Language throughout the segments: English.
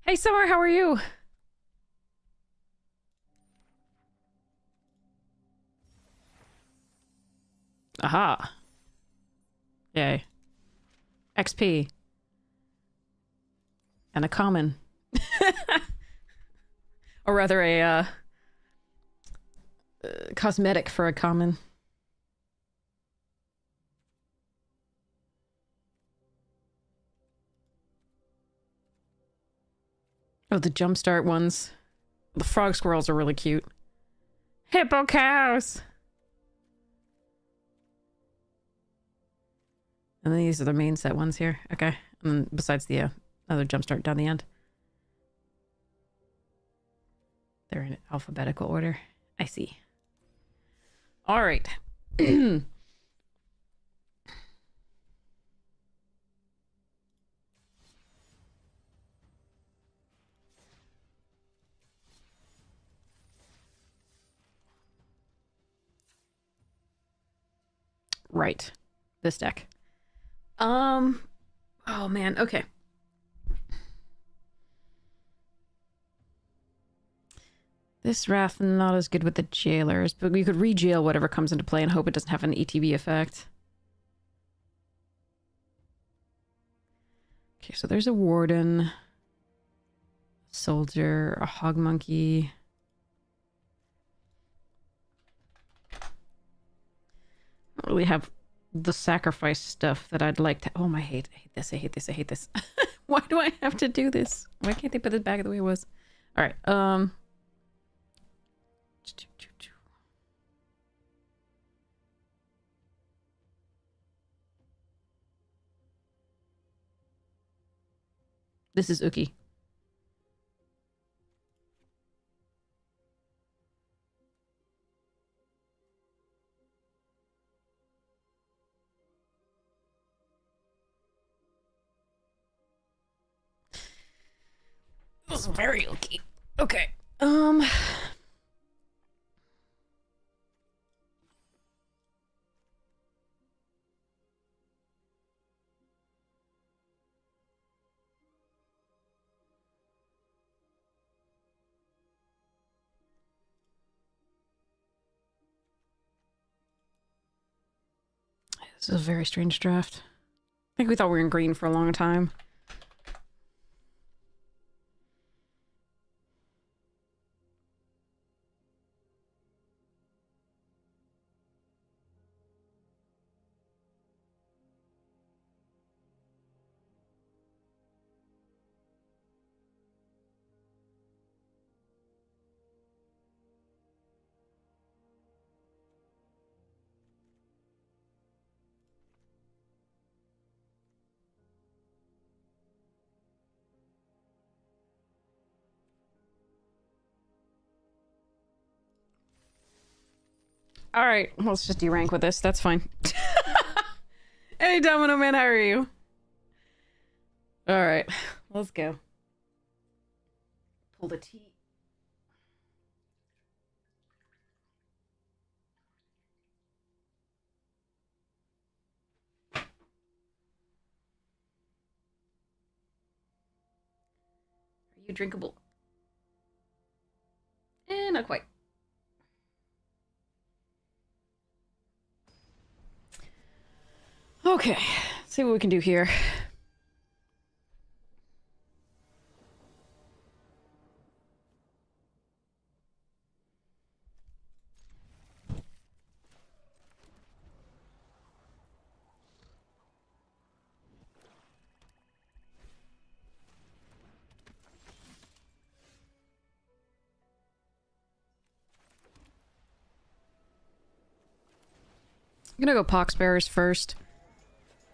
Hey, Summer, how are you? Aha. Yay. XP. And a common. Or rather, a cosmetic for a common. Oh, the jumpstart ones. The frog squirrels are really cute. Hippo cows! And then these are the main set ones here. Okay. And then besides the other jumpstart down the end. They're in alphabetical order. I see. All right. Right. This deck. Oh man, okay. This Wrath not as good with the jailers, but we could re-jail whatever comes into play and hope it doesn't have an ETB effect. Okay, so there's a warden, a soldier, a hog monkey. I don't really have the sacrifice stuff that I'd like to. Oh, I hate this. I hate this. I hate this. Why do I have to do this? Why can't they put it back the way it was? All right. This is Uki. This is very Uki. Okay. This is a very strange draft. I think we thought we were in green for a long time. All right, let's just derank with this. That's fine. Hey, Domino Man, how are you? All right, let's go. Pull the T. Are you drinkable? Not quite. Okay, let's see what we can do here. I'm gonna go pox bearers first,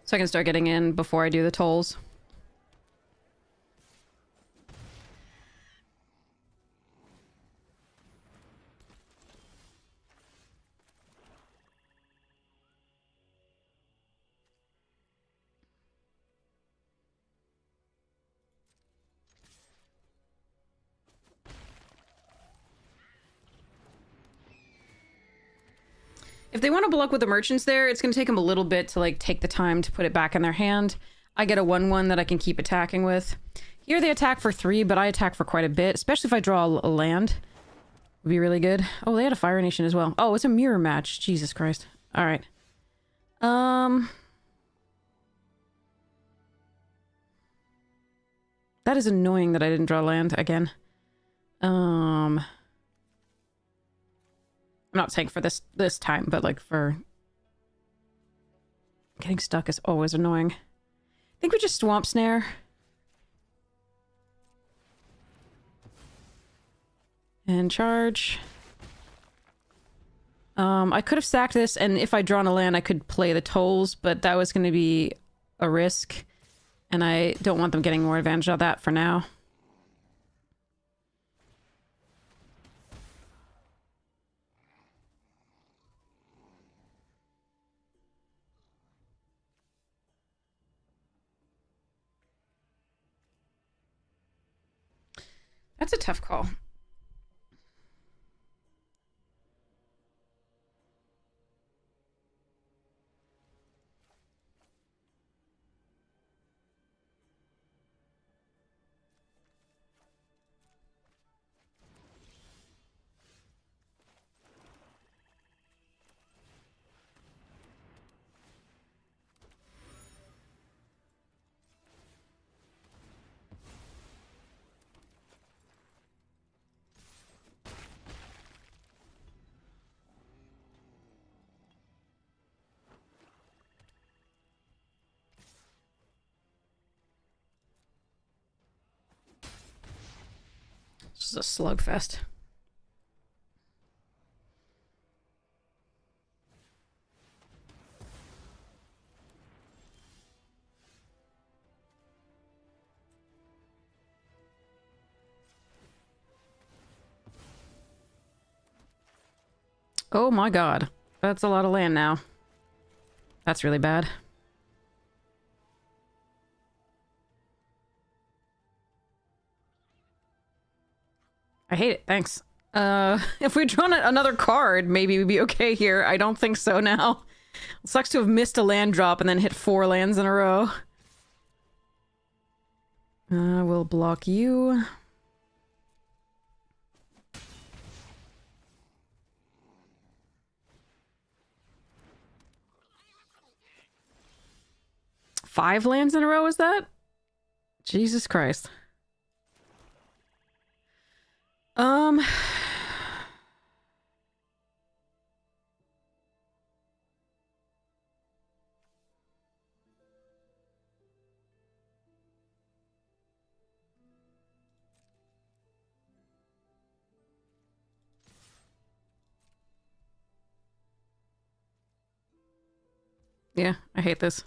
so I can start getting in before I do the tolls. If they want to block with the merchants there, it's going to take them a little bit to, like, take the time to put it back in their hand. I get a 1/1 that I can keep attacking with. Here they attack for 3, but I attack for quite a bit, especially if I draw a land. Would be really good. Oh, they had a Fire Nation as well. Oh, it's a mirror match. Jesus Christ. All right. That is annoying that I didn't draw land again. I'm not saying for this time, but like for getting stuck is always annoying. I think we just Swamp Snare. And charge. I could have sacked this, and if I'd drawn a land, I could play the tolls, but that was going to be a risk. And I don't want them getting more advantage of that for now. That's a tough call. This is a slugfest. Oh my god. That's a lot of land now. That's really bad. I hate it. Thanks. If we'd drawn another card, maybe we'd be okay here. I don't think so now. It sucks to have missed a land drop and then hit 4 lands in a row. We'll block you. Five lands in a row, is that? Jesus Christ. Yeah, I hate this.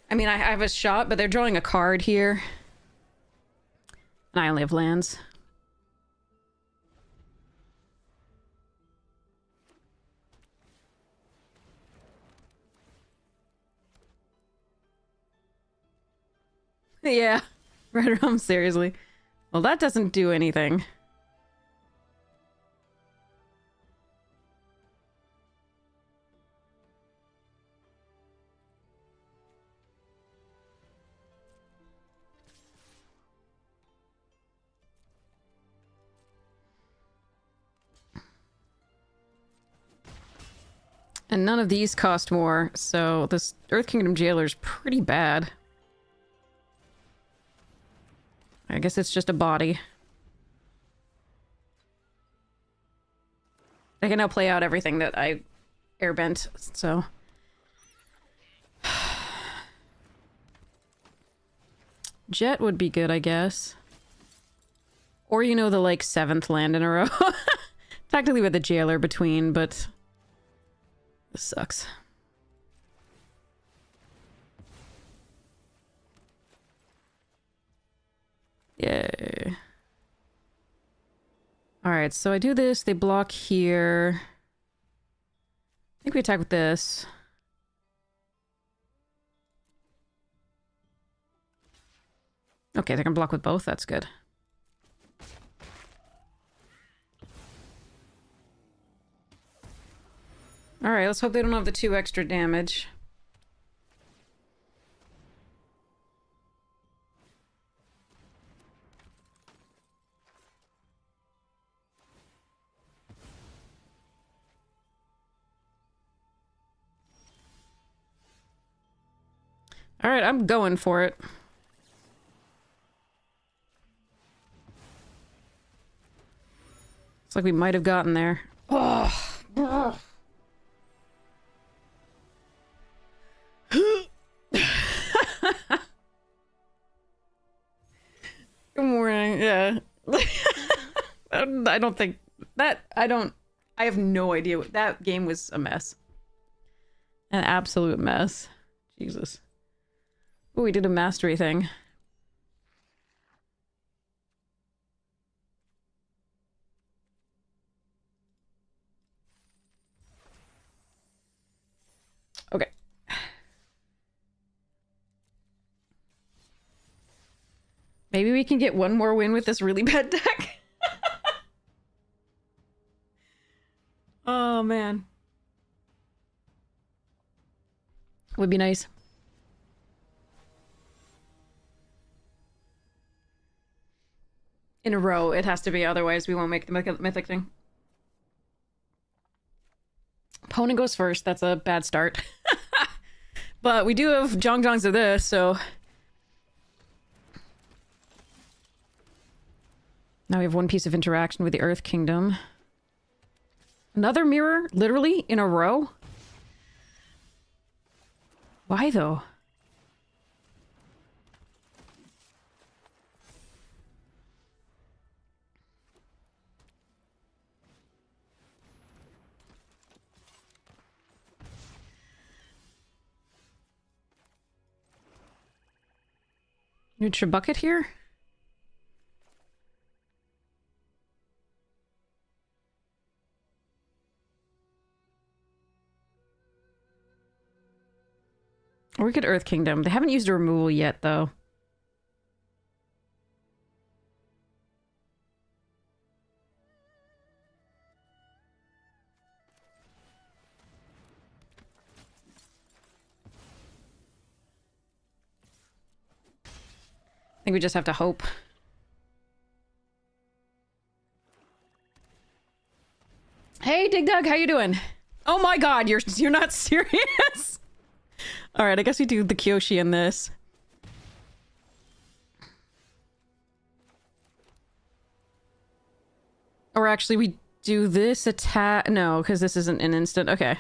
I mean, I have a shot, but they're drawing a card here. And I only have lands. Yeah, Red Rum, seriously. Well, that doesn't do anything. And none of these cost more, so this Earth Kingdom Jailer's pretty bad. I guess it's just a body. I can now play out everything that I airbent, so... Jet would be good, I guess. Or, you know, the, like, 7th land in a row. Technically with the Jailer between, but... This sucks. Yay. Alright, so I do this, they block here. think we attack with this. Okay, they can block with both. That's good. Alright, let's hope they don't have the 2 extra damage. Alright, I'm going for it. It's like we might have gotten there. Oh. Ugh. Good morning. Yeah. I don't think that I have no idea what that game was. A mess. An absolute mess. Jesus. Oh, we did a mastery thing. Okay. Maybe we can get one more win with this really bad deck. Oh, man. Would be nice. In a row, it has to be, otherwise we won't make the mythic thing. Opponent goes first, that's a bad start. But we do have Zhongzhongs of this, so... Now we have one piece of interaction with the Earth Kingdom. Another mirror? Literally? In a row? Why, though? Nutra bucket here? Or we could Earth Kingdom. They haven't used a removal yet, though. I think we just have to hope. Hey, Dig Dug, how you doing? Oh my god, you're not serious? Alright, I guess we do the Kyoshi in this. Or actually, we do this attack... No, because this isn't an instant. Okay.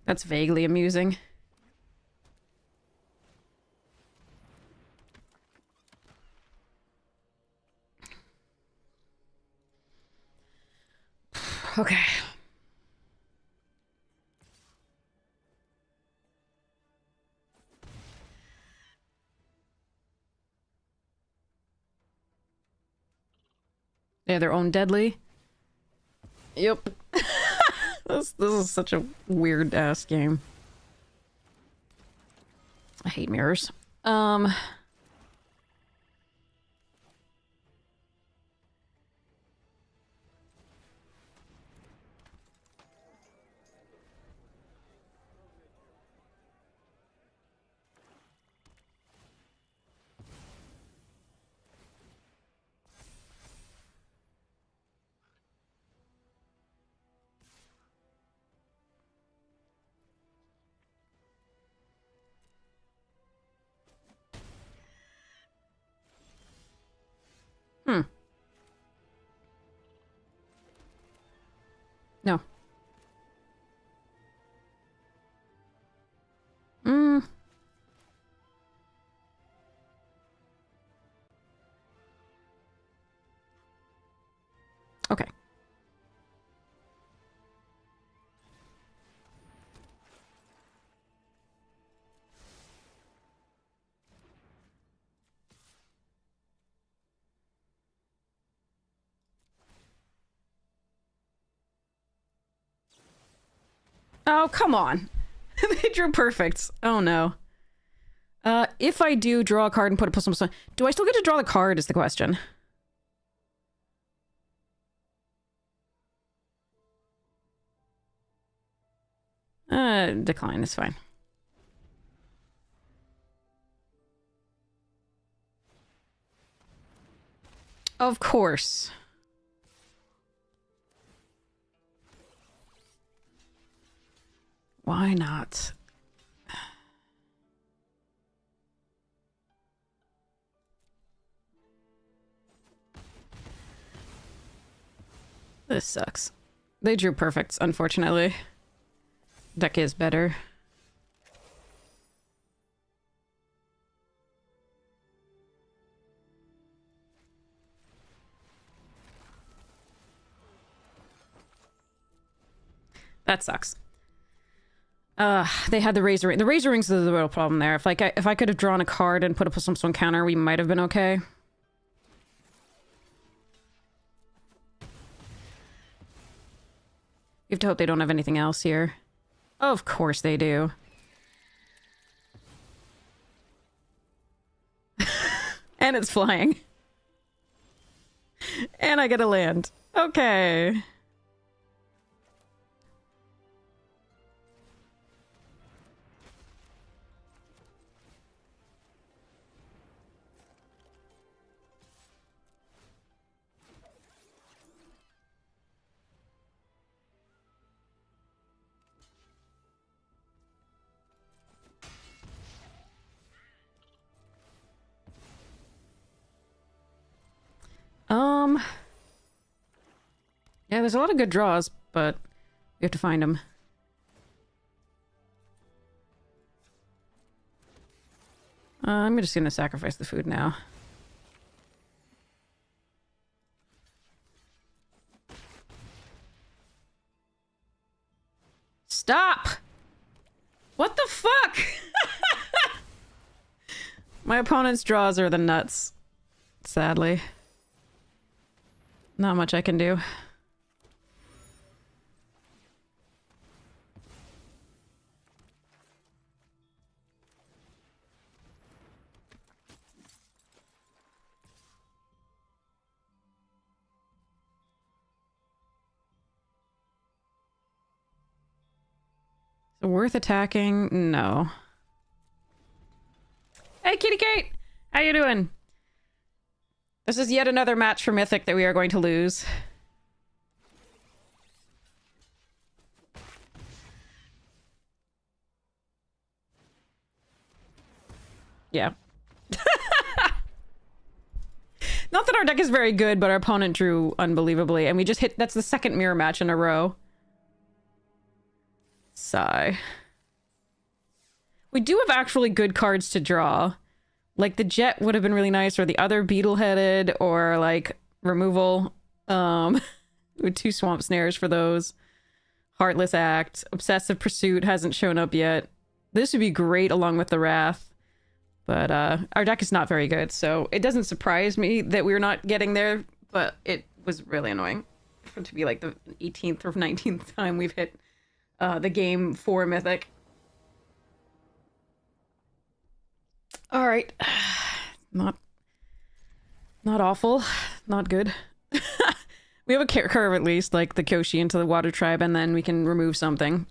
That's vaguely amusing. Okay. They have their own deadly. Yep. This is such a weird ass game. I hate mirrors. Okay. Oh, come on. They drew perfects. Oh, no. If I do draw a card and put a plus one, do I still get to draw the card is the question. Decline is fine. Of course. Why not? This sucks. They drew perfects, unfortunately. Deck is better. That sucks. They had the Razor Ring. The Razor Rings are the real problem there. If I could have drawn a card and put a plus one counter, we might have been okay. You have to hope they don't have anything else here. Of course they do. And it's flying. And I get a land. Okay. Yeah, there's a lot of good draws, but we have to find them. I'm just gonna sacrifice the food now. Stop! What the fuck? My opponent's draws are the nuts. Sadly. Not much I can do. So worth attacking? No. Hey, Kitty Kate! How you doing? This is yet another match for Mythic that we are going to lose. Yeah. Not that our deck is very good, but our opponent drew unbelievably, and we just hit... That's the second mirror match in a row. Sigh. We do have actually good cards to draw. Like, the Jet would have been really nice, or the other Beetle-headed, or, like, removal. With 2 Swamp Snares for those. Heartless Act. Obsessive Pursuit hasn't shown up yet. This would be great along with the Wrath. But, our deck is not very good, so it doesn't surprise me that we're not getting there, but it was really annoying. For it to be, like, the 18th or 19th time we've hit the game for Mythic. All right. Not awful. Not good. We have a curve at least, like the Kyoshi into the Water Tribe, and then we can remove something.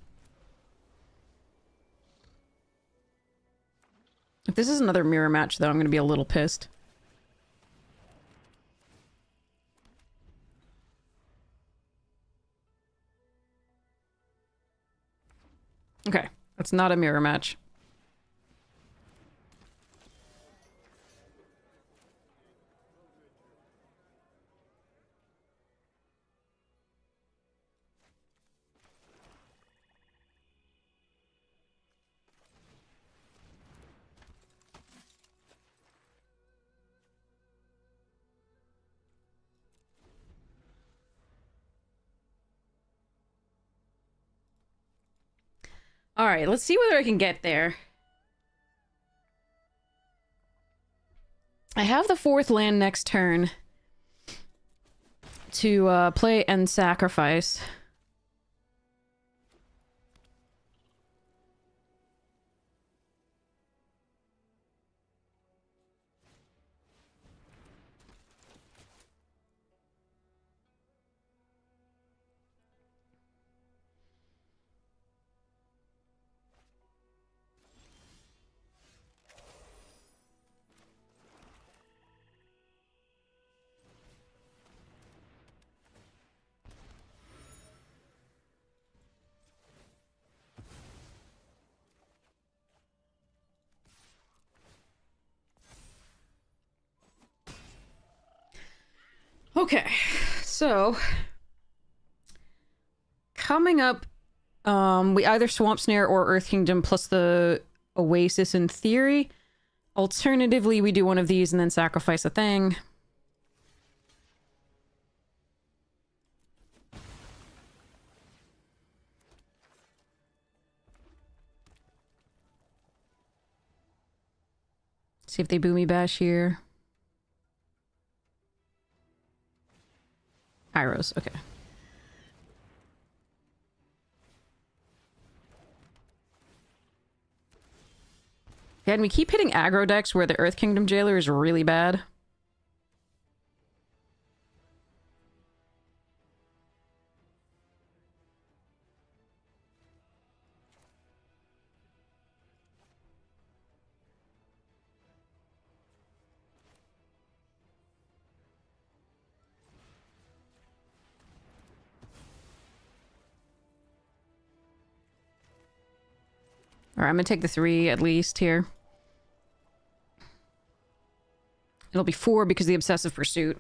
If this is another mirror match, though, I'm going to be a little pissed. Okay, that's not a mirror match. Alright, let's see whether I can get there. I have the 4th land next turn to play and sacrifice. Okay, so coming up, we either Swamp Snare or Earth Kingdom plus the Oasis in theory. Alternatively, we do one of these and then sacrifice a thing. See if they boomy bash here. Hyros, okay. Yeah, and we keep hitting aggro decks where the Earth Kingdom Jailer is really bad. Alright, I'm gonna take the 3 at least here. It'll be 4 because of the Obsessive Pursuit.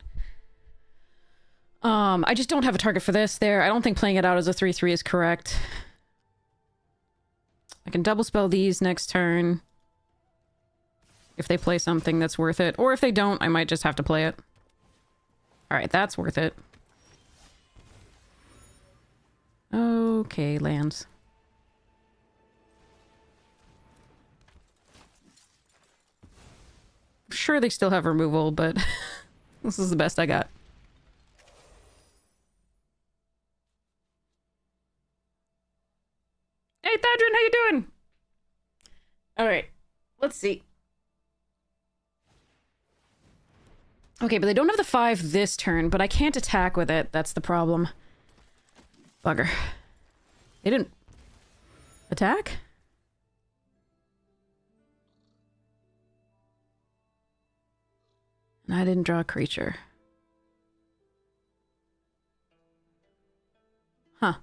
I just don't have a target for this there. I don't think playing it out as a 3/3 is correct. I can double spell these next turn. If they play something that's worth it. Or if they don't, I might just have to play it. Alright, that's worth it. Okay, lands. Sure, they still have removal, but this is the best I got. Hey, Thadrin, how you doing? Alright, let's see. Okay, but they don't have the 5 this turn, but I can't attack with it. That's the problem. Bugger. They didn't... attack? And I didn't draw a creature. Huh.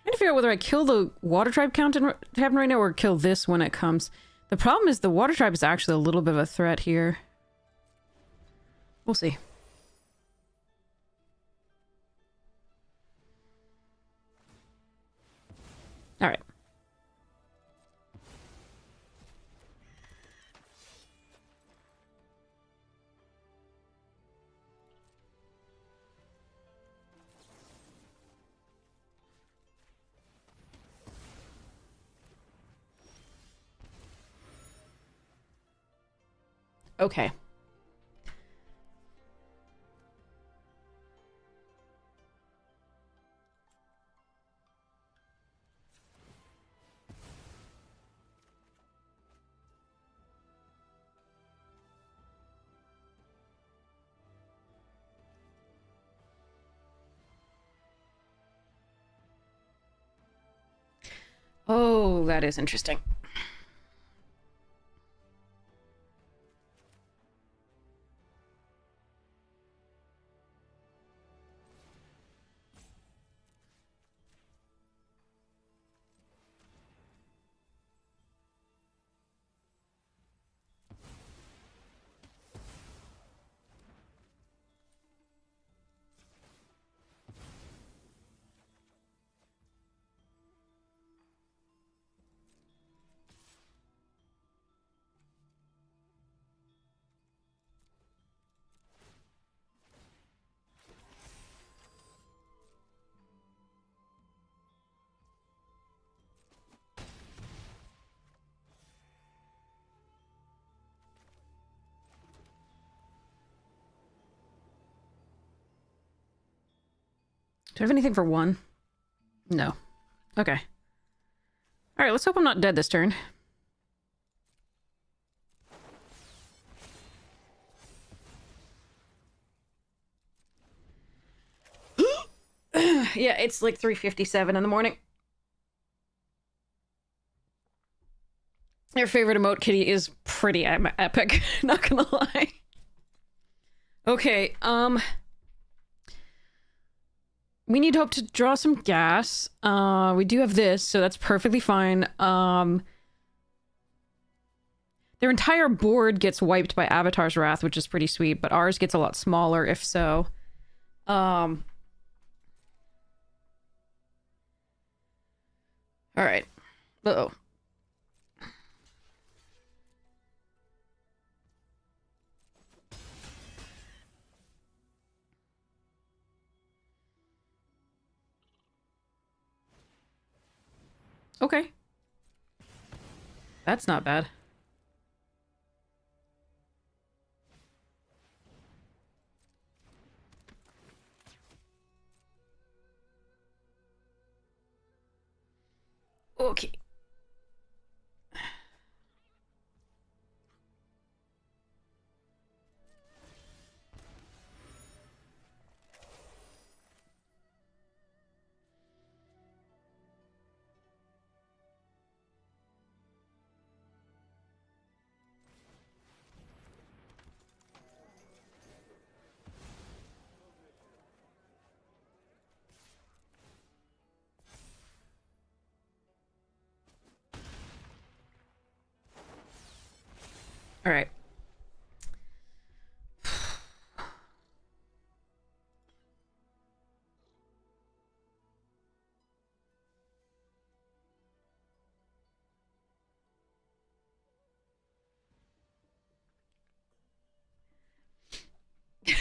Trying to figure out whether I kill the Water Tribe Captain right now or kill this when it comes. The problem is the Water Tribe is actually a little bit of a threat here. We'll see. Alright. Okay. Oh, that is interesting. Do I have anything for 1? No. Okay. Alright, let's hope I'm not dead this turn. Yeah, it's like 3:57 in the morning. Your favorite emote, Kitty, is pretty epic. Not gonna lie. Okay, we need hope to draw some gas. We do have this, so that's perfectly fine. Their entire board gets wiped by Avatar's Wrath, which is pretty sweet, but ours gets a lot smaller if so. Alright. Uh-oh. Okay. That's not bad. Okay. All right.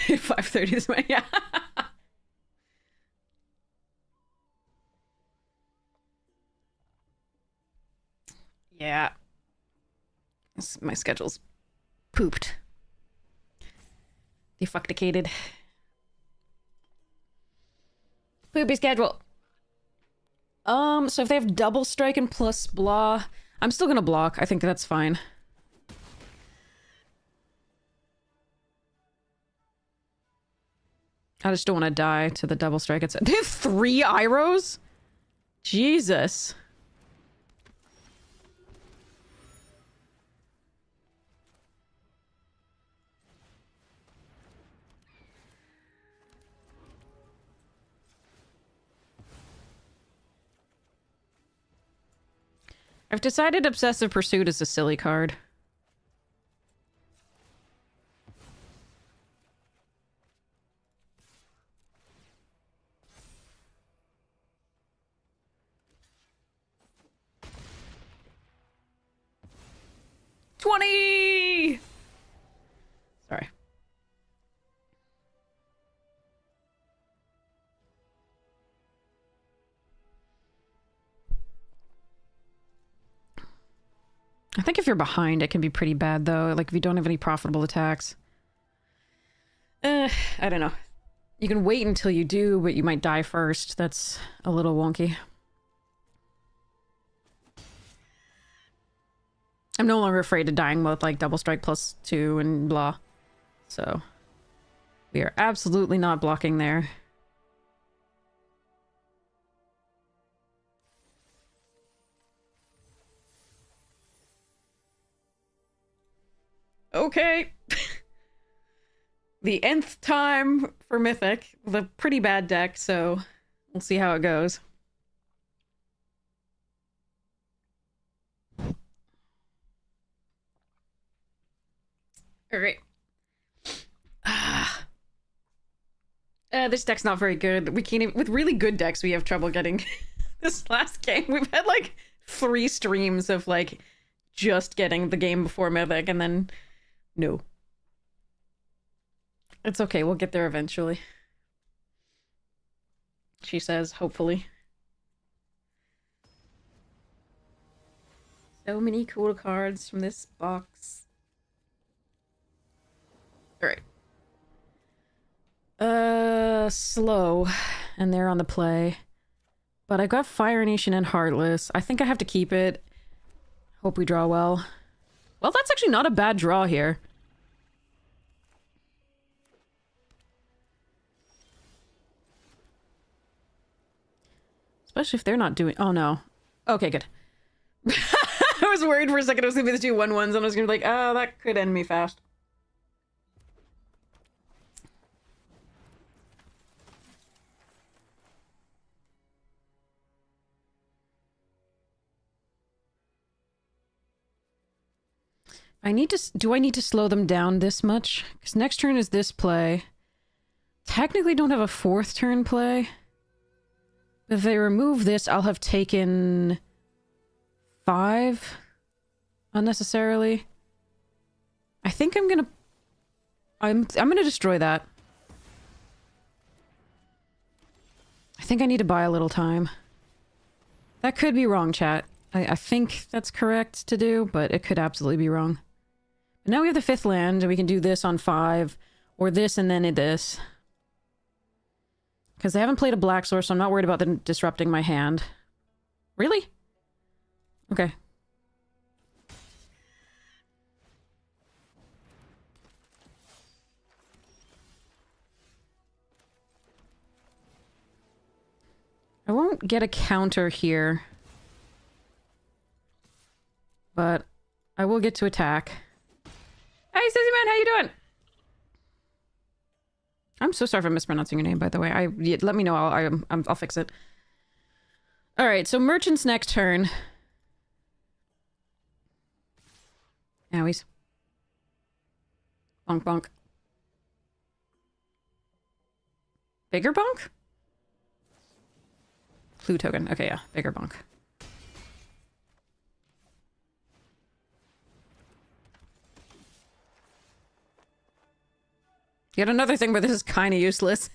$5.30 this way, yeah. Yeah. My schedule's pooped. Defucticated. Poopy schedule. So if they have double strike and plus blah, I'm still gonna block. I think that's fine. I just don't want to die to the double strike. They have 3 Iros? Jesus. I've decided Obsessive Pursuit is a silly card. $20! Sorry. I think if you're behind, it can be pretty bad, though. Like, if you don't have any profitable attacks. I don't know. You can wait until you do, but you might die first. That's a little wonky. I'm no longer afraid of dying with, like, double strike plus 2 and blah. So, we are absolutely not blocking there. Okay. The nth time for Mythic. The pretty bad deck, so we'll see how it goes. Alright. This deck's not very good. We can't even, with really good decks, we have trouble getting this last game. We've had like 3 streams of like just getting the game before Mythic and then no. It's okay, we'll get there eventually. She says, hopefully. So many cool cards from this box. Alright. Slow. and they're on the play. But I got Fire Nation and Heartless. I think I have to keep it. Hope we draw well. Well, that's actually not a bad draw here. Especially if they're not doing... Oh, no. Okay, good. I was worried for a second it was going to be the two 1/1s, and I was going to be like, oh, that could end me fast. I need to... Do I need to slow them down this much? Because next turn is this play. Technically don't have a 4th turn play. If they remove this, I'll have taken 5 unnecessarily. I think I'm gonna... I'm gonna destroy that. I think I need to buy a little time. That could be wrong, chat. I think that's correct to do, but it could absolutely be wrong. But now we have the 5th land, and we can do this on 5, or this and then this. Because they haven't played a black source, so I'm not worried about them disrupting my hand. Really? Okay. I won't get a counter here. But I will get to attack. Hey, Sissy Man, how you doing? I'm so sorry if I'm mispronouncing your name, by the way. Let me know. I'll fix it. All right, so Merchant's next turn. Owies. Bonk, bonk. Bigger bonk? Clue token. Okay, yeah. Bigger bonk. Yet another thing where this is kind of useless.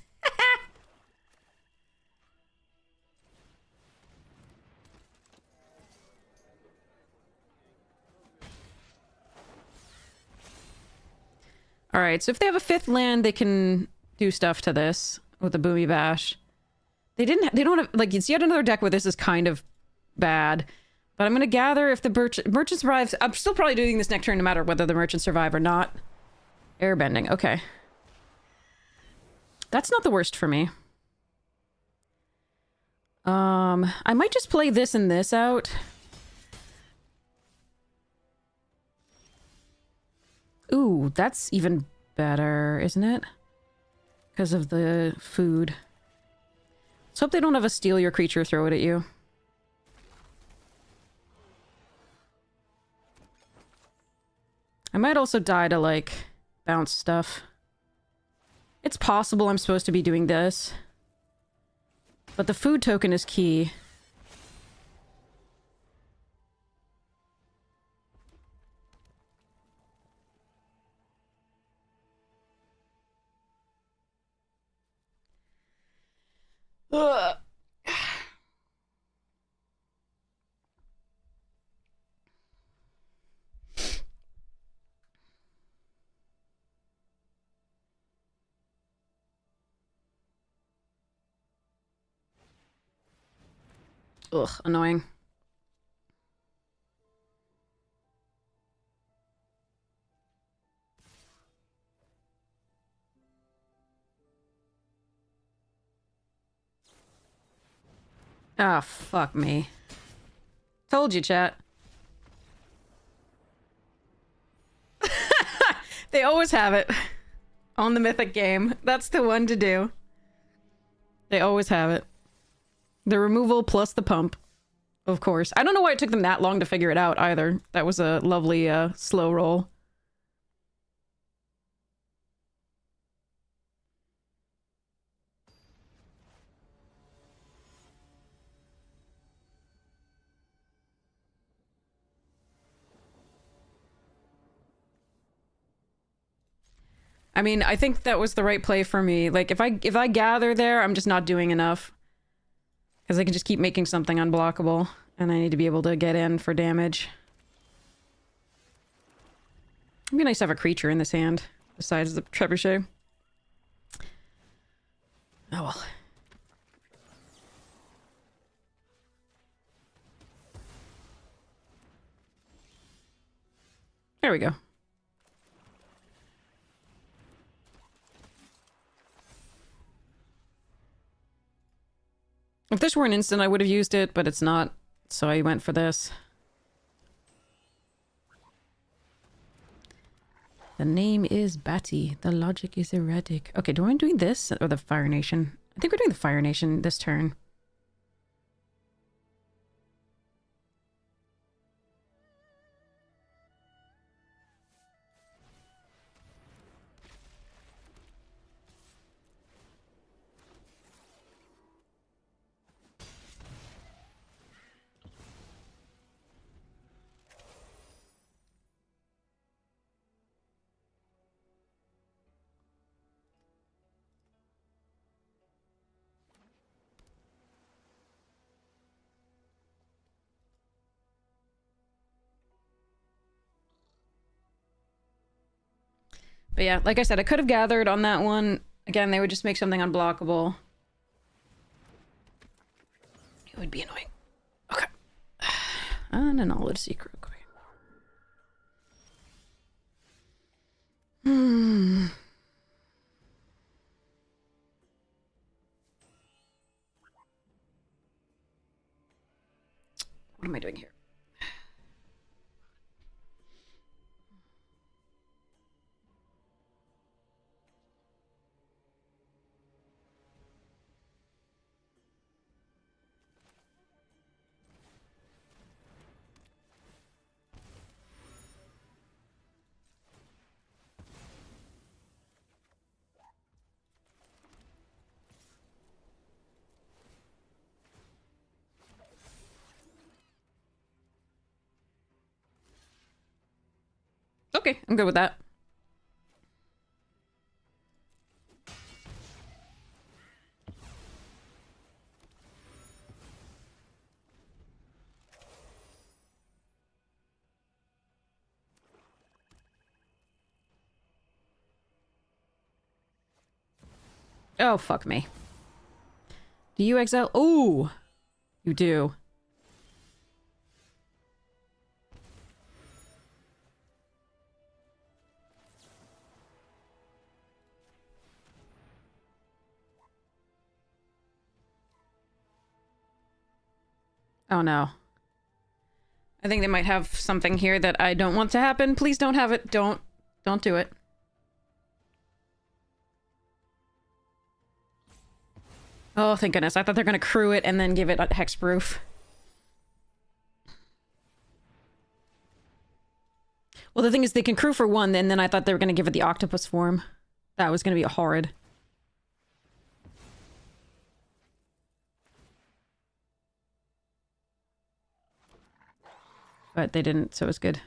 Alright, so if they have a 5th land, they can do stuff to this with the Boomy Bash. They don't have, like, it's yet another deck where this is kind of bad. But I'm gonna gather if the merchant survives. I'm still probably doing this next turn no matter whether the merchants survive or not. Airbending, okay. That's not the worst for me. I might just play this and this out. Ooh, that's even better, isn't it? Because of the food. Let's hope they don't have a steal your creature throw it at you. I might also die to, like, bounce stuff. It's possible I'm supposed to be doing this. But the food token is key. Ugh. Ugh, annoying. Ah, fuck me. Told you, chat. They always have it. On the Mythic game. That's the one to do. They always have it. The removal plus the pump. Of course. I don't know why it took them that long to figure it out, either. That was a lovely, slow roll. I mean, I think that was the right play for me. Like, if I gather there, I'm just not doing enough. Because I can just keep making something unblockable. And I need to be able to get in for damage. It'd be nice to have a creature in this hand. Besides the trebuchet. Oh well. There we go. If this were an instant, I would have used it, but it's not. So I went for this. The name is Batty. The logic is erratic. Okay, do I do this or the Fire Nation? I think we're doing the Fire Nation this turn. But yeah, like I said, I could have gathered on that one. Again, they would just make something unblockable. It would be annoying. Okay. And a knowledge seeker real quick. What am I doing here? Okay, I'm good with that. Oh, fuck me. Do you exile? Oh, you do. Oh no. I think they might have something here that I don't want to happen. Please don't have it. Don't do it. Oh, thank goodness. I thought they're gonna crew it and then give it a hexproof. Well, the thing is, they can crew for one, and then I thought they were gonna give it the octopus form. That was gonna be horrid. But they didn't, so it was good.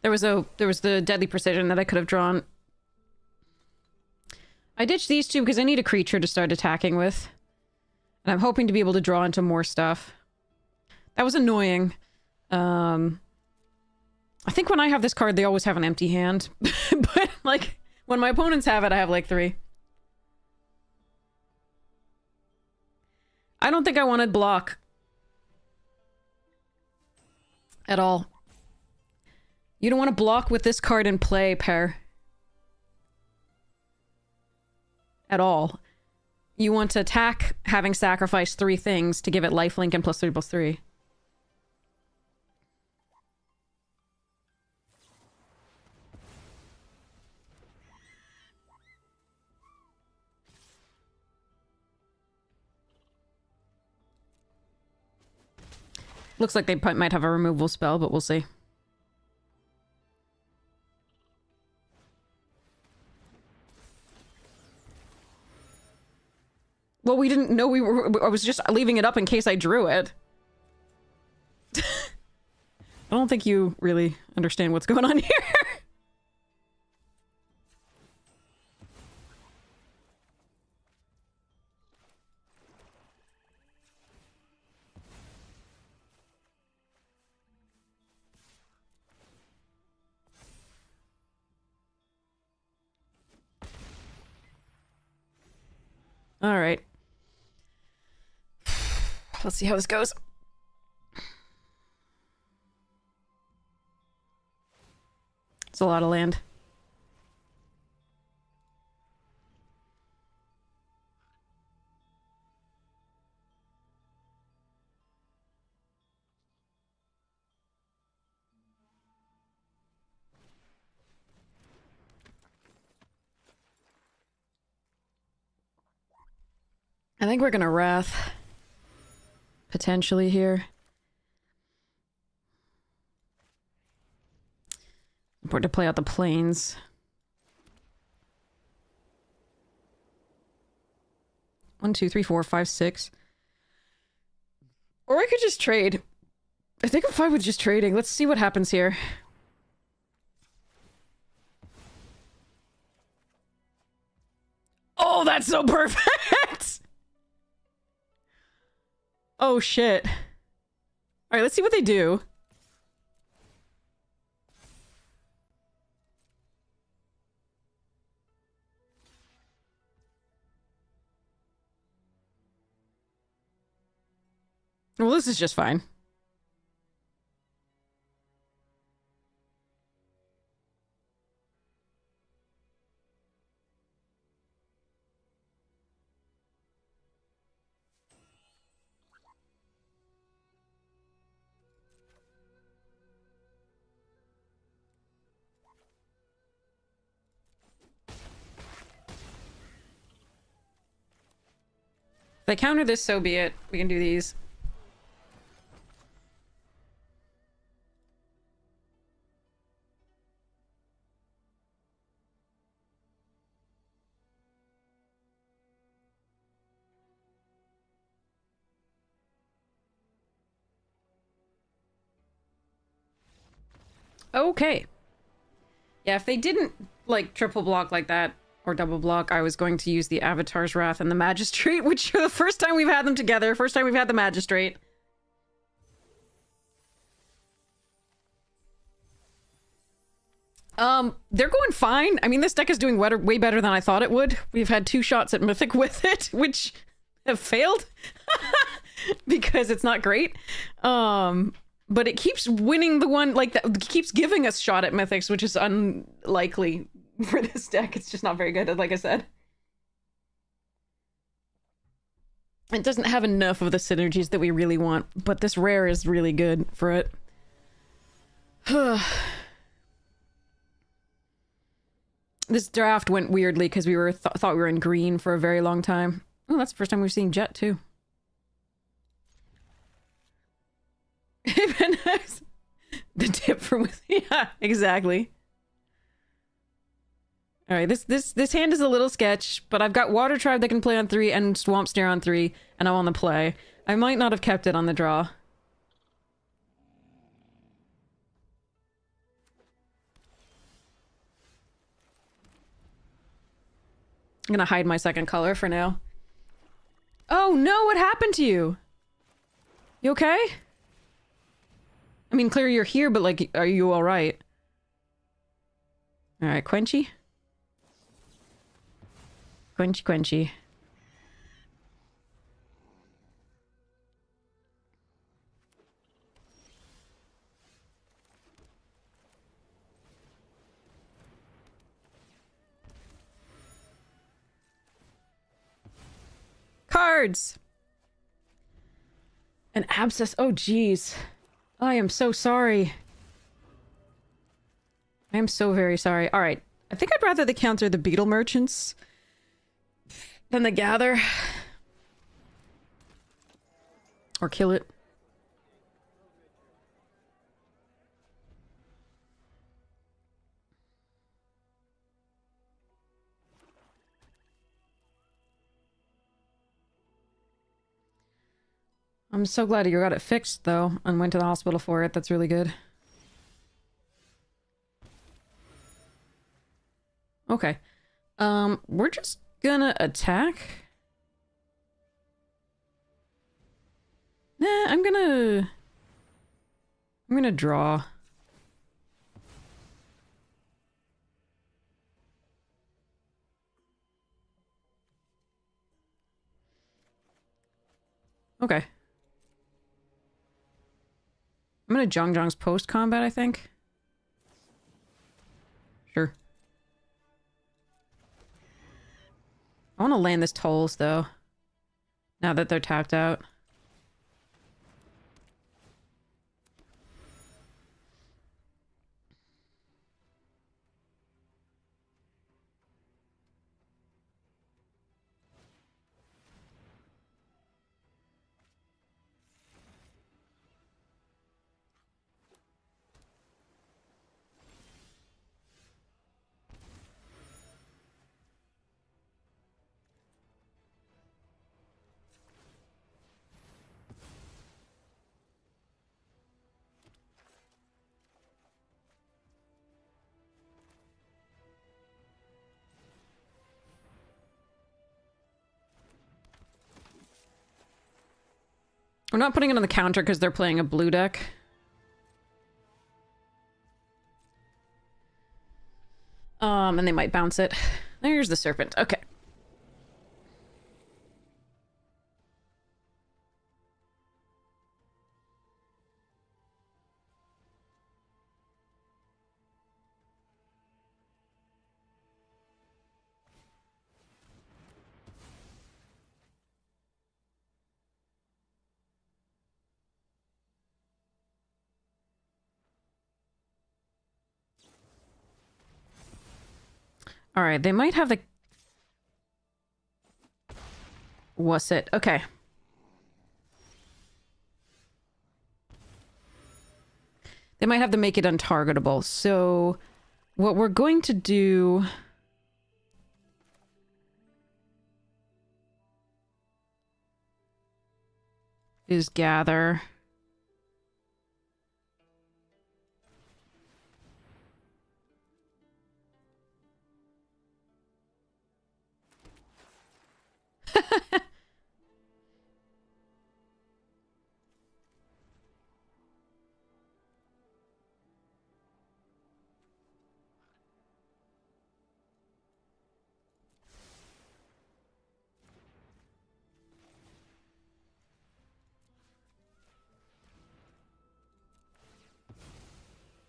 There was the deadly precision that I could have drawn. I ditched these two because I need a creature to start attacking with. And I'm hoping to be able to draw into more stuff. That was annoying. I think when I have this card, they always have an empty hand. But, like, when my opponents have it, I have, like, 3. I don't think I wanted block. At all. You don't want to block with this card in play, pair. At all. You want to attack having sacrificed 3 things to give it lifelink and +3/+3. Looks like they might have a removal spell, but we'll see. Well, we didn't know we were... I was just leaving it up in case I drew it. I don't think you really understand what's going on here. All right. Let's see how this goes. It's a lot of land. I think we're gonna Wrath. Potentially here. Important to play out the planes. One, two, three, four, five, six. Or I could just trade. I think I'm fine with just trading. Let's see what happens here. Oh, that's so perfect! Oh, shit. Alright, let's see what they do. Well, this is just fine. If they counter this, so be it. We can do these. Okay. Yeah, if they didn't, like, triple block like that, or double block, I was going to use the Avatar's Wrath and the Magistrate, which are the first time we've had them together. First time we've had the Magistrate. They're going fine. I mean, this deck is doing way better than I thought it would. We've had 2 shots at Mythic with it, which have failed. Because it's not great. But it keeps winning the one, like, that keeps giving us shot at Mythics, which is unlikely for this deck. It's just not very good, like I said. It doesn't have enough of the synergies that we really want, but this rare is really good for it. This draft went weirdly because we were thought we were in green for a very long time. Oh, that's the first time we've seen Jet, too. The tip from... Yeah, exactly. Alright, this hand is a little sketch, but I've got Water Tribe that can play on 3 and Swamp Snare on 3, and I'm on the play. I might not have kept it on the draw. I'm gonna hide my second color for now. Oh no, what happened to you? You okay? I mean, clear you're here, but like, are you alright? Alright, Quenchy? Quenchy. Cards! An abscess. Oh, jeez. I am so sorry. I am so very sorry. Alright. I think I'd rather they counter the Beetle Merchants than the Gather. Or kill it. I'm so glad you got it fixed, though, and went to the hospital for it. That's really good. Okay. We're just gonna attack. Nah, I'm gonna draw. Okay. I'm gonna Zhang's post-combat, I think. Sure. I want to land this tolls, though. Now that they're tapped out. We're not putting it on the counter because they're playing a blue deck. And they might bounce it. There's the serpent. Okay. Alright, they might have the... Was it? Okay. They might have to make it untargetable. So, what we're going to do... is gather...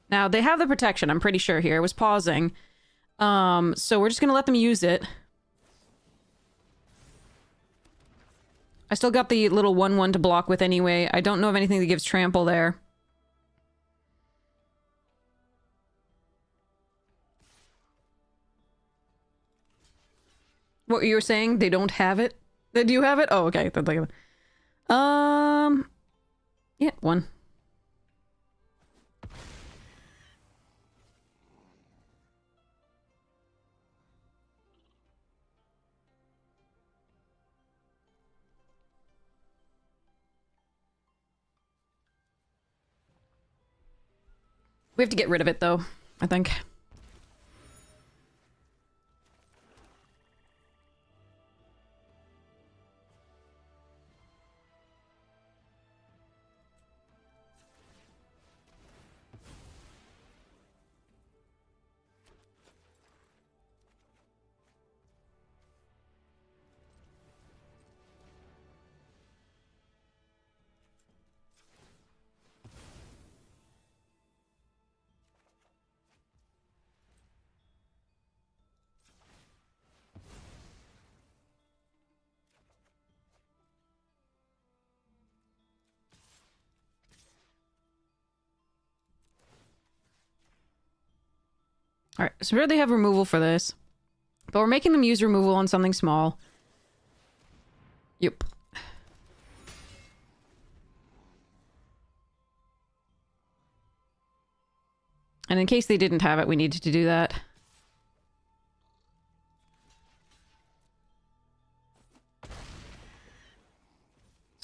Now, they have the protection, I'm pretty sure here. It was pausing. So we're just gonna let them use it. I still got the little 1/1 to block with anyway. I don't know of anything that gives trample there. What you were saying? They don't have it? Do you have it? Oh, okay. Yeah, 1. We have to get rid of it, though, I think. Alright, so here they have removal for this. But we're making them use removal on something small. Yep. And in case they didn't have it, we needed to do that.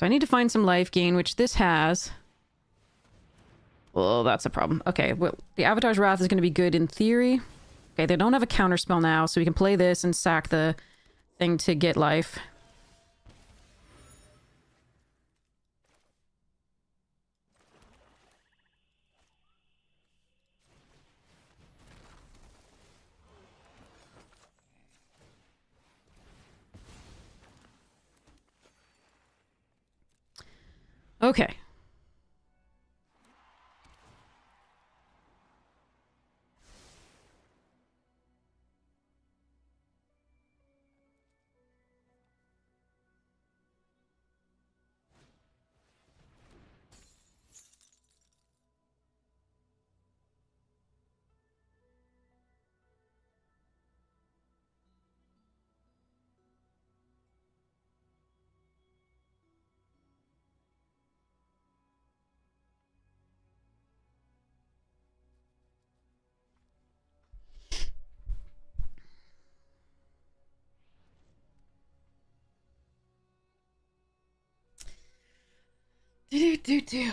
So I need to find some life gain, which this has. Oh, that's a problem. Okay, well, the Avatar's Wrath is going to be good in theory. Okay, they don't have a counterspell now, so we can play this and sack the thing to get life. Okay. Do.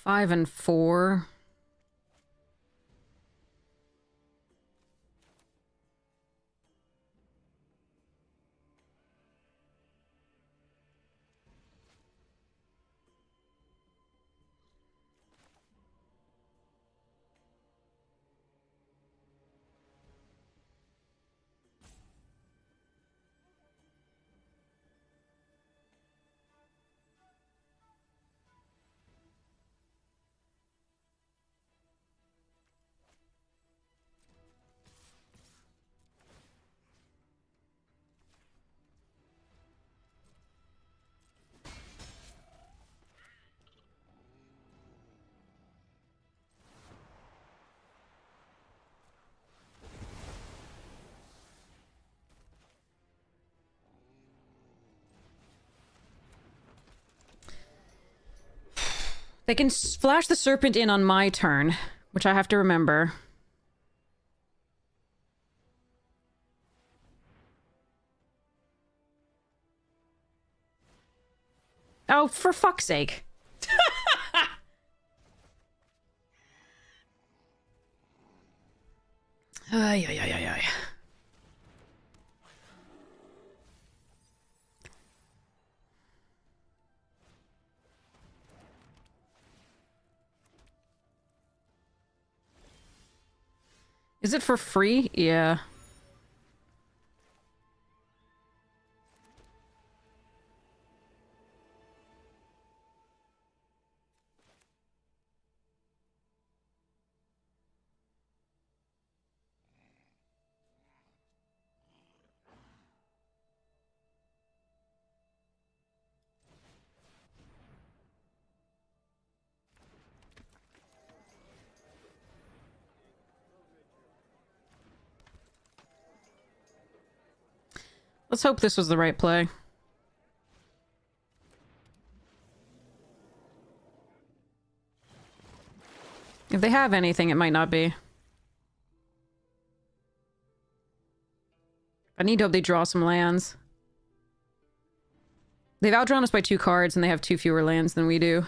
5 and 4. They can flash the serpent in on my turn, which I have to remember. Oh, for fuck's sake. Ay, ay, ay, ay, ay. Is it for free? Yeah. Let's hope this was the right play. If they have anything, it might not be. I need to hope they draw some lands. They've outdrawn us by 2 cards, and they have 2 fewer lands than we do.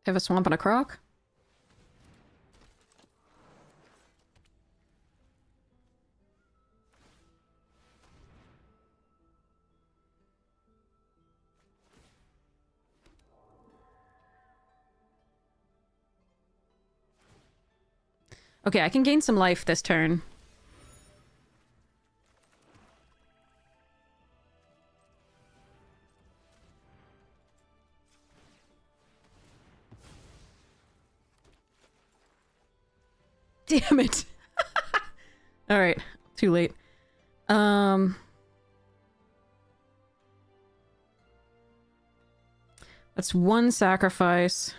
Have a swamp and a croc? Okay, I can gain some life this turn. Damn it. All right, too late. That's one sacrifice.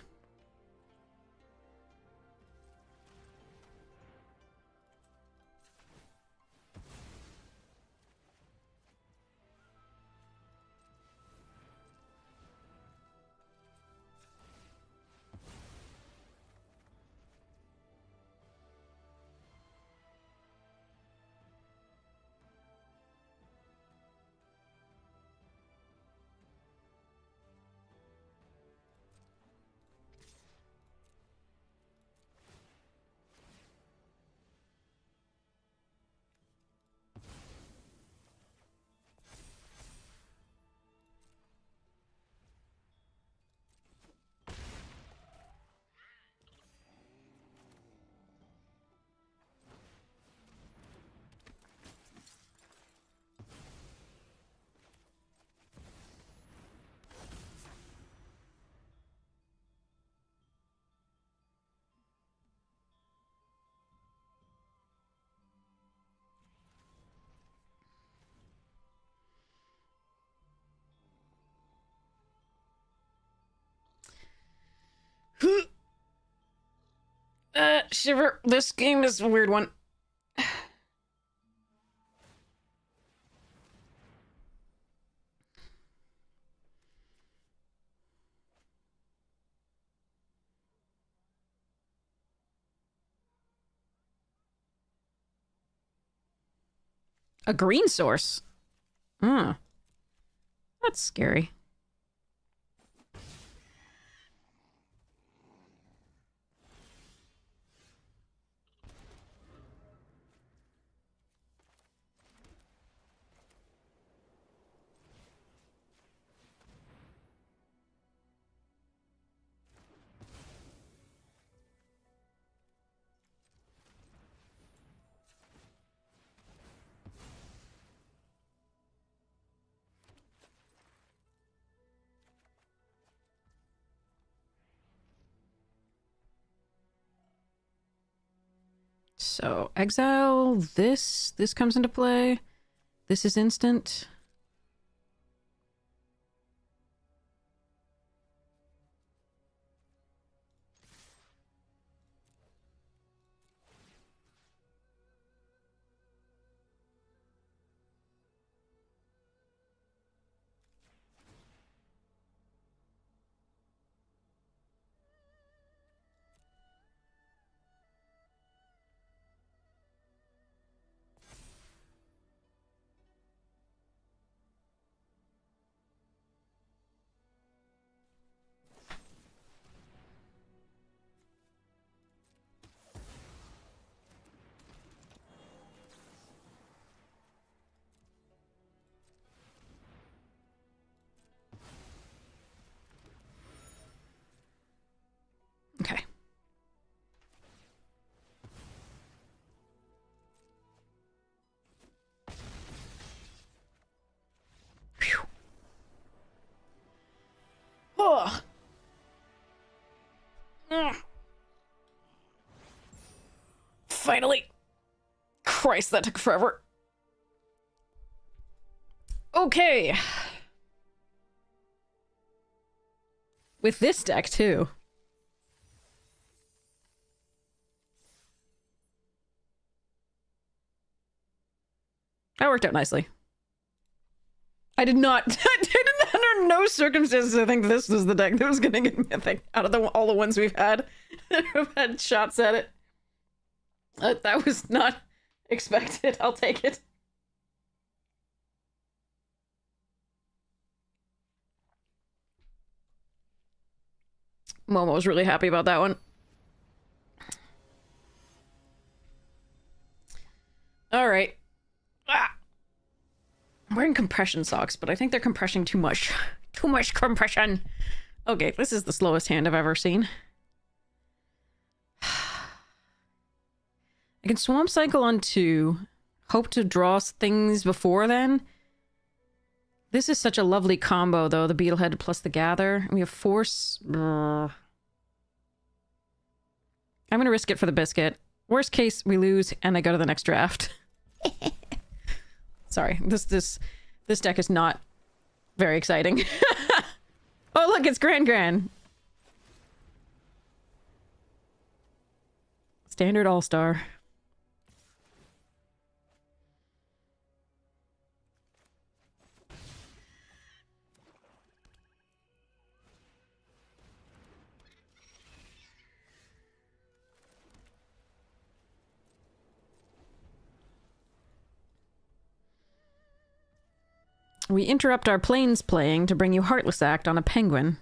Shiver. This game is a weird one. A green source? Hmm. That's scary. So, exile this. This comes into play. This is instant. Okay. Phew. Oh. Finally. Christ, that took forever. Okay. With this deck, too. That worked out nicely. I did not, under no circumstances, I think this was the deck that was gonna get mythic out of all the ones we've had that have had shots at it. That was not expected. I'll take it. Momo was really happy about that one. All right. Ah. I'm wearing compression socks, but I think they're compressing too much. Too much compression. Okay, this is the slowest hand I've ever seen. I can Swamp Cycle on 2. Hope to draw things before then. This is such a lovely combo, though. The Beetlehead plus the Gather. We have Force. I'm going to risk it for the biscuit. Worst case, we lose, and I go to the next draft. Sorry, this deck is not very exciting. Oh, look, it's Gran. Standard All-Star. We interrupt our planes playing to bring you Heartless Act on a penguin.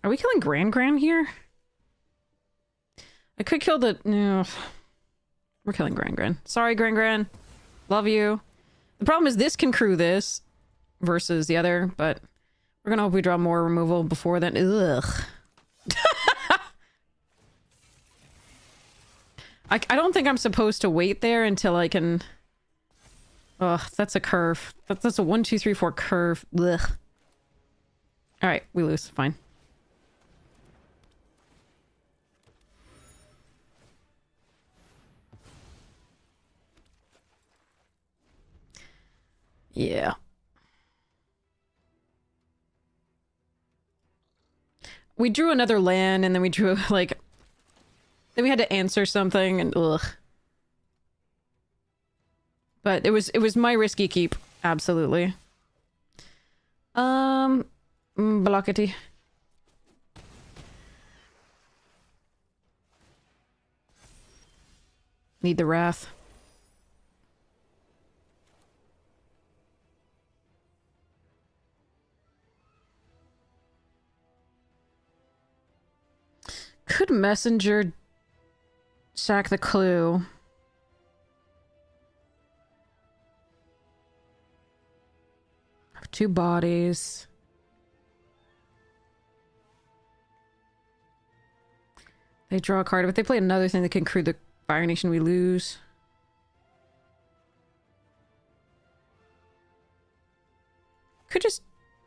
Are we killing Gran here? I could kill the... No. We're killing Gran. Sorry, Gran. Love you. The problem is this can crew this versus the other, but we're gonna hope we draw more removal before then. Ugh. I don't think I'm supposed to wait there until I can... Ugh, that's a curve. That's a 1, 2, 3, 4 curve. Ugh. Alright, we lose. Fine. Yeah. We drew another land, and then we drew, like... Then we had to answer something, and ugh. But it was my risky keep. Absolutely. Blockety. Need the wrath. Could Messenger sack the clue? I have 2 bodies. They draw a card, but they play another thing that can crew the Fire Nation, we lose. Could just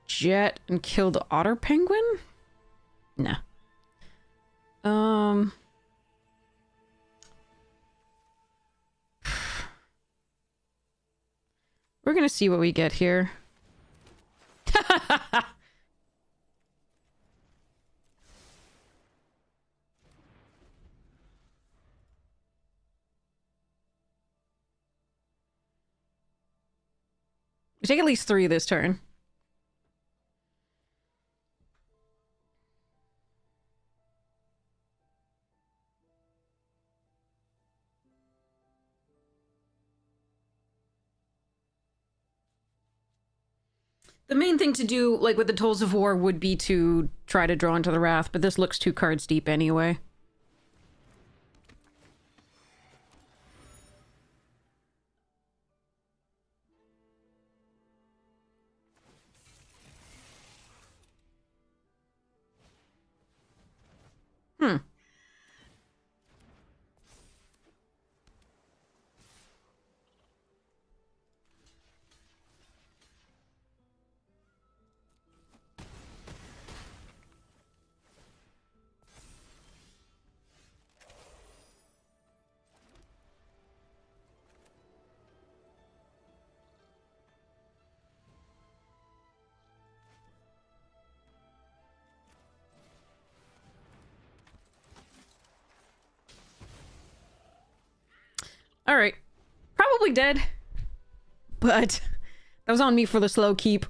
jet and kill the Otter Penguin? Nah. We're gonna see what we get here. We take at least 3 this turn. The main thing to do, like with the Tolls of War, would be to try to draw into the Wrath, but this looks 2 cards deep anyway. Alright. Probably dead. But that was on me for the slow keep.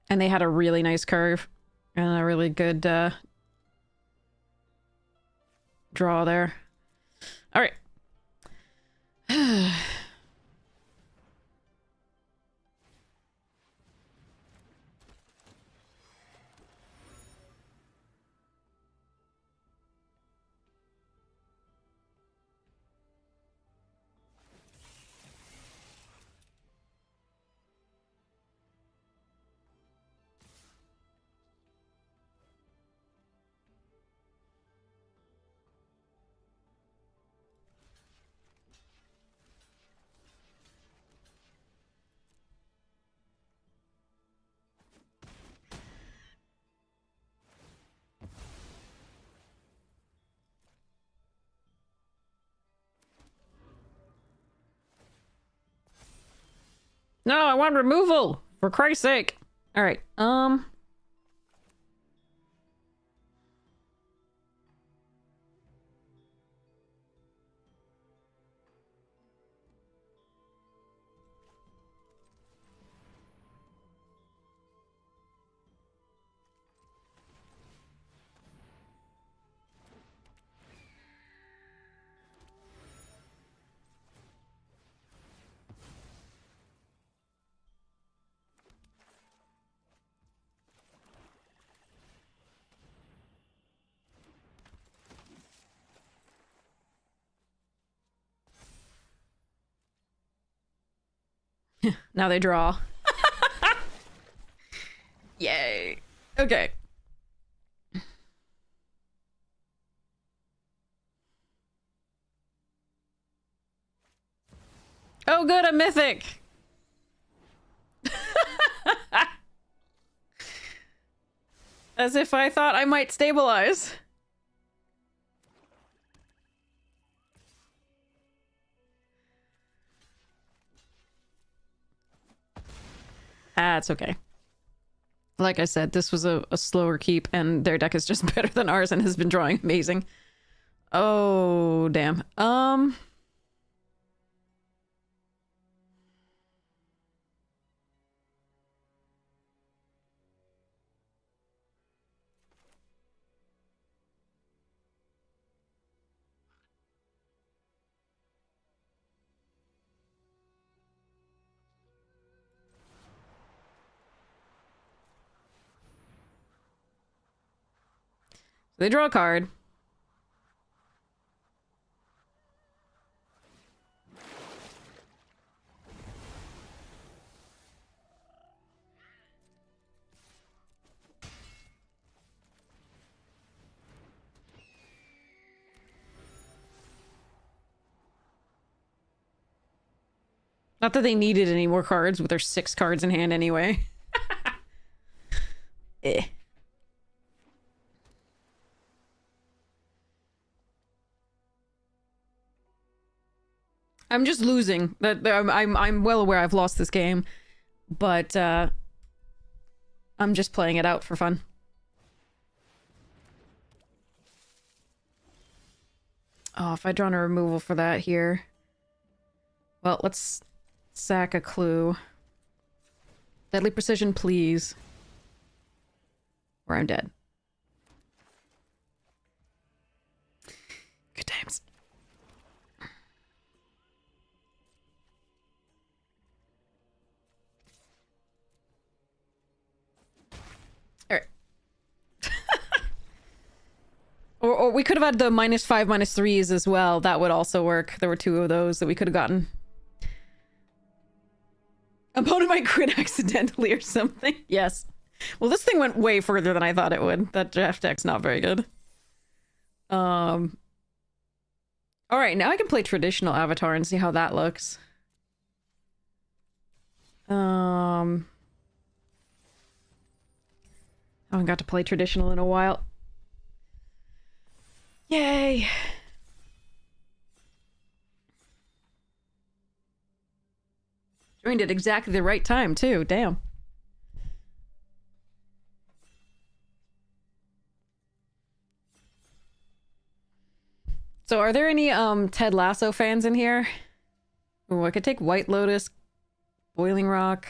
And they had a really nice curve. And a really good draw there. All right. No, I want removal! For Christ's sake! Alright, now they draw. Yay. Okay. Oh good, a mythic! As if I thought I might stabilize. That's okay. Like I said, this was a slower keep, and their deck is just better than ours and has been drawing amazing. Oh, damn. They draw a card. Not that they needed any more cards with their 6 cards in hand anyway. Eh. I'm just losing. That I'm well aware I've lost this game, but I'm just playing it out for fun. Oh, if I'd drawn a removal for that here. Well, let's sack a clue. Deadly Precision, please. Or I'm dead. Good times. Alright. Or we could have had the -5, -3s as well. That would also work. There were 2 of those that we could have gotten. Opponent might crit accidentally or something. Yes. Well, this thing went way further than I thought it would. That draft deck's not very good. Alright, now I can play traditional Avatar and see how that looks. I haven't got to play traditional in a while. Yay! Joined at exactly the right time, too. Damn. So are there any Ted Lasso fans in here? Oh, I could take White Lotus, Boiling Rock.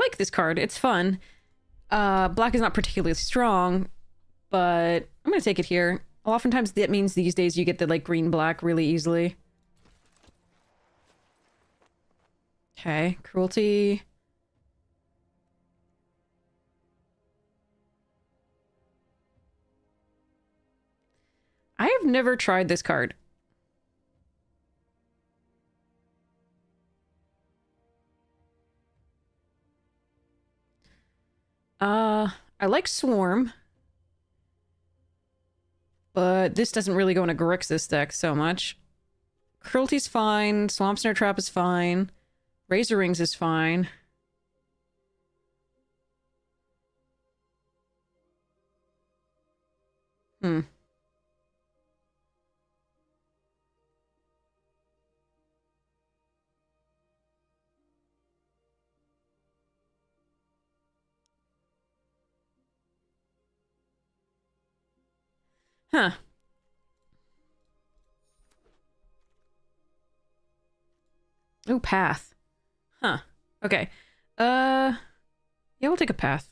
like this card. It's fun. Black is not particularly strong, but I'm gonna take it here. Oftentimes that means these days you get the, like, green-black really easily. Okay, cruelty. I have never tried this card. I like Swarm. But this doesn't really go in a Grixis deck so much. Cruelty's fine. Swamp Snare Trap is fine. Razor Rings is fine. Hmm. Huh. Oh, Path. Huh. Okay. Yeah, we'll take a Path.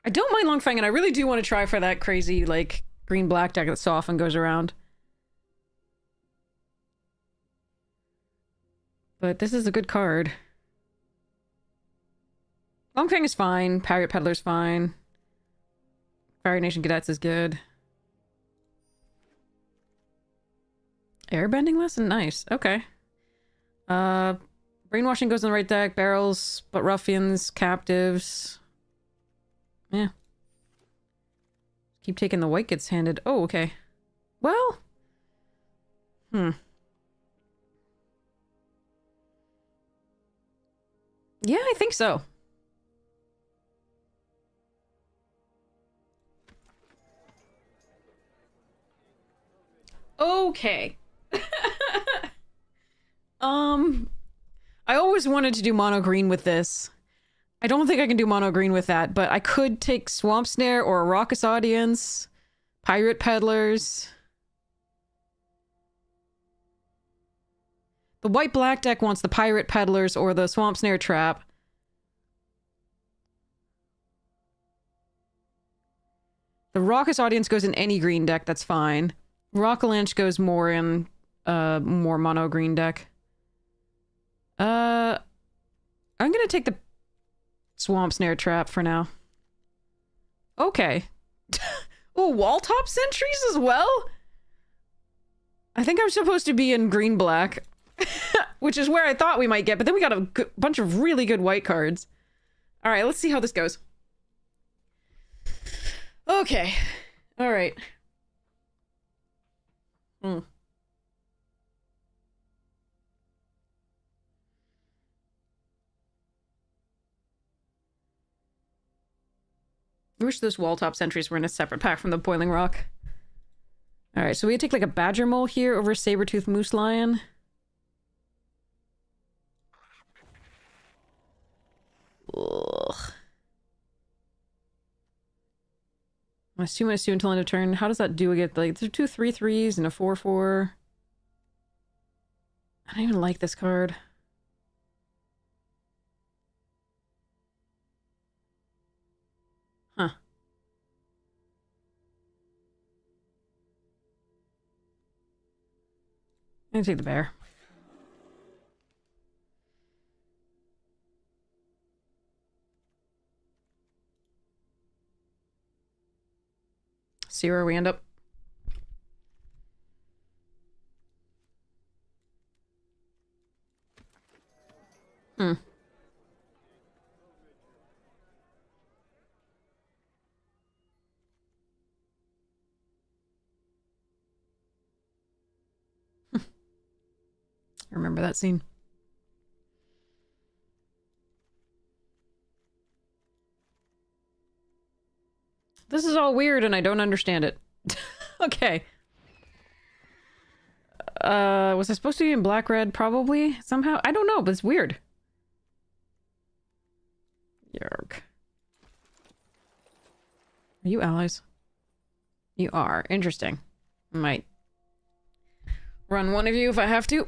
I don't mind Longfang, and I really do want to try for that crazy, like, green-black deck that so often goes around. But this is a good card. Longfang is fine. Pirate Peddler's fine. Fire Nation Cadets is good. Airbending lesson? Nice. Okay. Brainwashing goes in the right deck. Barrels, but ruffians, captives. Yeah. Keep taking the white gets handed. Oh, okay. Well. Yeah, I think so. Okay. I always wanted to do mono green with this. I don't think I can do mono green with that, but I could take Swamp Snare or a Raucous Audience, Pirate Peddlers. The white-black deck wants the Pirate Peddlers or the Swamp Snare Trap. The Raucous Audience goes in any green deck, that's fine. Rockalanche goes more in more mono green deck. I'm gonna take the Swamp Snare Trap for now. Okay. Oh, wall top sentries as well? I think I'm supposed to be in green-black. Which is where I thought we might get, but then we got a bunch of really good white cards. Alright, let's see how this goes. Okay. Alright. I wish those wall top sentries were in a separate pack from the Boiling Rock. Alright, so we take like a Badger Mole here over Saber-Tooth Moose Lion. Ugh. I assume until end of turn. How does that do again? Like, there's 2 3/3s and a 4/4. I don't even like this card. Huh. I'm gonna take the bear. See where we end up. I remember that scene. This is all weird and I don't understand it. Okay. Was I supposed to be in black-red? Probably, somehow? I don't know, but it's weird. Yarg. Are you allies? You are. Interesting. Might run one of you if I have to.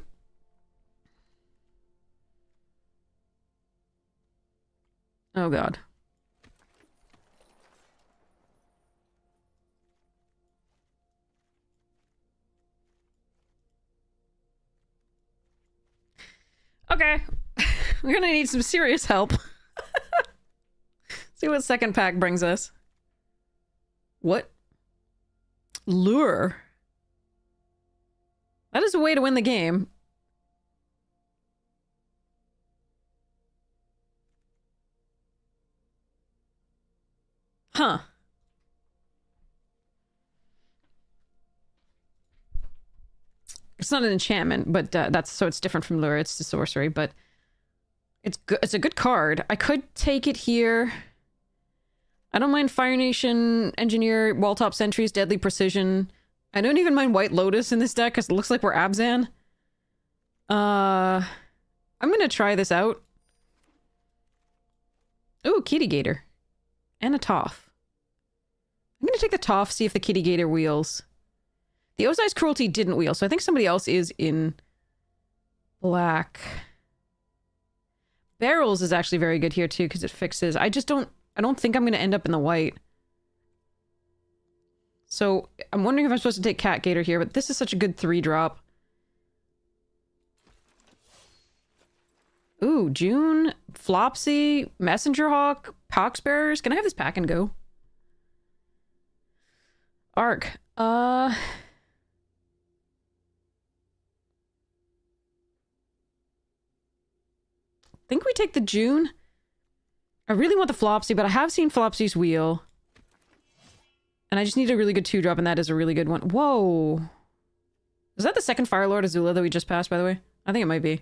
Oh god. Okay. We're gonna need some serious help. See what second pack brings us. What? Lure. That is a way to win the game. Huh. It's not an enchantment, but that's so it's different from lure. It's the sorcery, but it's good. It's a good card. I could take it here. I don't mind Fire Nation, Engineer, Walltop Sentries, Deadly Precision. I don't even mind White Lotus in this deck because it looks like we're Abzan. I'm gonna try this out. Ooh, Kitty Gator. And a Toph. I'm gonna take the Toph, see if the Kitty Gator wheels. The Ozai's Cruelty didn't wheel, so I think somebody else is in black. Barrels is actually very good here too because it fixes. I don't think I'm going to end up in the white. So I'm wondering if I'm supposed to take Cat Gator here, but this is such a good 3-drop. Ooh, June, Flopsy, Messenger Hawk, Poxbearers. Can I have this pack and go? Arc. Think we take the June. I really want the Flopsy, but I have seen Flopsy's wheel. And I just need a really good 2-drop, and that is a really good one. Whoa. Is that the second Fire Lord Azula that we just passed, by the way? I think it might be.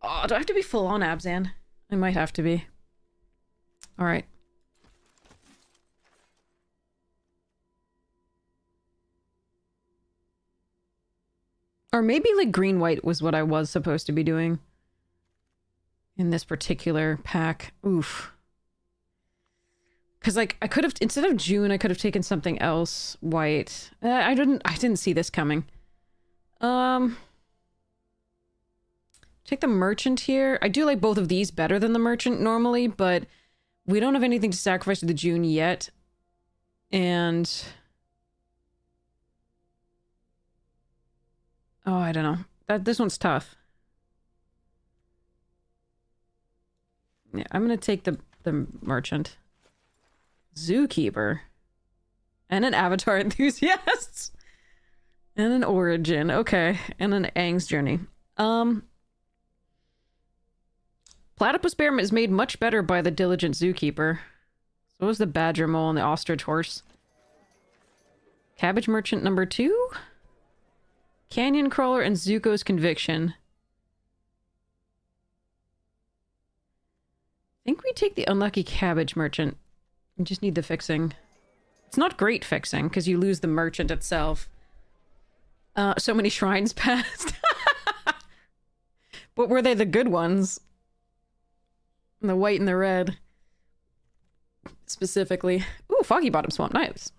Oh, do I have to be full on Abzan? I might have to be. Alright. Or maybe like green-white was what I was supposed to be doing. In this particular pack. Oof. Because, like, I could have... Instead of June, I could have taken something else. White. I didn't see this coming. Take the Merchant here. I do like both of these better than the Merchant normally, but we don't have anything to sacrifice to the June yet. And... Oh, I don't know. This one's tough. Yeah, I'm gonna take the Merchant. Zookeeper. And an Avatar Enthusiast. And an Origin. Okay. And an Aang's Journey. Platypus Bear is made much better by the Diligent Zookeeper. So was the Badger Mole and the Ostrich Horse. Cabbage Merchant number 2. Canyon Crawler and Zuko's Conviction. I think we take the Unlucky Cabbage Merchant. We just need the fixing. It's not great fixing, because you lose the Merchant itself. So many shrines passed. But were they the good ones? The white and the red. Specifically. Ooh, Foggy Bottom Swamp. Nice.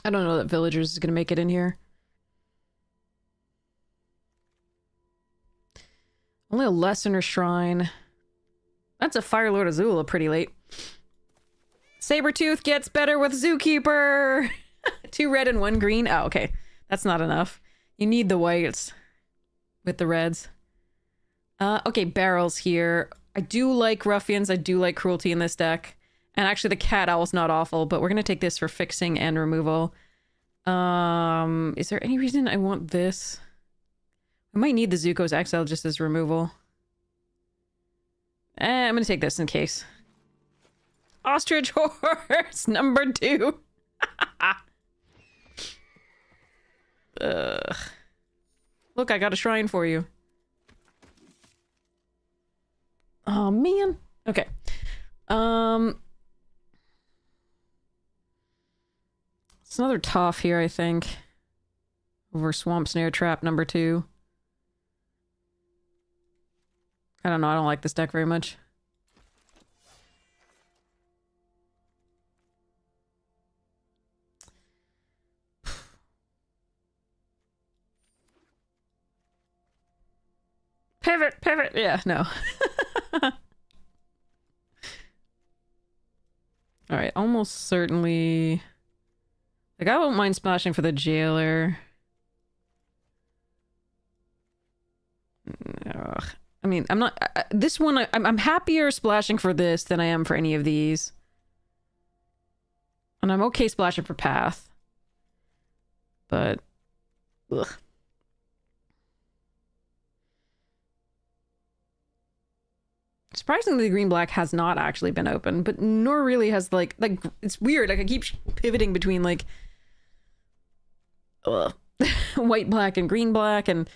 I don't know that Villagers is going to make it in here. Only a Lessener Shrine. That's a Fire Lord Azula pretty late. Sabretooth gets better with Zookeeper! 2 red and 1 green. Oh, okay. That's not enough. You need the whites with the reds. Okay, Barrels here. I do like Ruffians. I do like Cruelty in this deck. And actually the Cat Owl's not awful, but we're going to take this for fixing and removal. Is there any reason I want this? I might need the Zuko's Exile just as removal. I'm gonna take this in case. Ostrich Horse number 2. Ugh. Look, I got a shrine for you. Oh man. Okay. It's another Toph here, I think. Over Swamp Snare Trap number 2. I don't know, I don't like this deck very much. it. Yeah, no. Alright, almost certainly... Like, I won't mind splashing for the jailer. Ugh. I mean, I'm not... this one, I'm happier splashing for this than I am for any of these. And I'm okay splashing for path. But... Ugh. Surprisingly, the green-black has not actually been open, but nor really has, like, it's weird. Like, I keep pivoting between, like, white-black and green-black, and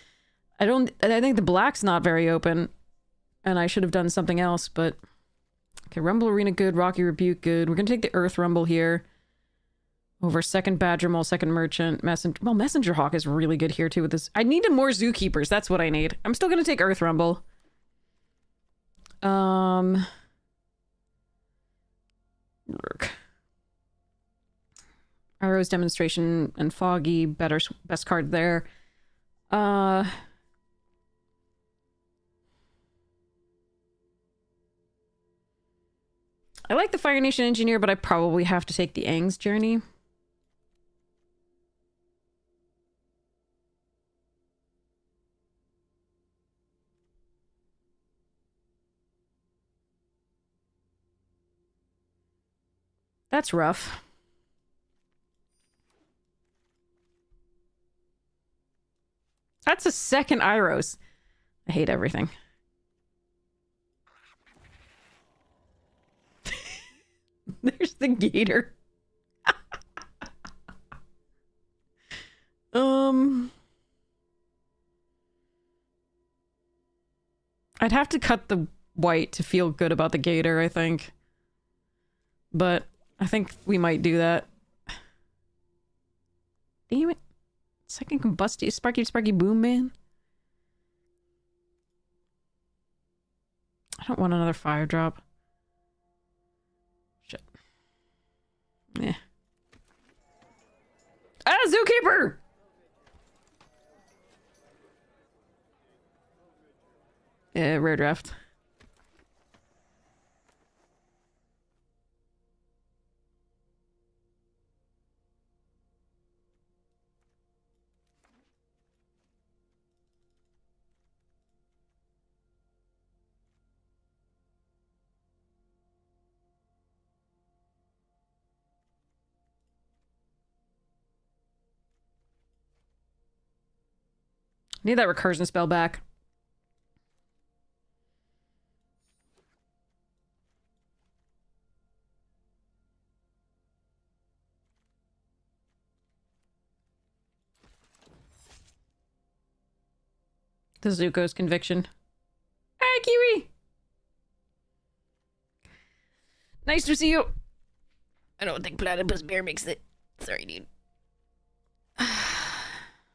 I think the black's not very open, and I should have done something else, but... Okay, Rumble Arena good, Rocky Rebuke good. We're gonna take the Earth Rumble here. Over second Badger Mole, second Merchant, Messenger... Well, Messenger Hawk is really good here, too, with this. I needed more Zookeepers. That's what I need. I'm still gonna take Earth Rumble. Arrows Demonstration and Foggy, best card there. I like the Fire Nation Engineer, but I probably have to take the Aang's Journey. That's rough. That's a second Iros. I hate everything. There's the gator. I'd have to cut the white to feel good about the gator, I think. But I think we might do that. Damn it. Second combustion, Sparky Boom Man. I don't want another fire drop. Shit. Yeah. Ah, Zookeeper! Yeah, rare draft. Need that recursion spell back. The Zuko's Conviction. Hey, Kiwi! Nice to see you! I don't think Platypus Bear makes it. Sorry, dude.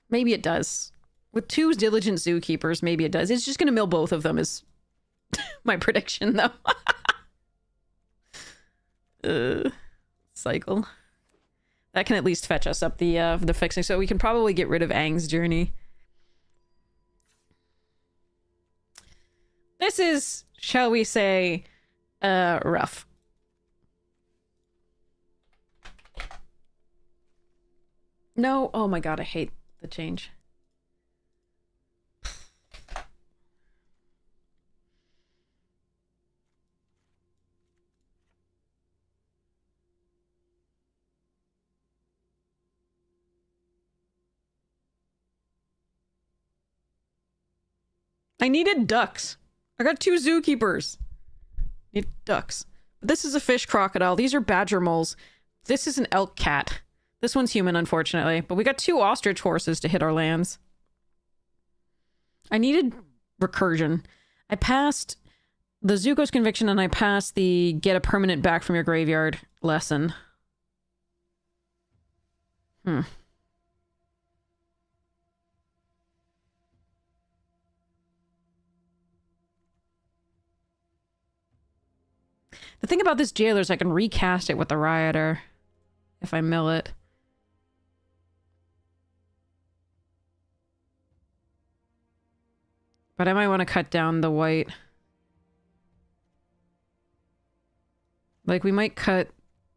Maybe it does. With two diligent Zookeepers, maybe it does. It's just gonna mill both of them is my prediction, though. Cycle. That can at least fetch us up the fixing, so we can probably get rid of Aang's Journey. This is, shall we say, rough. No, oh my god, I hate the change. I needed ducks. I got two Zookeepers. Need ducks. This is a fish crocodile. These are badger moles. This is an elk cat. This one's human, unfortunately. But we got two ostrich horses to hit our lands. I needed recursion. I passed the Zuko's Conviction and I passed the get a permanent back from your graveyard lesson. The thing about this jailer is I can recast it with the Rioter if I mill it. But I might want to cut down the white. Like, we might cut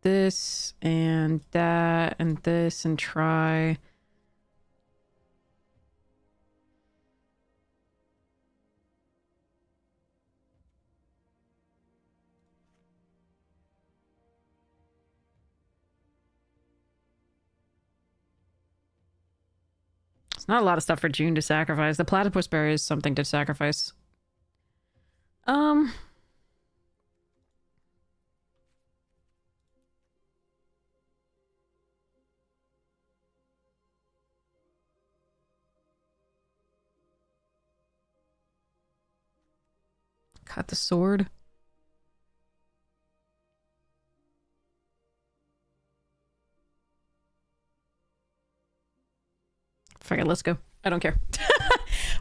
this and that and this and try... It's not a lot of stuff for June to sacrifice. The platypus berry is something to sacrifice. Cut the sword. Fuck it, let's go. I don't care.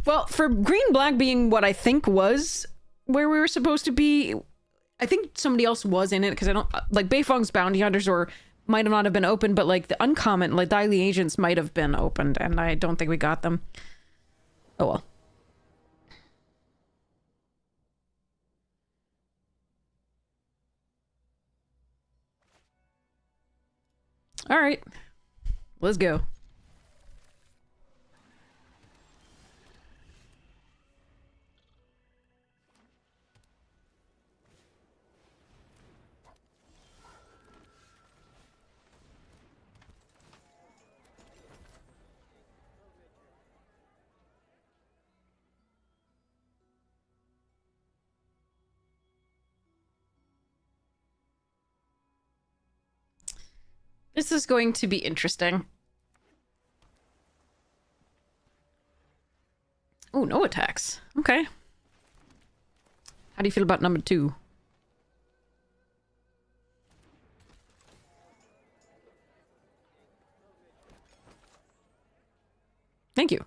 Well, for green-black being what I think was where we were supposed to be, I think somebody else was in it, because I don't... Like, Beifong's Bounty Hunters might have not have been open, but, like, the uncommon, like, Daily Agents might have been opened, and I don't think we got them. Oh, well. Alright. Let's go. This is going to be interesting. Oh, no attacks. Okay. How do you feel about number 2? Thank you.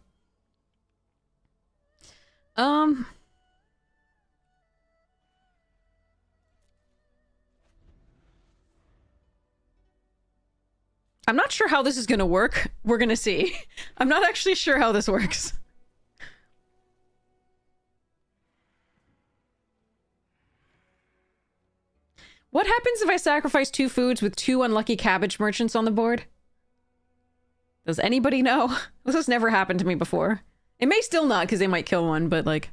I'm not sure how this is gonna work. We're gonna see. I'm not actually sure how this works. What happens if I sacrifice 2 foods with 2 unlucky cabbage merchants on the board? Does anybody know? This has never happened to me before. It may still not, because they might kill one, but like...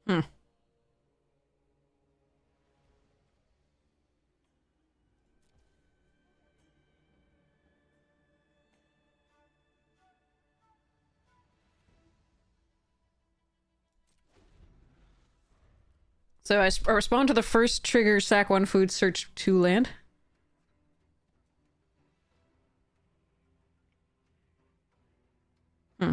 Hmm. So I respond to the first trigger, sack 1 food, search 2 land. Hmm.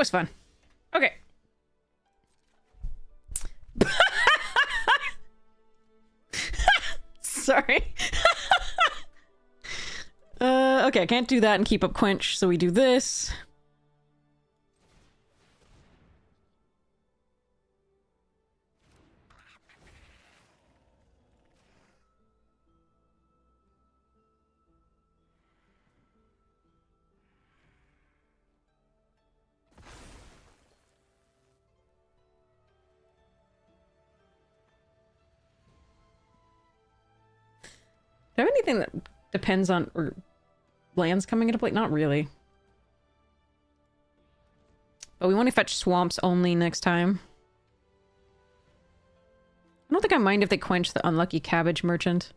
was fun. Okay. Sorry. Okay, I can't do that and keep up Quench, so we do this. Do I have anything that depends on or lands coming into play? Not really. But we want to fetch swamps only next time. I don't think I mind if they quench the unlucky cabbage merchant.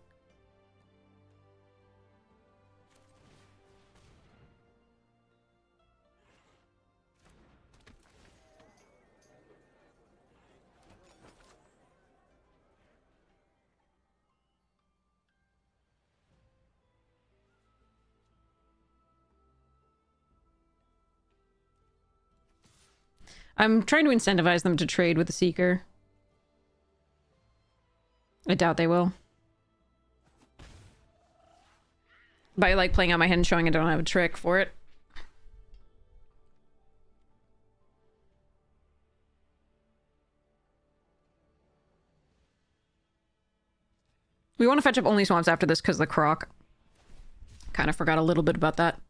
I'm trying to incentivize them to trade with the Seeker. I doubt they will. By, like, playing out my hand and showing I don't have a trick for it. We want to fetch up only swamps after this because of the croc. Kind of forgot a little bit about that.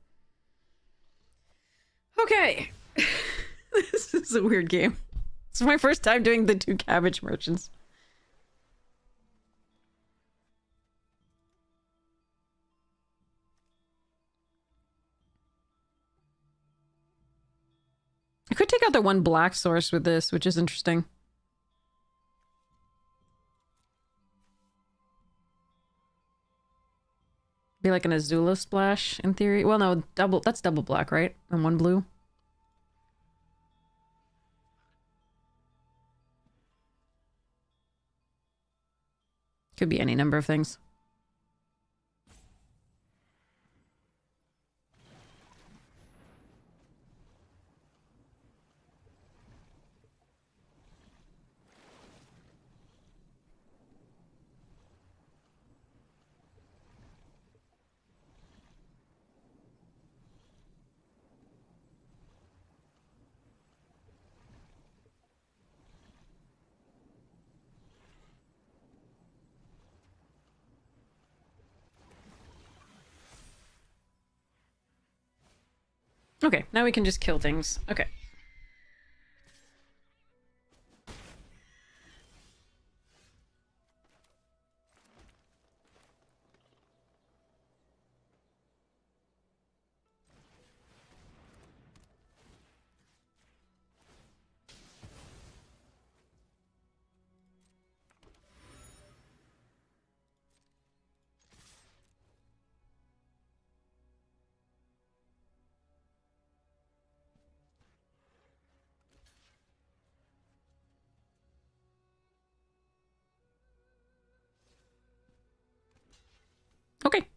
Okay. This is a weird game. This is my first time doing the 2 cabbage merchants. I could take out the 1 black source with this, which is interesting. Be like an Azula splash in theory. Well, no, that's double black, right? And 1 blue. Could be any number of things. Okay, now we can just kill things. Okay. Okay.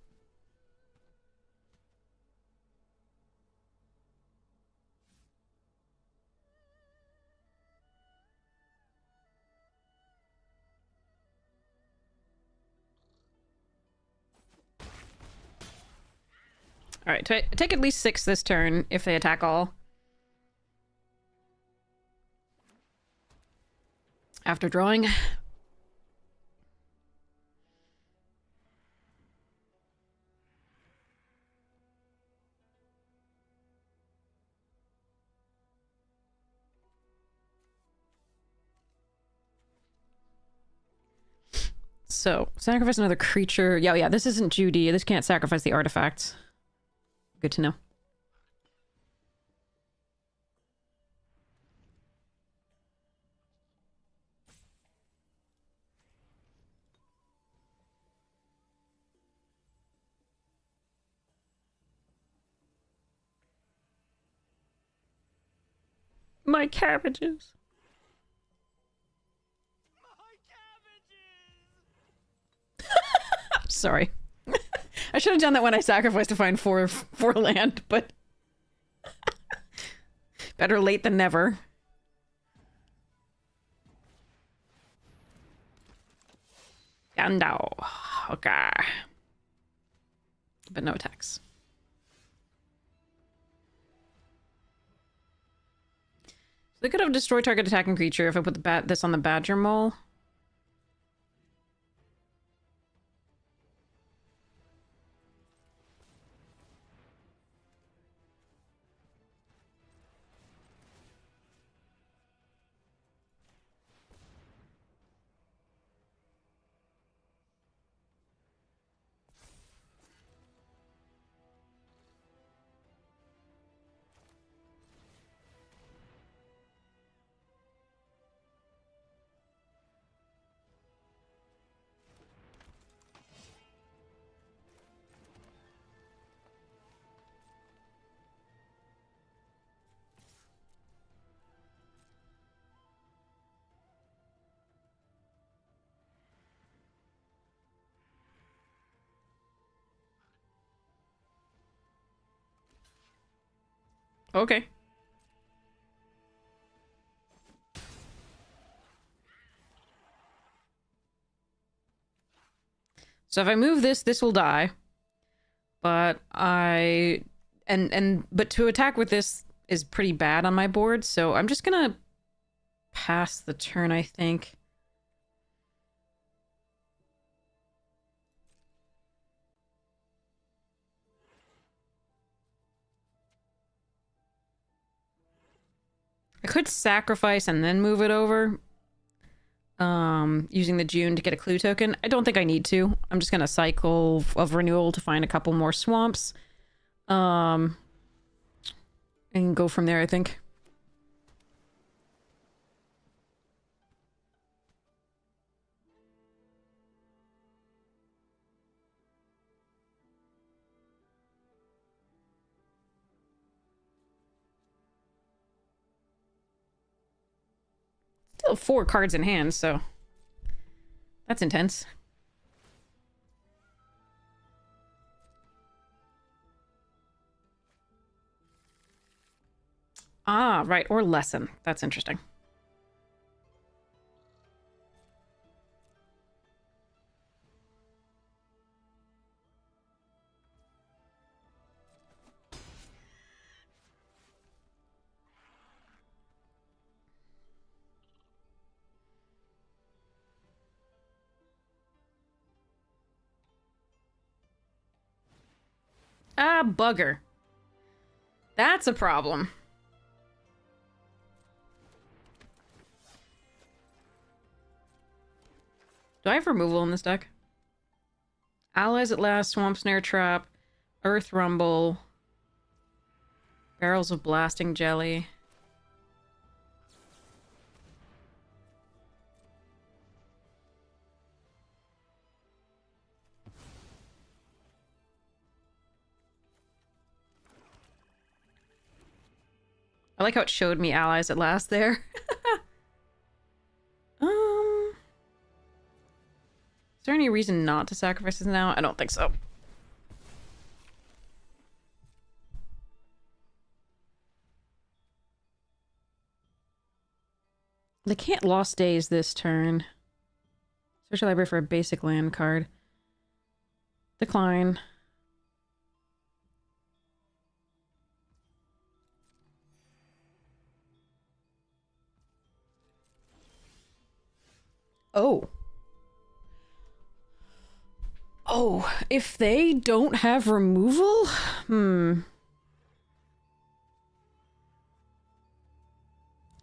Alright, take at least 6 this turn if they attack all. After drawing. So, sacrifice another creature. Yeah, this isn't Judy. This can't sacrifice the artifacts. Good to know. My cabbages. Sorry. I should have done that when I sacrificed to find four land, but Better late than never. Gandao. Okay. But no attacks. They could have destroyed target attacking creature if I put this on the badger mole. Okay. So if I move this, this will die. But but to attack with this is pretty bad on my board, so I'm just gonna pass the turn, I think. I could sacrifice and then move it over. Using the June to get a clue token. I don't think I need to. I'm just gonna cycle of renewal to find a couple more swamps. And go from there, I think. Still 4 cards in hand, so that's intense. Ah, right, or lesson. That's interesting. Ah, bugger. That's a problem. Do I have removal in this deck? Allies at Last, Swamp Snare Trap, Earth Rumble, Barrels of Blasting Jelly. I like how it showed me Allies at Last there. Is there any reason not to sacrifice this now? I don't think so. They can't Lost Days this turn. Search your library for a basic land card. Decline. Oh. Oh, if they don't have removal?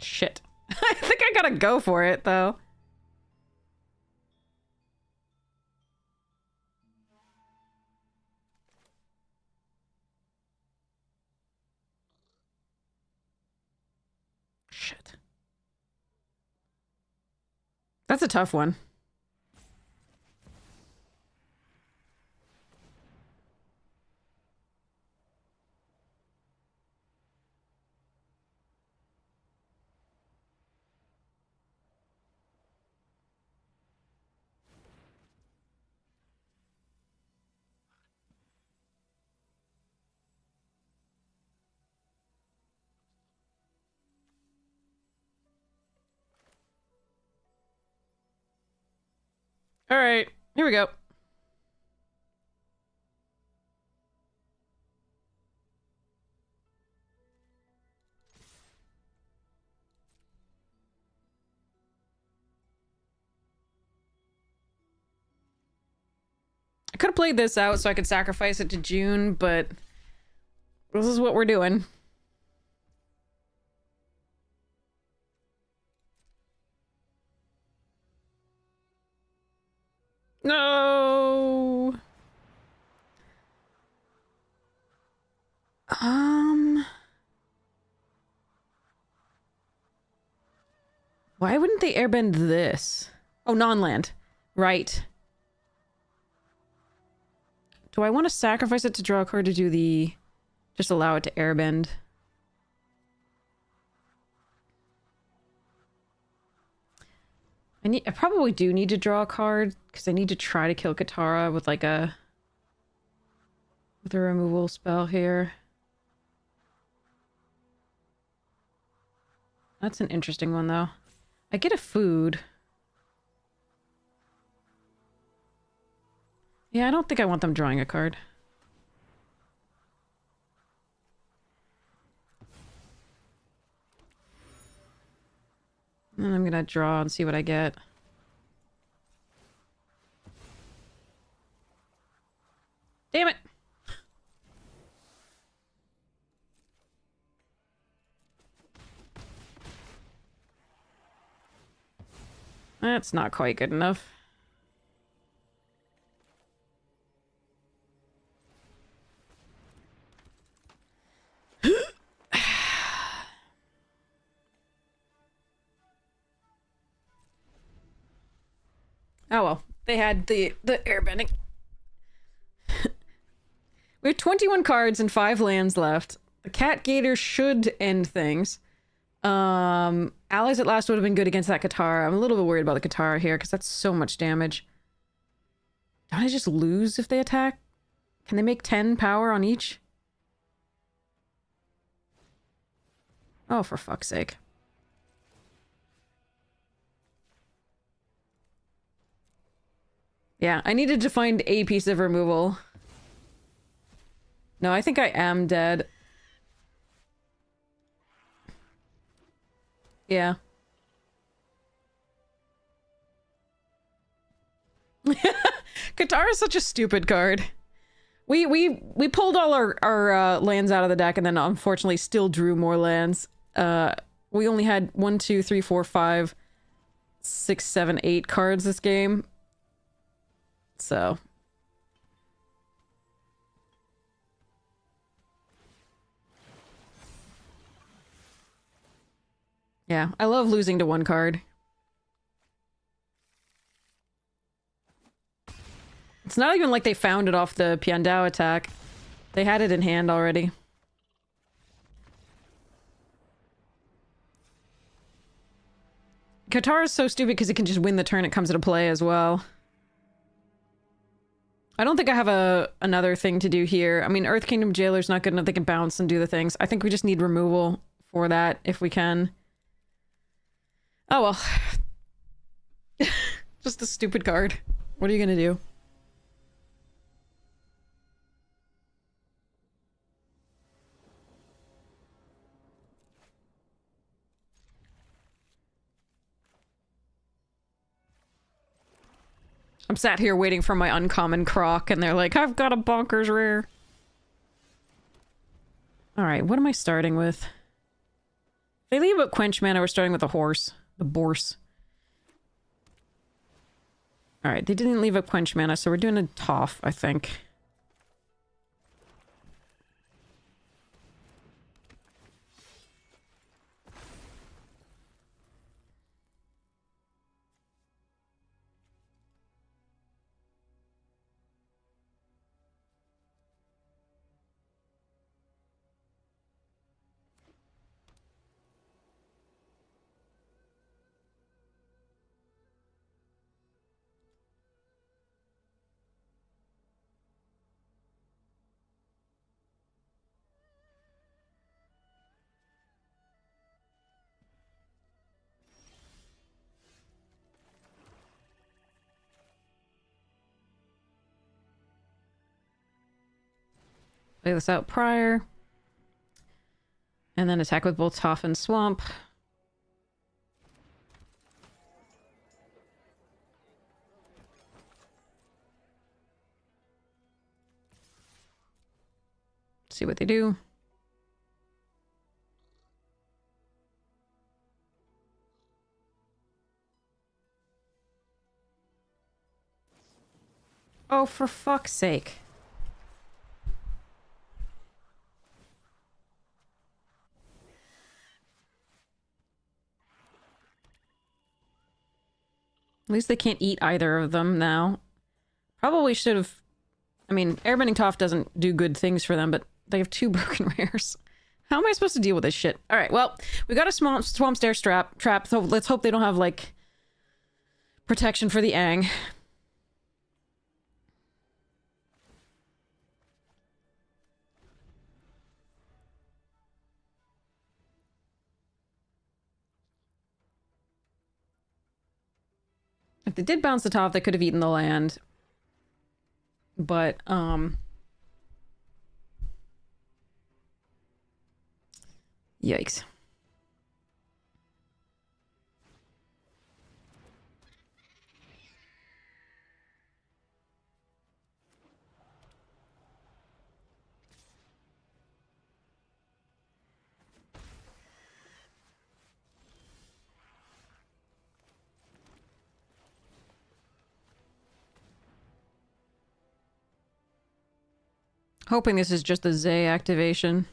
Shit. I think I gotta go for it, though. Shit. That's a tough one. All right, here we go. I could have played this out so I could sacrifice it to June, but this is what we're doing. No. Why wouldn't they airbend this? Oh, non-land. Right. Do I want to sacrifice it to draw a card to do the... Just allow it to airbend? I probably do need to draw a card, because I need to try to kill Katara with like a... With a removal spell here. That's an interesting one, though. I get a food. Yeah, I don't think I want them drawing a card. And I'm gonna draw and see what I get. Damn it! That's not quite good enough. Oh well, they had the airbending. We have 21 cards and 5 lands left. The Cat Gator should end things. Allies at Last would have been good against that Katara. I'm a little bit worried about the Katara here because that's so much damage. Don't I just lose if they attack? Can they make 10 power on each? Oh, for fuck's sake. Yeah, I needed to find a piece of removal. No, I think I am dead. Yeah. Katara is such a stupid card. We pulled all our lands out of the deck and then unfortunately still drew more lands. We only had 1, 2, 3, 4, 5, 6, 7, 8 cards this game. So. Yeah, I love losing to one card. It's not even like they found it off the Piandao attack. They had it in hand already. Katara's so stupid because it can just win the turn it comes into play as well. I don't think I have another thing to do here. I mean, Earth Kingdom Jailer's not good enough. They can bounce and do the things. I think we just need removal for that, if we can. Oh, well. Just a stupid card. What are you gonna do? I'm sat here waiting for my uncommon croc, and they're like, I've got a bonkers rare. Alright, what am I starting with? They leave up Quench Mana, we're starting with the horse. The Bourse. Alright, they didn't leave up Quench Mana, so we're doing a Toph, I think. Play this out prior. And then attack with both Tough and Swamp. See what they do. Oh, for fuck's sake. At least they can't eat either of them now. Probably should have... I mean, Airbending Toph doesn't do good things for them, but they have 2 broken rares. How am I supposed to deal with this shit? Alright, well, we got a Swamp Stair trap, so let's hope they don't have, like, protection for the Aang. If they did bounce the top, they could have eaten the land. But, yikes. Hoping this is just a Zay activation.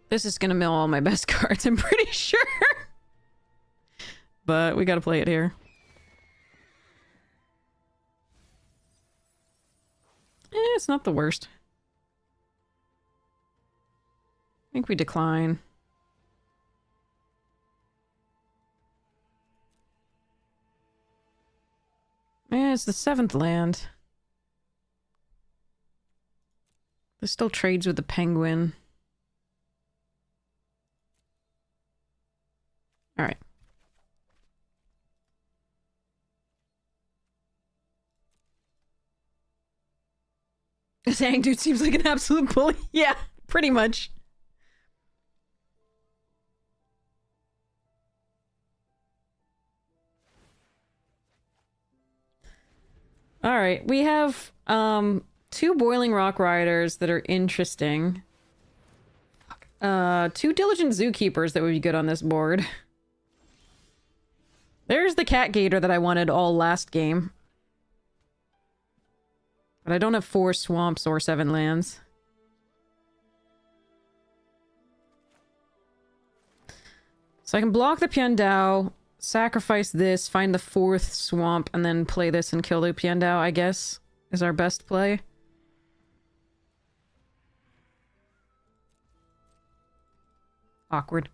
This is gonna mill all my best cards, I'm pretty sure. But we gotta play it here. It's not the worst. I think we decline. Yeah, it's the 7th land. This still trades with the penguin. Alright. This Aang dude seems like an absolute bully. Yeah, pretty much. Alright, we have 2 Boiling Rock Riders that are interesting. 2 Diligent Zookeepers that would be good on this board. There's the Cat Gator that I wanted all last game. But I don't have 4 swamps or 7 lands. So I can block the Piandao, sacrifice this, find the 4th swamp, and then play this and kill the Piandao, I guess, is our best play. Awkward.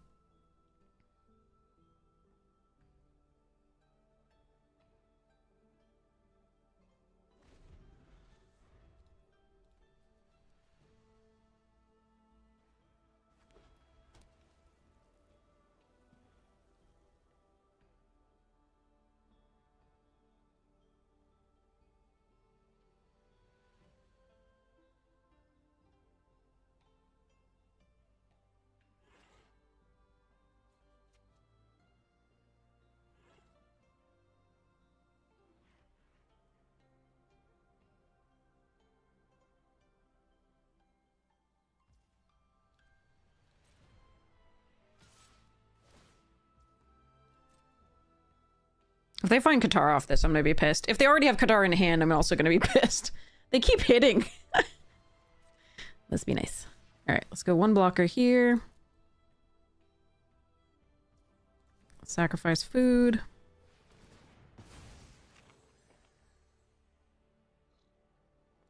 If they find Qatar off this, I'm gonna be pissed. If they already have Qatar in hand, I'm also gonna be pissed. They keep hitting. Let's be nice. Alright, let's go 1 blocker here. Sacrifice food.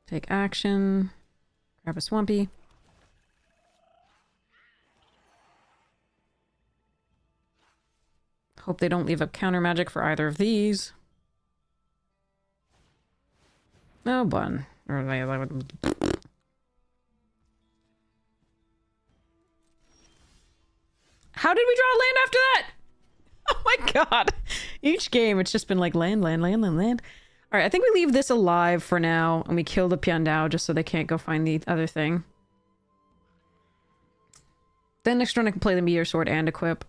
Take action. Grab a Swampy. Hope they don't leave up counter magic for either of these. No bun. Or how did we draw a land after that? Oh my god. Each game, it's just been like land, land, land, land, land. All right, I think we leave this alive for now, and we kill the Piandao just so they can't go find the other thing. Then next turn I can play the Meteor Sword and equip.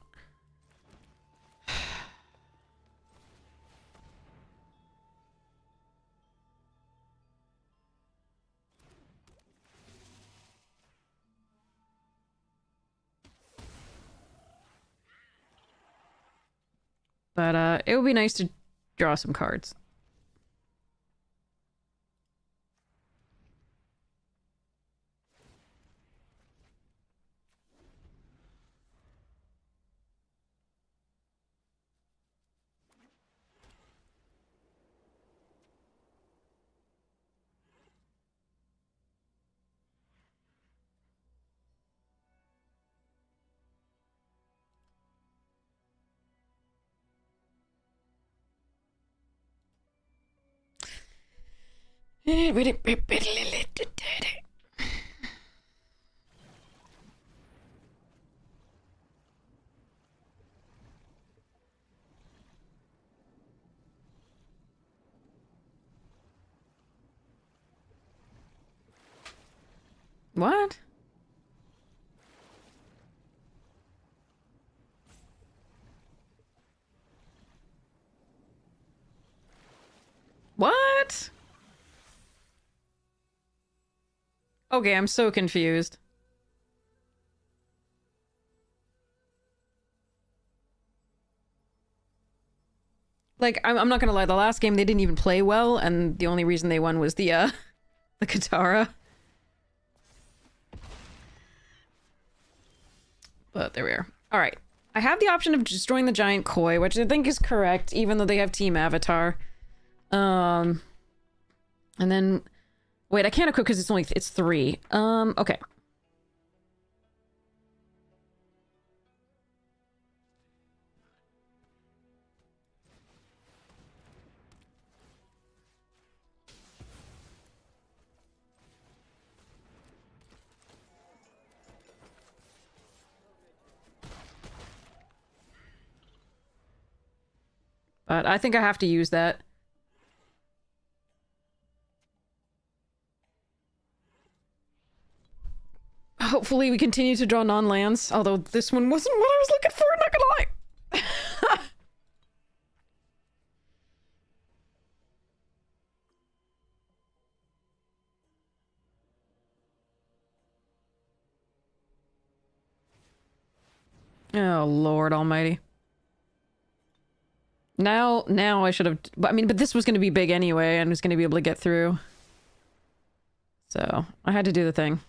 But it would be nice to draw some cards. What? What? Okay, I'm so confused. Like, I'm not gonna lie, the last game they didn't even play well, and the only reason they won was the the Katara. But there we are. Alright. I have the option of destroying the giant koi, which I think is correct, even though they have Team Avatar. And then... Wait, I can't equip because it's 3. Okay. But I think I have to use that. Hopefully we continue to draw non-lands, although this one wasn't what I was looking for, not gonna lie. Oh, Lord almighty. Now I should have... I mean, but this was going to be big anyway, and was going to be able to get through. So, I had to do the thing.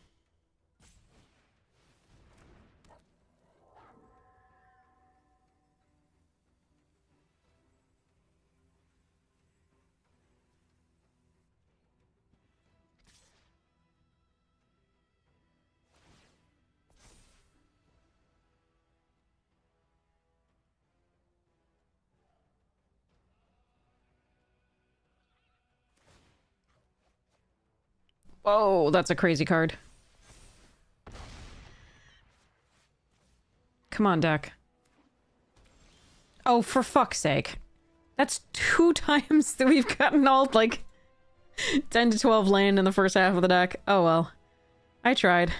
Whoa, that's a crazy card. Come on, deck. Oh, for fuck's sake. That's 2 times that we've gotten all, like, 10 to 12 land in the first half of the deck. Oh well. I tried.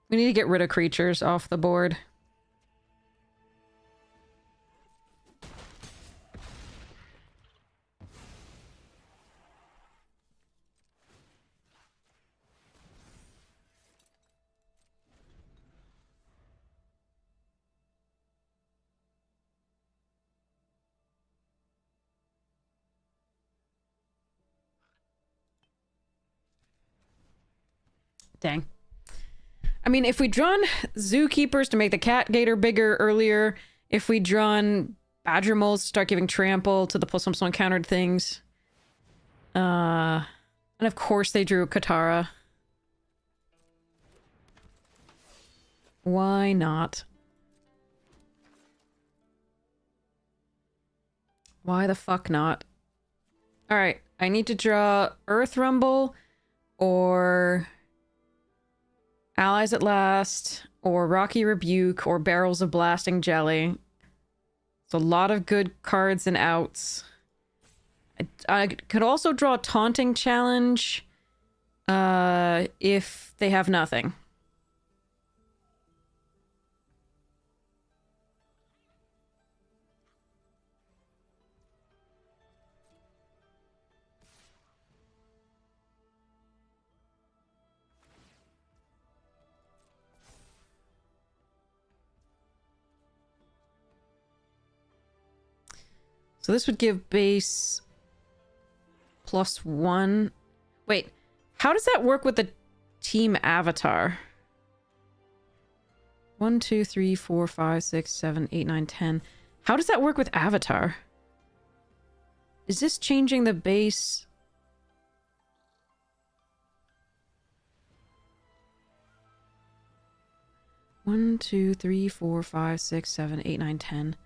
We need to get rid of creatures off the board. Dang. I mean, if we'd drawn Zookeepers to make the Cat Gator bigger earlier, if we'd drawn Badger Moles to start giving trample to the +1/+1 countered things. And of course they drew Katara. Why not? Why the fuck not? Alright, I need to draw Earth Rumble or Allies at Last or Rocky Rebuke or Barrels of Blasting Jelly. It's a lot of good cards and outs. I could also draw Taunting Challenge if they have nothing. So this would give base +1. Wait, how does that work with the team avatar? 1, 2, 3, 4, 5, 6, 7, 8, 9, 10. How does that work with avatar? Is this changing the base? One, 2, 3, 4, 5, 6, 7, 8, 9, 10.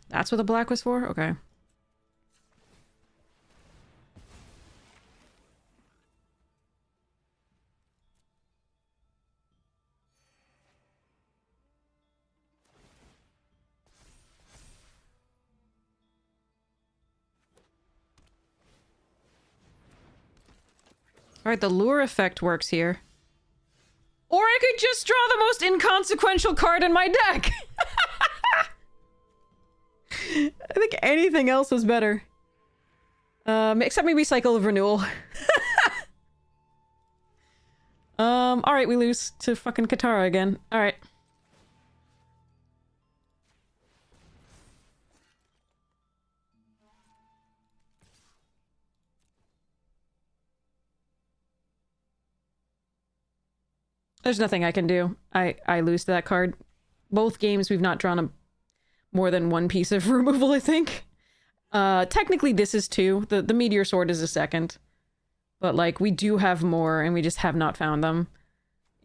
That's what the black was for? Okay. Alright, the lure effect works here. Or I could just draw the most inconsequential card in my deck! I think anything else was better. Except maybe Cycle of Renewal. Alright, we lose to fucking Katara again. Alright. There's nothing I can do. I lose to that card. Both games we've not drawn a more than one piece of removal, I think. Technically this is 2. The Meteor Sword is a second. But, like, we do have more, and we just have not found them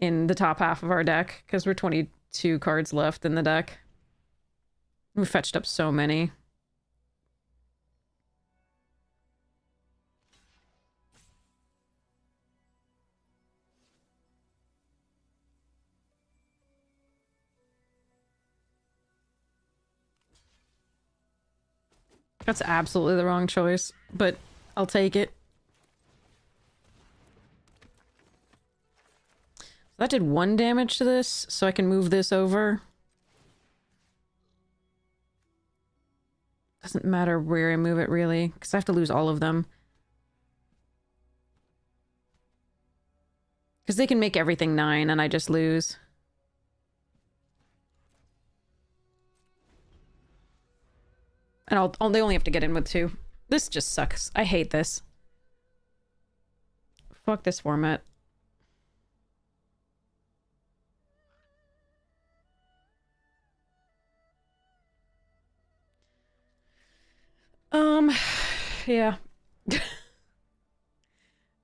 in the top half of our deck, because we're 22 cards left in the deck. We fetched up so many. That's absolutely the wrong choice, but I'll take it. That did 1 damage to this, so I can move this over. Doesn't matter where I move it, really, because I have to lose all of them. Because they can make everything 9, and I just lose. And they only have to get in with 2. This just sucks. I hate this. Fuck this format. Yeah.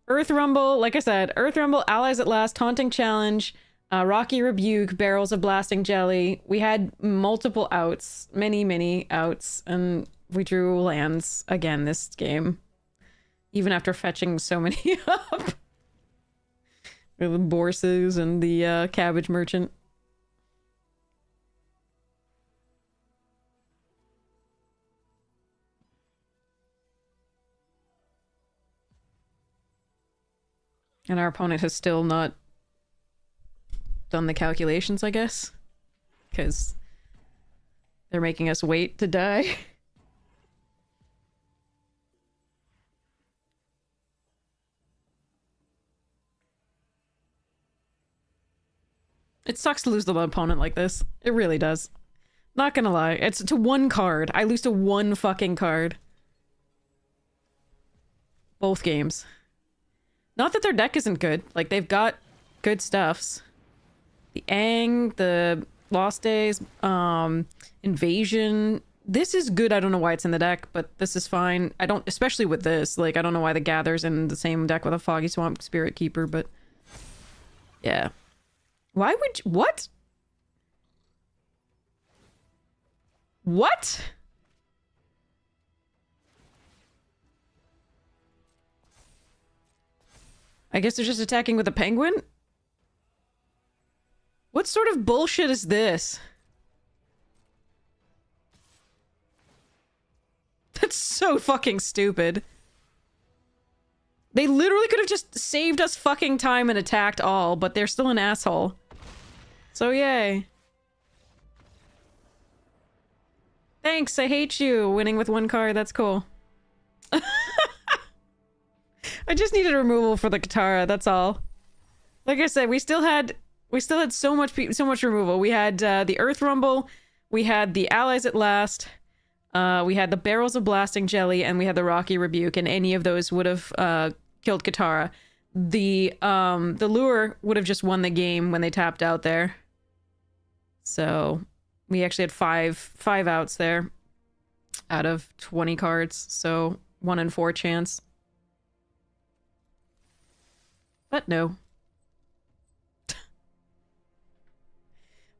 Earth Rumble, like I said, Earth Rumble, Allies at Last, Taunting Challenge, Rocky Rebuke, Barrels of Blasting Jelly. We had multiple outs, many outs, and we drew lands again this game. Even after fetching so many up. The Borses and the Cabbage Merchant. And our opponent has still not done the calculations, I guess. Because they're making us wait to die. It sucks to lose to an opponent like this. It really does. Not gonna lie. It's to 1 card. I lose to 1 fucking card. Both games. Not that their deck isn't good. Like, they've got good stuffs. The Aang, the Lost Days, Invasion. This is good. I don't know why it's in the deck, but this is fine. I don't, especially with this, like, I don't know why the Gather's in the same deck with a Foggy Swamp Spirit Keeper, but yeah. Why would you, what? What? I guess they're just attacking with a penguin? What sort of bullshit is this? That's so fucking stupid. They literally could have just saved us fucking time and attacked all, but they're still an asshole. So yay. Thanks, I hate you. Winning with one card, that's cool. I just needed removal for the Katara, that's all. Like I said, we still had so much removal. We had the Earth Rumble, we had the Allies at Last, we had the Barrels of Blasting Jelly, and we had the Rocky Rebuke, and any of those would have killed Katara. The Lure would have just won the game when they tapped out there. So we actually had five outs there out of 20 cards, so 1 in 4 chance. But no.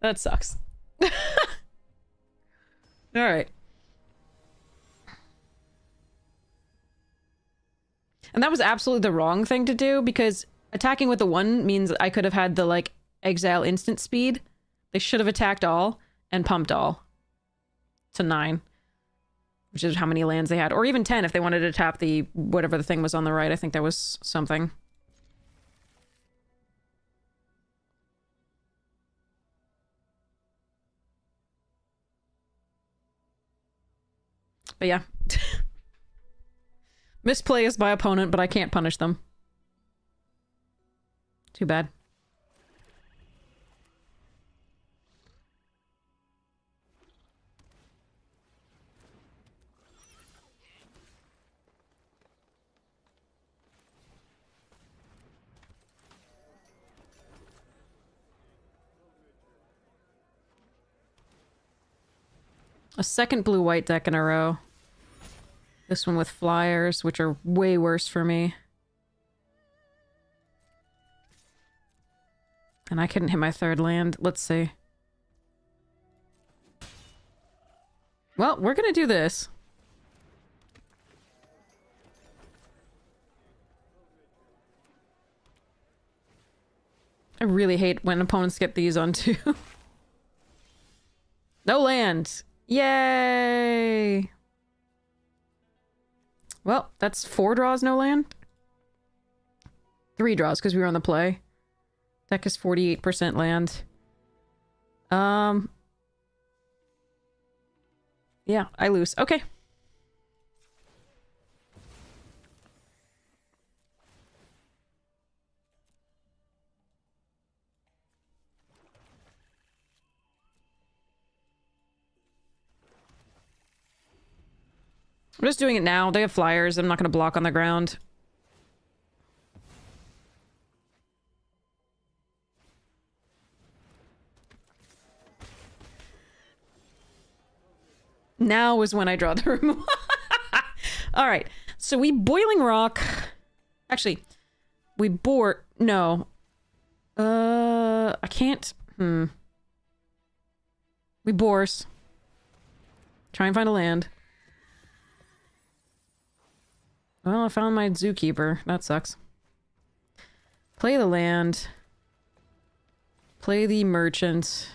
That sucks. Alright. And that was absolutely the wrong thing to do, because attacking with the 1 means I could have had the, like, exile instant speed. They should have attacked all and pumped all to 9, which is how many lands they had. Or even 10 if they wanted to tap the whatever the thing was on the right. I think that was something. But yeah. Misplay is by opponent, but I can't punish them. Too bad. A second blue-white deck in a row. This one with flyers, which are way worse for me. And I couldn't hit my 3rd land. Let's see. Well, we're gonna do this. I really hate when opponents get these on too. No land! Yay! Well, that's 4 draws, no land. 3 draws, because we were on the play. Deck is 48% land. Yeah, I lose. Okay. I'm just doing it now. They have flyers. I'm not going to block on the ground. Now is when I draw the removal. Alright. So we Boiling Rock. Actually, we bore... No. I can't... We Boars. Try and find a land. Well, I found my Zookeeper. That sucks. Play the land. Play the Merchant.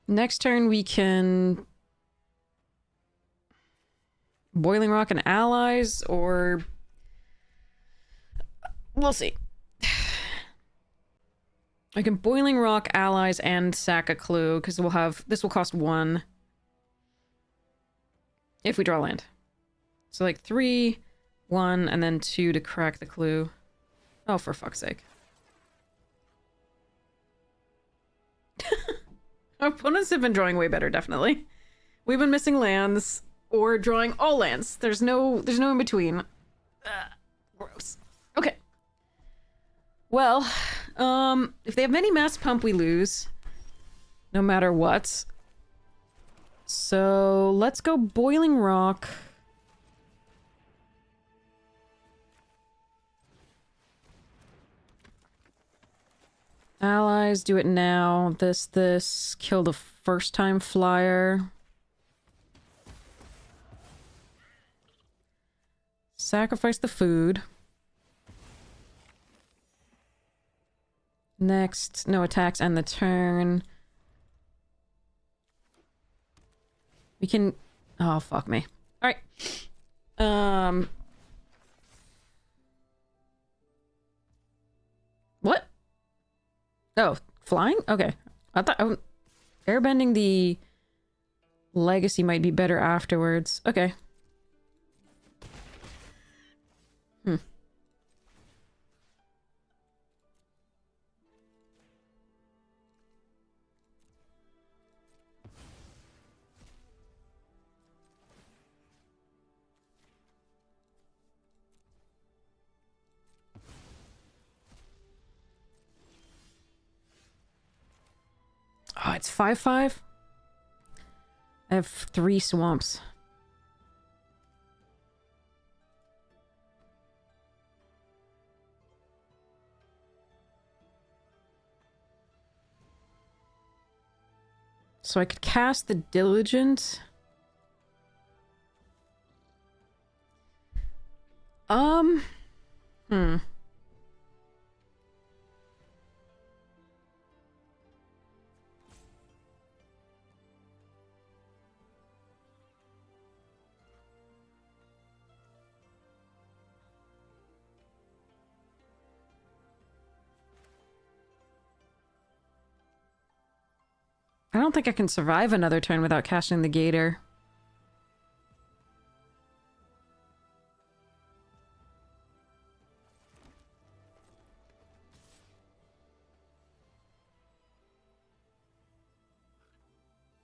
Next turn we can... Boiling Rock and Allies, or... We'll see. I can Boiling Rock, Allies, and sack a Clue, because we'll have... This will cost 1. If we draw land. So like 3, 1, and then 2 to crack the Clue. Oh, for fuck's sake. Our opponents have been drawing way better, definitely. We've been missing lands or drawing all lands. There's no in between. Gross. Okay. Well, if they have many mass pump, we lose. No matter what. So, let's go Boiling Rock. Allies, do it now. This. Kill the first time flyer. Sacrifice the food. Next, no attacks end the turn. We can... Oh, fuck me. Alright. What? Oh, flying? Okay. I thought... airbending the legacy might be better afterwards. Okay. Oh, it's 5/5? I have 3 swamps. So I could cast the Diligent. I don't think I can survive another turn without casting the Gator.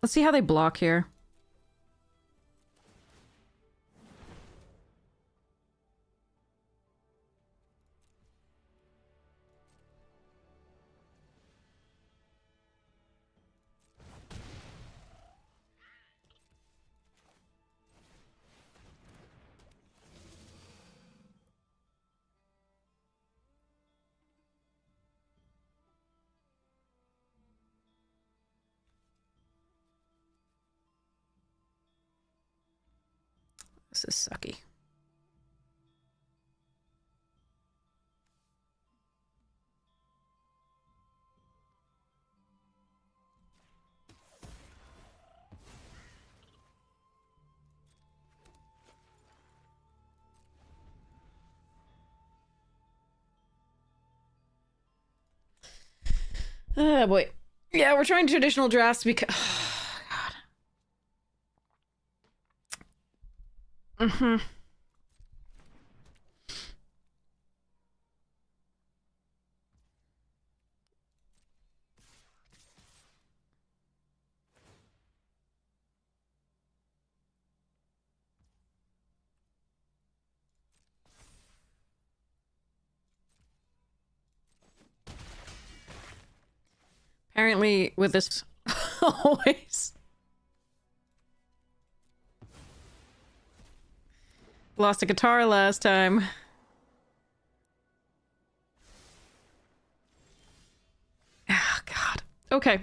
Let's see how they block here. This is sucky. Oh boy. Yeah, we're trying traditional drafts because... Oh, God. Mm-hmm. Apparently, with this... always... Lost a guitar last time. Ah, God. Okay.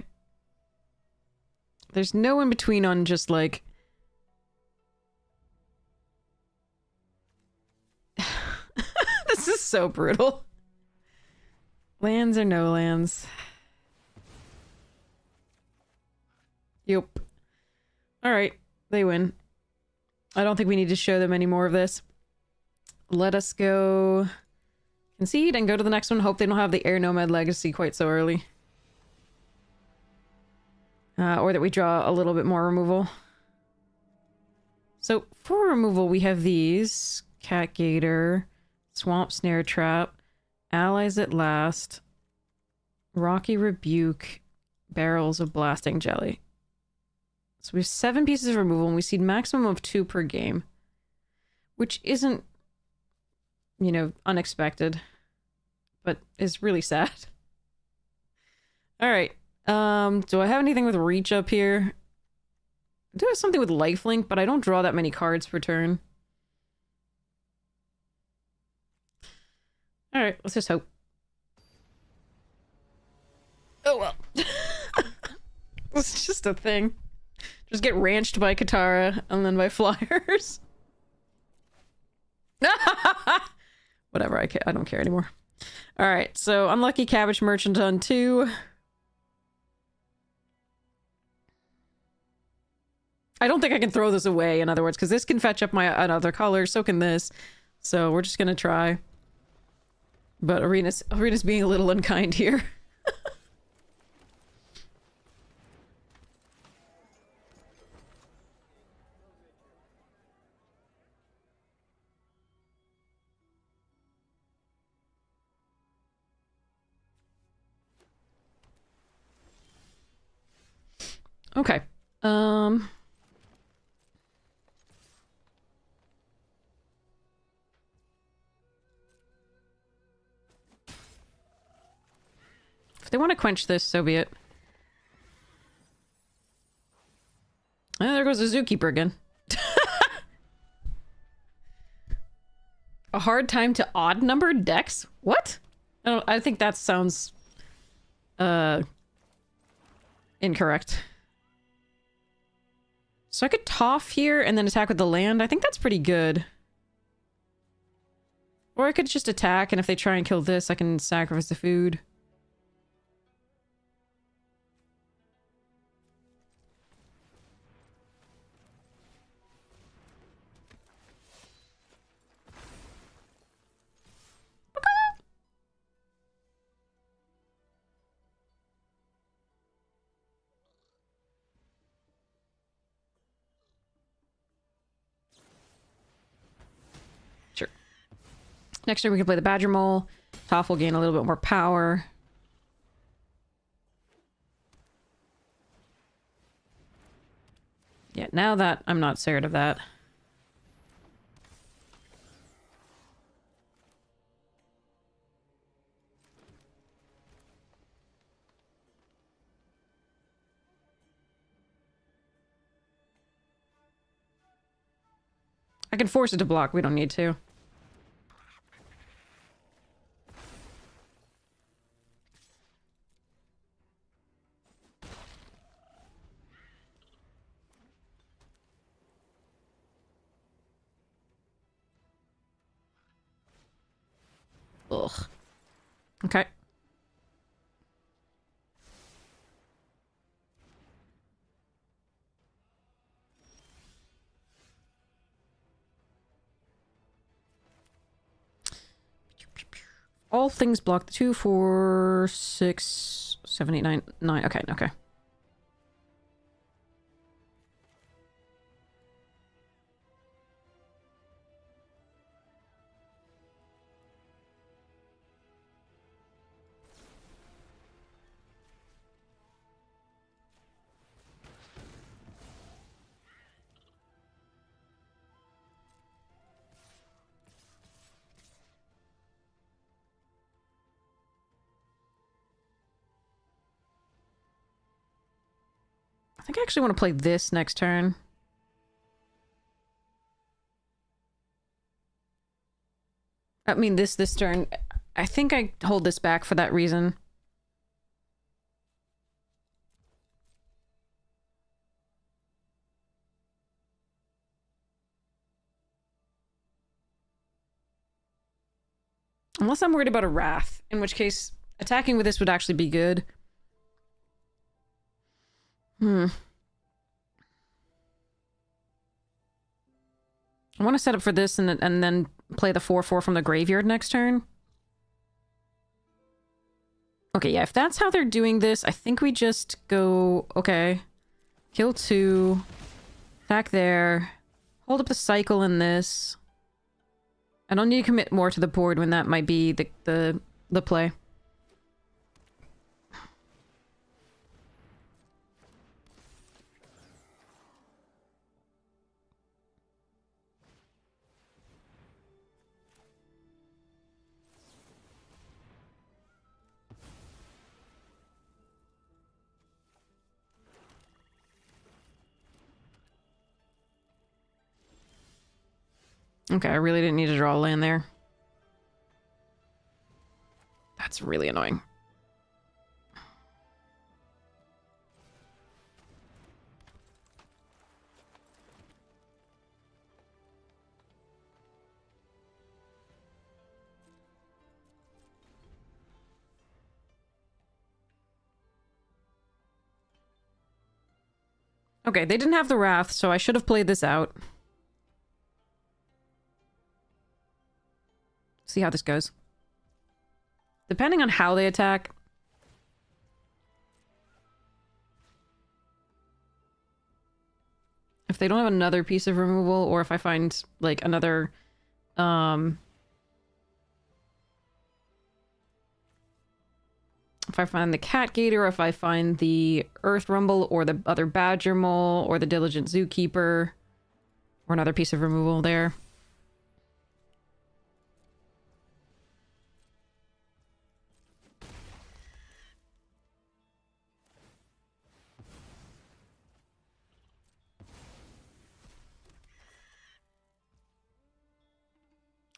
There's no in between on just like... This is so brutal. Lands or no lands? Yep. Alright, they win. I don't think we need to show them any more of this. Let us go concede and go to the next one. Hope they don't have the Air Nomad Legacy quite so early. Or that we draw a little bit more removal. So, for removal, we have these. Cat Gator, Swamp Snare Trap, Allies at Last, Rocky Rebuke, Barrels of Blasting Jelly. So we have 7 pieces of removal, and we seed maximum of 2 per game. Which isn't you know, unexpected. But is really sad. Alright. Do I have anything with reach up here? I do have something with lifelink, but I don't draw that many cards per turn. Alright, let's just hope. Oh well. It's just a thing. Just get ranched by Katara, and then by flyers. Whatever, I don't care anymore. Alright, so Unlucky Cabbage Merchant on 2. I don't think I can throw this away, in other words, because this can fetch up my another color, so can this. So we're just gonna try. But Arena's being a little unkind here. Okay. If they want to quench this, so be it. Oh, there goes the Zookeeper again. A hard time to odd-numbered decks? What? I think that sounds... incorrect. So I could Toff here and then attack with the land. I think that's pretty good. Or I could just attack, and if they try and kill this, I can sacrifice the food. Sure. Next turn we can play the Badger Mole. Toph will gain a little bit more power. Yeah, now that I'm not scared of that. I can force it to block. We don't need to. Ugh. Okay. All things block. 2, 4, 6, 7, 8, 9, 9. Okay, okay. I think I actually want to play this next turn. I mean, this turn. I think I hold this back for that reason. Unless I'm worried about a Wrath, in which case attacking with this would actually be good. I want to set up for this and then play the 4/4 from the graveyard next turn. Okay, yeah, if that's how they're doing this, I think we just go... Okay. Kill 2. Attack there. Hold up the cycle in this. I don't need to commit more to the board when that might be the play. Okay, I really didn't need to draw land there. That's really annoying. Okay, they didn't have the Wrath, so I should have played this out. See how this goes. Depending on how they attack. If they don't have another piece of removal, or if I find, like, another, if I find the Cat Gator, or if I find the Earth Rumble, or the other Badger Mole, or the Diligent Zookeeper, or another piece of removal there.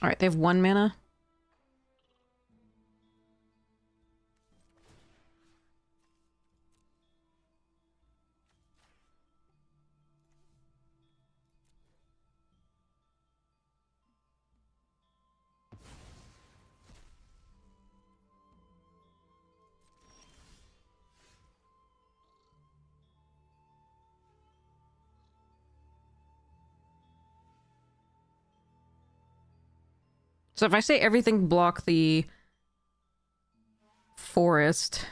Alright, they have 1 mana. So if I say everything block the forest...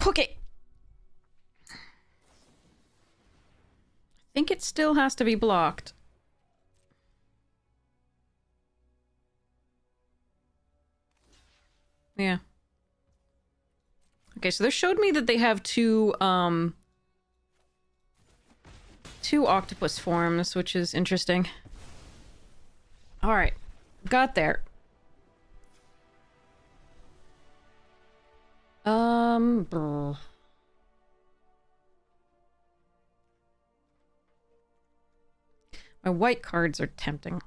Okay. I think it still has to be blocked. Yeah. Okay, so this showed me that they have two octopus forms, which is interesting. Alright. Got there. Brr. My white cards are tempting.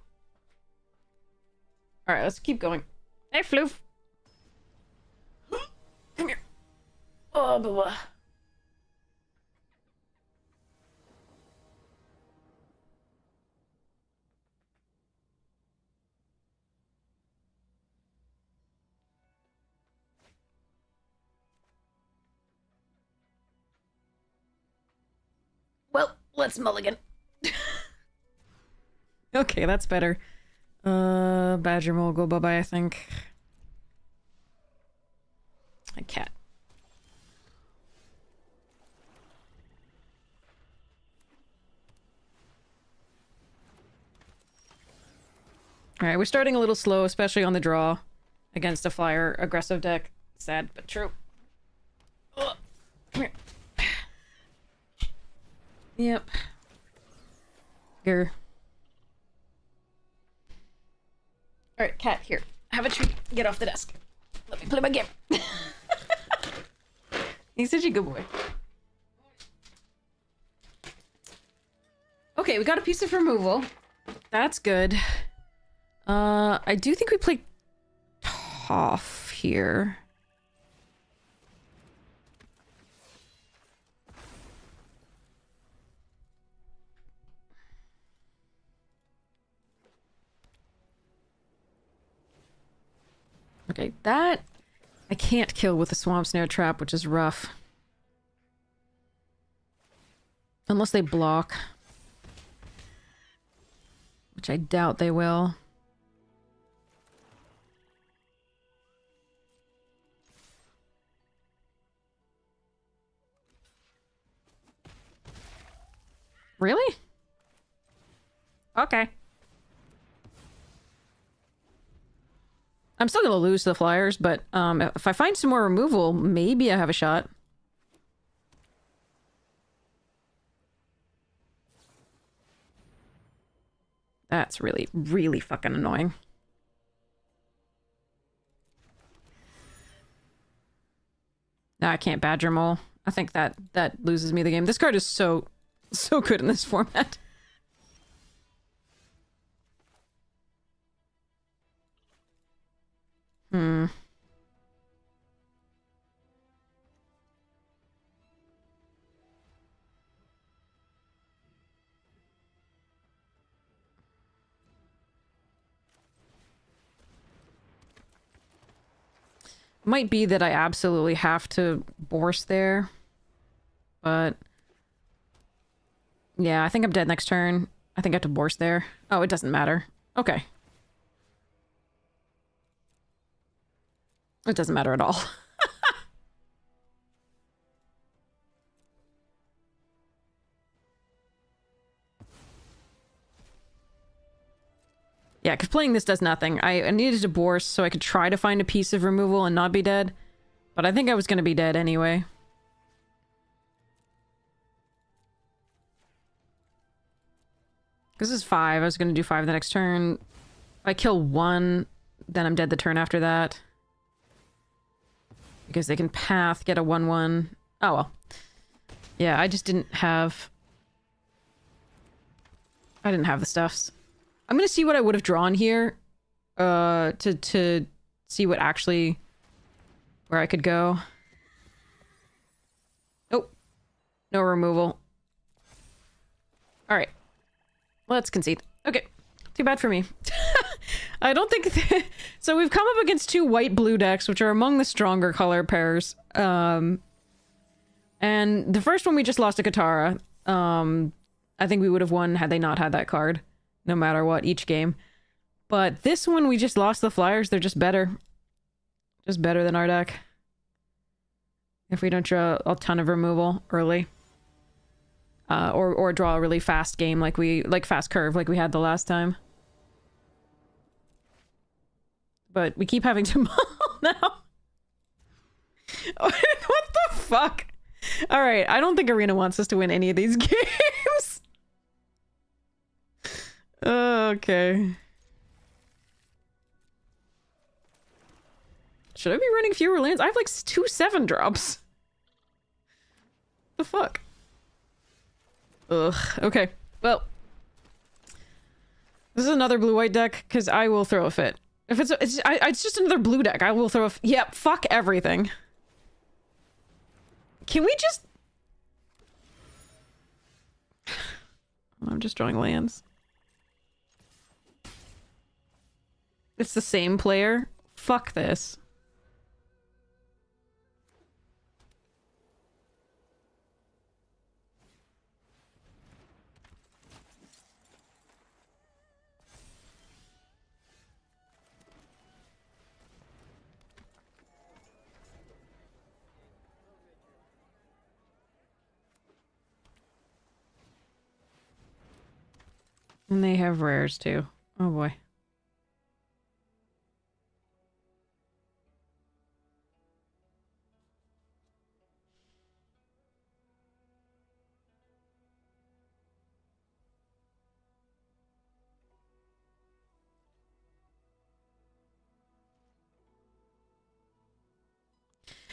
Alright, let's keep going. Hey, Floof! Come here. Oh, blah. Well, let's mulligan. Okay, that's better. Badger Mole go bye-bye, I think. A cat. Alright, we're starting a little slow, especially on the draw against a flyer aggressive deck. Sad, but true. Ugh. Come here. Yep. Grr. Alright, cat, here. Have a treat. Get off the desk. Let me play my game. He's such a good boy. Okay, we got a piece of removal. That's good. I do think we play Toff here. Okay, that I can't kill with the Swamp Snare Trap, which is rough. Unless they block. Which I doubt they will. Really? Okay. I'm still gonna lose to the Flyers, but if I find some more removal, maybe I have a shot. That's really, really fucking annoying. No, I can't Badger Mole. I think that loses me the game. This card is so good in this format. Hmm. Might be that I absolutely have to Bourse there. But... yeah, I think I'm dead next turn. I think I have to Bourse there. Oh, it doesn't matter. Okay. It doesn't matter at all. Yeah, because playing this does nothing. I needed to Bourse so I could try to find a piece of removal and not be dead. But I think I was going to be dead anyway. This is 5. I was going to do 5 the next turn. If I kill 1, then I'm dead the turn after that. Because they can path, get a 1/1. Oh well. Yeah, I just didn't have... I didn't have the stuffs. I'm gonna see what I would have drawn here. To see what actually... where I could go. Oh. No removal. Alright. Let's concede. Okay. Too bad for me. I don't think... so we've come up against 2 white-blue decks, which are among the stronger color pairs. And the first one we just lost to Katara. I think we would have won had they not had that card. No matter what, each game. But this one we just lost the Flyers. They're just better. Just better than our deck. If we don't draw a ton of removal early. Or draw a really fast game like fast curve like we had the last time. But we keep having to mull now. What the fuck? Alright, I don't think Arena wants us to win any of these games. Okay. Should I be running fewer lands? I have like 2 7-drops. The fuck? Ugh. Okay. Well. This is another blue-white deck, because I will throw a fit. If it's just another blue deck, I will throw a yeah, fuck everything. Can we just... I'm just drawing lands. It's the same player? Fuck this. And they have rares too. Oh boy.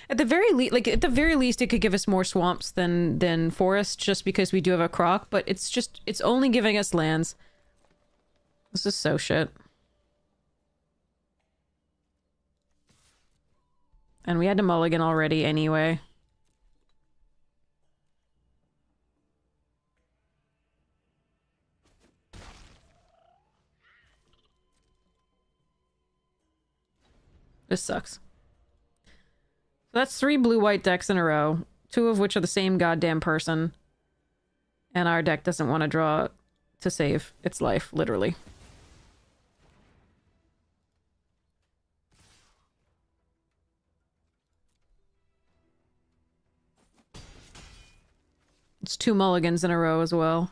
At the very least, it could give us more swamps than forests, just because we do have a croc. But it's only giving us lands. This is so shit. And we had to mulligan already anyway. This sucks. So that's 3 blue-white decks in a row. 2 of which are the same goddamn person. And our deck doesn't want to draw to save its life, literally. It's 2 mulligans in a row as well.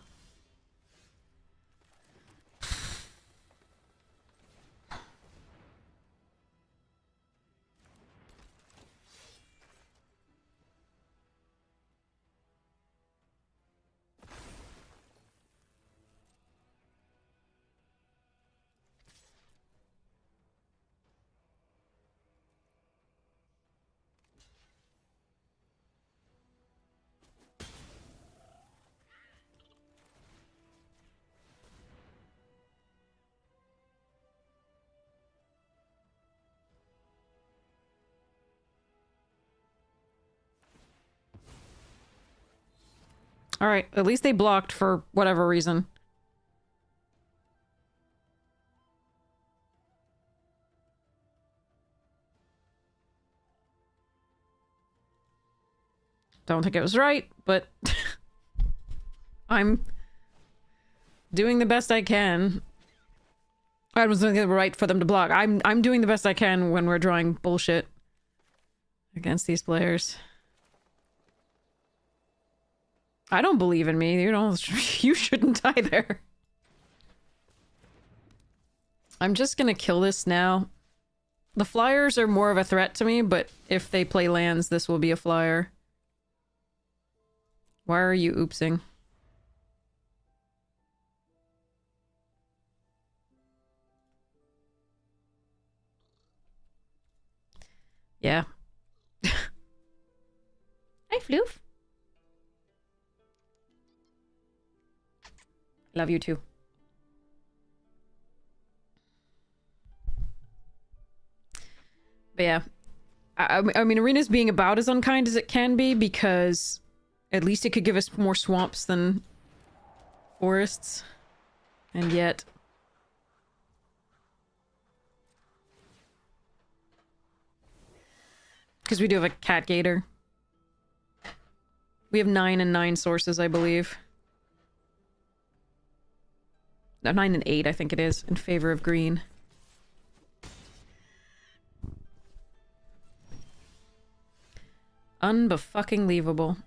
Alright, at least they blocked for whatever reason. Don't think it was right, but I'm doing the best I can. I was thinking it was right for them to block. I'm doing the best I can when we're drawing bullshit against these players. I don't believe in me. You know, you shouldn't either. I'm just gonna kill this now. The flyers are more of a threat to me, but if they play lands, this will be a flyer. Why are you oopsing? Yeah. Hi, Floof. Love you too. But yeah. I mean, Arena's being about as unkind as it can be because at least it could give us more swamps than forests. And yet... Because we do have a cat gator. We have 9 and 9 sources, I believe. No, 9 and 8, I think it is, in favor of green. Unbefucking-leavable.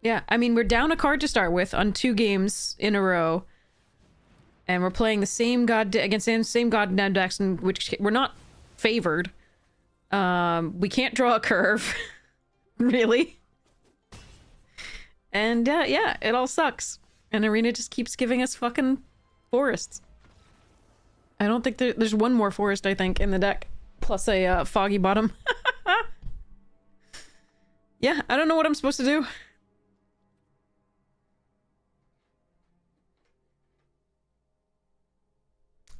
Yeah, I mean, we're down a card to start with on 2 games in a row. And we're playing the same against the same goddamn decks in which we're not favored. We can't draw a curve. Really. And, yeah, it all sucks. And Arena just keeps giving us fucking forests. I don't think there's one more forest, I think, in the deck. Plus a, foggy bottom. Yeah, I don't know what I'm supposed to do.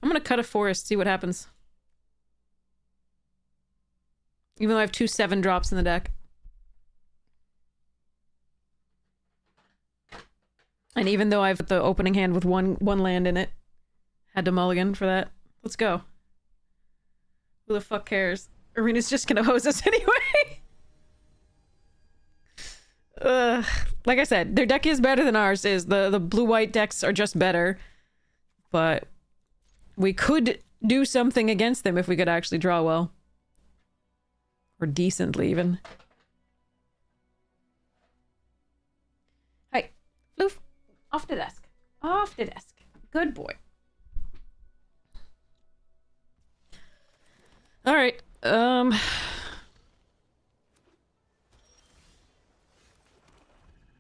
I'm gonna cut a forest, see what happens. Even though I have 2 7-drops in the deck. And even though I've got the opening hand with one land in it. Had to mulligan for that. Let's go. Who the fuck cares? Arena's just gonna hose us anyway. Like I said, their deck is better than ours is. The blue-white decks are just better. But we could do something against them if we could actually draw well. Or decently, even. Hey, Loof. Off the desk. Off the desk. Good boy. Alright,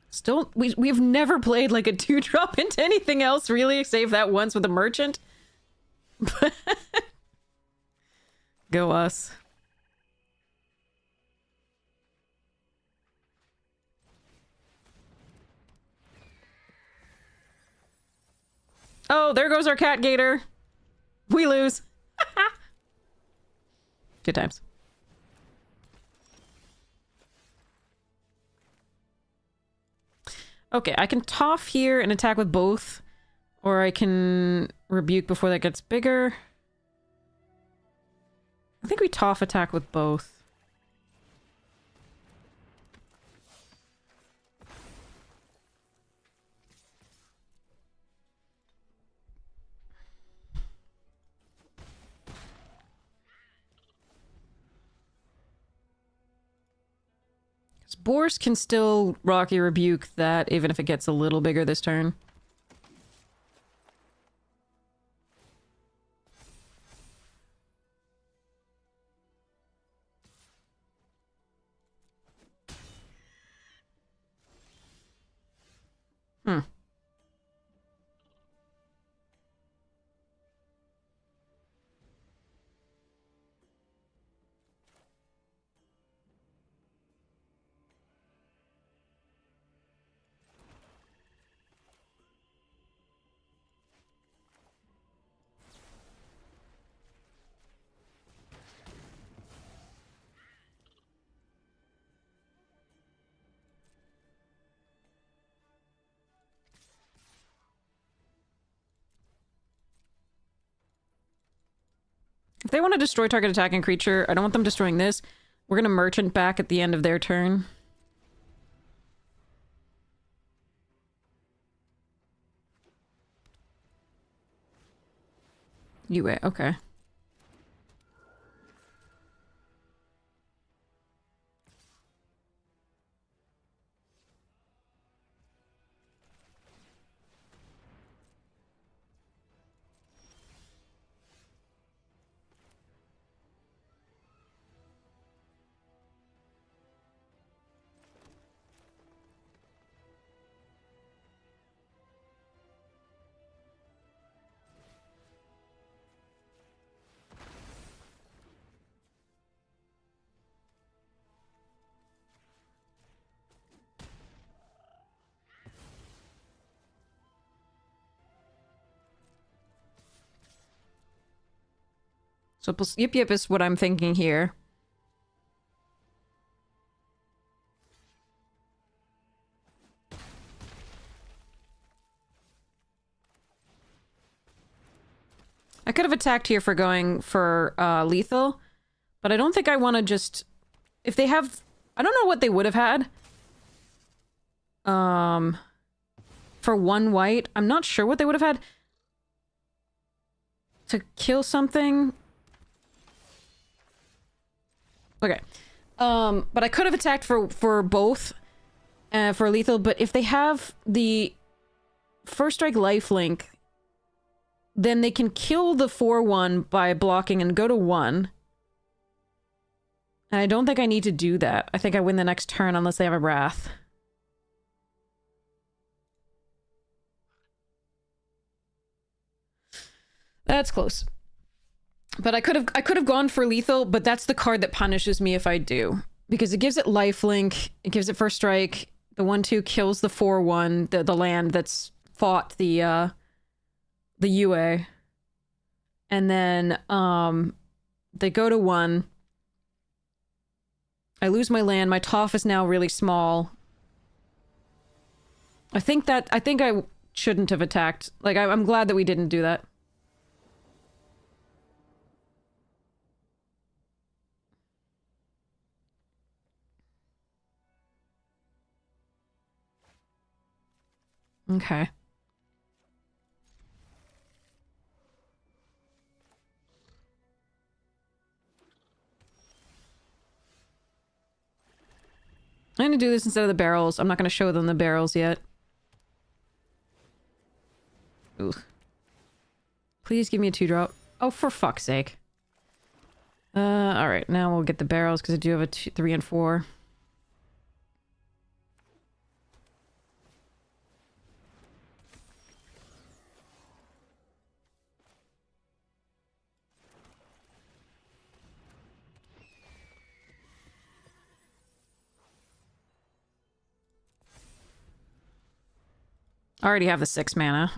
Still, we've never played like a 2-drop into anything else, really, save that once with a merchant. Go us. Oh, there goes our cat gator. We lose. Good times. Okay, I can toff here and attack with both. Or I can rebuke before that gets bigger. I think we tough attack with both. Boars can still Rocky Rebuke that, even if it gets a little bigger this turn. Hmm. If they want to destroy target attacking creature, I don't want them destroying this. We're gonna merchant back at the end of their turn. UA, okay. So Yip Yip is what I'm thinking here. I could have attacked here for going for lethal, but I don't think I want to just... If they have... I don't know what they would have had. For one white. I'm not sure what they would have had. To kill something... Okay. But I could have attacked for both, for lethal, but if they have the first strike lifelink, then they can kill the 4/1 by blocking and go to 1. And I don't think I need to do that. I think I win the next turn unless they have a Wrath. That's close. But I could have gone for lethal, but that's the card that punishes me if I do. Because it gives it lifelink, it gives it first strike, the 1/2 kills the 4/1, the land that's fought the UA. And then they go to 1. I lose my land, my Toph is now really small. I think I shouldn't have attacked. Like, I'm glad that we didn't do that. Okay. I'm gonna do this instead of the barrels. I'm not gonna show them the barrels yet. Ooh. Please give me a 2-drop. Oh, for fuck's sake. Alright, now we'll get the barrels because I do have a 3 and 4. I already have the 6 mana.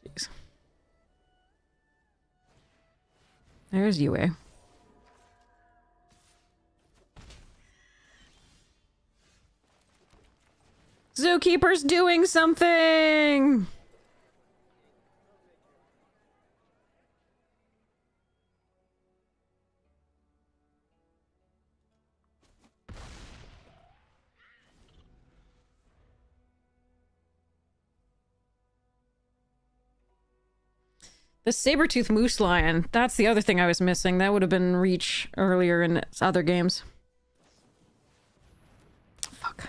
Jeez. There's UA. Zookeeper's doing something! The saber-tooth moose lion. That's the other thing I was missing. That would have been reach earlier in other games. Fuck.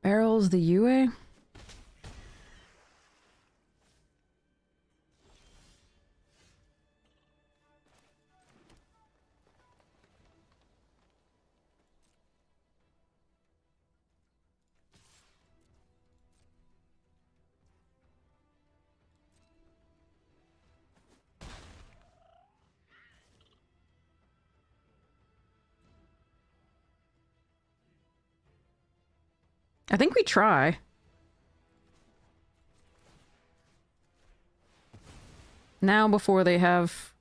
Barrels the UA? I think we try. Now before they have,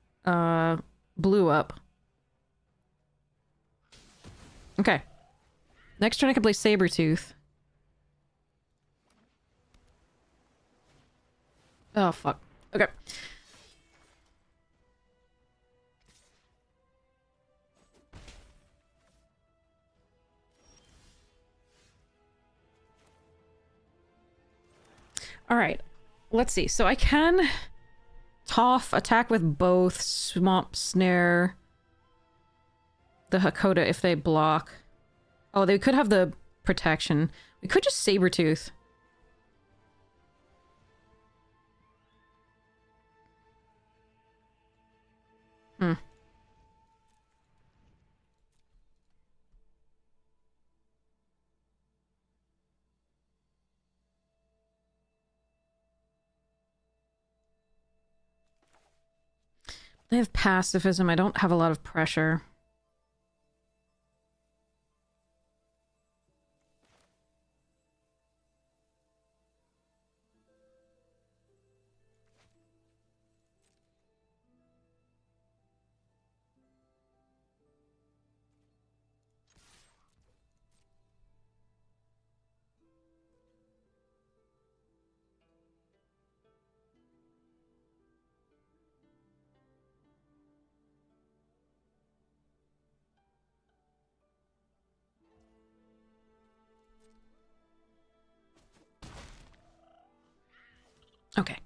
blew up. Okay. Next turn I can play Sabretooth. Oh, fuck. Okay. Alright. Let's see. So I can... Toff, attack with both, Swamp Snare, the Hakoda if they block. Oh, they could have the protection. We could just Sabretooth. Hmm. They have pacifism. I don't have a lot of pressure. Okay.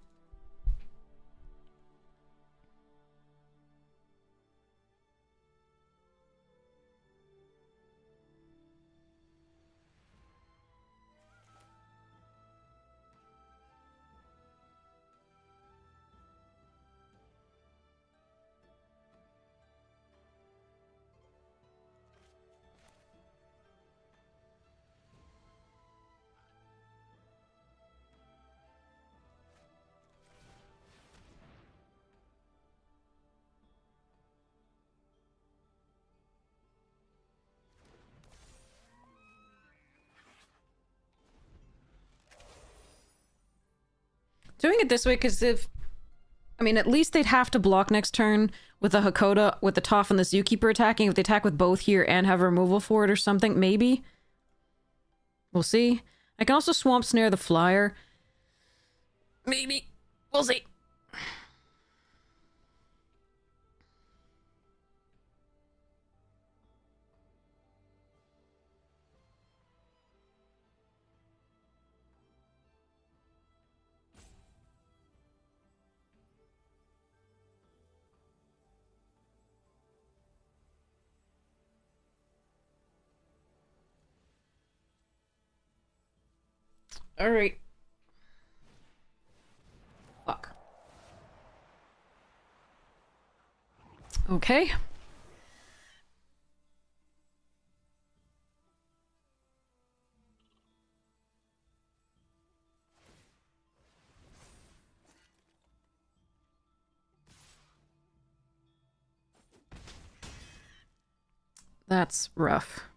Doing it this way, because if... I mean, at least they'd have to block next turn with the Hakoda, with the Toph and the Zookeeper attacking. If they attack with both here and have removal for it or something, maybe. We'll see. I can also Swamp Snare the Flyer. Maybe. We'll see. Alright. Fuck. Okay. That's rough.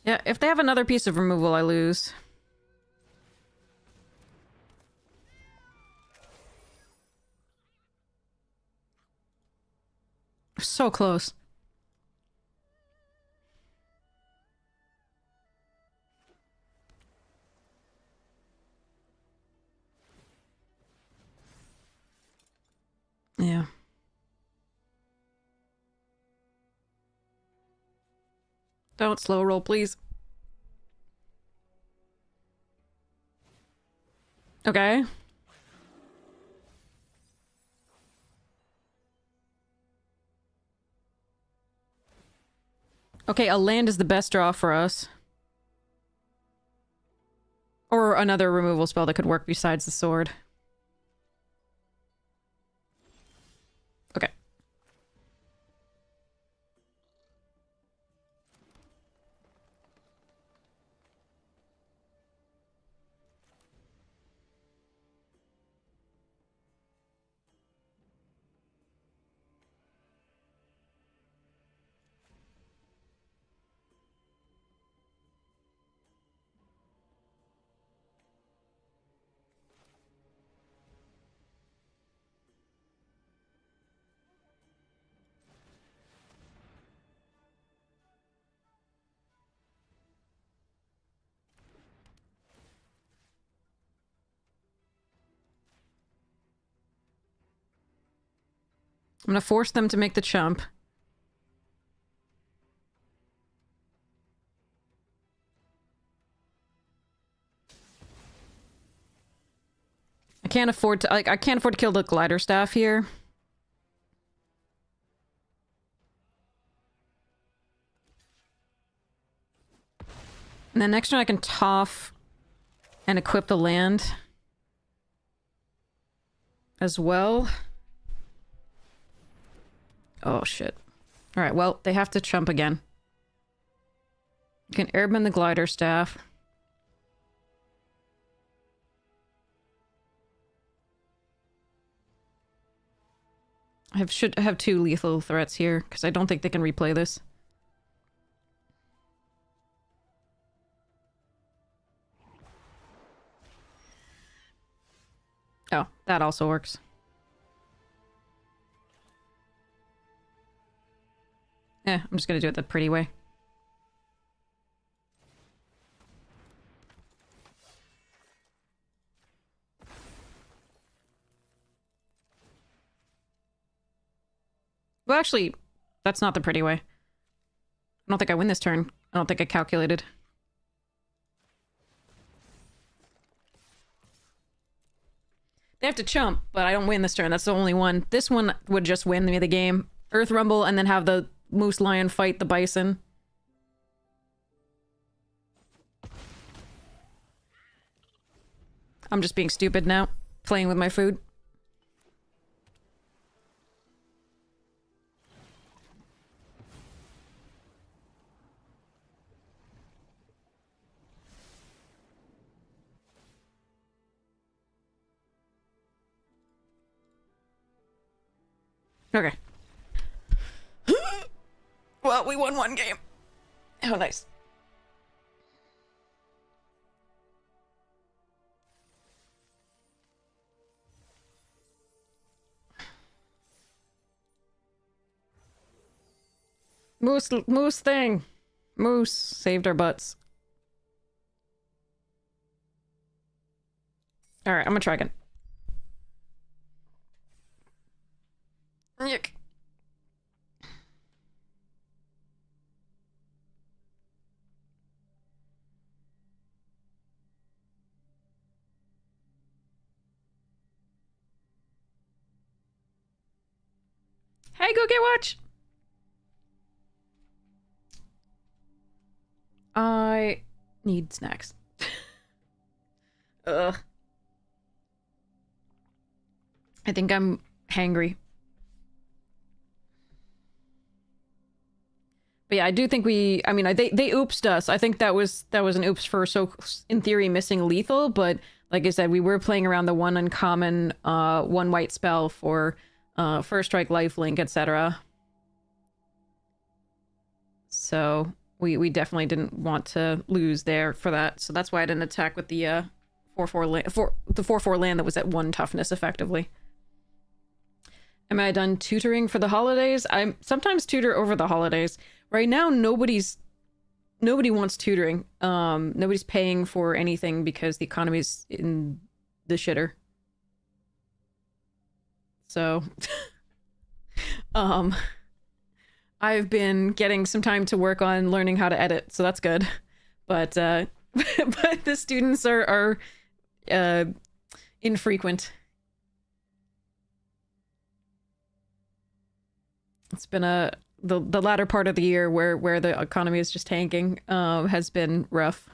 Yeah, if they have another piece of removal, I lose. So close. Yeah. Don't slow roll, please. Okay. Okay, a land is the best draw for us. Or another removal spell that could work besides the sword. Okay. I'm gonna force them to make the chump. I can't afford to, like, I can't afford to kill the glider staff here. And then next turn I can toff and equip the land as well. Oh, shit. Alright, well, they have to chump again. You can airbend the glider staff. Should have 2 lethal threats here, because I don't think they can replay this. Oh, that also works. I'm just gonna do it the pretty way. Well, actually, that's not the pretty way. I don't think I win this turn. I don't think I calculated. They have to chump, but I don't win this turn. That's the only one. This one would just win me the game. Earth Rumble and then have the Moose Lion fight the Bison. I'm just being stupid now. Playing with my food. Okay. Well, we won one game. Oh, nice. Moose thing. Moose saved our butts. Alright, I'm gonna try again. Yuck. Hey, go get watch! I need snacks. Ugh. I think I'm hangry. But yeah, I do think I mean, they oopsed us. I think that was an oops for, so in theory, missing lethal, but like I said, we were playing around the 1 uncommon, 1 white spell for first strike, lifelink, etc. So We definitely didn't want to lose there for that, so that's why I didn't attack with the 4/4 land, the 4/4 land that was at 1 toughness effectively. Am I done tutoring for the holidays? I sometimes tutor over the holidays. Right now, nobody wants tutoring. Nobody's paying for anything because the economy's in the shitter. So, I've been getting some time to work on learning how to edit, so that's good. But but the students are infrequent. It's been the latter part of the year where the economy is just tanking has been rough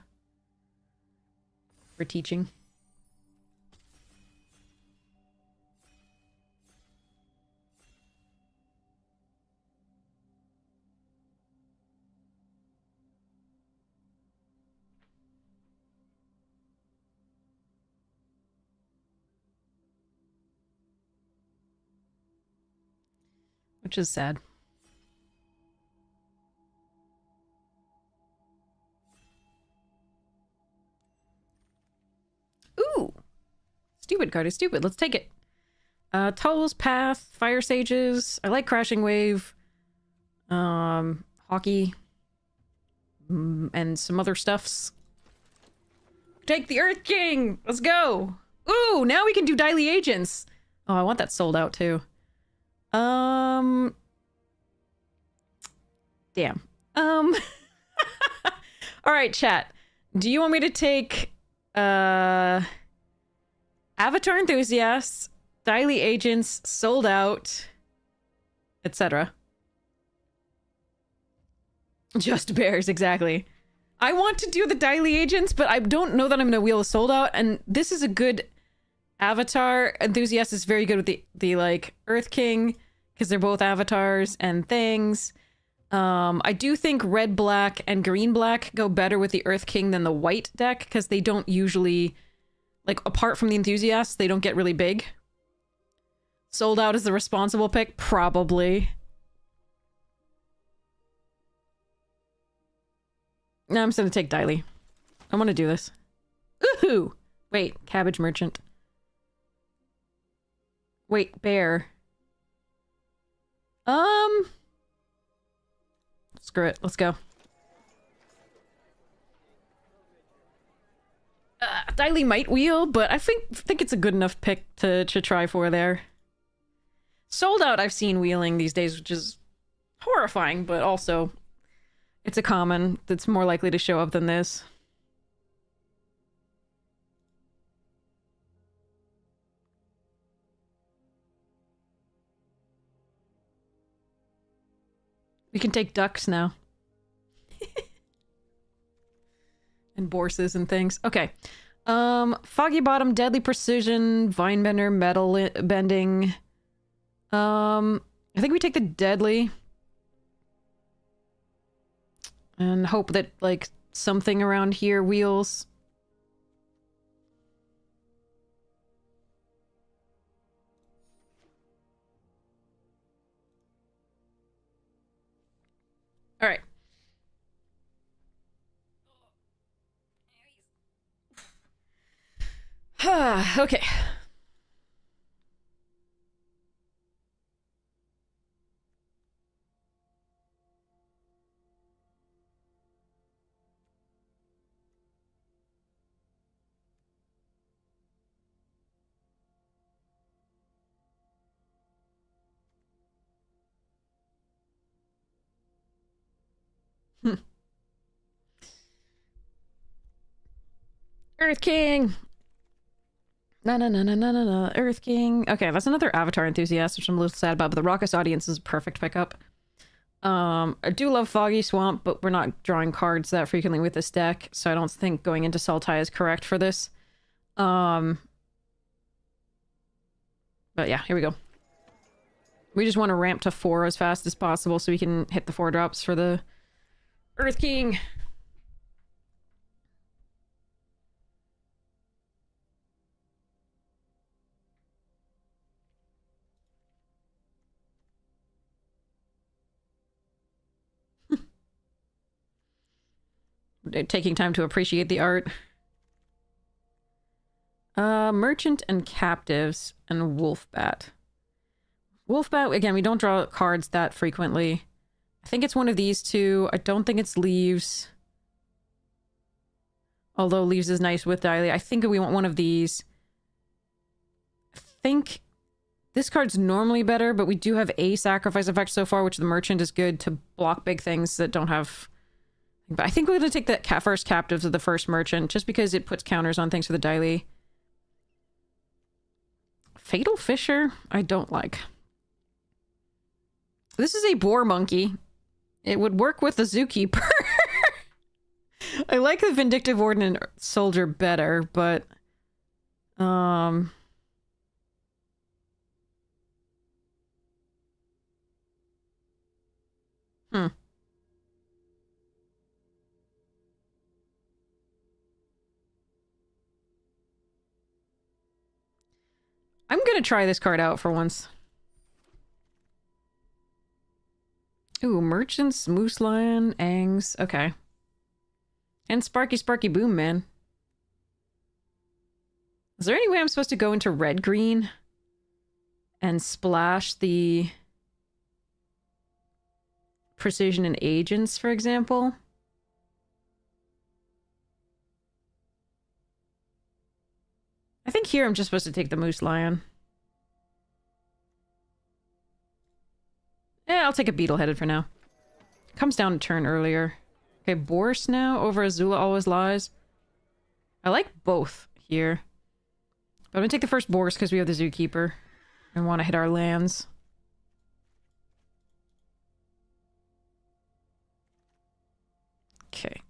for teaching. Which is sad. Ooh! Stupid card is stupid. Let's take it. Tull's Path, Fire Sages. I like Crashing Wave. Hockey. And some other stuffs. Take the Earth King! Let's go! Ooh, now we can do Daily Agents! Oh, I want that sold out too. Damn. Alright, chat. Do you want me to take, Avatar Enthusiasts, Daily Agents, Sold Out, etc.? Just Bears, exactly. I want to do the Daily Agents, but I don't know that I'm gonna wheel a Sold Out, and this is a good Avatar. Enthusiast is very good with the like, Earth King, because they're both avatars and things. I do think red black and green black go better with the Earth King than the white deck, because they don't usually, like, apart from the enthusiasts, they don't get really big. Sold Out is the responsible pick? Probably. No, I'm just gonna take Daily. I want to do this. Ooh! Wait, Cabbage Merchant. Wait, Bear. Screw it. Let's go. Daily might wheel, but I think it's a good enough pick to try for there. Sold Out I've seen wheeling these days, which is horrifying, but also it's a common that's more likely to show up than this. We can take ducks now. And borses and things. Okay. Foggy Bottom, Deadly Precision, Vinebender, Metal Bending. I think we take the Deadly. And hope that, like, something around here wheels. Alright. Okay. Earth King! No, Earth King. Okay, that's another Avatar Enthusiast, which I'm a little sad about, but the Raucous Audience is a perfect pickup. I do love Foggy Swamp, but we're not drawing cards that frequently with this deck, so I don't think going into Sultai is correct for this. But yeah, here we go. We just want to ramp to 4 as fast as possible so we can hit the 4 drops for the Earth King. taking time to appreciate the art. Merchant and captives and Wolfbat. Wolfbat, again, we don't draw cards that frequently. I think it's one of these two. I don't think it's Leaves. Although Leaves is nice with Diley. I think we want one of these. I think this card's normally better, but we do have a sacrifice effect so far, which the Merchant is good to block big things that don't have... But I think we're going to take the first captives of the first Merchant, just because it puts counters on things for the Diley. Fatal Fisher, I don't like. This is a boar monkey. It would work with the Zookeeper. I like the Vindictive Ordnance Soldier better, but... Hmm. I'm gonna try this card out for once. Ooh, Merchants, Moose Lion, Angs. Okay. And Sparky Sparky Boom Man. Is there any way I'm supposed to go into red-green and splash the Precision and Agents, for example? I think here I'm just supposed to take the Moose Lion. Yeah, I'll take a Beetle-headed for now. Comes down a turn earlier. Okay, Boris now over Azula Always Lies. I like both here. But I'm gonna take the first Boris because we have the Zookeeper. And want to hit our lands. Okay.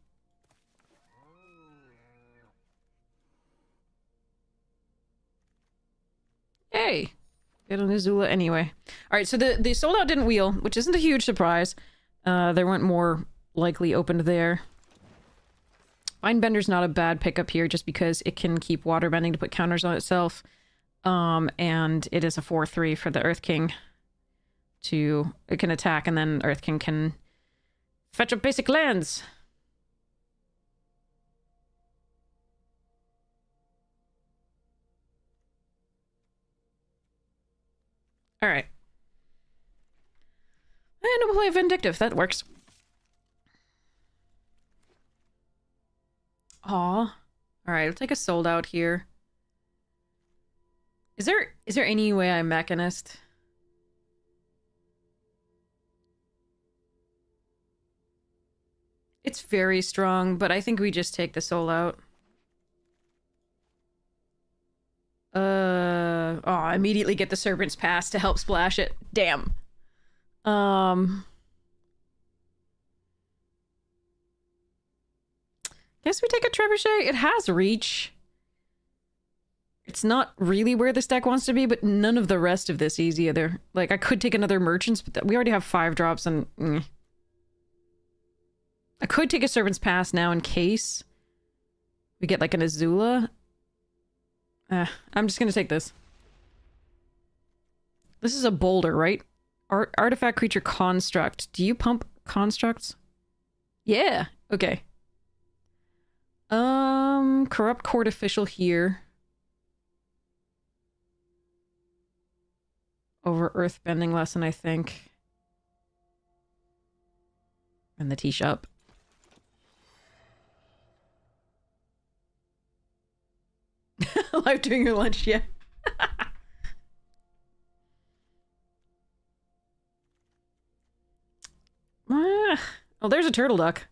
Hey! Get on Azula anyway. Alright, so the sold out didn't wheel, which isn't a huge surprise. There weren't more likely opened there. Mindbender's not a bad pickup here just because it can keep waterbending to put counters on itself. And it is a 4/3 for the Earth King. It can attack and then Earth King can fetch up basic lands. Alright. And we'll play Vindictive. That works. Aw. Alright, I'll take a sold out here. Is there any way I'm Mechanist? It's very strong, but I think we just take the soul out. I immediately get the Serpent's Pass to help splash it. Damn. Guess we take a Trebuchet. It has reach. It's not really where this deck wants to be, but none of the rest of this is either. Like, I could take another Merchants, but we already have 5 drops and... I could take a Serpent's Pass now in case we get, like, an Azula. I'm just gonna take this. This is a boulder, right? Artifact creature construct. Do you pump constructs? Yeah. Okay. Corrupt court official here. Over earthbending lesson, I think. And the tea shop. Live doing your lunch, yeah. Oh, there's a turtle duck.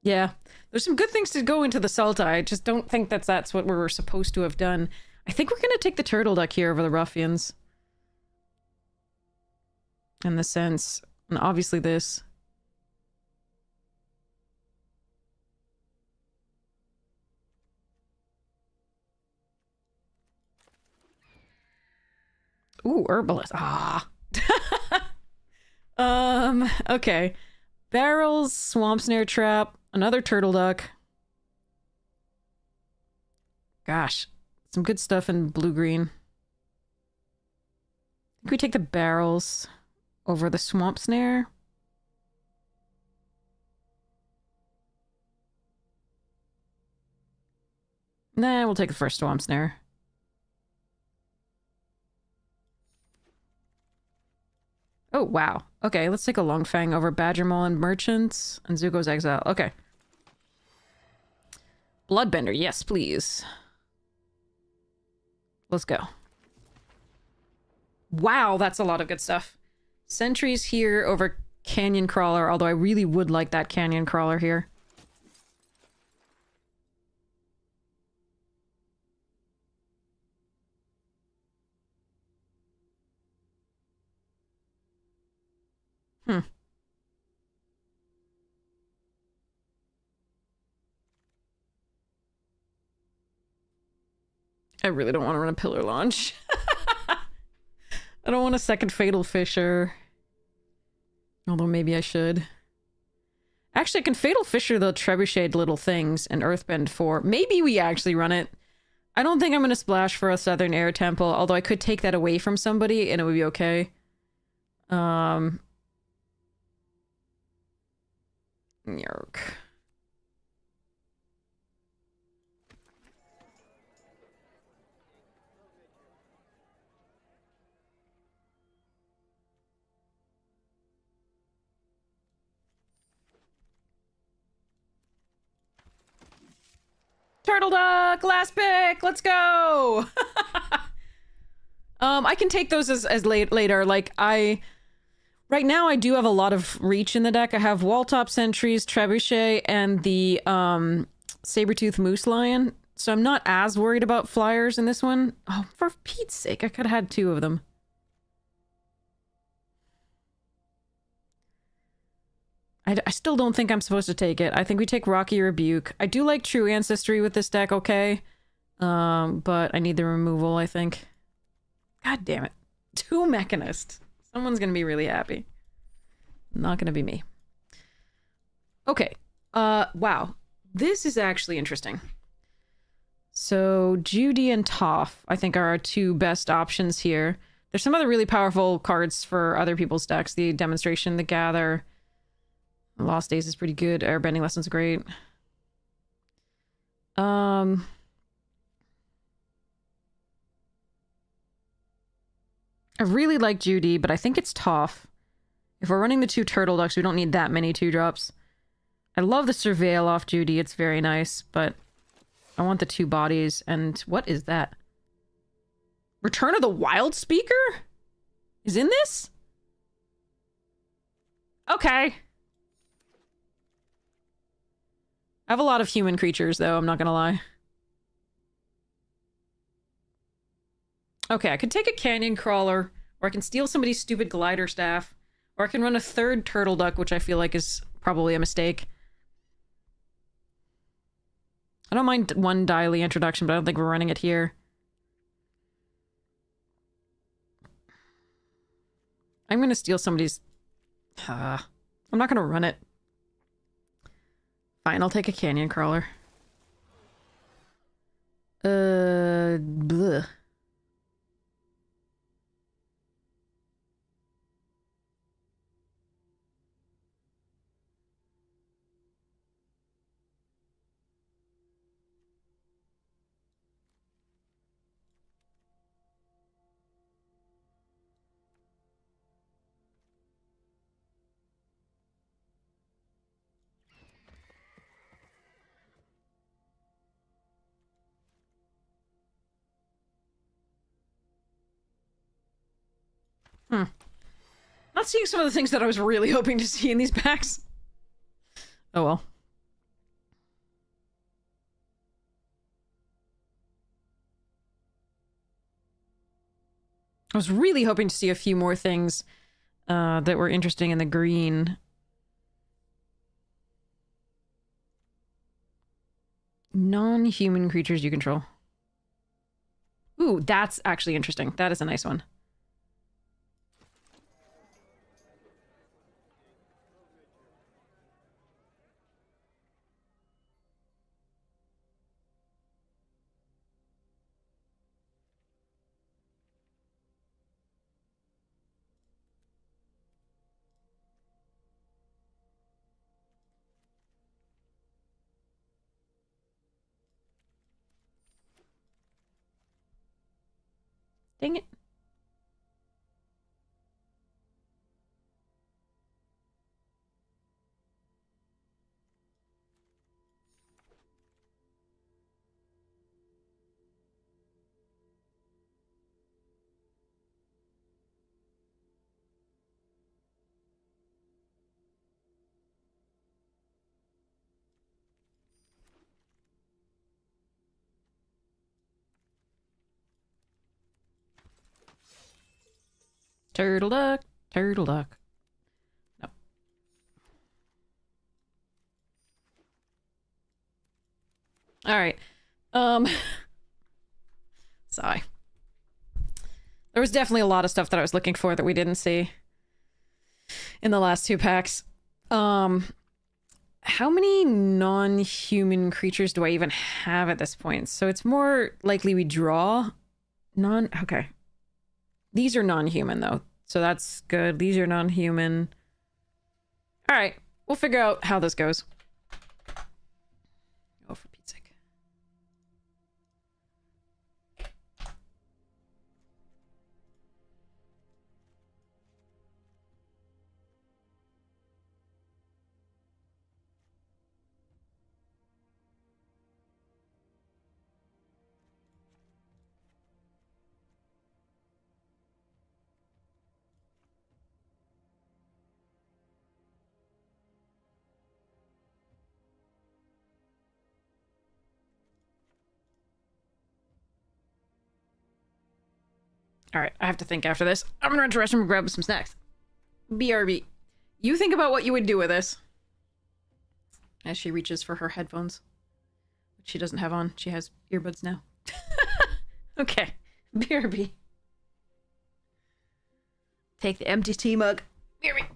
Yeah. There's some good things to go into the Sultai. I just don't think that's what we were supposed to have done. I think we're gonna take the turtle duck here over the ruffians. In the sense, and obviously this. Ooh, herbalist. Ah. Okay. Barrels, swamp snare trap, another turtle duck. Gosh, some good stuff in blue-green. I think we take the barrels over the swamp snare. Nah, we'll take the first swamp snare. Oh, wow. Okay, let's take a long fang over Badger Mole and Merchants and Zuko's Exile. Okay. Bloodbender, yes, please. Let's go. Wow, that's a lot of good stuff. Sentries here over Canyon Crawler, although I really would like that Canyon Crawler here. Hmm. I really don't want to run a Pillar Launch. I don't want a second Fatal Fissure. Although maybe I should. Actually, I can Fatal Fissure the Trebuchet little things and Earthbend 4. Maybe we actually run it. I don't think I'm going to splash for a Southern Air Temple, although I could take that away from somebody and it would be okay. Yark. Turtle Duck! Last pick! Let's go! I can take those as later. Like, right now I do have a lot of reach in the deck. I have Walltop Sentries, Trebuchet, and the, Sabertooth Moose Lion. So I'm not as worried about flyers in this one. Oh, for Pete's sake, I could have had 2 of them. I still don't think I'm supposed to take it. I think we take Rocky Rebuke. I do like True Ancestry with this deck, okay. But I need the removal, I think. God damn it. 2 Mechanist. Someone's gonna be really happy. Not gonna be me. Okay. Wow. This is actually interesting. So, Judy and Toph, I think, are our 2 best options here. There's some other really powerful cards for other people's decks. The Demonstration, the Gather. Lost Days is pretty good. Airbending Lesson's great. I really like Judy, but I think it's Toph. If we're running the 2 Turtle Ducks, we don't need that many 2-drops. I love the Surveil off Judy. It's very nice, but I want the 2 bodies. And what is that? Return of the Wild Speaker? Is in this? Okay. I have a lot of human creatures, though, I'm not gonna lie. Okay, I could take a Canyon Crawler, or I can steal somebody's stupid Glider Staff, or I can run a 3rd Turtle Duck, which I feel like is probably a mistake. I don't mind 1 Diley introduction, but I don't think we're running it here. I'm gonna steal somebody's... I'm not gonna run it. Fine, I'll take a Canyon Crawler. Bleh. Not seeing some of the things that I was really hoping to see in these packs. Oh well. I was really hoping to see a few more things that were interesting in the green. Non-human creatures you control. Ooh, that's actually interesting. That is a nice one. Dang it. Turtle duck. Turtle duck. No. Alright. Sigh. There was definitely a lot of stuff that I was looking for that we didn't see in the last 2 packs. How many non-human creatures do I even have at this point? So it's more likely we draw okay. These are non-human though, so that's good. These are non-human. All right, we'll figure out how this goes. Oh, for Pete's sake. All right, I have to think after this. I'm gonna run to the restroom and grab some snacks. BRB. You think about what you would do with this. As she reaches for her headphones. Which she doesn't have on. She has earbuds now. Okay. BRB. Take the empty tea mug. BRB.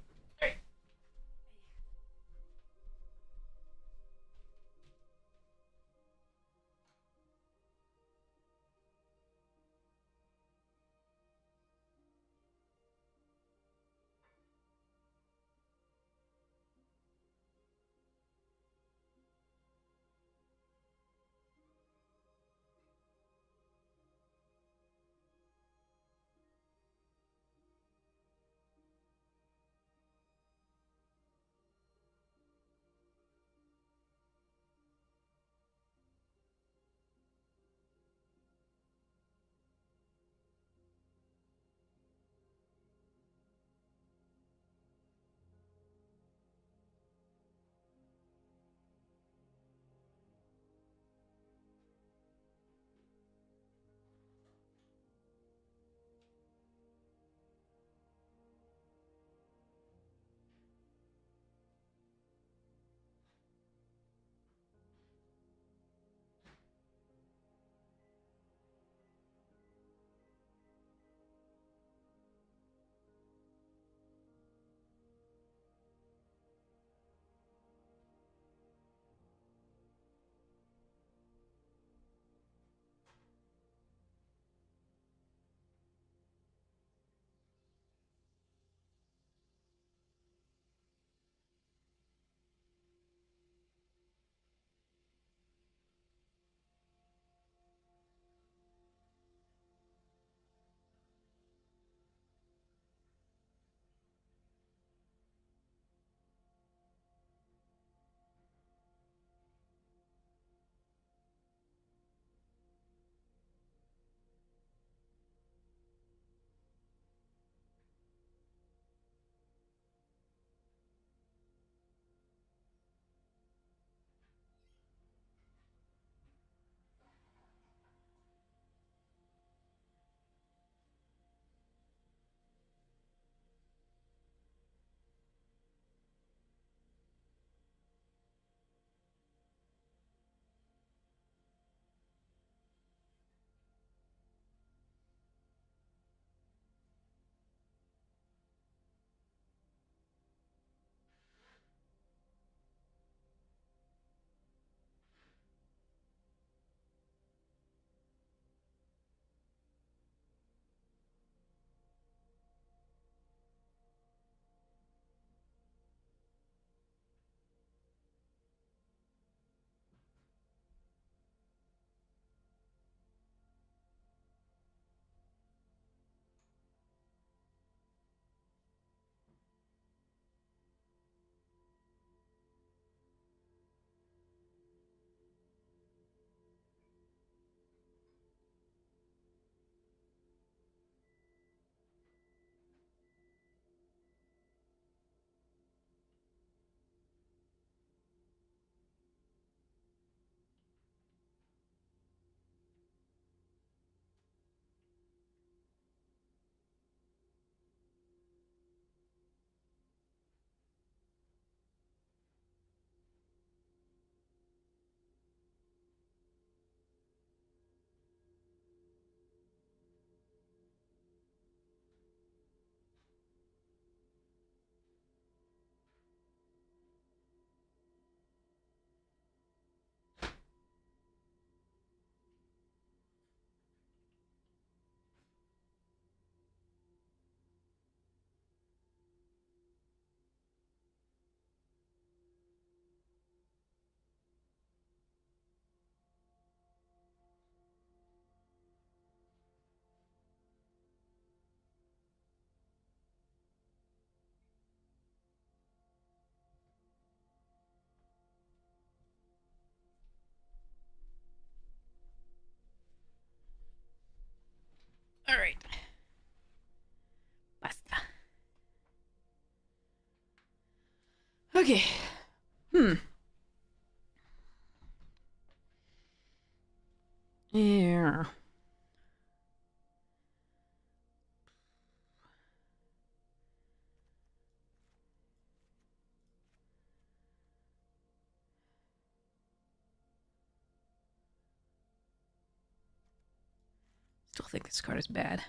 Alright. Basta. Okay. Yeah. Still think this card is bad.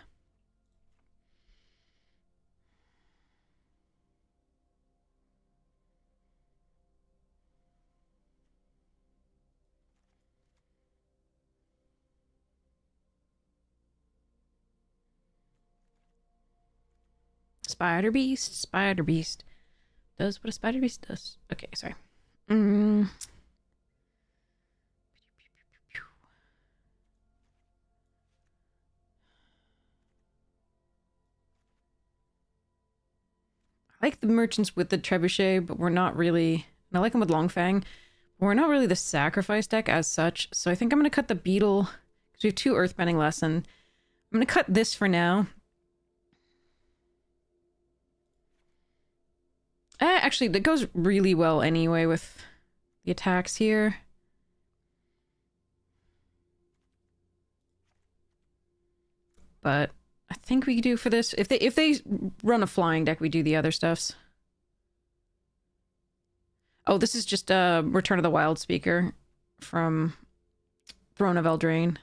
Spider Beast. Spider Beast. Does what a Spider Beast does. Okay, sorry. I like the merchants with the trebuchet, but we're not really... I like them with Longfang. But we're not really the sacrifice deck as such, so I think I'm going to cut the beetle, because we have 2 earthbending less, and I'm going to cut this for now. Actually, that goes really well anyway with the attacks here. But I think we do for this. If they run a flying deck, we do the other stuffs. Oh, this is just a Return of the Wild Speaker from Throne of Eldraine.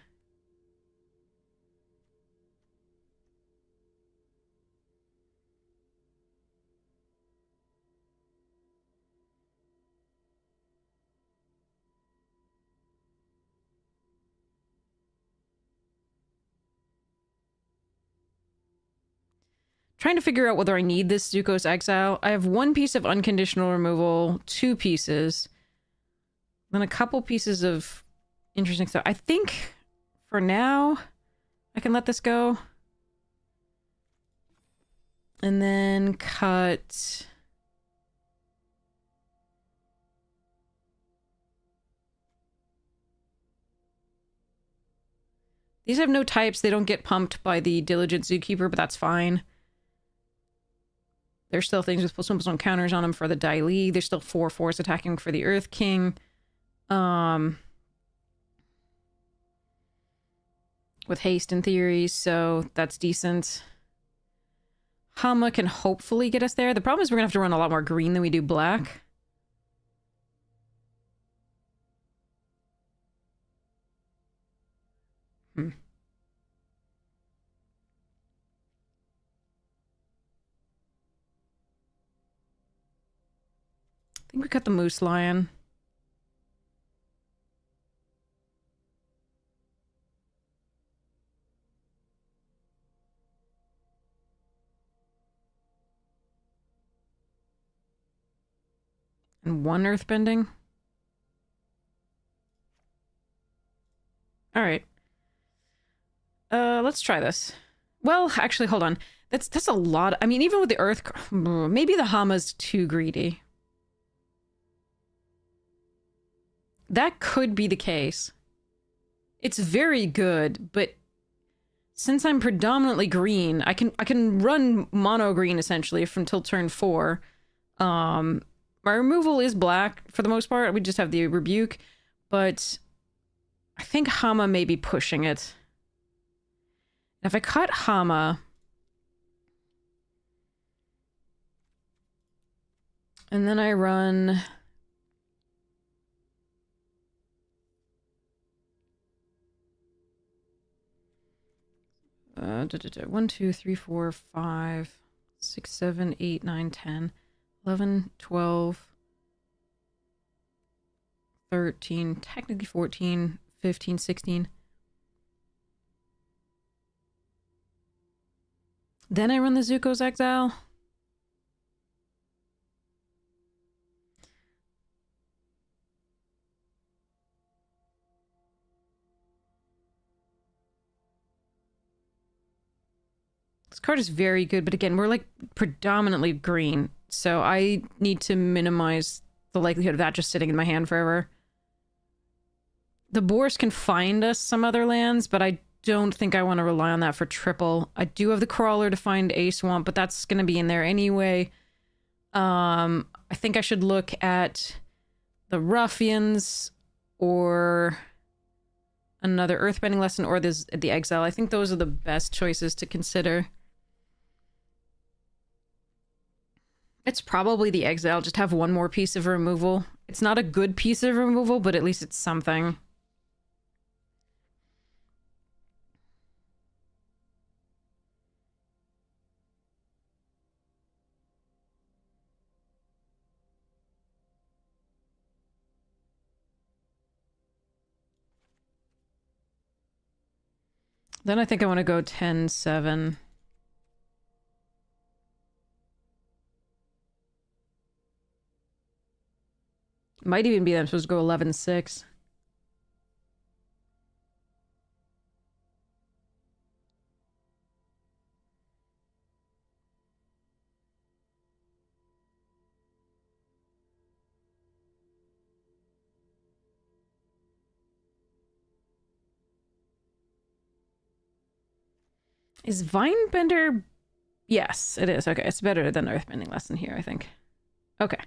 Trying to figure out whether I need this Zuko's Exile. I have 1 piece of unconditional removal, 2 pieces, then a couple pieces of interesting stuff. I think for now I can let this go. And then cut... These have no types. They don't get pumped by the Diligent Zookeeper, but that's fine. There's still things with +1/+1 on counters on them for the Dai Li. There's still 4/4s attacking for the Earth King. With haste in theory, so that's decent. Hama can hopefully get us there. The problem is we're gonna have to run a lot more green than we do black. I think we cut the Moose Lion. And 1 earthbending. Alright. Let's try this. Well, actually, hold on. That's a lot. I mean, even with the earth... Maybe the Hama's too greedy. That could be the case. It's very good, but since I'm predominantly green, I can run mono green essentially until turn 4. My removal is black for the most part. We just have the rebuke, but I think Hama may be pushing it. If I cut Hama, and then I run... 1, 2, 3, 4, 5, 6, 7, 8, 9, 10, 11, 12, 13, technically 14, 15, 16. Then I run the Zuko's Exile. This card is very good, but again, we're like predominantly green, so I need to minimize the likelihood of that just sitting in my hand forever. The Boars can find us some other lands, but I don't think I want to rely on that for triple. I do have the crawler to find a swamp, but that's going to be in there anyway. I think I should look at the ruffians or another earthbending lesson or the exile. I think those are the best choices to consider. It's probably the exile. Just have one more piece of removal. It's not a good piece of removal, but at least it's something. Then I think I want to go 10-7. Might even be that I'm supposed to go 11-6. Is Vinebender... Yes, it is. Okay, it's better than Earthbending Lesson here, I think. Okay.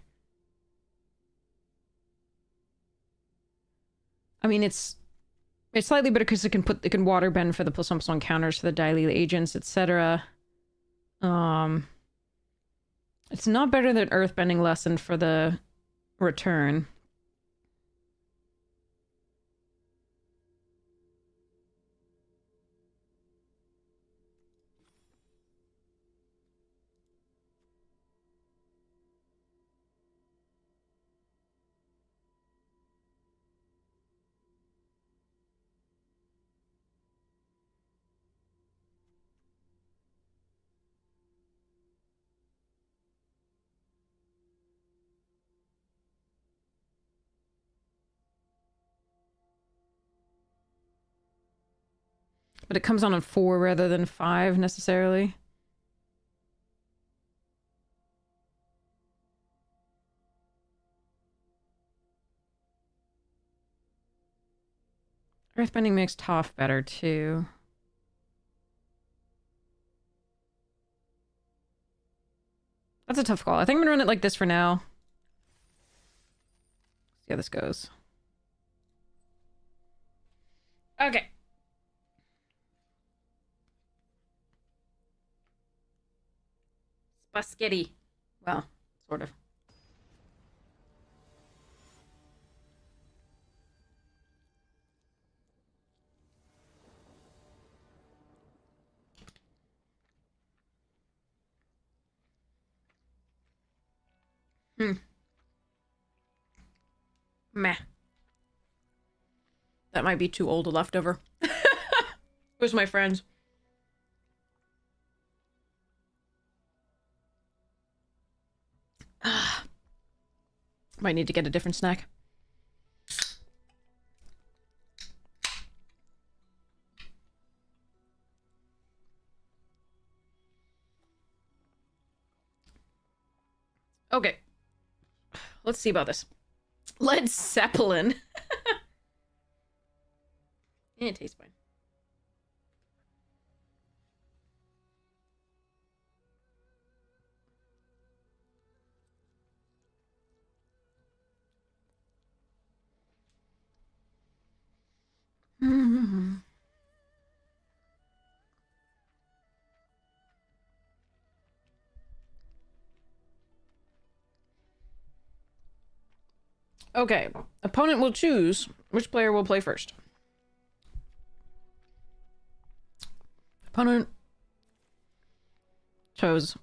I mean, it's slightly better because it can waterbend for the +1/+1 counters for the daily agents, etc. It's not better than Earthbending Lesson for the return. But it comes on 4 rather than 5, necessarily. Earthbending makes Toph better, too. That's a tough call. I think I'm gonna run it like this for now. See how this goes. Okay. Spaghetti. Well, sort of. Meh. That might be too old a leftover. Where's my friends? Might need to get a different snack. Okay. Let's see about this. Led Zeppelin. It tastes fine. Okay. Opponent will choose which player will play first. Opponent chose,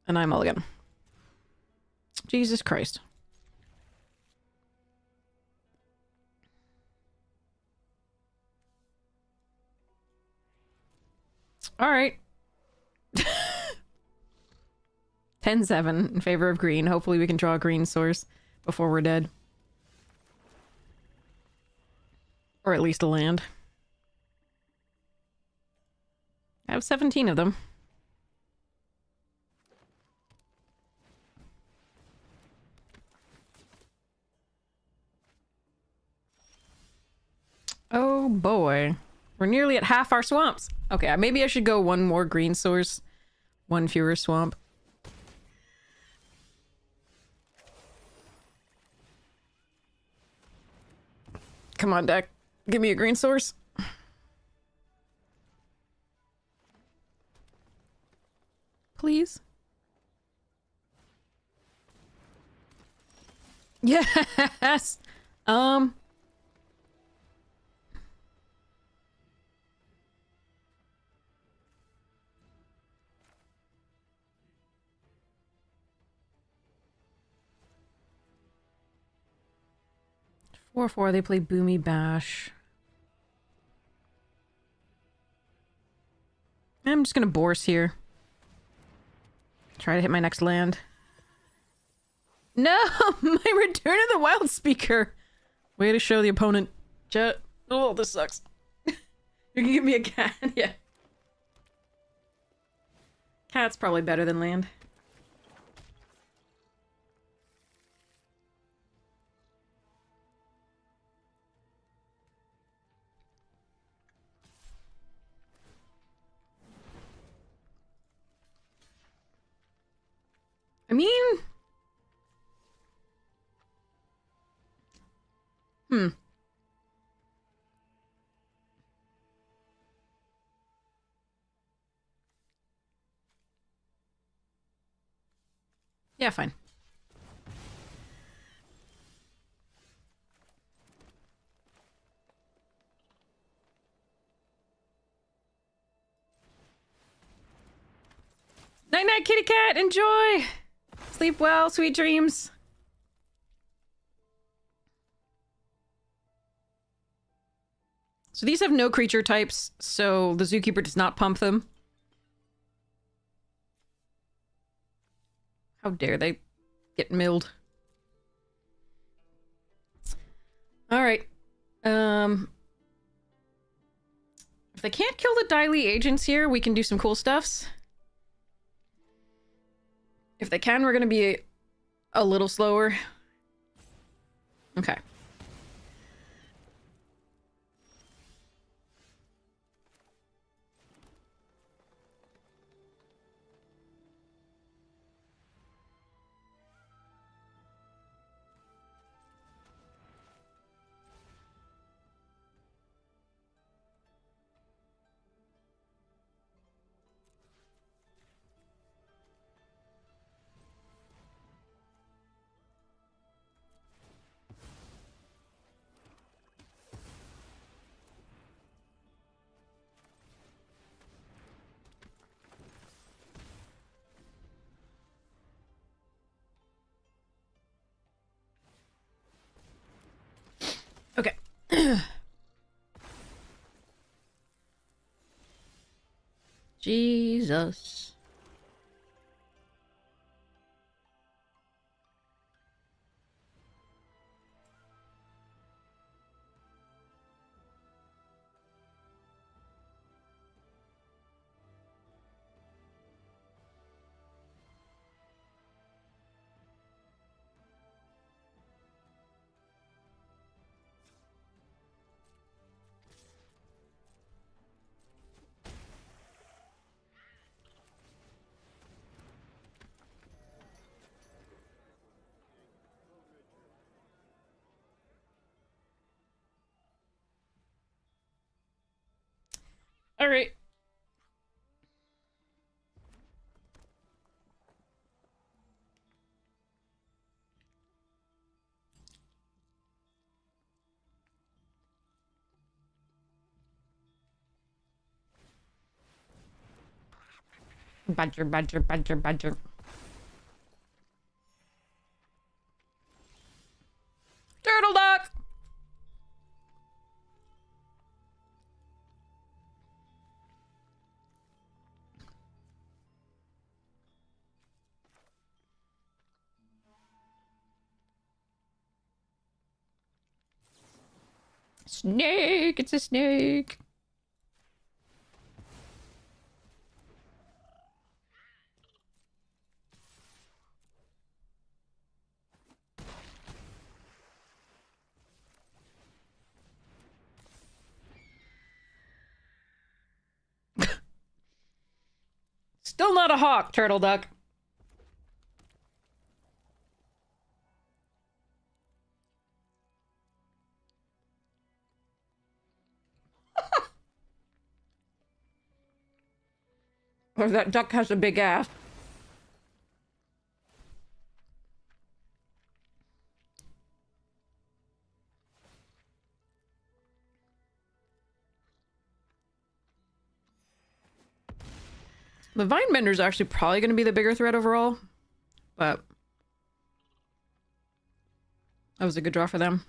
and I mulligan. Jesus Christ. Alright. 10-7 in favor of green. Hopefully we can draw a green source before we're dead. Or at least a land. I have 17 of them. Oh boy. We're nearly at half our swamps. Okay, maybe I should go one more green source. One fewer swamp. Come on, deck. Give me a green source. Please. Yes! 4-4, they play Boomy Bash. I'm just gonna Bourse here. Try to hit my next land. No! My Return of the Wild Speaker! Way to show the opponent. Oh, this sucks. You can give me a cat, yeah. Cat's probably better than land. I mean... Yeah, fine. Night-night, kitty cat! Enjoy! Sleep well, sweet dreams. So these have no creature types, so the Zookeeper does not pump them. How dare they get milled. Alright. If they can't kill the Daily Agents here, we can do some cool stuffs. If they can, we're gonna be a little slower. Okay. Okay. Jesus. All right. Badger, badger, badger, badger. Turtle duck! Snake! It's a snake! Still not a hawk, turtle duck. Or that duck has a big ass. The vine bender's actually probably going to be the bigger threat overall, but that was a good draw for them.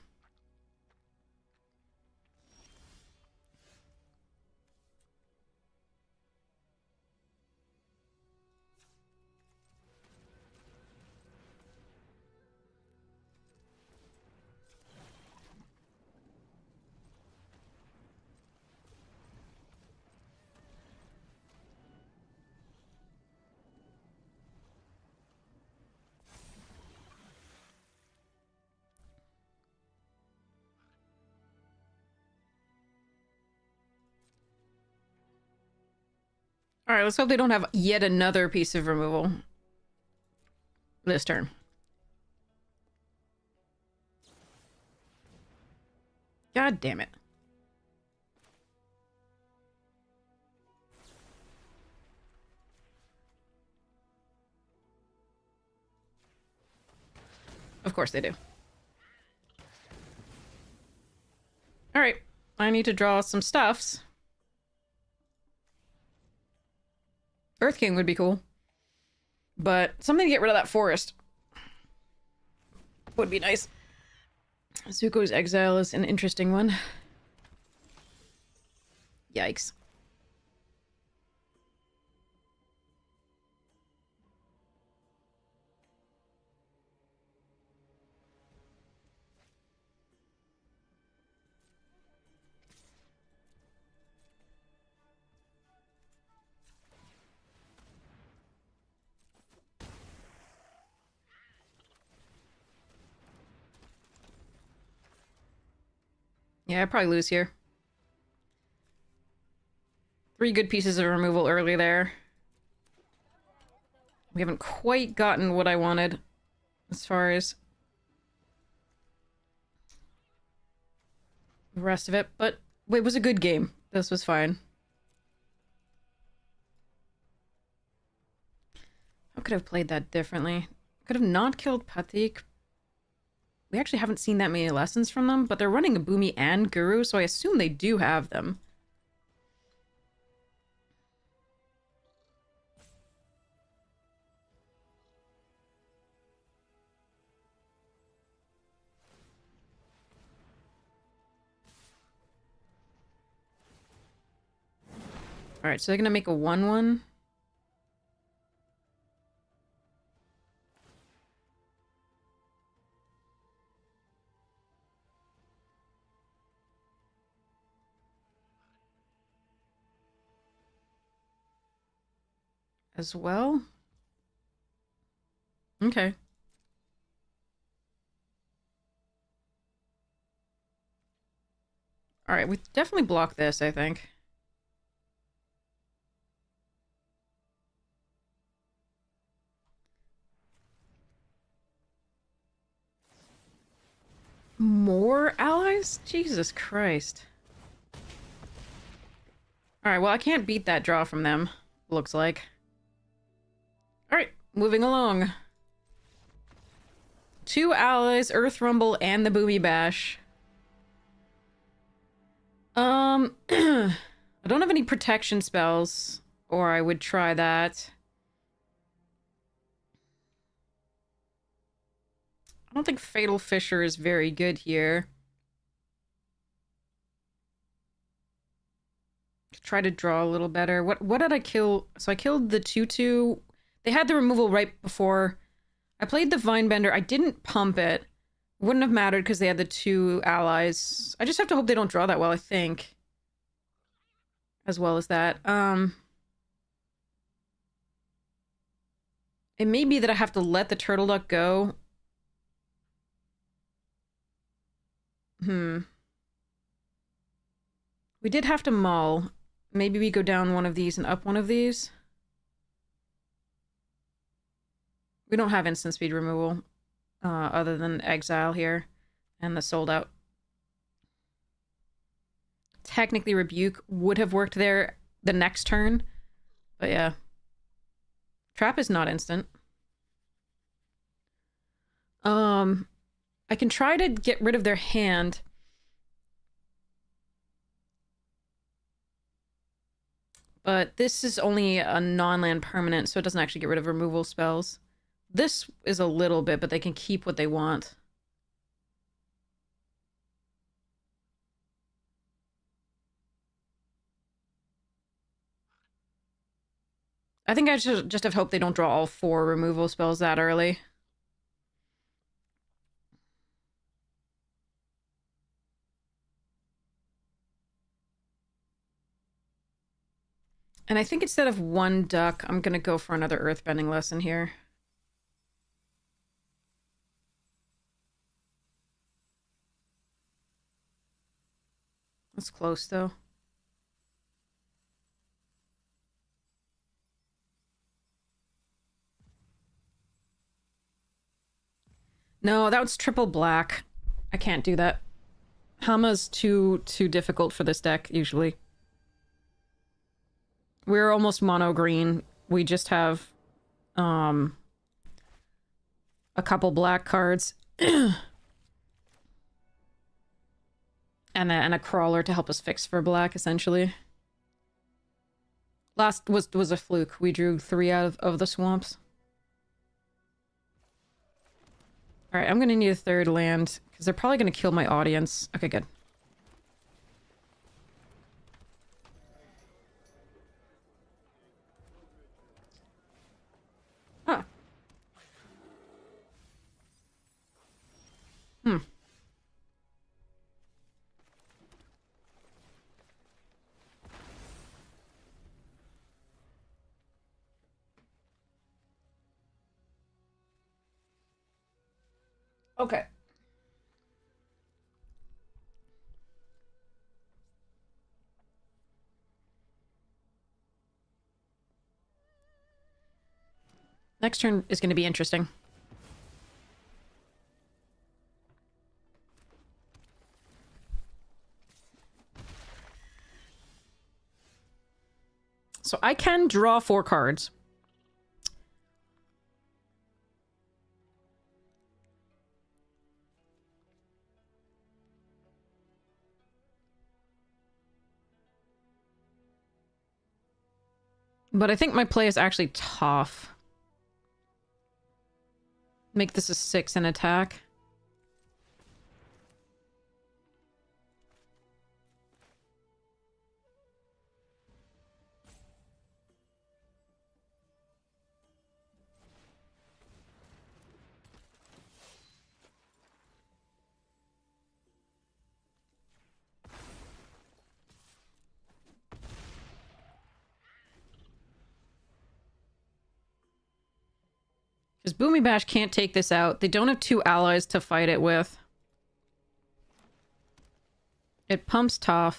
All right, let's hope they don't have yet another piece of removal this turn. God damn it. Of course they do. All right, I need to draw some stuffs. Earth King would be cool. But something to get rid of that forest would be nice. Zuko's exile is an interesting one. Yikes. Yeah, I'd probably lose here. 3 good pieces of removal early there. We haven't quite gotten what I wanted as far as the rest of it, but it was a good game. This was fine. How could I have played that differently? Could have not killed Patik. We actually haven't seen that many lessons from them, but they're running a Boomy and Guru, so I assume they do have them. Alright, so they're gonna make a 1/1. As well? Okay. Alright, we definitely block this, I think. More allies? Jesus Christ. Alright, well, I can't beat that draw from them, looks like. Alright, moving along. 2 allies, Earth Rumble, and the Boomy Bash. I don't have any protection spells, or I would try that. I don't think Fatal Fissure is very good here. Try to draw a little better. What did I kill? So I killed the 2/2. They had the removal right before. I played the Vinebender. I didn't pump it. Wouldn't have mattered because they had the 2 allies. I just have to hope they don't draw that well, I think. As well as that. It may be that I have to let the turtle duck go. We did have to mull. Maybe we go down one of these and up one of these. We don't have instant speed removal other than exile here and the sold out. Technically Rebuke would have worked there the next turn, but yeah. Trap is not instant. I can try to get rid of their hand. But this is only a non-land permanent, so it doesn't actually get rid of removal spells. This is a little bit, but they can keep what they want. I think I should just have hoped they don't draw all 4 removal spells that early. And I think instead of 1 duck, I'm gonna go for another earthbending lesson here. That's close, though. No, that was triple black. I can't do that. Hama's too difficult for this deck, usually. We're almost mono green. We just have a couple black cards. and a crawler to help us fix for black, essentially. Last was a fluke. We drew 3 out of the swamps. Alright, I'm gonna need a 3rd land, because they're probably gonna kill my audience. Okay, good. Huh. Hmm. Okay. Next turn is going to be interesting. So I can draw 4 cards. But I think my play is actually tough. Make this a 6 in attack. Because Boomy Bash can't take this out. They don't have 2 allies to fight it with. It pumps Toph.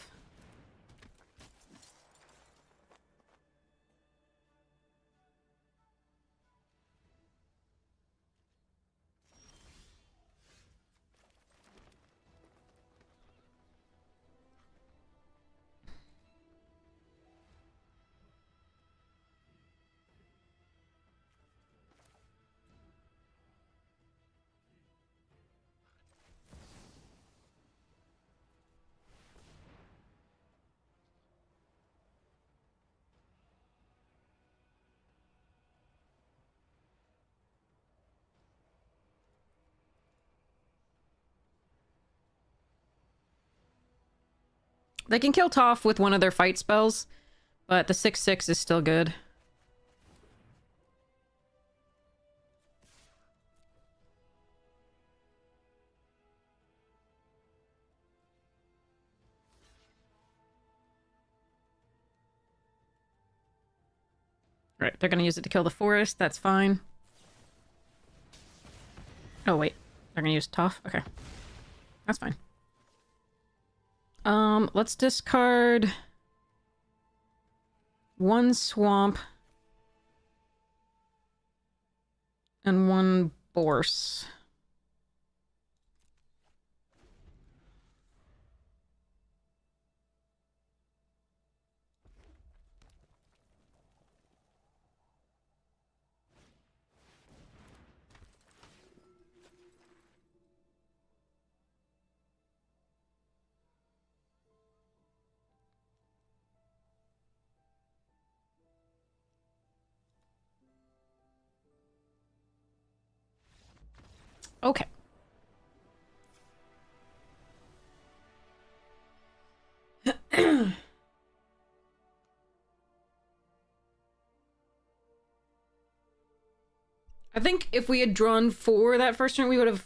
They can kill Toph with one of their fight spells, but the 6/6 is still good. Right, they're gonna use it to kill the forest. That's fine. Oh, wait. They're gonna use Toph? Okay. That's fine. Let's discard 1 swamp and 1 Bourse. Okay. I think if we had drawn 4 that first turn, we would have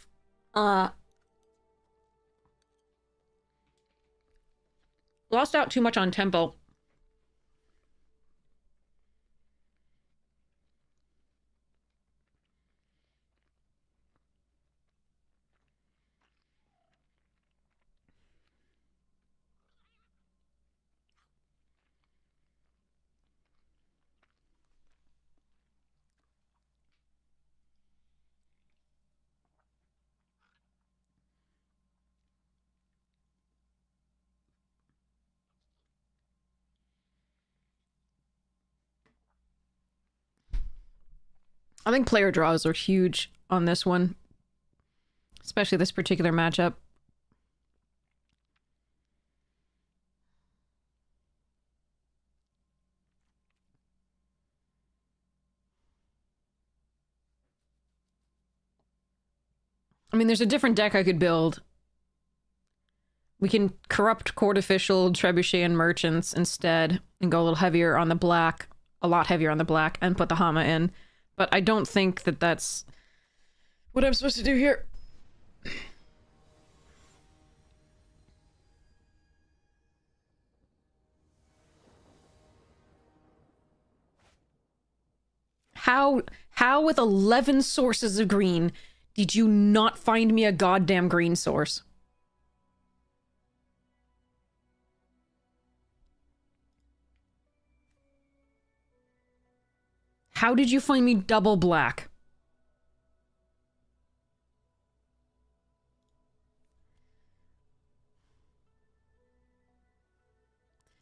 lost out too much on tempo. I think player draws are huge on this one, especially this particular matchup. I mean, there's a different deck I could build. We can corrupt Court Official, Trebuchet, and Merchants instead and go a little heavier on the black, a lot heavier on the black, and put the Hama in. But I don't think that that's what I'm supposed to do here. How with 11 sources of green did you not find me a goddamn green source? How did you find me double black?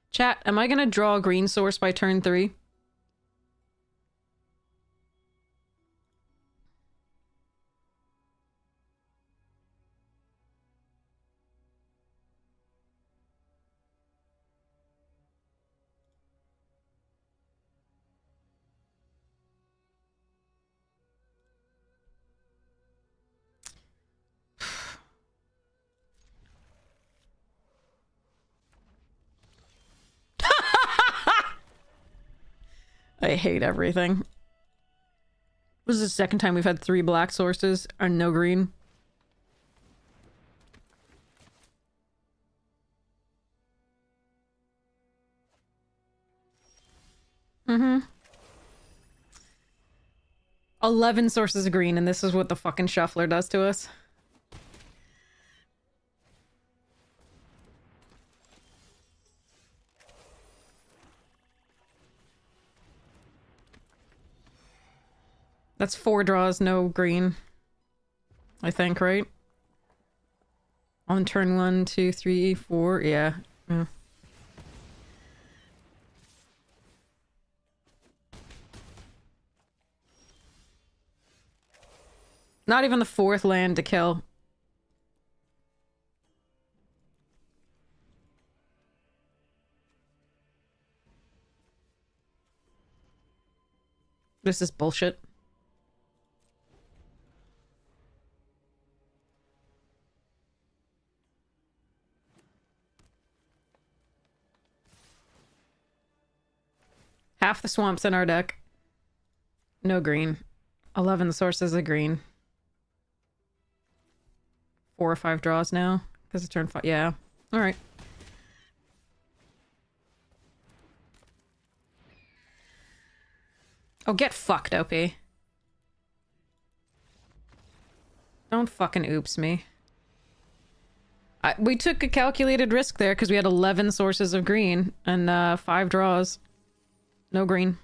Chat, am I gonna draw a green source by turn 3? I hate everything. This is the second time we've had 3 black sources and no green. Mm-hmm. 11 sources of green, and this is what the fucking shuffler does to us. That's 4 draws, no green. I think, right? On turn 1, 2, 3, 4. Yeah. Not even the 4th land to kill. This is bullshit. Half the swamp's in our deck. No green. 11 sources of green. 4 or 5 draws now. Because it's turn 5. Yeah. Alright. Oh, get fucked, OP. Don't fucking oops me. We took a calculated risk there because we had 11 sources of green and 5 draws. No green.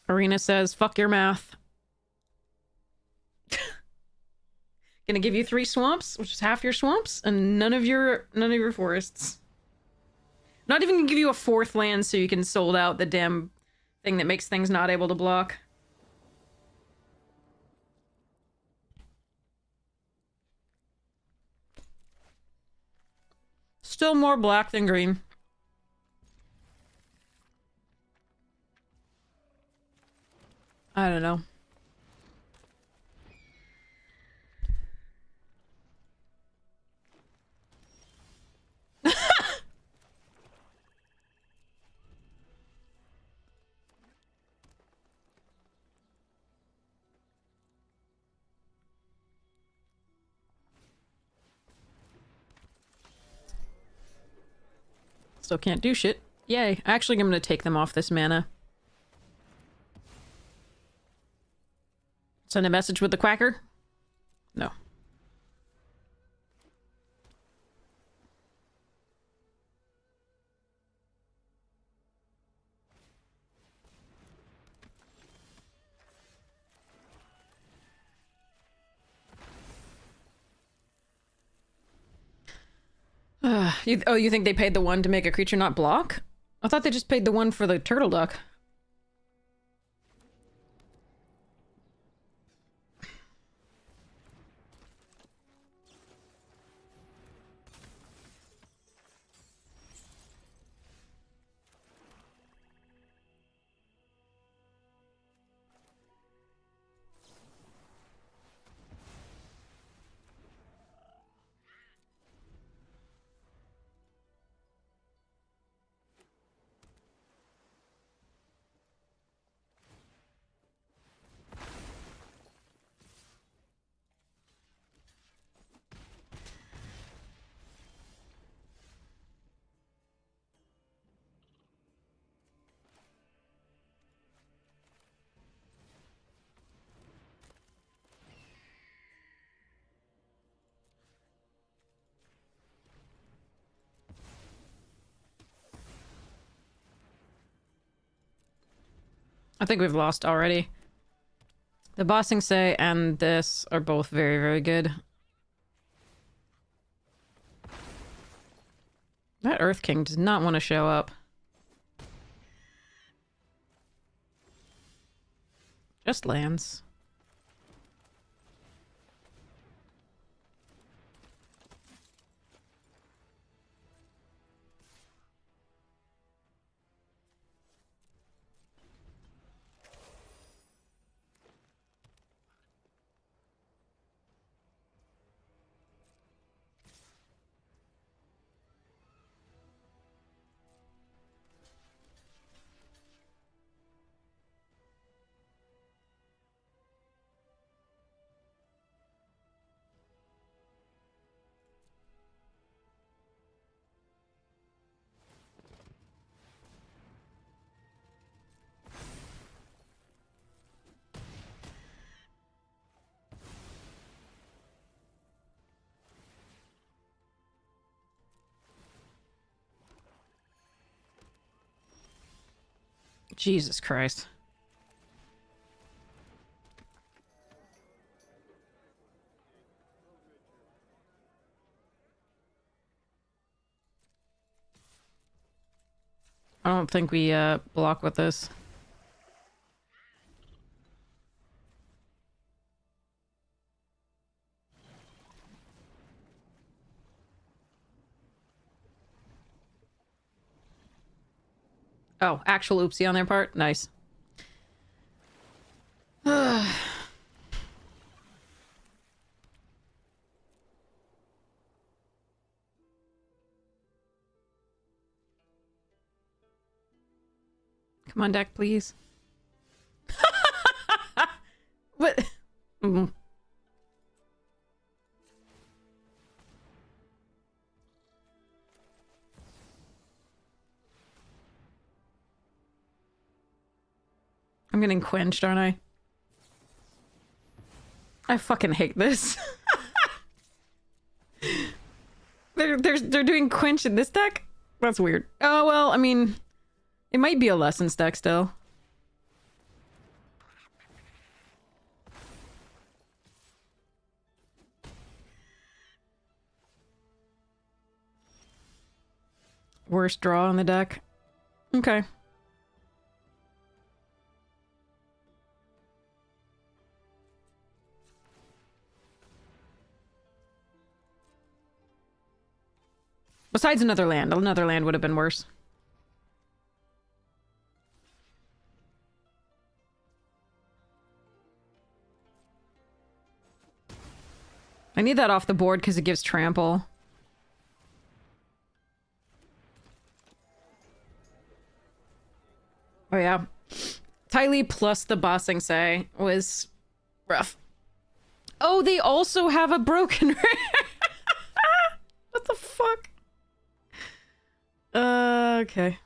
Arena says, fuck your math. Gonna give you 3 swamps, which is half your swamps, and none of your forests. Not even gonna give you a 4th land so you can sold out the damn thing that makes things not able to block. Still more black than green. I don't know. Still can't do shit. Yay. Actually, I'm gonna take them off this mana. Send a message with the quacker? No. You think they paid the 1 to make a creature not block? I thought they just paid the 1 for the turtle duck. I think we've lost already. The Bossing Say and this are both very, very good. That Earth King does not want to show up. Just lands. Jesus Christ. I don't think we block with this. Oh, actual oopsie on their part? Nice. Come on, deck, please. What? Mm-hmm. I'm getting quenched, aren't I? I fucking hate this. They're doing quench in this deck? That's weird. Oh, well, I mean, it might be a Lessons deck still. worst draw on the deck. Okay. Besides another land would have been worse. I need that off the board because it gives trample. Oh yeah. Tylee plus the Bossing Say was rough. Oh, they also have a broken rare. What the fuck? Okay.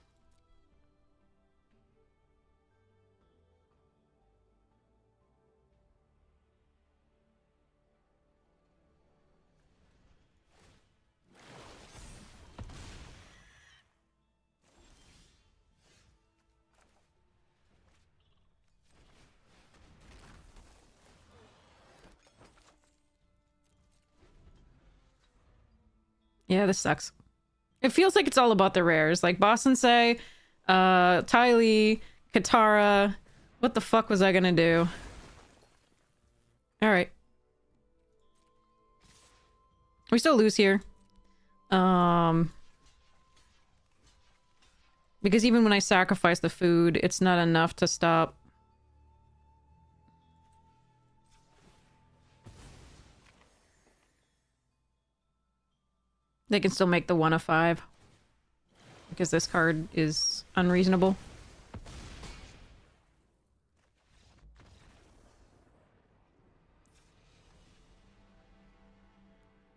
Yeah, this sucks. It feels like it's all about the rares. Like Boston Say, Tylee, Katara. What the fuck was I gonna do? Alright. We still lose here. Because even when I sacrifice the food, it's not enough to stop. They can still make the 1 of 5. Because this card is unreasonable.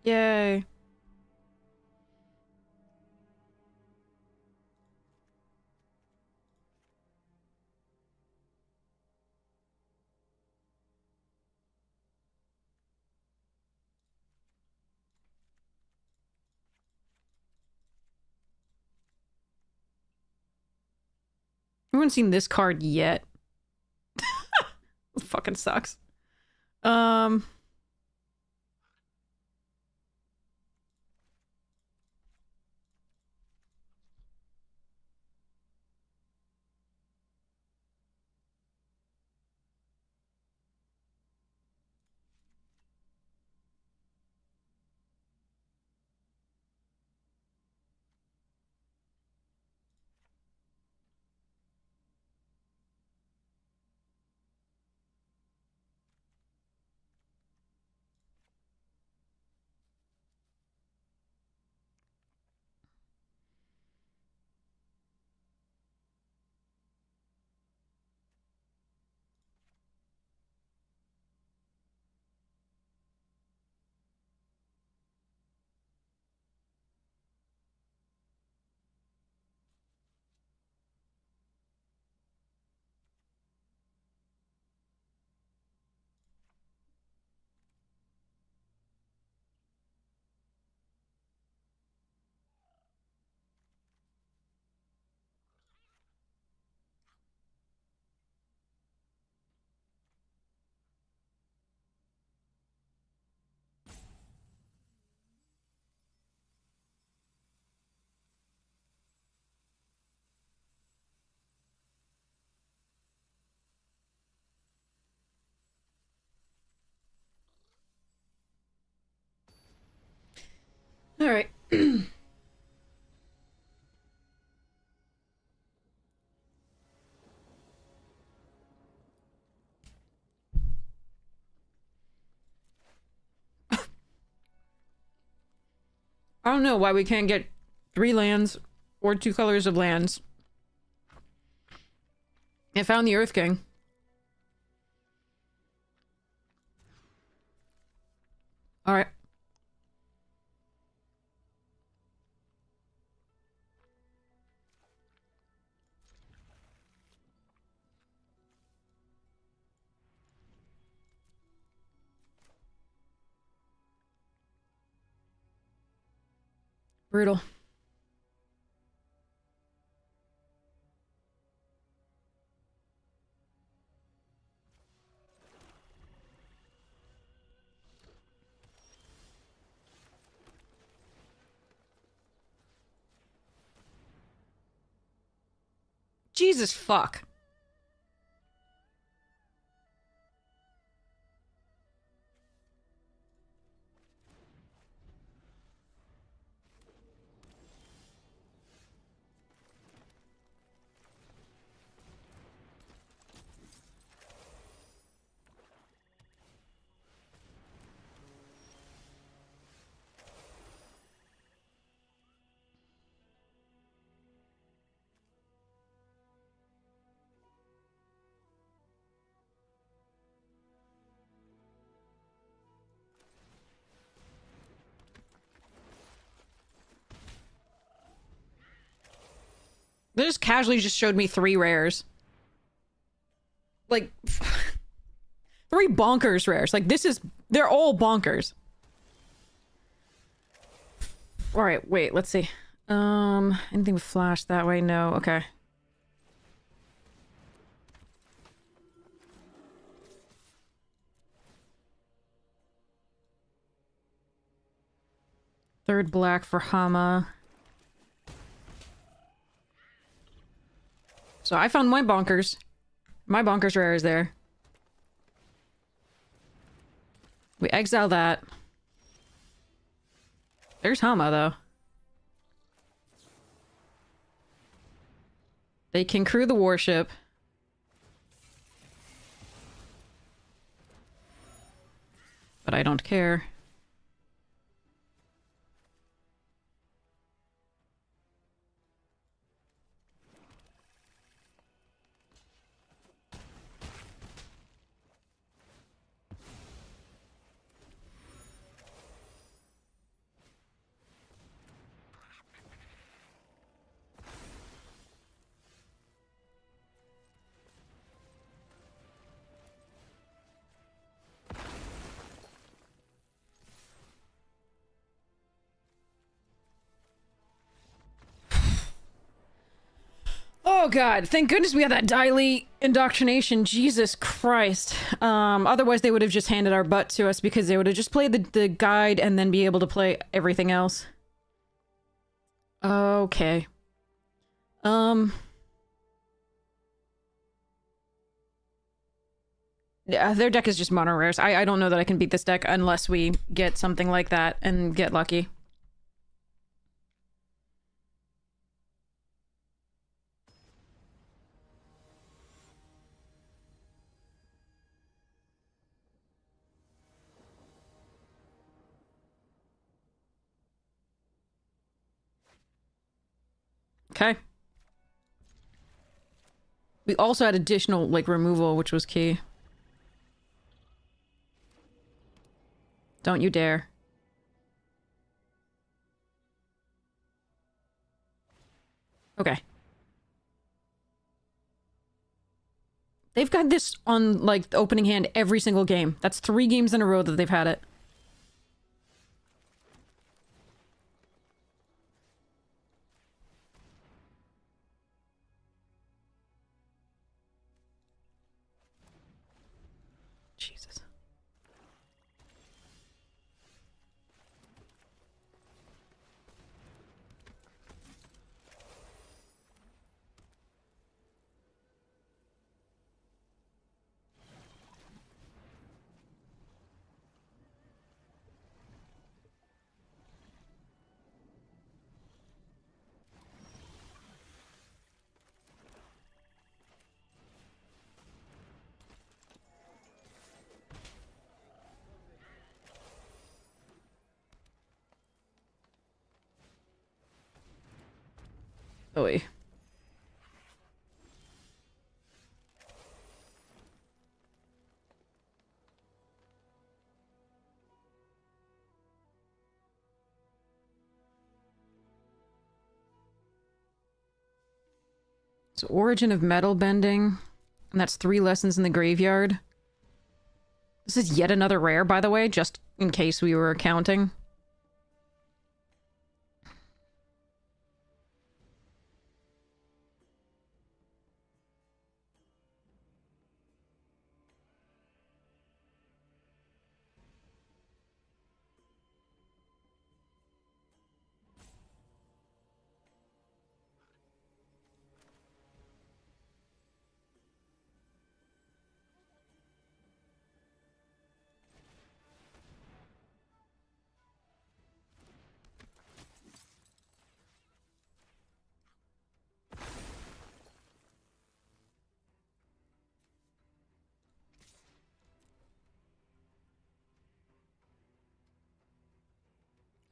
Yay. I haven't seen this card yet. It fucking sucks. Alright. I don't know why we can't get 3 lands or 2 colors of lands. I found the Earth King. Alright. Brutal. Jesus fuck. They just casually just showed me 3 rares. Like, 3 bonkers rares. Like, this is... They're all bonkers. Alright, wait, let's see. Anything with flash that way? No, okay. Third black for Hama. So I found my bonkers. My bonkers rare is there. We exile that. There's Hama, though. They can crew the warship. But I don't care. Oh god, thank goodness we had that daily indoctrination, Jesus Christ. Otherwise they would have just handed our butt to us because they would have just played the guide and then be able to play everything else. Okay. Yeah, their deck is just mono rares. I don't know that I can beat this deck unless we get something like that and get lucky. Okay. We also had additional, like, removal, which was key. Don't you dare. Okay. They've got this on, like, the opening hand every single game. That's 3 games in a row that they've had it. Jesus. Oy. So origin of metal bending. And that's 3 lessons in the graveyard. This is yet another rare, by the way, just in case we were counting.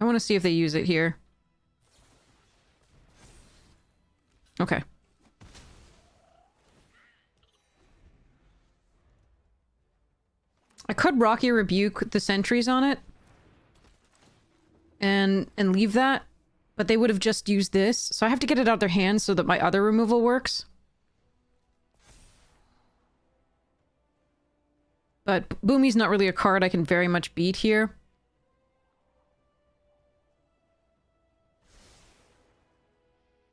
I want to see if they use it here. Okay. I could Rocky Rebuke the sentries on it. And leave that. But they would have just used this. So I have to get it out of their hands so that my other removal works. But Boomy's not really a card I can very much beat here.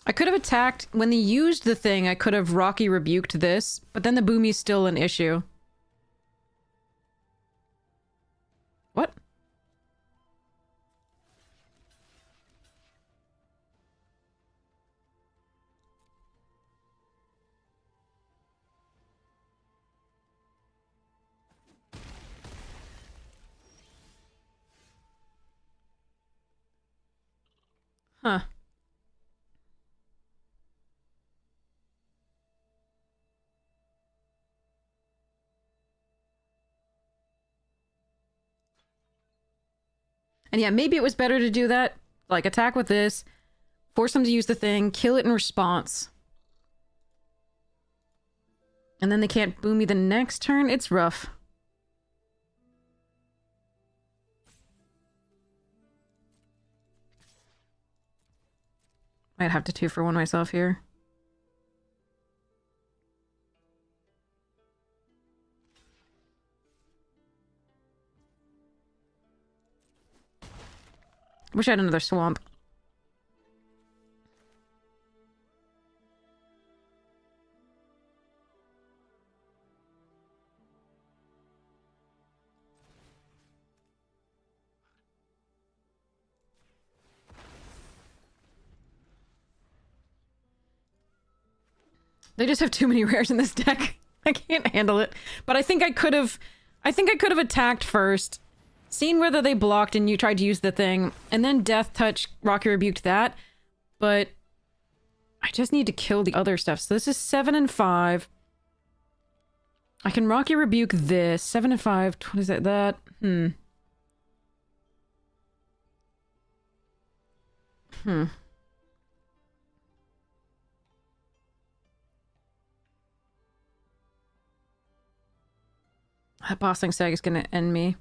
I could have attacked... When they used the thing, I could have Rocky Rebuked this. But then the Boomy's still an issue. What? Huh. And yeah, maybe it was better to do that. Like, attack with this, force them to use the thing, kill it in response. And then they can't boom me the next turn? It's rough. Might have to 2-for-1 myself here. Wish I had another swamp. They just have too many rares in this deck. I can't handle it. But I think I could have attacked first, seen whether they blocked and you tried to use the thing, and then Death Touch Rocky Rebuked that. But I just need to kill the other stuff. So this is 7 and 5. I can Rocky Rebuke this. 7 and 5. What is that? That Bossing Sag is gonna end me.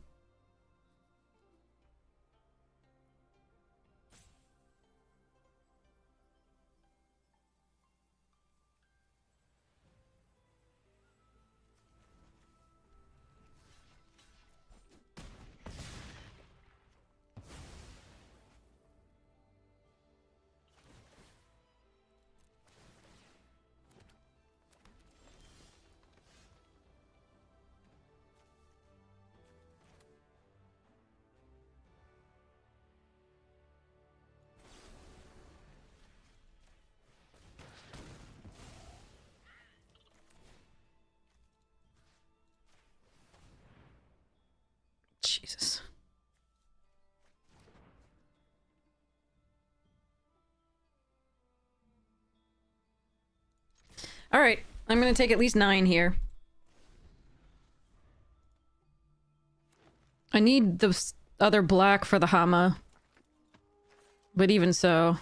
Jesus. Alright, I'm gonna take at least 9 here. I need the other black for the Hama. But even so...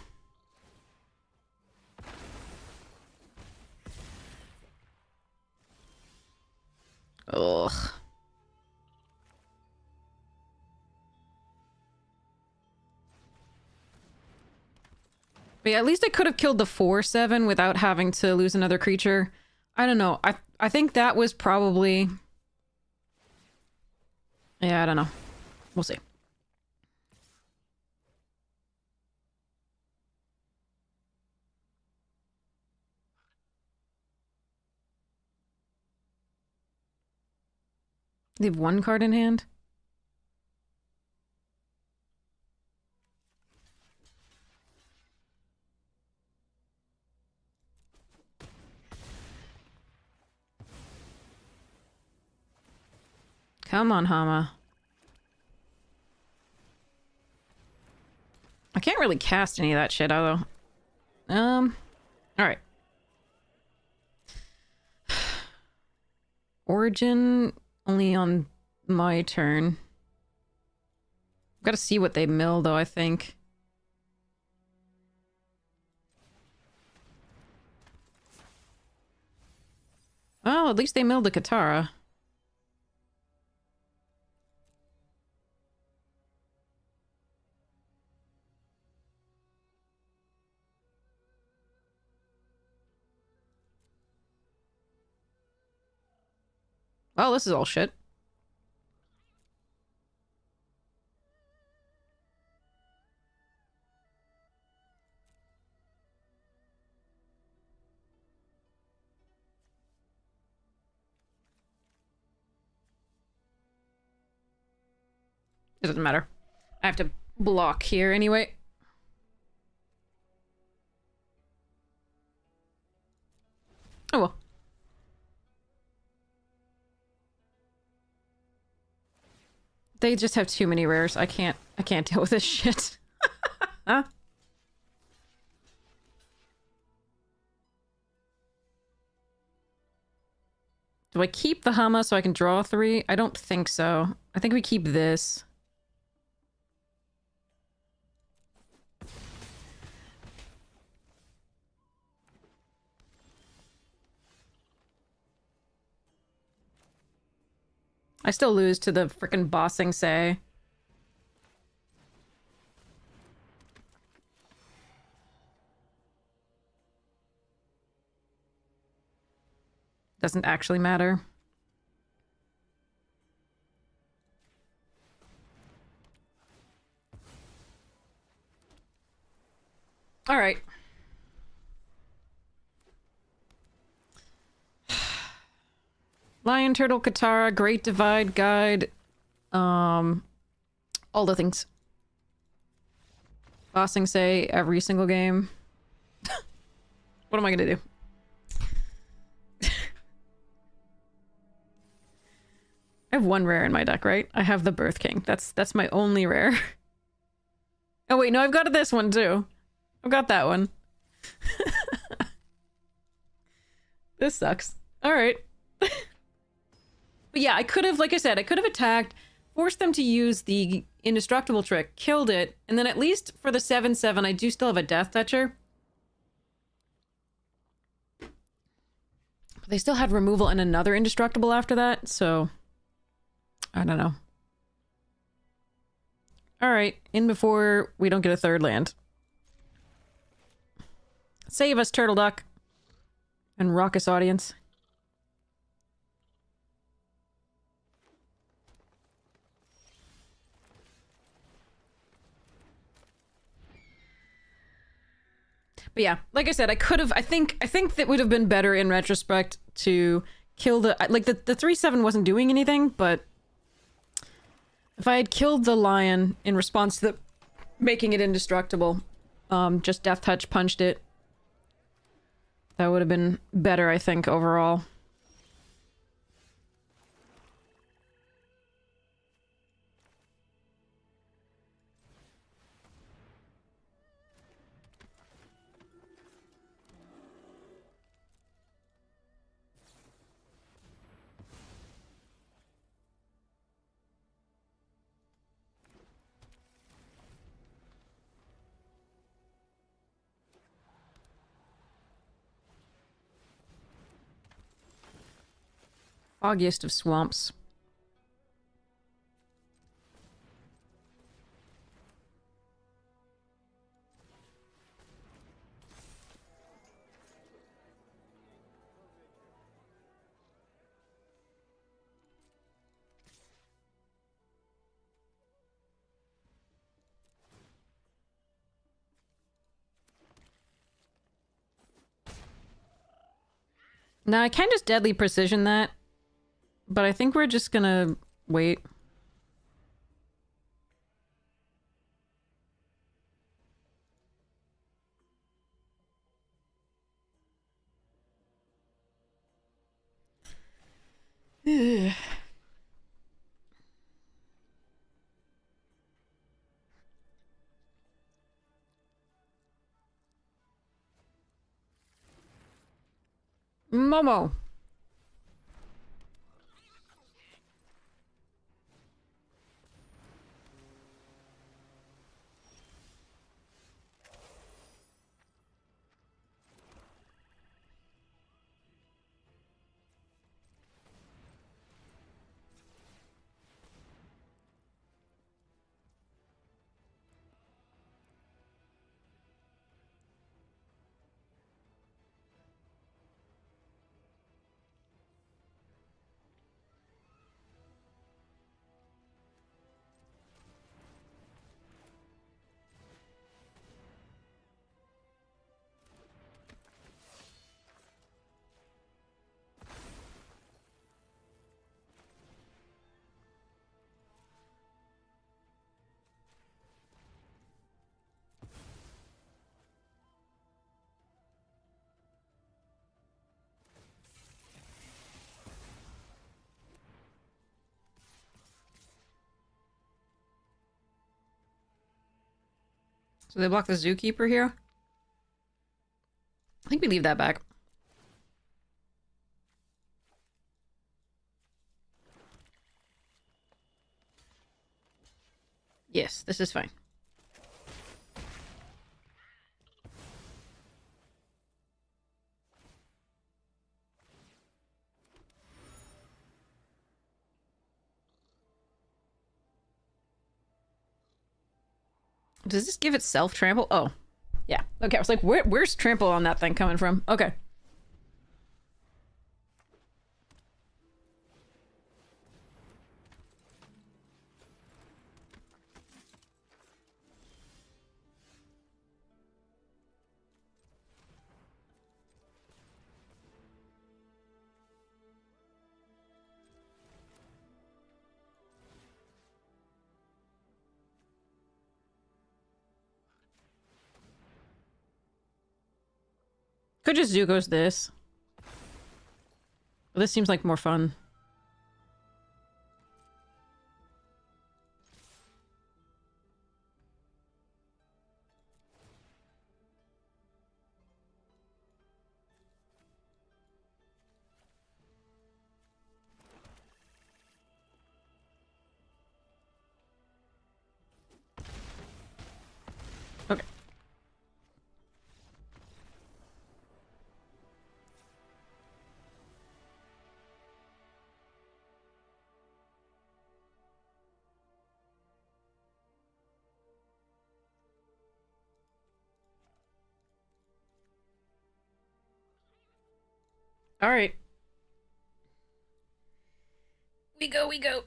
Ugh. But yeah, at least I could have killed the 4/7 without having to lose another creature. I don't know. I think that was probably... Yeah, I don't know. We'll see. They have 1 card in hand? Come on, Hama. I can't really cast any of that shit, though. Alright. Origin only on my turn. Gotta see what they mill, though, I think. Well, at least they milled the Katara. Well, this is all shit. It doesn't matter. I have to block here anyway. Oh well. They just have too many rares. I can't deal with this shit. Huh? Do I keep the Hama so I can draw 3? I don't think so. I think we keep this. I still lose to the frickin' bossing say. Doesn't actually matter. All right. Lion, Turtle, Katara, Great Divide, Guide, all the things. Bossing say every single game. What am I gonna do? I have one rare in my deck, right? I have the Birth King. That's my only rare. Oh wait, no, I've got this one too. I've got that one. This sucks. All right. But yeah, I could have, like I said, I could have attacked, forced them to use the indestructible trick, killed it, and then at least for the 7/7, I do still have a Death Toucher. But they still had removal and another indestructible after that, so I don't know. All right, in before we don't get a third land. Save us, Turtle Duck. And raucous audience. But yeah, like I said, I could have. I think that would have been better in retrospect to kill the like the 3/7 wasn't doing anything, but if I had killed the lion in response to the making it indestructible, just Death Touch punched it. That would have been better, I think, overall. Foggiest of swamps. Now, I can just Deadly Precision that, but I think we're just gonna wait. Momo. So they block the zookeeper here? I think we leave that back. Yes, this is fine. Does this give itself trample? Oh. Yeah. Okay, I was like, where's trample on that thing coming from? Okay. Could just Zuko's this. This seems like more fun. Okay. All right. We go, we go.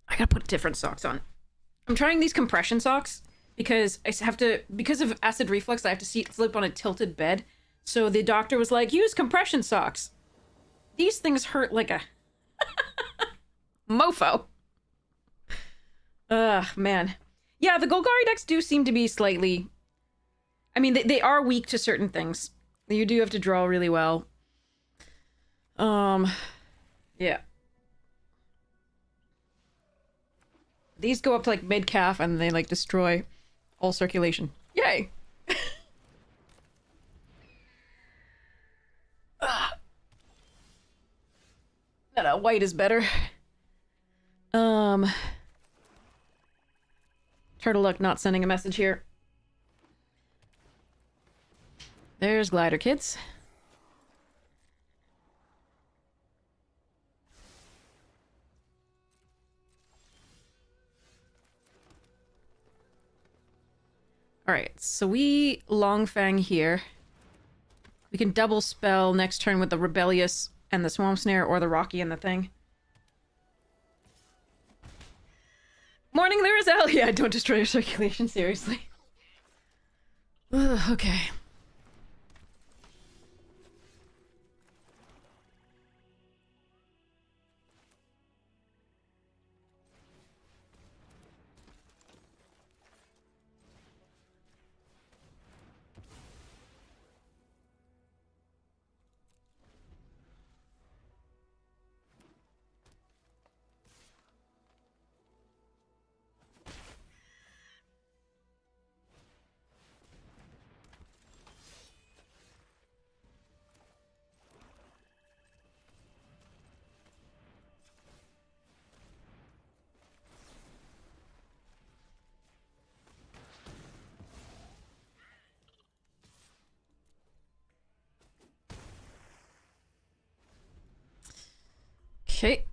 I gotta put different socks on. I'm trying these compression socks because I have to, because of acid reflux, I have to sleep on a tilted bed. So the doctor was like, use compression socks. These things hurt like a mofo. Ugh, man. Yeah, the Golgari decks do seem to be slightly... I mean, they are weak to certain things. You do have to draw really well. Yeah. These go up to, like, mid-calf, and they, like, destroy all circulation. Yay! No, white is better. Turtle Luck not sending a message here. There's Glider Kids. Alright, so we Longfang here. We can double spell next turn with the Rebellious and the Swamp Snare, or the Rocky and the thing. Morning there is Al! Yeah, don't destroy your circulation, seriously. Ugh, okay. Okay.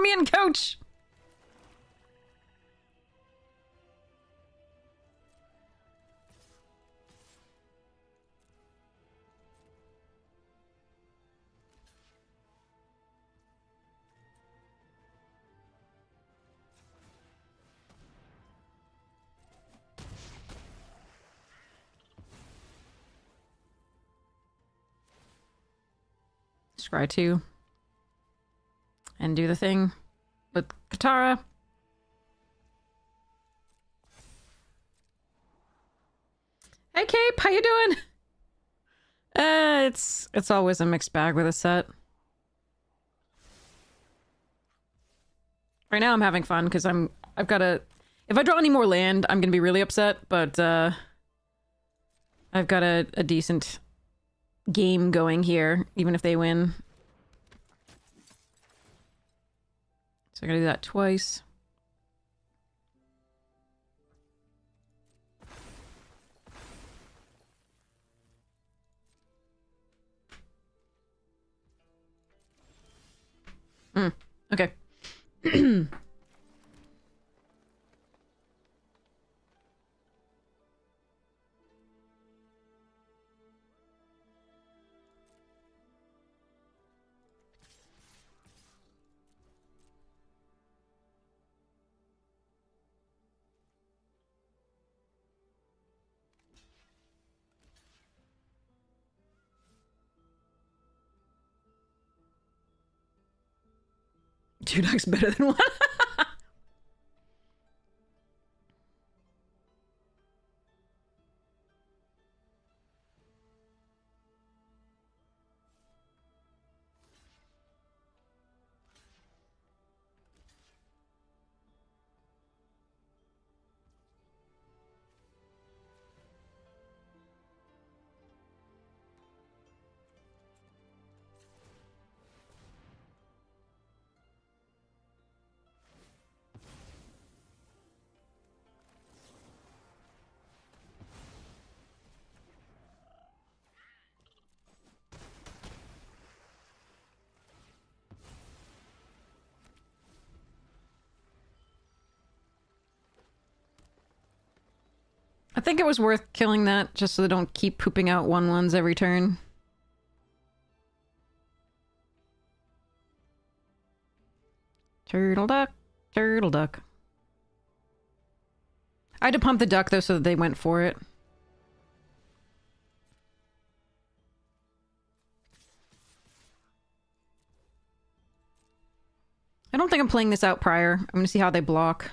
me in, coach! Scry 2. And do the thing with Katara. Hey Cape, how you doing? It's always a mixed bag with a set. Right now I'm having fun because I've got a, if I draw any more land, I'm gonna be really upset, but I've got a decent game going here, even if they win. So I gotta do that twice. Okay. Two ducks better than one. I think it was worth killing that just so they don't keep pooping out 1/1s every turn. Turtle duck, turtle duck. I had to pump the duck though so that they went for it. I don't think I'm playing this out prior. I'm gonna see how they block.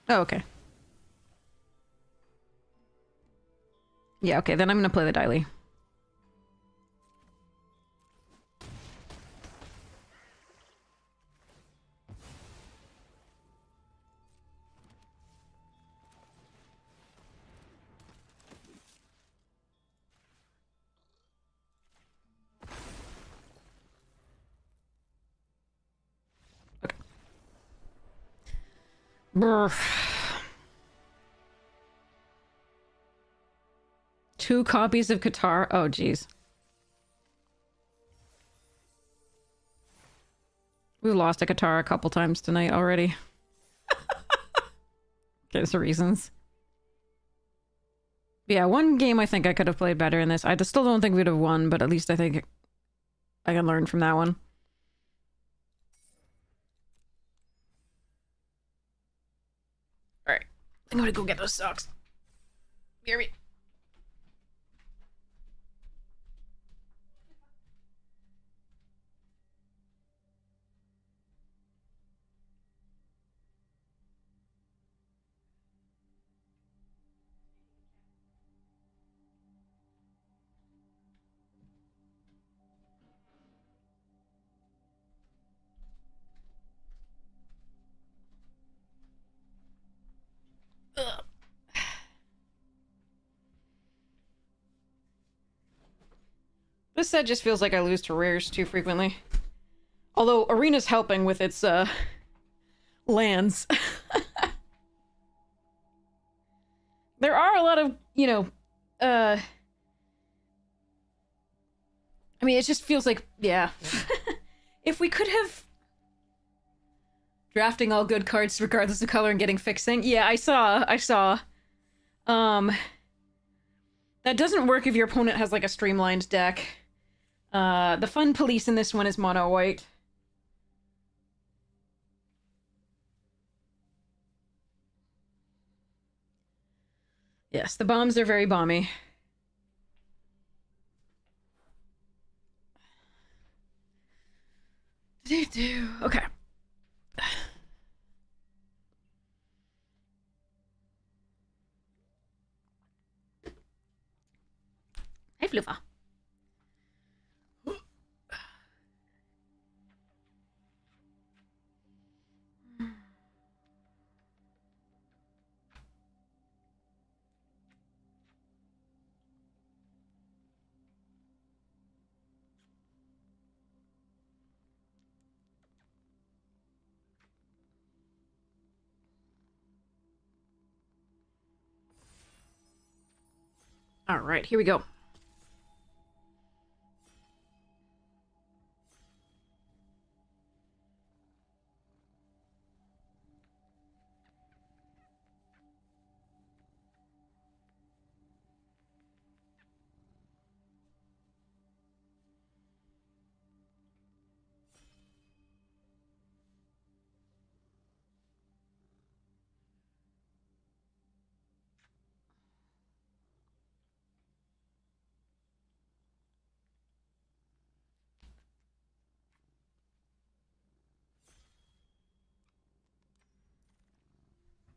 Oh, okay. Yeah, okay, then I'm gonna play the Daily. Okay. Brr. 2 copies of Qatar. Oh, jeez. We've lost a Qatar a couple times tonight already. There's the reasons. Yeah, one game I think I could have played better in this. I still don't think we'd have won, but at least I think I can learn from that one. Alright. I'm gonna go get those socks. Hear me. Ugh. This set just feels like I lose to rares too frequently. Although Arena's helping with its lands. There are a lot of, you know, I mean, it just feels like, yeah. If we could have drafting all good cards regardless of color and getting fixing. Yeah, I saw. That doesn't work if your opponent has like a streamlined deck. The fun police in this one is mono white. Yes, the bombs are very bomby. Okay. Hey, Fluffa. All right, here we go.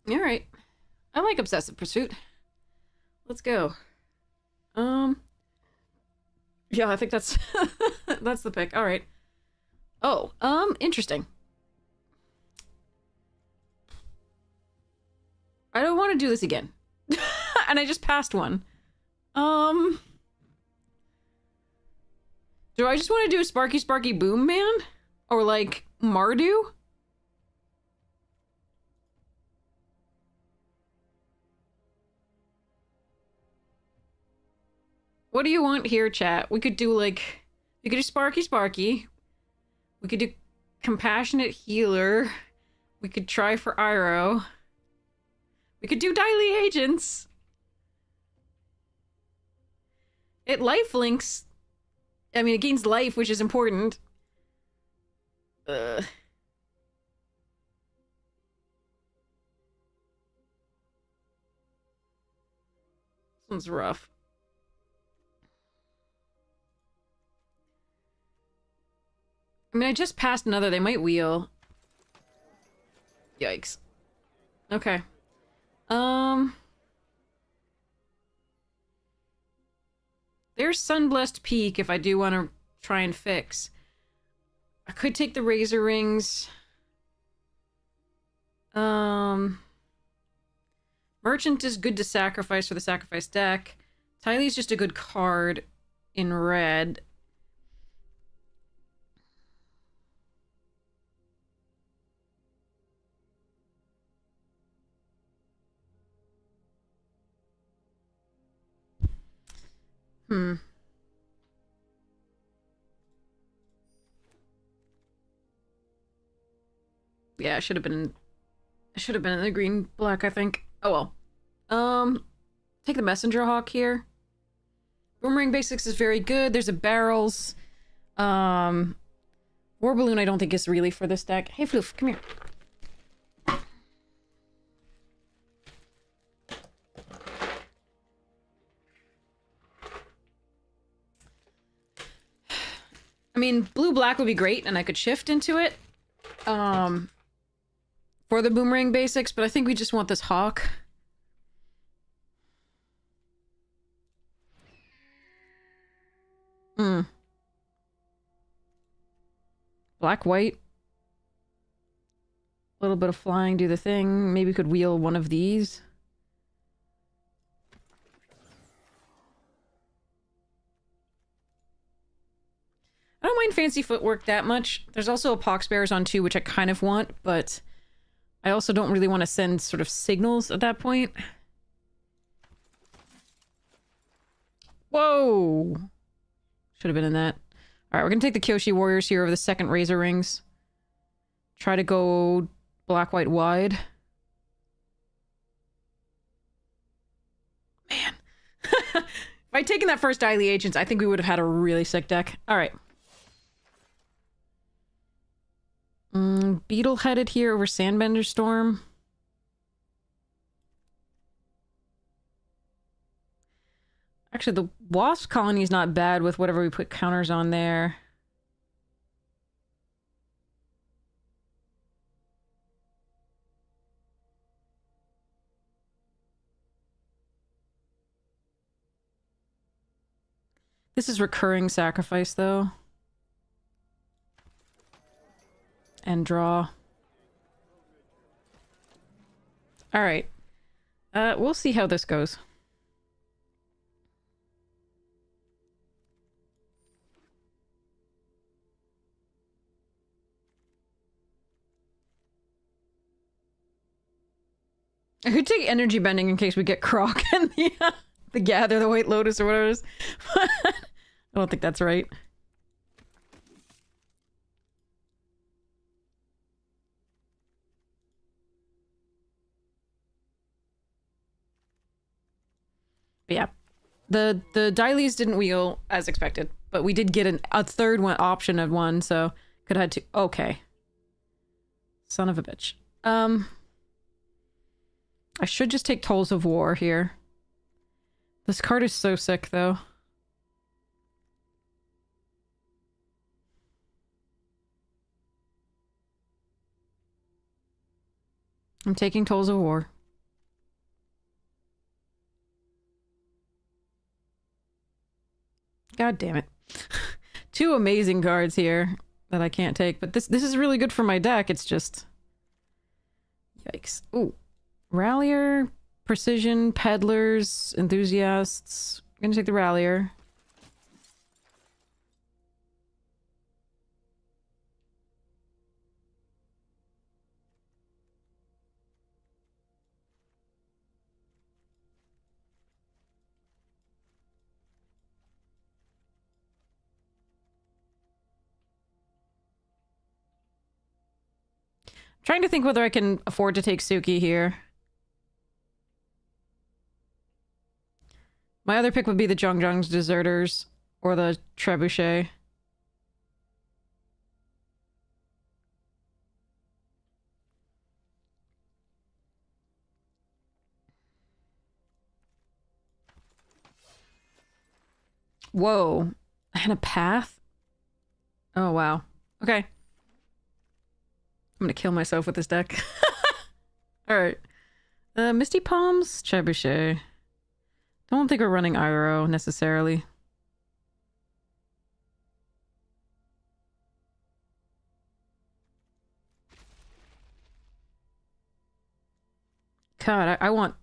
All right. I like Obsessive Pursuit. Let's go. Yeah, I think that's that's the pick. All right. Oh, interesting. I don't want to do this again. And I just passed one. Do I just want to do a Sparky Sparky Boom Man? Or like Mardu? What do you want here, chat? We could do like... We could do Sparky Sparky. We could do Compassionate Healer. We could try for Iroh. We could do Daily Agents. It lifelinks. I mean, it gains life, which is important. This one's rough. I mean, I just passed another. They might wheel. Yikes. Okay. There's Sunblessed Peak if I do want to try and fix. I could take the Razor Rings. Merchant is good to sacrifice for the sacrifice deck. Tylee's just a good card in red. Yeah, I should have been in the green black, I think. Oh well. Take the Messenger Hawk here. Boomerang Basics is very good. There's a barrels. War Balloon I don't think is really for this deck. Hey Floof, come here. I mean, blue-black would be great, and I could shift into it. For the Boomerang Basics, but I think we just want this Hawk. Black-white. A little bit of flying, do the thing. Maybe we could wheel one of these. I don't mind fancy footwork that much. There's also a Poxbearers on 2, which I kind of want, but I also don't really want to send sort of signals at that point. Whoa! Should have been in that. Alright, we're gonna take the Kyoshi Warriors here over the second Razor Rings. Try to go black, white, wide. Man. If I'd taken that first Daily Agents, I think we would have had a really sick deck. Alright. Beetle headed here over Sandbender Storm. Actually, the Wasp colony is not bad with whatever we put counters on there. This is recurring sacrifice, though. And draw. Alright. We'll see how this goes. I could take energy bending in case we get Croc and the Gather, the White Lotus, or whatever it is. I don't think that's right. But yeah. The Dailies didn't wheel as expected, but we did get a third one option of one, so could have had two. Okay. Son of a bitch. I should just take Tolls of War here. This card is so sick, though. I'm taking Tolls of War. God damn it. Two amazing cards here that I can't take, but this is really good for my deck. It's just... Yikes. Ooh. Rallier, Precision, Peddlers, Enthusiasts. I'm gonna take the Rallier. Trying to think whether I can afford to take Suki here. My other pick would be the Zhongzhang's Deserters or the Trebuchet. Whoa. And a path? Oh, wow. Okay. I'm gonna kill myself with this deck. Alright. Misty Palms, Trebuchet. Don't think we're running Iroh necessarily. God, I want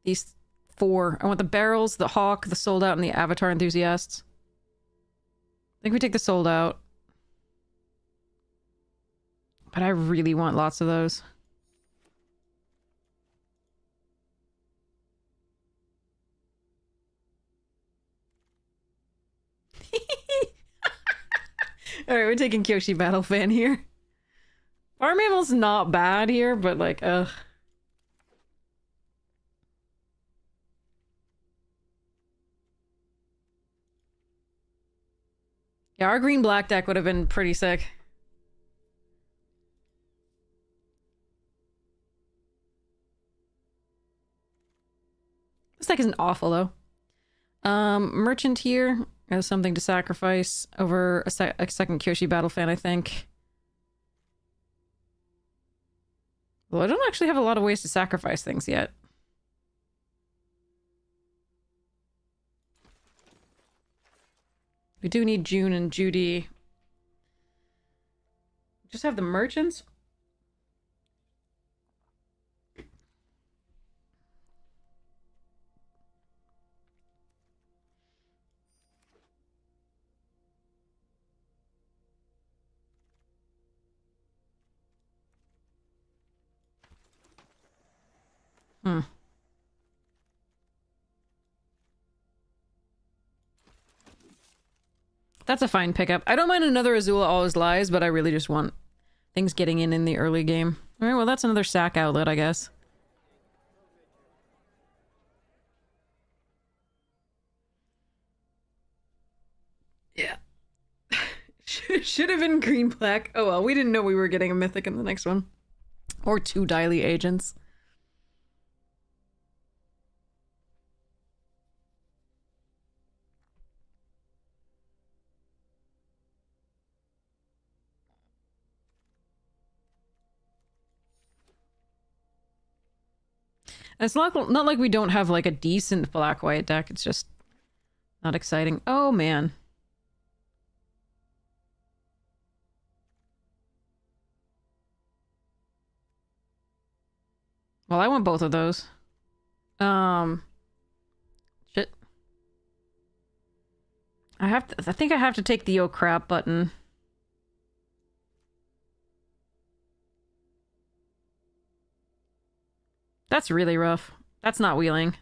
these four. I want the Barrels, the Hawk, the Sold Out, and the Avatar Enthusiasts. I think we take the Sold Out. But I really want lots of those. Alright, we're taking Kyoshi Battle Fan here. Farm Mammal's not bad here, but like, ugh. Yeah, our green-black deck would have been pretty sick. This deck isn't awful, though. Merchant here has something to sacrifice over a second Kyoshi Battle Fan, I think. Well, I don't actually have a lot of ways to sacrifice things yet. We do need June and Judy. Just have the merchants? Hmm. That's a fine pickup. I don't mind another Azula Always Lies, but I really just want things getting in the early game. Alright, well that's another sack outlet, I guess. Yeah. Should have been green black. Oh well, we didn't know we were getting a mythic in the next one. Or 2 Daily Agents. And it's not like we don't have like a decent black-white deck, it's just not exciting. Oh man. Well, I want both of those. Shit. I think I have to take the oh crap button. That's really rough. That's not wheeling.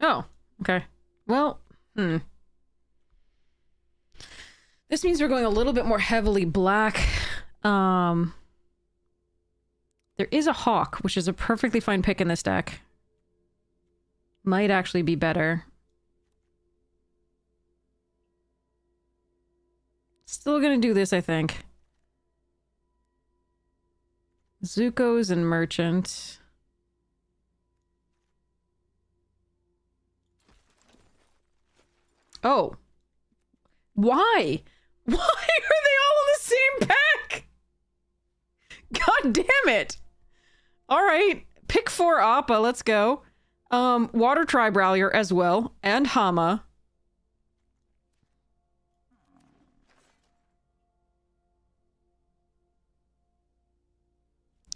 Oh, okay. Well, This means we're going a little bit more heavily black. There is a hawk, which is a perfectly fine pick in this deck. Might actually be better. Still gonna do this, I think. Zuko's and Merchant. Oh. Why? Why are they all in the same pack? God damn it. Alright. Pick 4 Appa, let's go. Water Tribe Rallier as well. And Hama.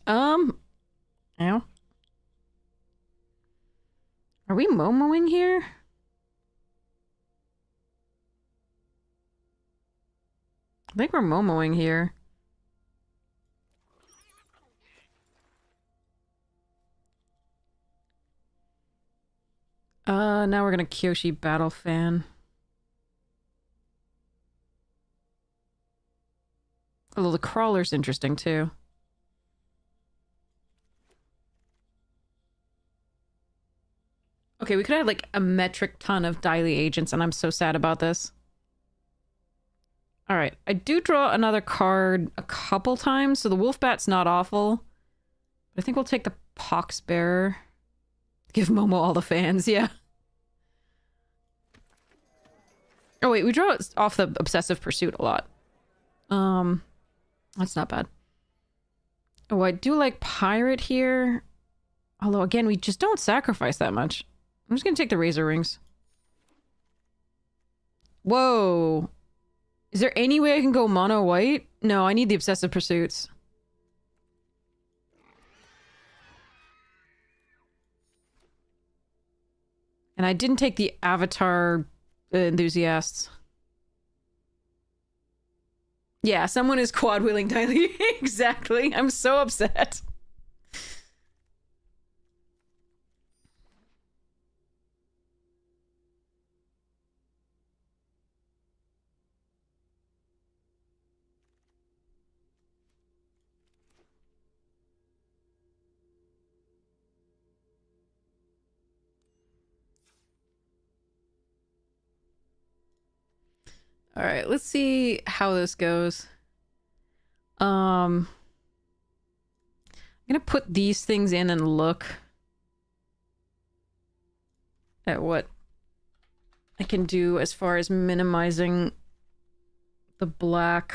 Ow. Are we Momoing here? I think we're Momoing here. Now we're gonna Kyoshi Battle Fan. Although the crawler's interesting too. Okay, we could have like a metric ton of daily agents, and I'm so sad about this. Alright, I do draw another card a couple times, so the Wolfbat's not awful. But I think we'll take the Poxbearer. Give Momo all the fans, yeah. Oh wait, we draw off the Obsessive Pursuit a lot. That's not bad. Oh, I do like Pirate here. Although, again, we just don't sacrifice that much. I'm just gonna take the Razor Rings. Whoa. Is there any way I can go mono white? No, I need the Obsessive Pursuits. And I didn't take the Avatar Enthusiasts. Yeah, someone is quad wheeling daily. Exactly. I'm so upset. All right, let's see how this goes. I'm gonna put these things in and look at what I can do as far as minimizing the black.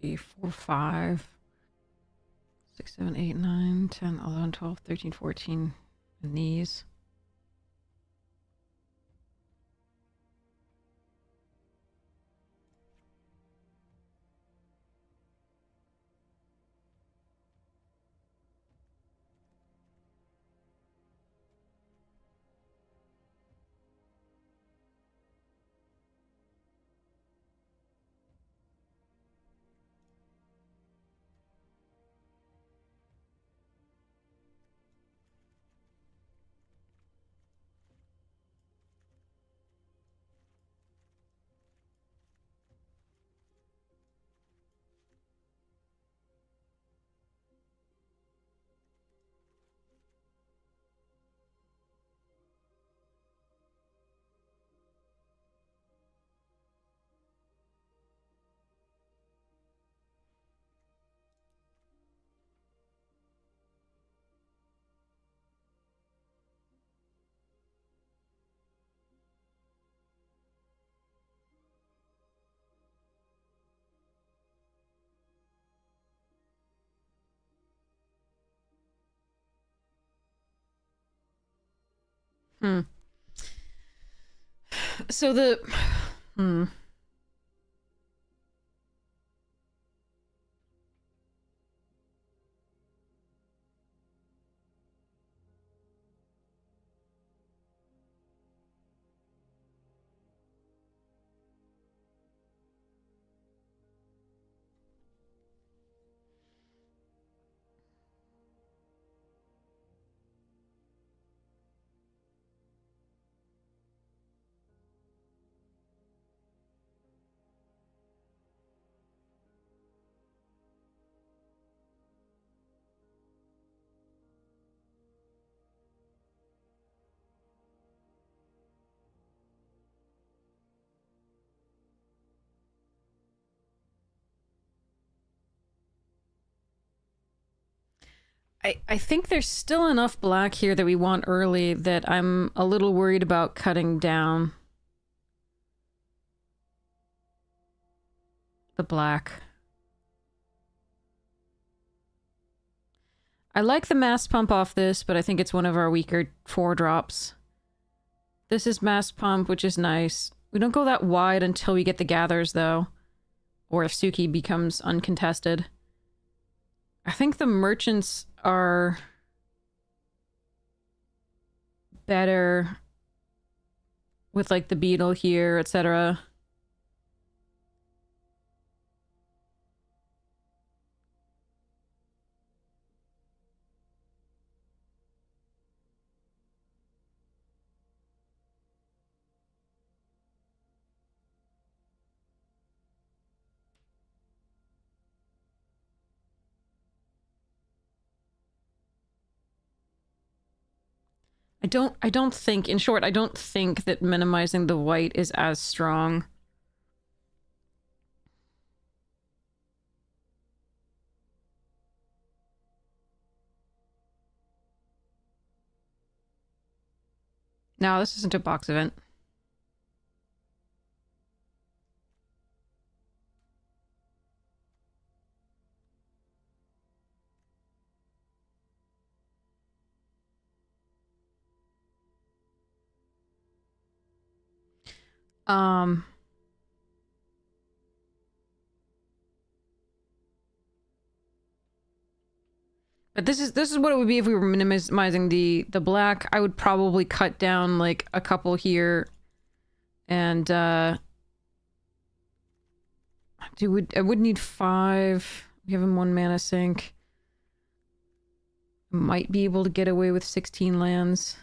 3, 4, 5, 6, 7, 8, 9, 10, 11, 12, 13, 14. And these. Hmm. So the... Hmm. I think there's still enough black here that we want early that I'm a little worried about cutting down the black. I like the mass pump off this, but I think it's one of our weaker 4 drops. This is mass pump, which is nice. We don't go that wide until we get the gathers, though. Or if Suki becomes uncontested. I think the merchants are better with, like, the beetle here, etc. I don't think, in short, I don't think that minimizing the white is as strong. No, this isn't a box event. But this is what it would be if we were minimizing the black. I would probably cut down like a couple here, and I would need 5. We have him 1 mana sink. Might be able to get away with 16 lands.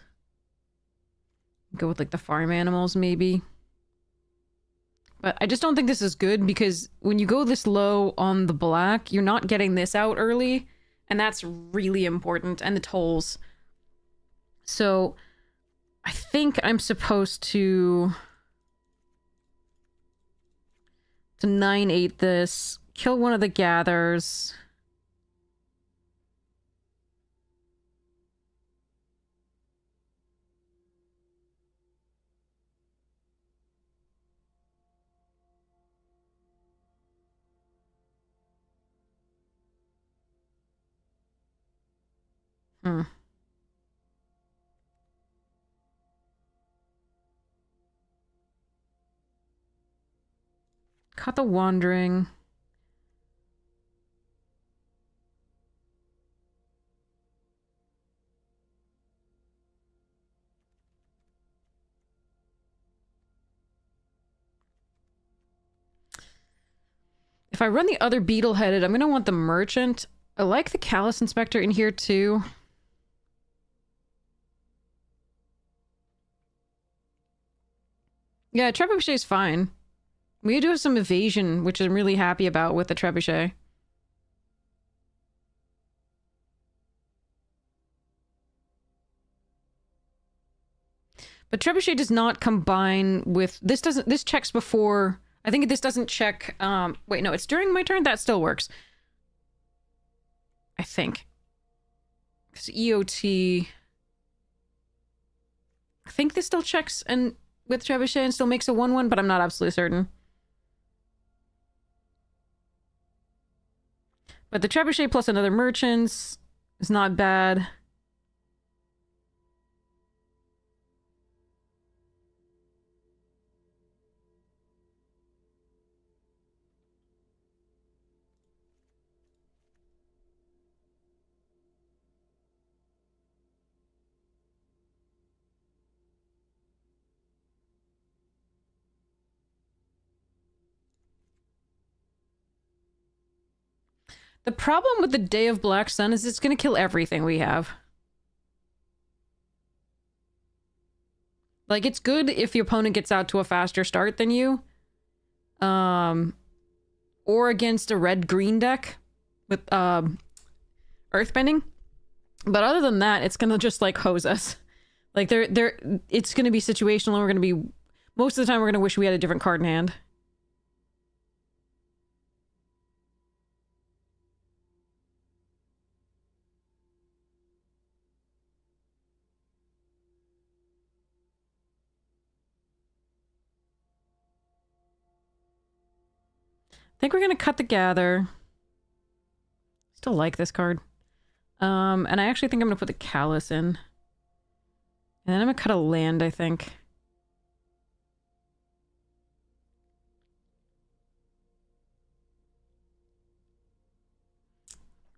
Go with like the farm animals maybe. But I just don't think this is good because when you go this low on the black, you're not getting this out early. And that's really important. And the tolls. So I think I'm supposed to 9/8 this. Kill one of the gathers. Hmm. Cut the wandering. If I run the other beetle-headed, I'm going to want the merchant. I like the callous inspector in here too. Yeah, trebuchet is fine. We do have some evasion, which I'm really happy about with the trebuchet. But trebuchet does not combine with this. This checks before. I think this doesn't check. Wait, no, it's during my turn. That still works. I think. Because EOT. I think this still checks and with trebuchet and still makes a 1/1, but I'm not absolutely certain. But the trebuchet plus another merchants is not bad. The problem with the Day of Black Sun is it's going to kill everything we have. Like, it's good if your opponent gets out to a faster start than you. Or against a red-green deck with earthbending. But other than that, it's gonna just, like, hose us. Like, it's gonna be situational, and we're gonna be... Most of the time, we're gonna wish we had a different card in hand. I think we're gonna cut the Gather. Still like this card. And I actually think I'm gonna put the Callous in. And then I'm gonna cut a land, I think.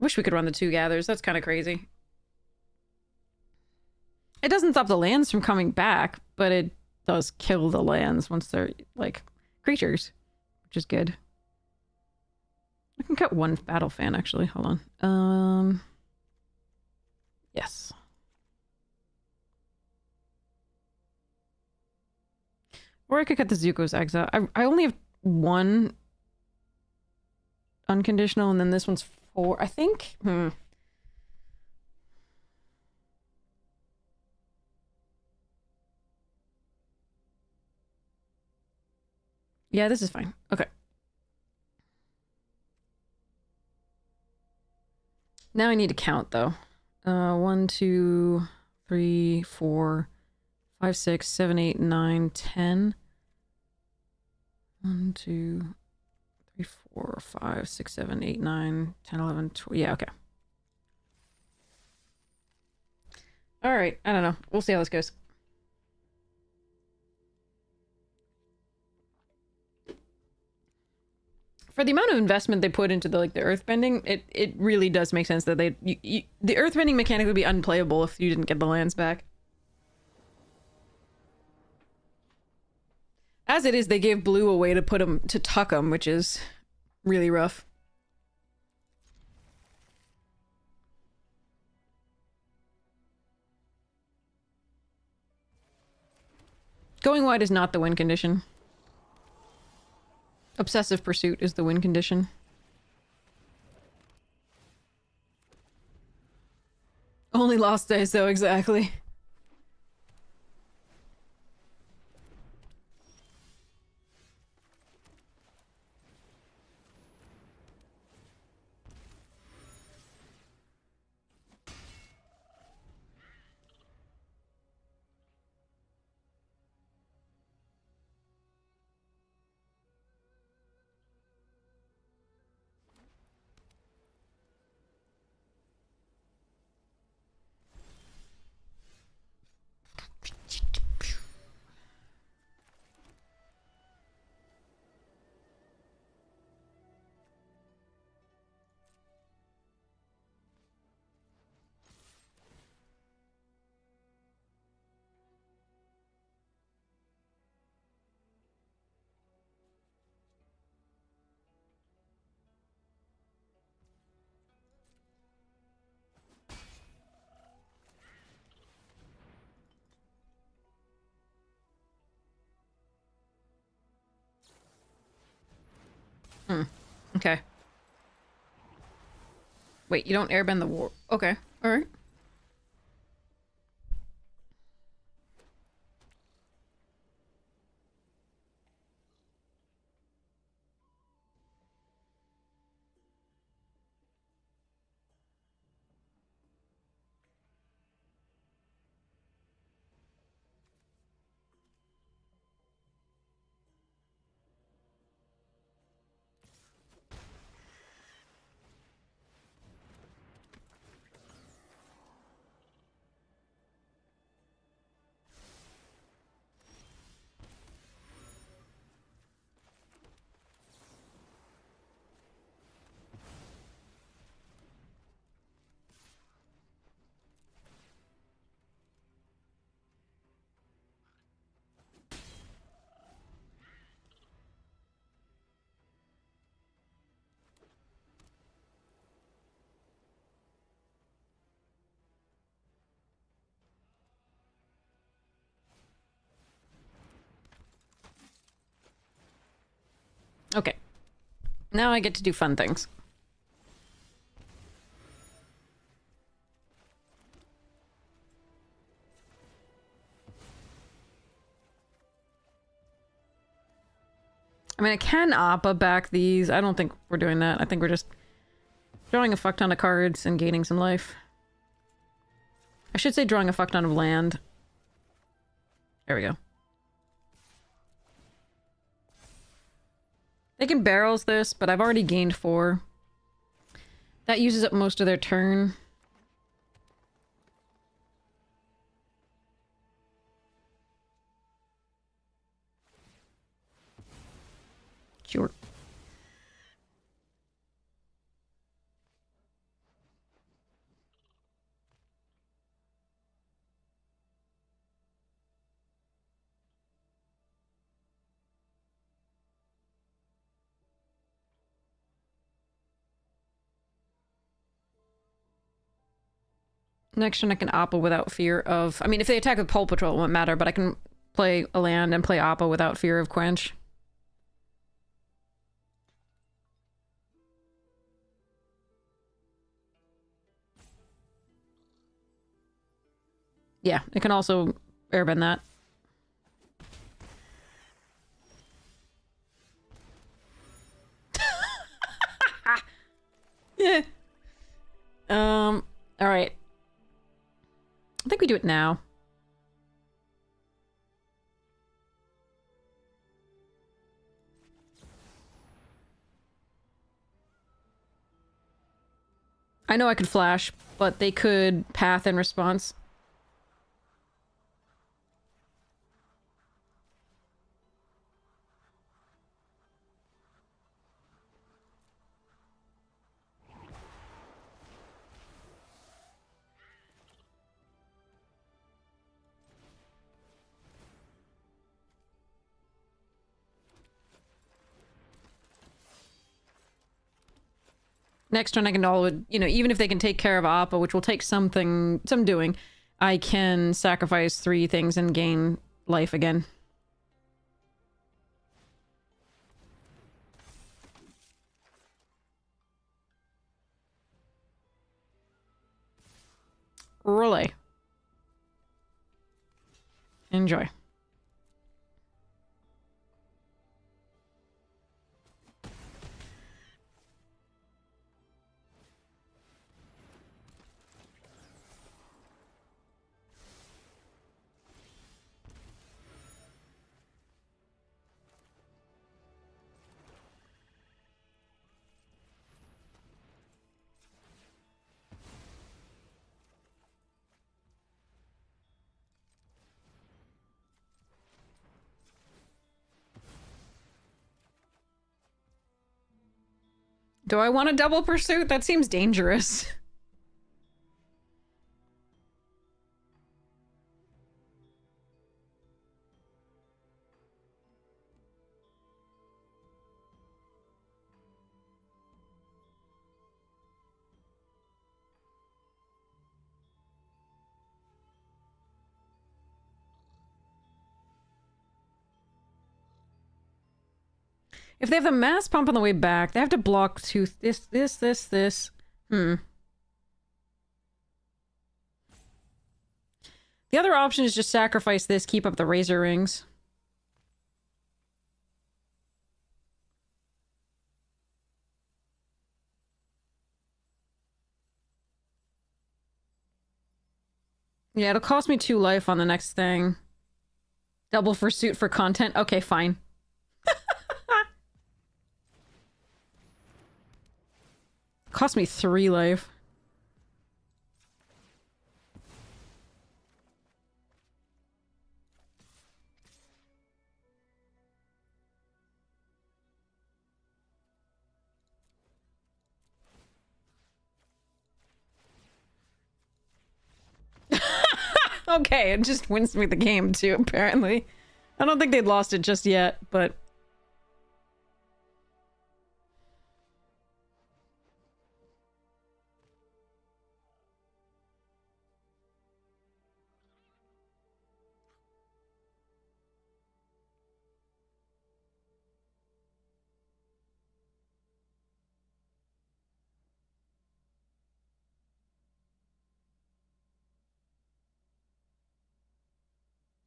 Wish we could run the 2 Gathers. That's kind of crazy. It doesn't stop the lands from coming back, but it does kill the lands once they're, like, creatures. Which is good. I can cut 1 Battle Fan, actually. Hold on. Yes. Or I could cut the Zuko's Exile. I only have 1 unconditional, and then this one's 4. I think... Yeah, this is fine. Okay. Now I need to count, though. 1, 2, 3, 4, 5, 6, 7, 8, 9, 10. 1, 2, 3, 4, 5, 6, 7, 8, 9, 10, 11, 12. Yeah, okay. Alright, I don't know. We'll see how this goes. For the amount of investment they put into the earthbending, it really does make sense that the earthbending mechanic would be unplayable if you didn't get the lands back. As it is, they gave blue a way to put them to tuck them, which is really rough. Going wide is not the win condition. Obsessive pursuit is the win condition. Only lost days, though, exactly. Hmm. Okay. Wait, you don't airbend the war. Okay. Alright. Okay. Now I get to do fun things. I mean, I can Appa back these. I don't think we're doing that. I think we're just drawing a fuck ton of cards and gaining some life. I should say drawing a fuck ton of land. There we go. They can barrels this, but I've already gained 4. That uses up most of their turn. Sure. Next turn I can Appa without fear of... I mean, if they attack with Pole Patrol, it won't matter, but I can play a land and play Appa without fear of Quench. Yeah, it can also airbend that. Yeah. Alright. I think we do it now. I know I could flash, but they could path in response. Next turn I can all, you know, even if they can take care of Appa, which will take some doing, I can sacrifice 3 things and gain life again. Relay. Enjoy. Do I want a double pursuit? That seems dangerous. If they have the mass pump on the way back, they have to block this. The other option is just sacrifice this, keep up the razor rings. Yeah, it'll cost me 2 life on the next thing. Double pursuit for content? Okay, fine. Cost me 3 life. Okay, it just wins me the game too, apparently. I don't think they'd lost it just yet, but...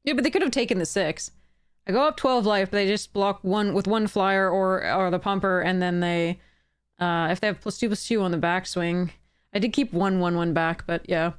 Yeah, but they could have taken the 6. I go up 12 life, but they just block one with 1 flyer or the pumper, and then they... if they have +2/+2 on the backswing... I did keep 1/1/1 back, but yeah.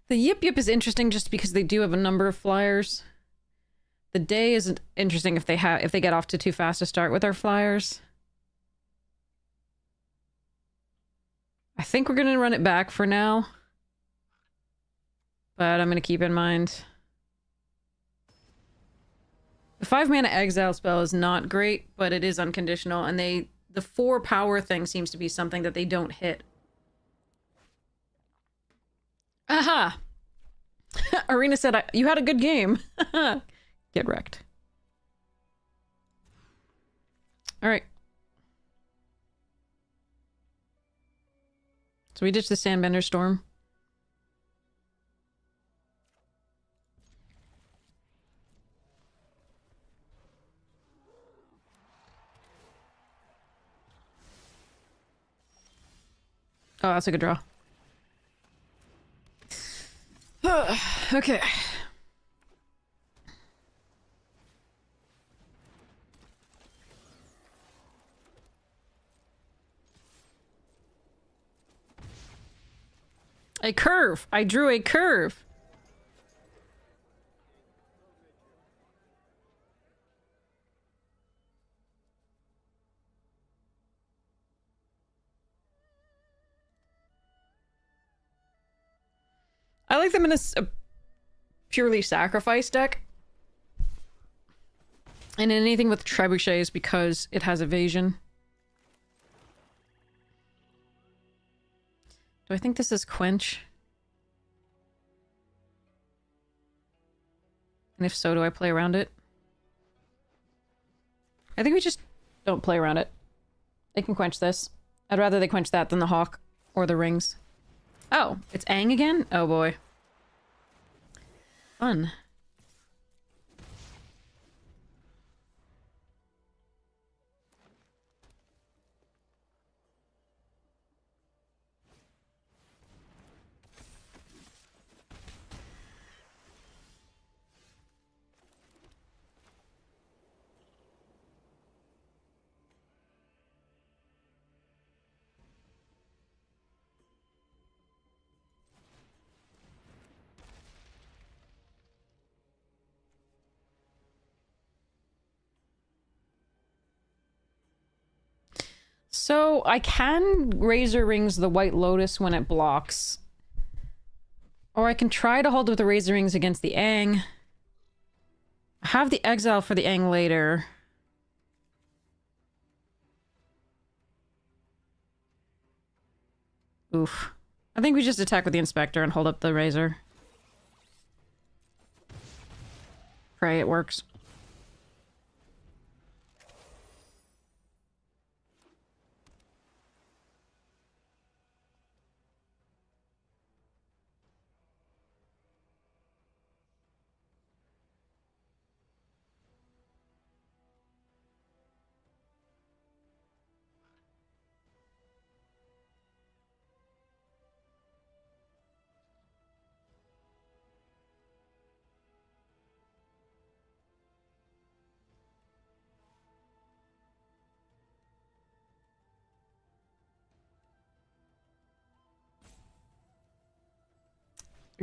The Yip Yip is interesting just because they do have a number of flyers. The Day isn't interesting if they get off to too fast to start with our flyers. I think we're gonna run it back for now. But I'm gonna keep in mind. The 5-mana exile spell is not great, but it is unconditional, and the 4 power thing seems to be something that they don't hit. Aha! Arena said, you had a good game. Get wrecked. Alright. So we ditched the Sandbender Storm. Oh, that's a good draw. Okay. A curve! I drew a curve! I like them in a purely sacrifice deck. And in anything with trebuchets because it has evasion. Do I think this is Quench? And if so, do I play around it? I think we just don't play around it. They can quench this. I'd rather they quench that than the Hawk or the rings. Oh, it's Aang again? Oh boy. Fun. So I can Razor Rings the White Lotus when it blocks. Or I can try to hold with the Razor Rings against the Aang. I have the Exile for the Aang later. Oof. I think we just attack with the Inspector and hold up the Razor. Pray it works.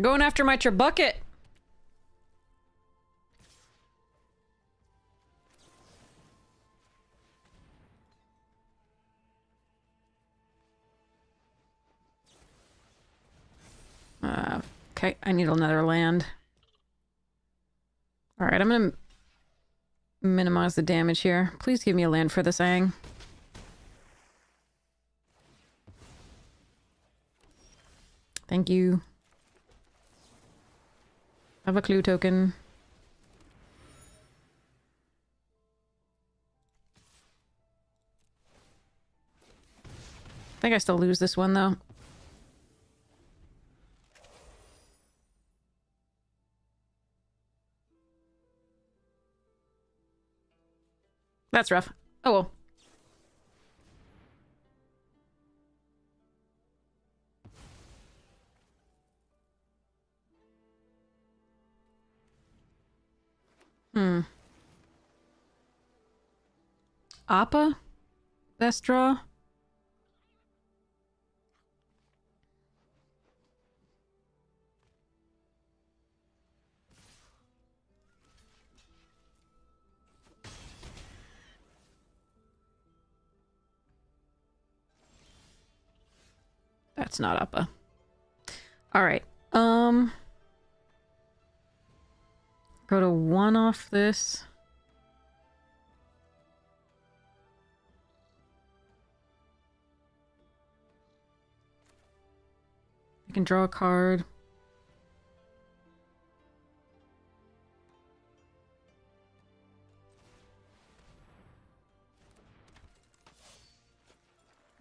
Going after my Tribucket. Okay, I need another land. Alright, I'm gonna minimize the damage here. Please give me a land for this Aang. Thank you. I have a clue token. I think I still lose this one, though. That's rough. Oh well. Appa? Best draw? That's not Appa. Alright. Go to 1 off this. I can draw a card.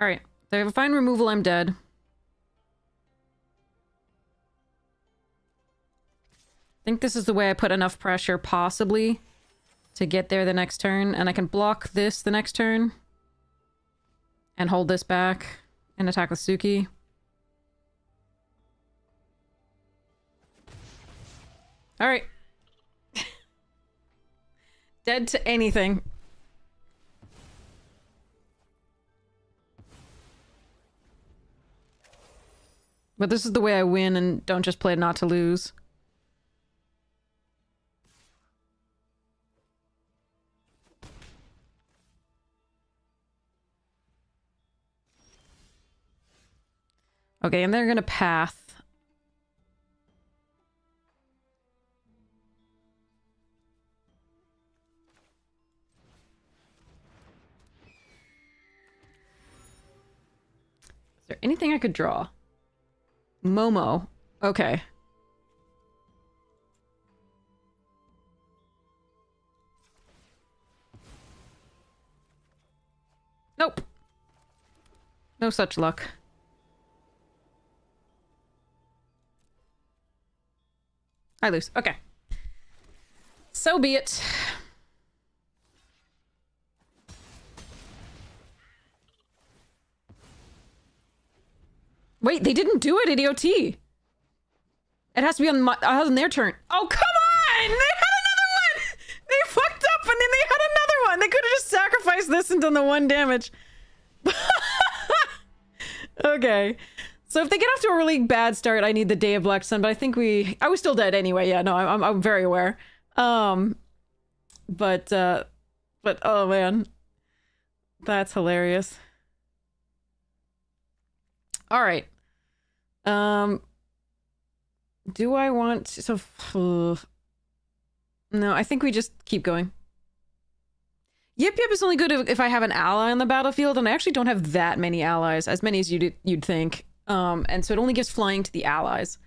Alright. They have a fine removal, I'm dead. I think this is the way I put enough pressure, possibly, to get there the next turn. And I can block this the next turn. And hold this back. And attack with Suki. Alright. Dead to anything. But this is the way I win and don't just play not to lose. Okay, and they're gonna path. Is there anything I could draw? Momo. Okay. Nope. No such luck. I lose. Okay. So be it. Wait, they didn't do it at EOT. It has to be on their turn. Oh, come on! They had another one! They fucked up and then they had another one! They could have just sacrificed this and done the 1 damage. Okay. So if they get off to a really bad start, I need the Day of Black Sun, but I think I was still dead anyway. Yeah, no, I'm very aware. But oh man. That's hilarious. All right. Do I want to, no, I think we just keep going. Yip Yip is only good if I have an ally on the battlefield, and I actually don't have that many allies, as many as you'd think. And so it only gives flying to the allies.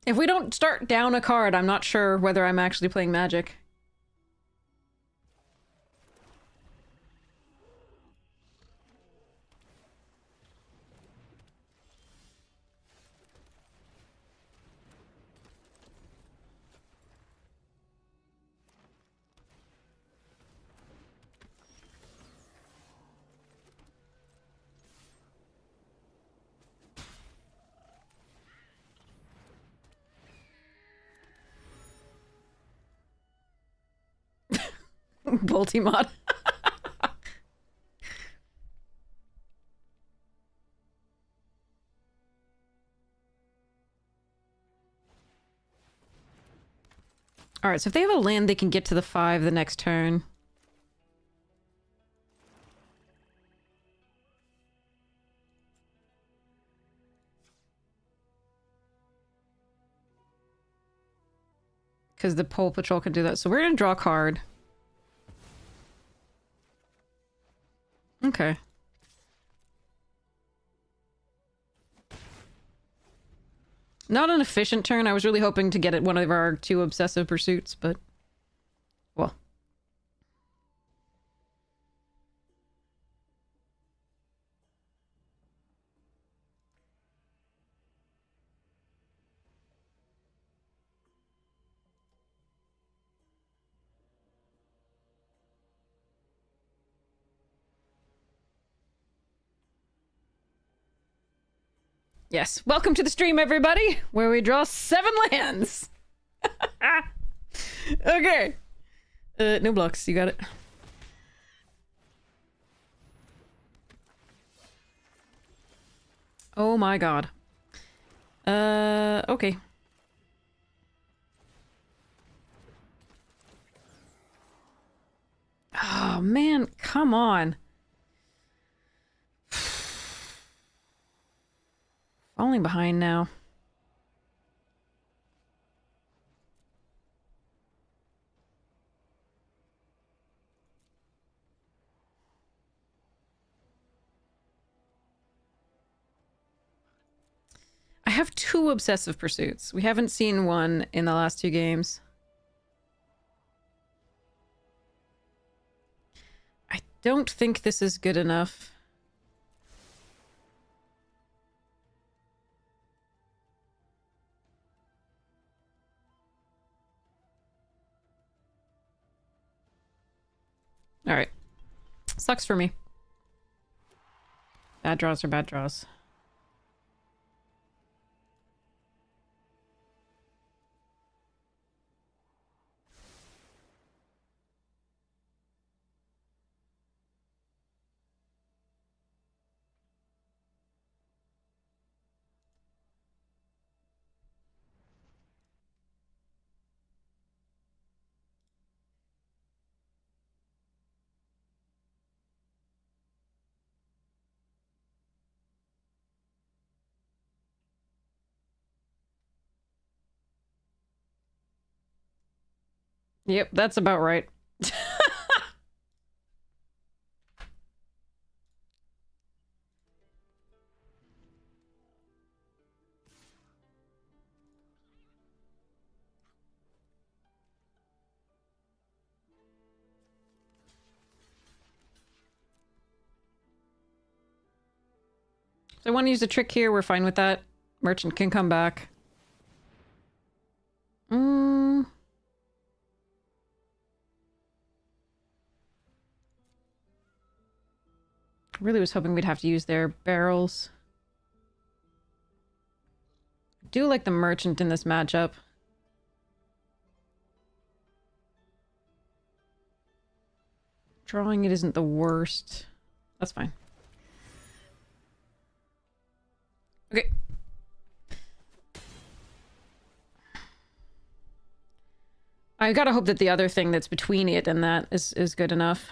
If we don't start down a card, I'm not sure whether I'm actually playing Magic. Boltimod. Alright, so if they have a land, they can get to the 5 the next turn. Because the Pole Patrol can do that. So we're gonna draw a card. Okay. Not an efficient turn. I was really hoping to get at one of our 2 obsessive pursuits, but... well. Yes, welcome to the stream, everybody, where we draw 7 lands. Okay. No blocks, you got it. Oh my god. Okay. Oh man, come on. Falling behind now. I have 2 obsessive pursuits. We haven't seen one in the last 2 games. I don't think this is good enough. Alright. Sucks for me. Bad draws are bad draws. Yep, that's about right. So I want to use a trick here. We're fine with that. Merchant can come back. Really was hoping we'd have to use their barrels. I do like the merchant in this matchup. Drawing it isn't the worst. That's fine. Okay. I gotta hope that the other thing that's between it and that is good enough.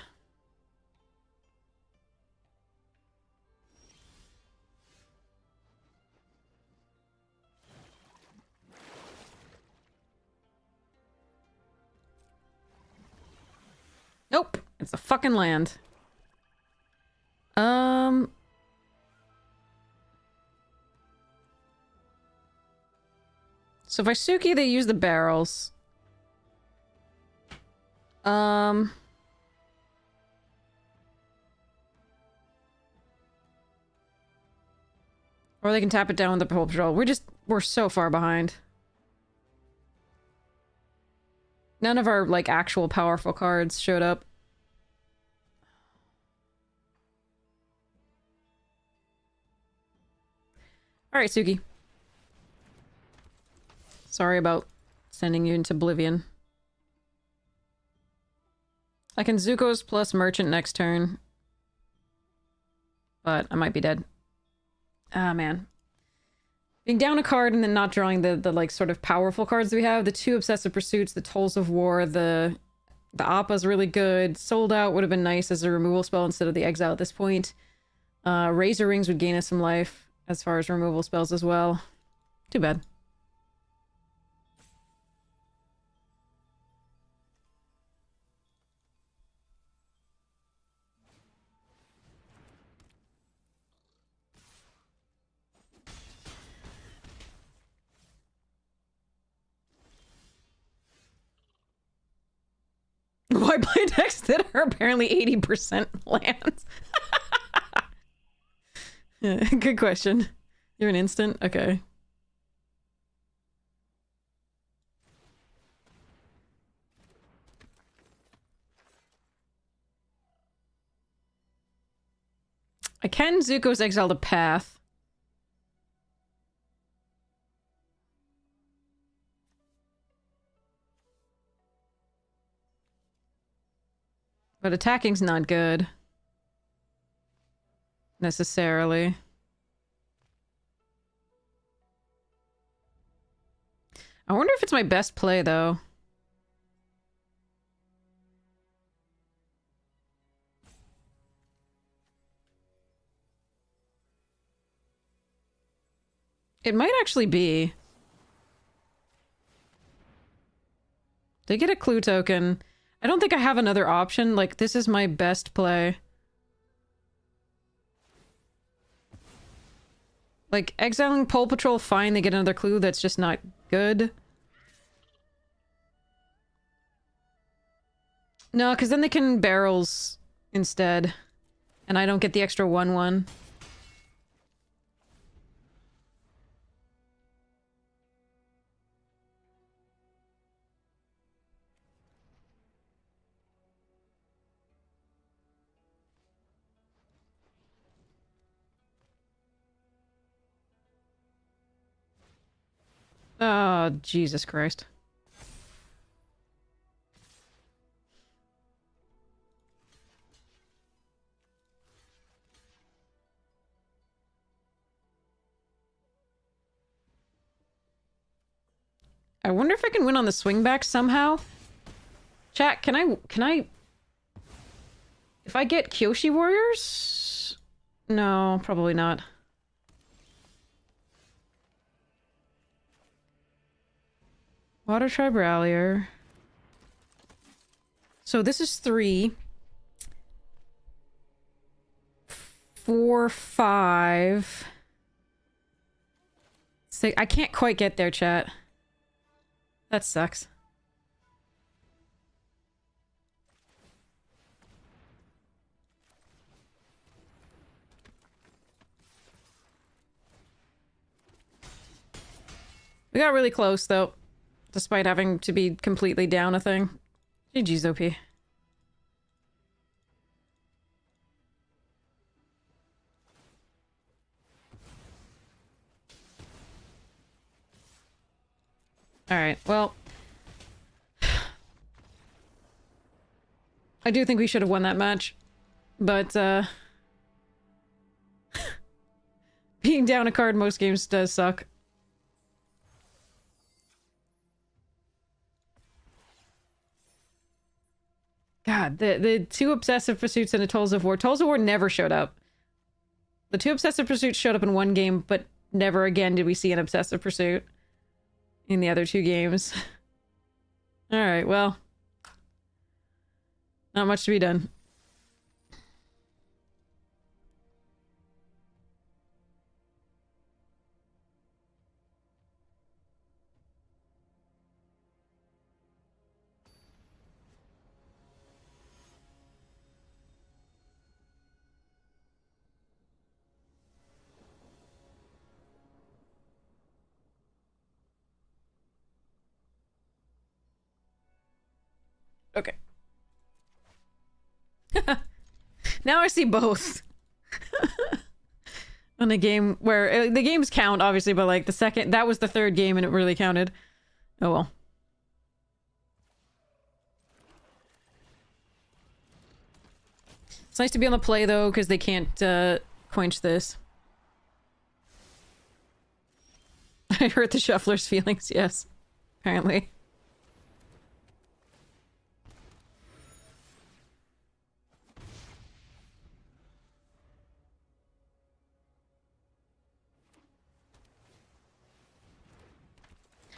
Nope. It's a fucking land. So if I Suki, they use the barrels. Or they can tap it down with the Patrol Patrol. We're so far behind. None of our, like, actual powerful cards showed up. Alright, Suki. Sorry about sending you into oblivion. I can Zuko's plus Merchant next turn. But I might be dead. Ah, man. Being down a card and then not drawing the like, sort of powerful cards we have. The 2 Obsessive Pursuits, the Tolls of War, the Appa's really good. Sold Out would have been nice as a removal spell instead of the Exile at this point. Razor Rings would gain us some life as far as removal spells as well. Too bad. Why play decks that are apparently 80% lands? Yeah, good question. You're an instant? Okay. I can Zuko's Exile to Path. But attacking's not good. Necessarily. I wonder if it's my best play, though. It might actually be. They get a clue token. I don't think I have another option. Like, this is my best play. Like, exiling Pole Patrol, fine, they get another clue, that's just not good. No, because then they can barrels instead. And I don't get the extra 1/1. Oh, Jesus Christ. I wonder if I can win on the swingback somehow. Chat, can I... If I get Kyoshi Warriors? No, probably not. Water Tribe Rallier. So this is 3. 4, 5. 6. I can't quite get there, chat. That sucks. We got really close, though. Despite having to be completely down a thing. GG's OP. Alright, well... I do think we should have won that match. But, being down a card most games does suck. God, the two Obsessive Pursuits and the Tools of War. Tools of War never showed up. The two Obsessive Pursuits showed up in one game, but never again did we see an Obsessive Pursuit in the other two games. Alright, well. Not much to be done. Okay. Now I see both. On a game where... the games count, obviously, but like the second... That was the third game and it really counted. Oh well. It's nice to be on the play, though, because they can't quench this. I hurt the shuffler's feelings, yes. Apparently.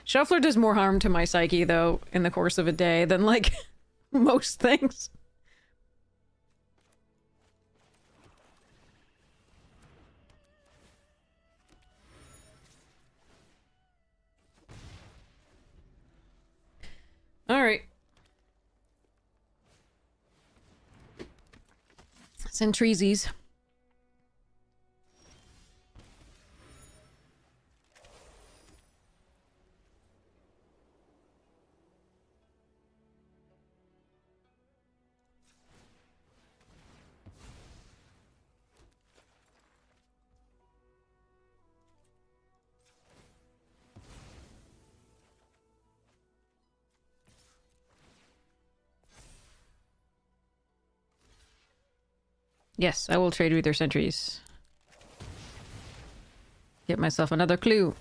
Shuffler does more harm to my psyche, though, in the course of a day than, like, most things. Alright. Centreesies. Yes, I will trade with their sentries. Get myself another clue.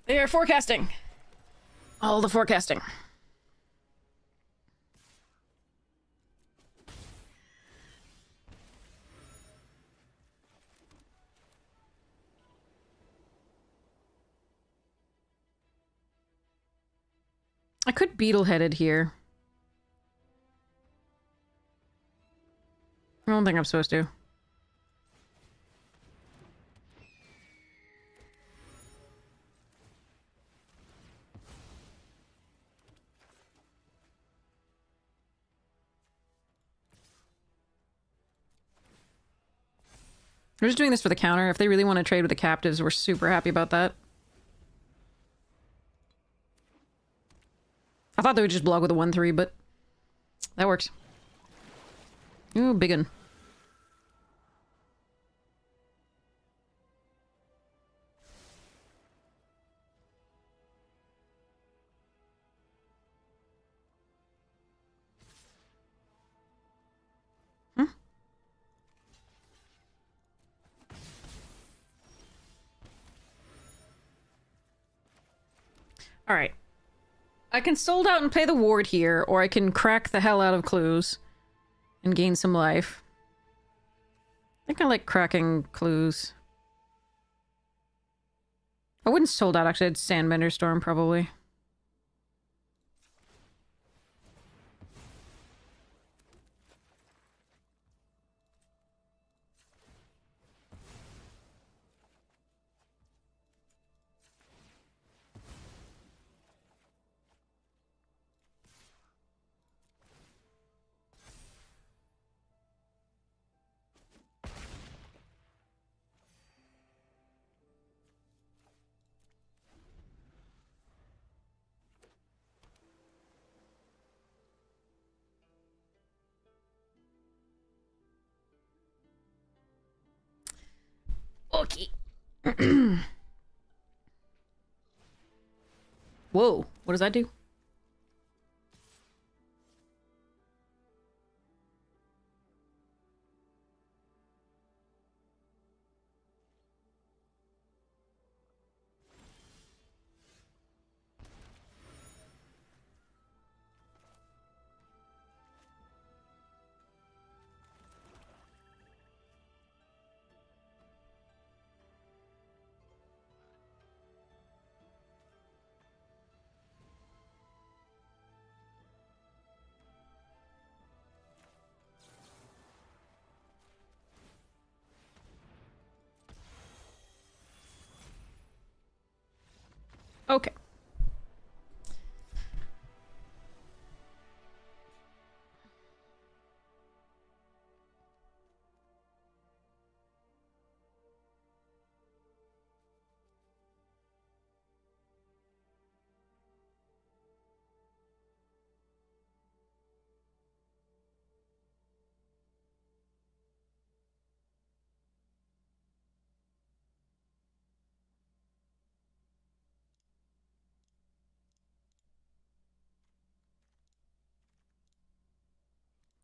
They are forecasting. All the forecasting. I could beetle-headed here. I don't think I'm supposed to. We're just doing this for the counter. If they really want to trade with the captives, we're super happy about that. I thought they would just block with a 1-3, but that works. Ooh, big one. Alright. I can sold out and play the ward here, or I can crack the hell out of clues and gain some life. I think I like cracking clues. I wouldn't sold out, actually. I'd Sandbender Storm, probably. Okay. Whoa, what does that do? Okay.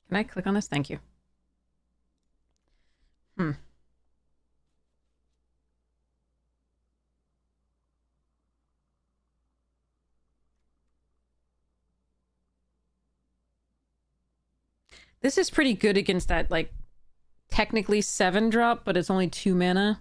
Can I click on this? Thank you. This is pretty good against that, like, technically 7 drop, but it's only 2 mana.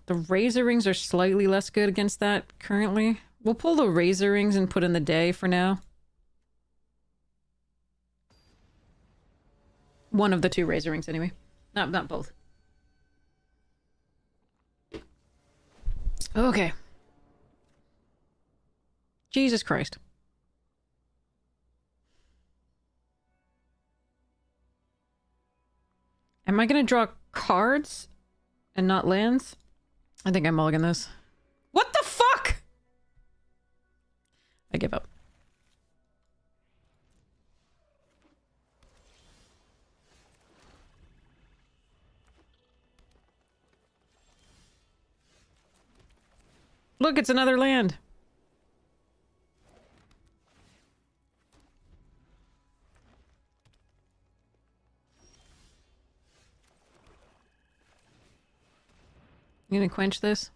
The Razor Rings are slightly less good against that currently. We'll pull the Razor Rings and put in the day for now. One of the 2 Razor Rings, anyway. Not both. Okay. Jesus Christ. Am I gonna draw cards and not lands? I think I mulligan this. What the fuck? I give up. Look, it's another land. You gonna quench this?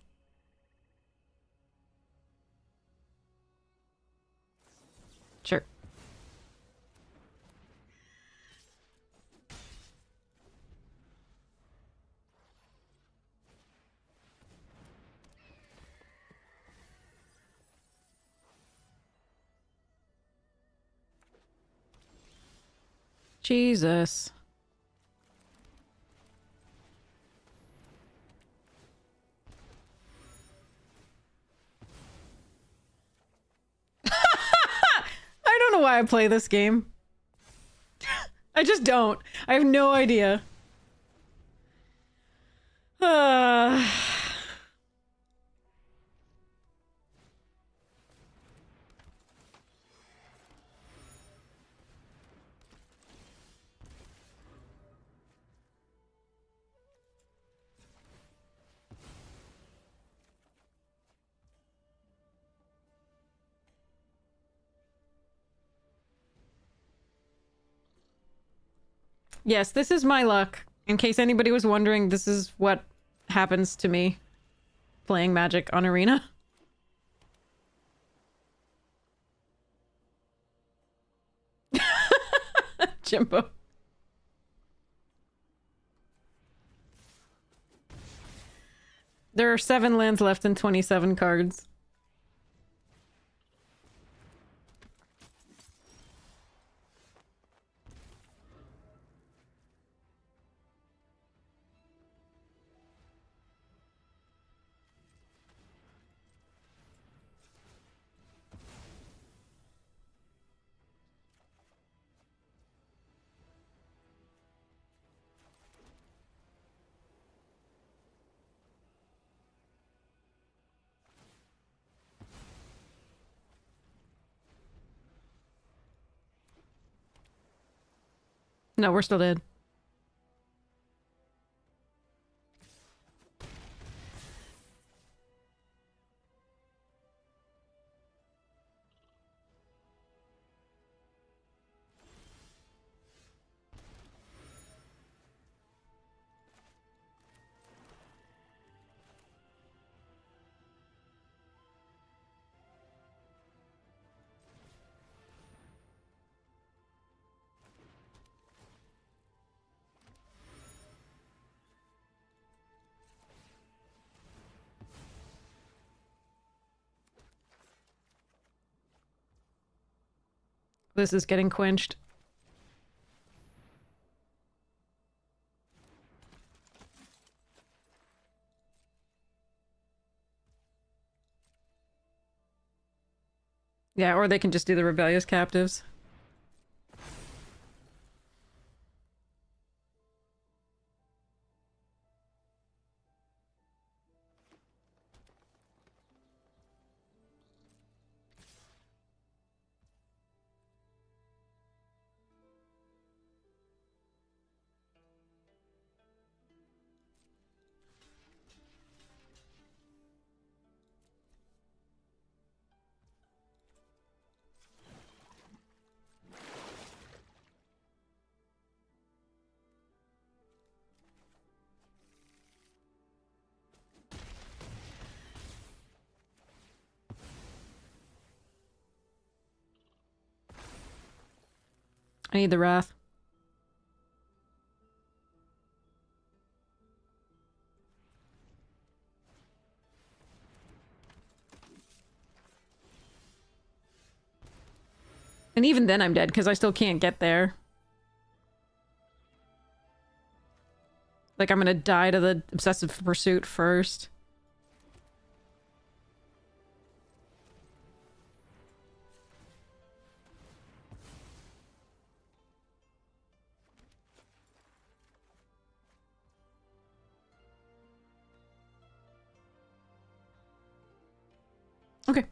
Sure. Jesus. I don't know why I play this game. I just don't. I have no idea. Yes, this is my luck. In case anybody was wondering, this is what happens to me playing Magic on Arena. Jimbo. There are 7 lands left and 27 cards. No, we're still dead. This is getting quenched. Yeah, or they can just do the rebellious captives. I need the wrath. And even then I'm dead, because I still can't get there. Like, I'm gonna die to the obsessive pursuit first. Okay.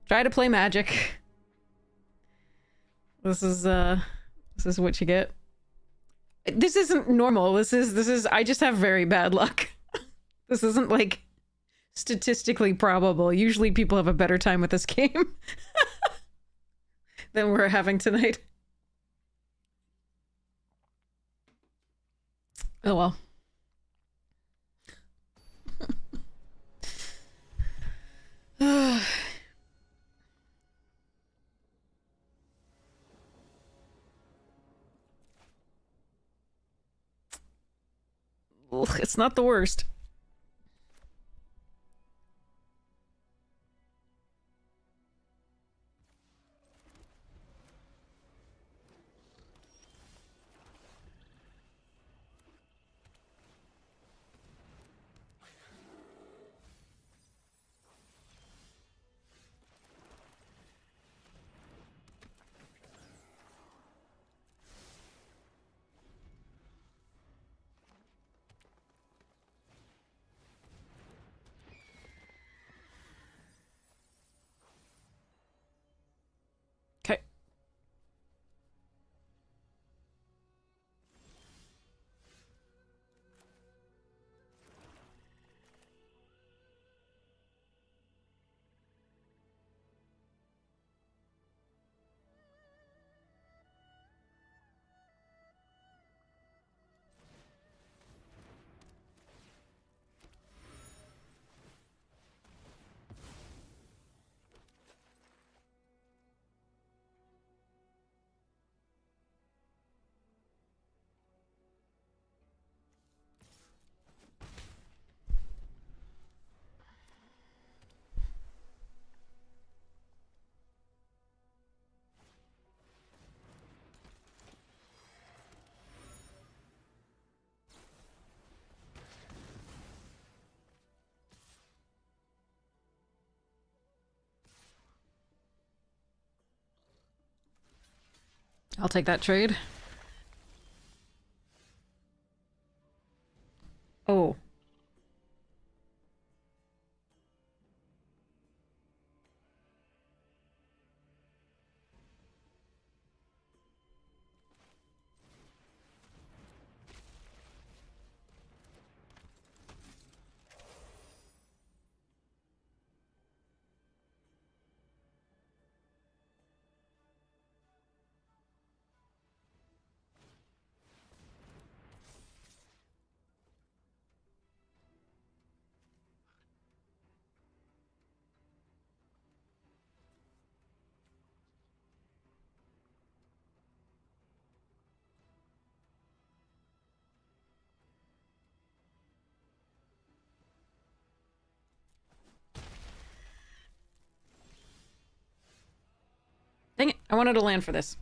Try to play magic. This is what you get. This isn't normal. This is I just have very bad luck. This isn't like statistically probable. Usually people have a better time with this game than we're having tonight. Oh well. Ugh, it's not the worst. Okay. I'll take that trade. Oh. I wanted to land for this.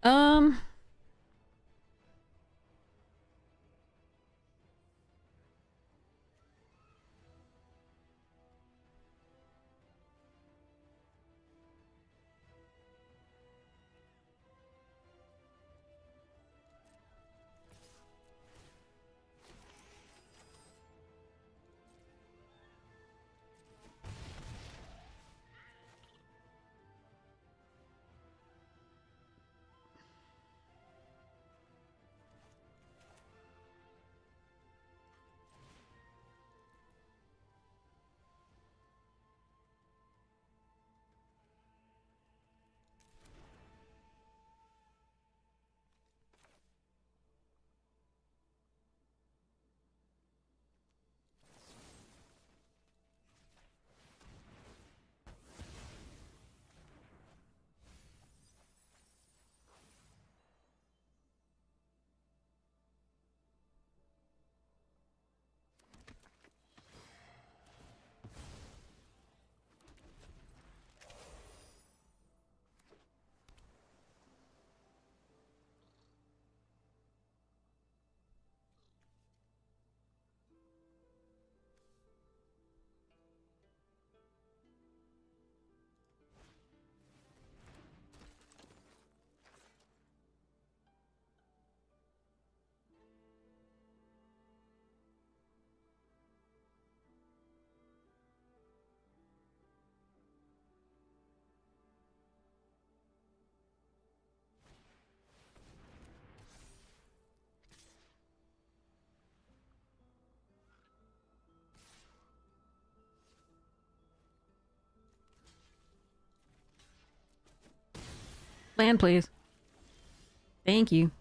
Um... Land, please. Thank you.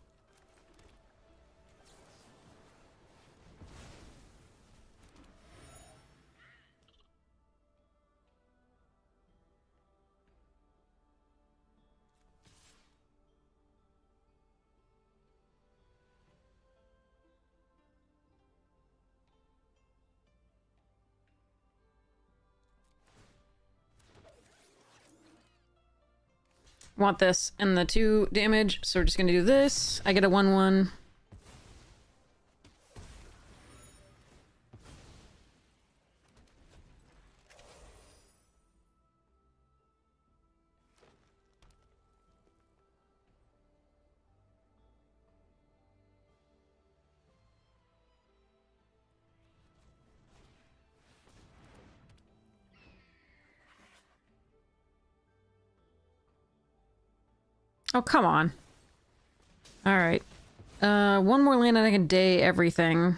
Want this and the 2 damage, so we're just gonna do this. I get a 1/1. Oh, come on. Alright. 1 more land and I can day everything.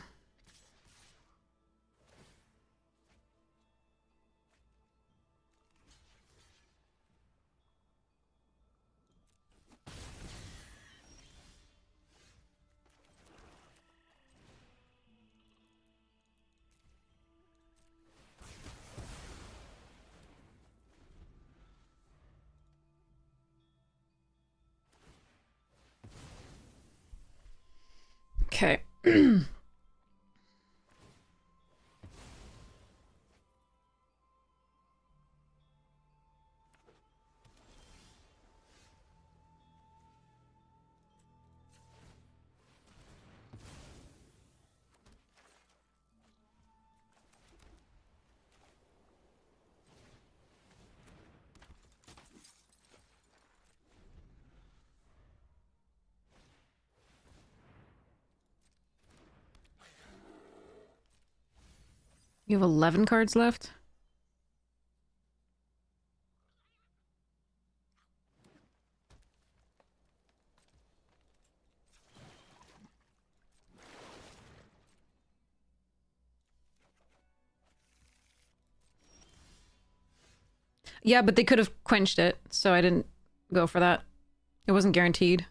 Okay. You have 11 cards left? Yeah, but they could have quenched it, so I didn't go for that. It wasn't guaranteed.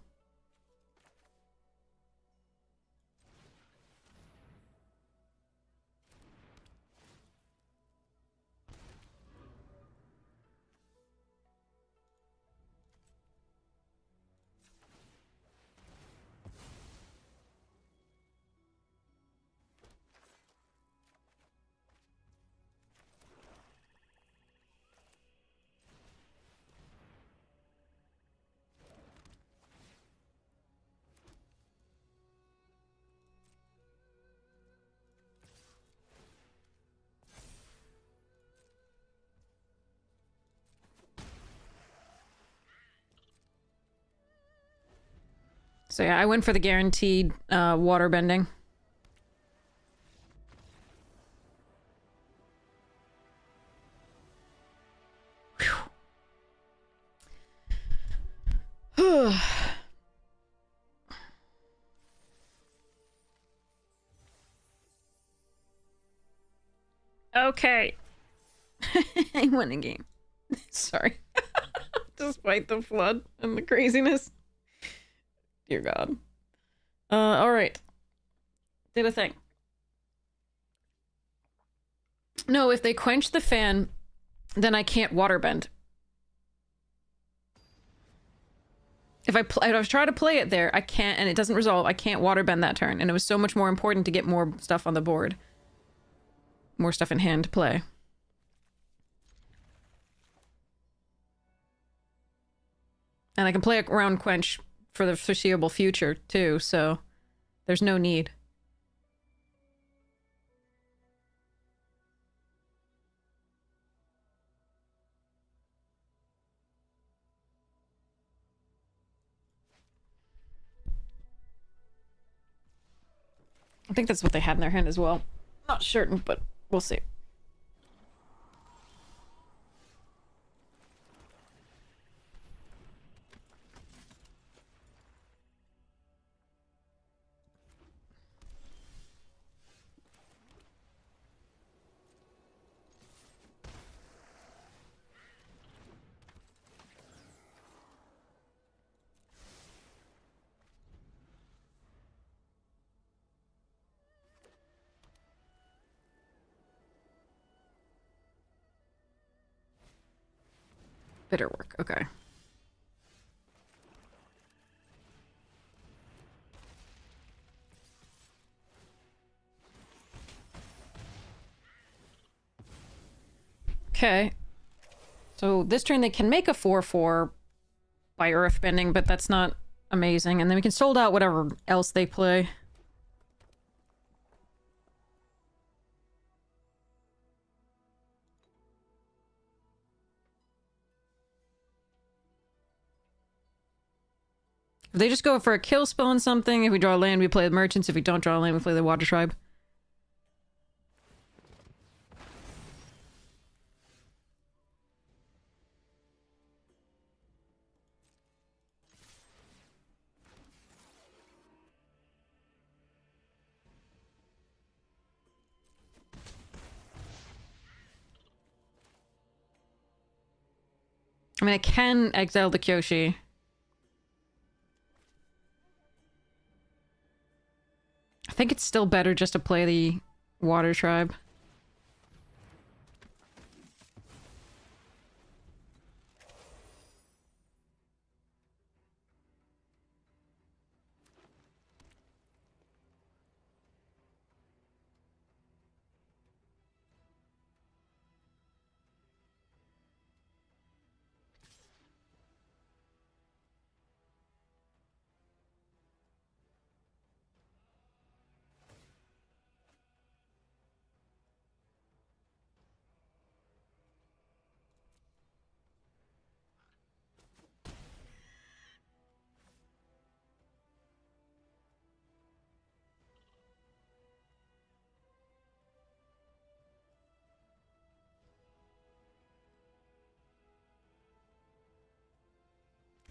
So yeah, I went for the guaranteed water bending. Whew. Okay. I won a game. Sorry. Despite the flood and the craziness. Dear God. Alright. Did a thing. No, if they quench the fan, then I can't waterbend. If I try to play it there, I can't, and it doesn't resolve, I can't waterbend that turn. And it was so much more important to get more stuff on the board. More stuff in hand to play. And I can play around Quench for the foreseeable future, too, so there's no need. I think that's what they had in their hand as well. Not certain, but we'll see. Bitter work, okay. Okay. So this turn they can make a 4/4 by earthbending, but that's not amazing. And then we can sold out whatever else they play. If they just go for a kill spell on something, if we draw a land, we play the merchants. If we don't draw a land, we play the water tribe. I mean, I can exile the Kyoshi. I think it's still better just to play the water tribe.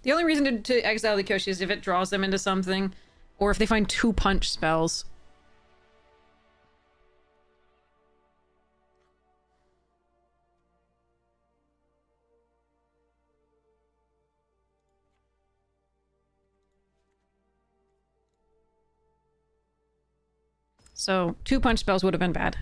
The only reason to exile the Kyoshi is if it draws them into something, or if they find 2 punch spells. So 2 punch spells would have been bad.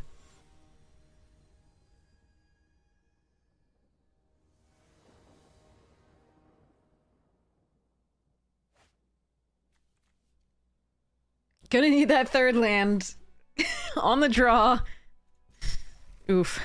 Gonna need that 3rd land. On the draw. Oof.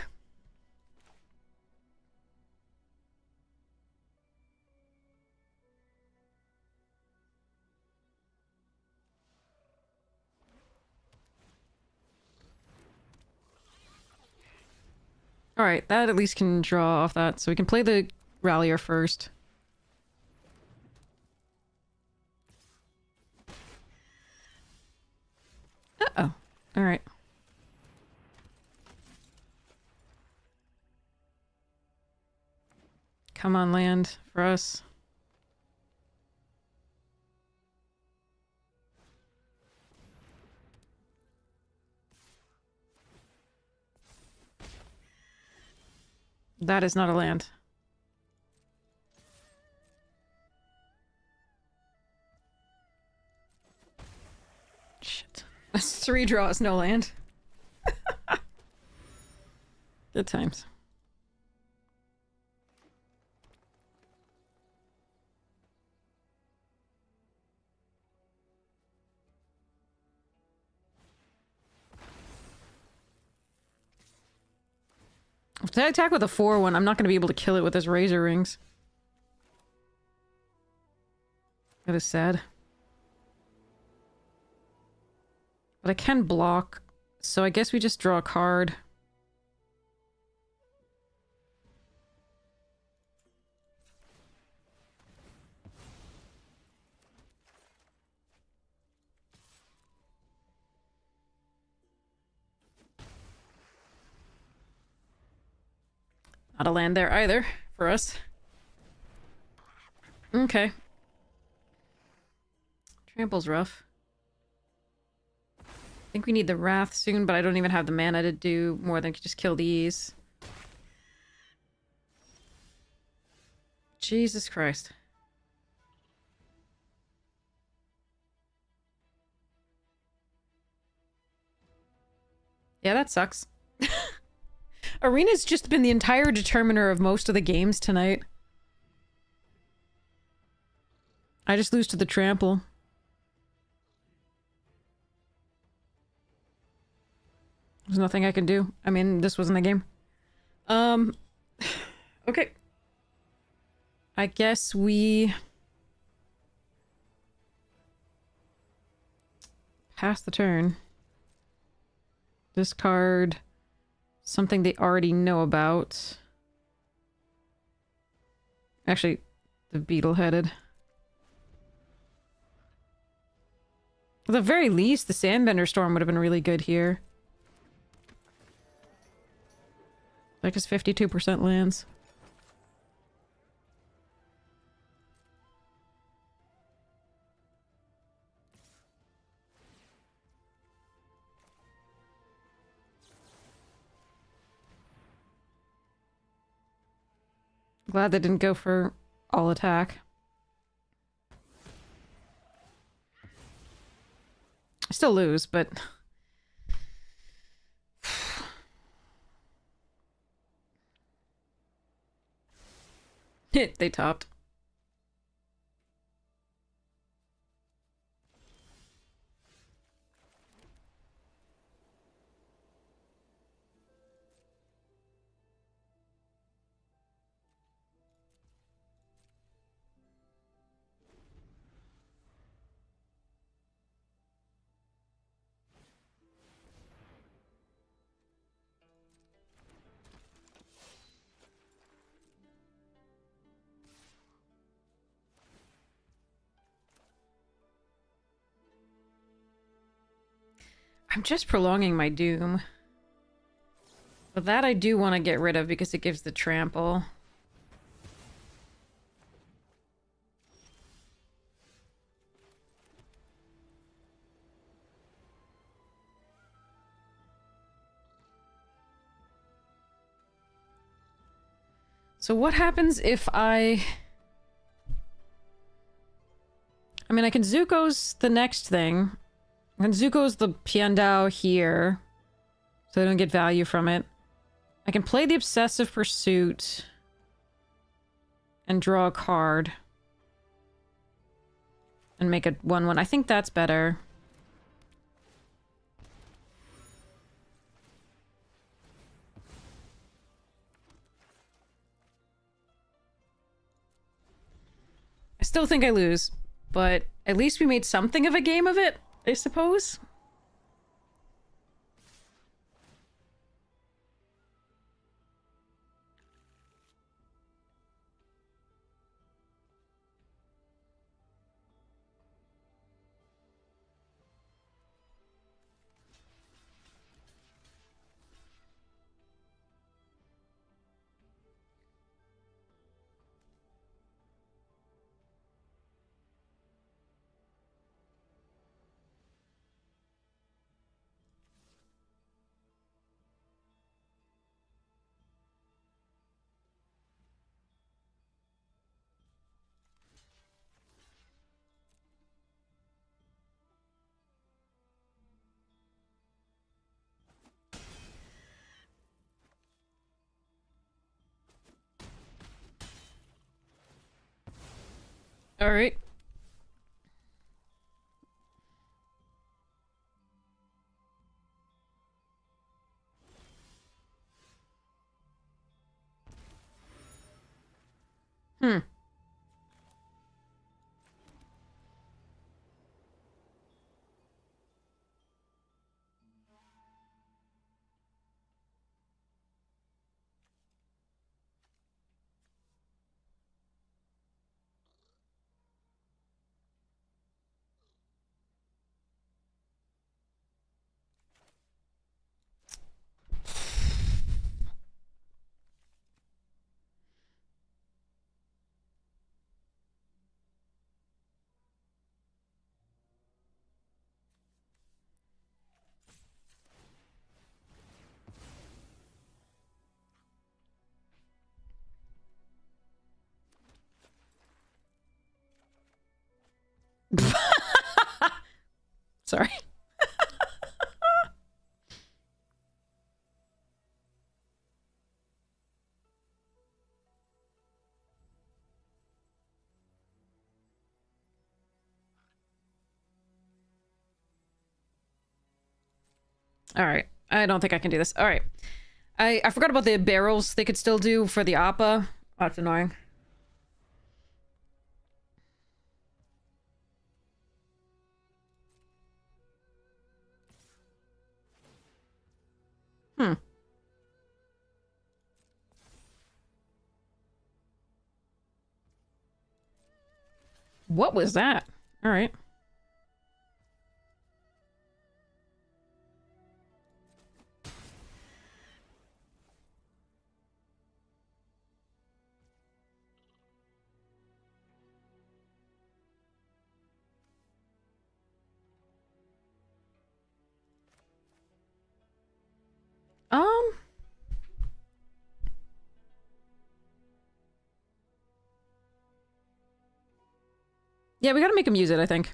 Alright, that at least can draw off that, so we can play the Rallier first. Alright. Come on, land for us. That is not a land. Shit. That's 3 draws, no land. Good times. If I attack with a 4-1, I'm not going to be able to kill it with his razor rings. That is sad. But I can block, so I guess we just draw a card. Not a land there either, for us. Okay. Trample's rough. I think we need the Wrath soon, but I don't even have the mana to do more than just kill these. Jesus Christ. Yeah, that sucks. Arena's just been the entire determiner of most of the games tonight. I just lose to the trample. There's nothing I can do. I mean, this wasn't a game. Okay. I guess we... pass the turn. Discard something they already know about. Actually, the beetle-headed. At the very least, the Sandbender Storm would have been really good here. Like his 52% lands. Glad they didn't go for all attack. I still lose, but... they topped. I'm just prolonging my doom. But that I do want to get rid of because it gives the trample. So what happens if I mean, I can Zuko's the next thing. I can Zuko's the Piandao here. So I don't get value from it. I can play the Obsessive Pursuit. And draw a card. And make a 1/1. I think that's better. I still think I lose. But at least we made something of a game of it, I suppose. All right. Hmm. Sorry. All right. I don't think I can do this. All right. I forgot about the barrels they could still do for the Appa. That's annoying. Hmm. What was that? All right. Um. Yeah, we gotta make him use it, I think.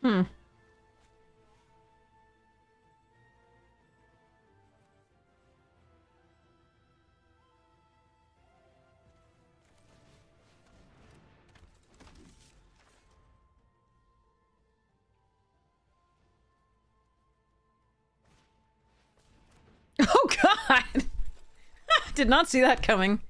Hmm. Oh God! Did not see that coming.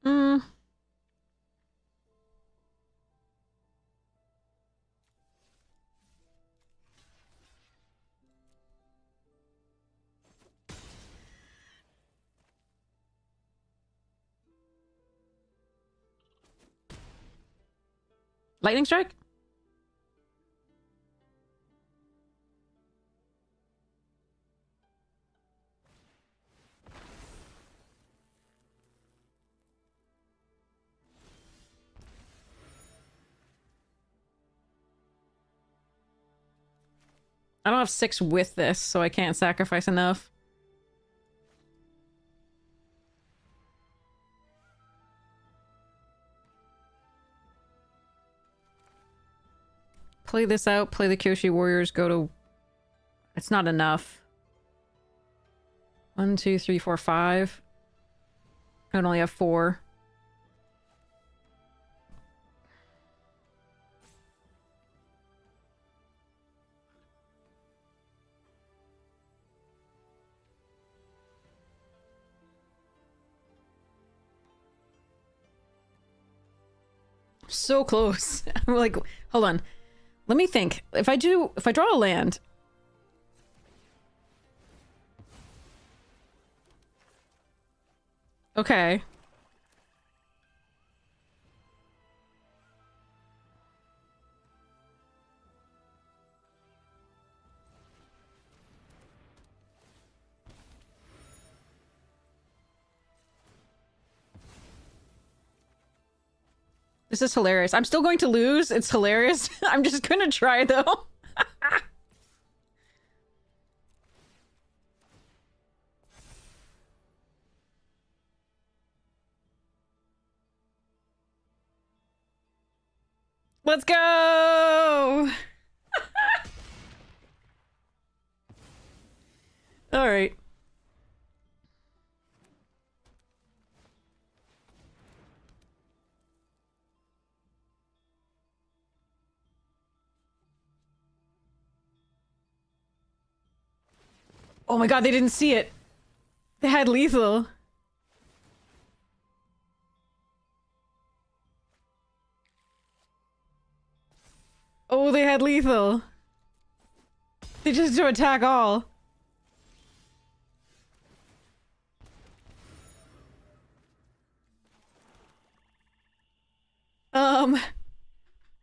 Hmm. Lightning strike? I don't have 6 with this, so I can't sacrifice enough. Play this out, play the Kyoshi Warriors, go to... It's not enough. 1, 2, 3, 4, 5. I would only have 4. So close. I'm like, hold on. Let me think. If I draw a land... Okay. This is hilarious. I'm still going to lose. It's hilarious. I'm just gonna try, though. Let's go! Alright. Oh my god, they didn't see it. They had lethal. Oh, they had lethal. They just do attack all.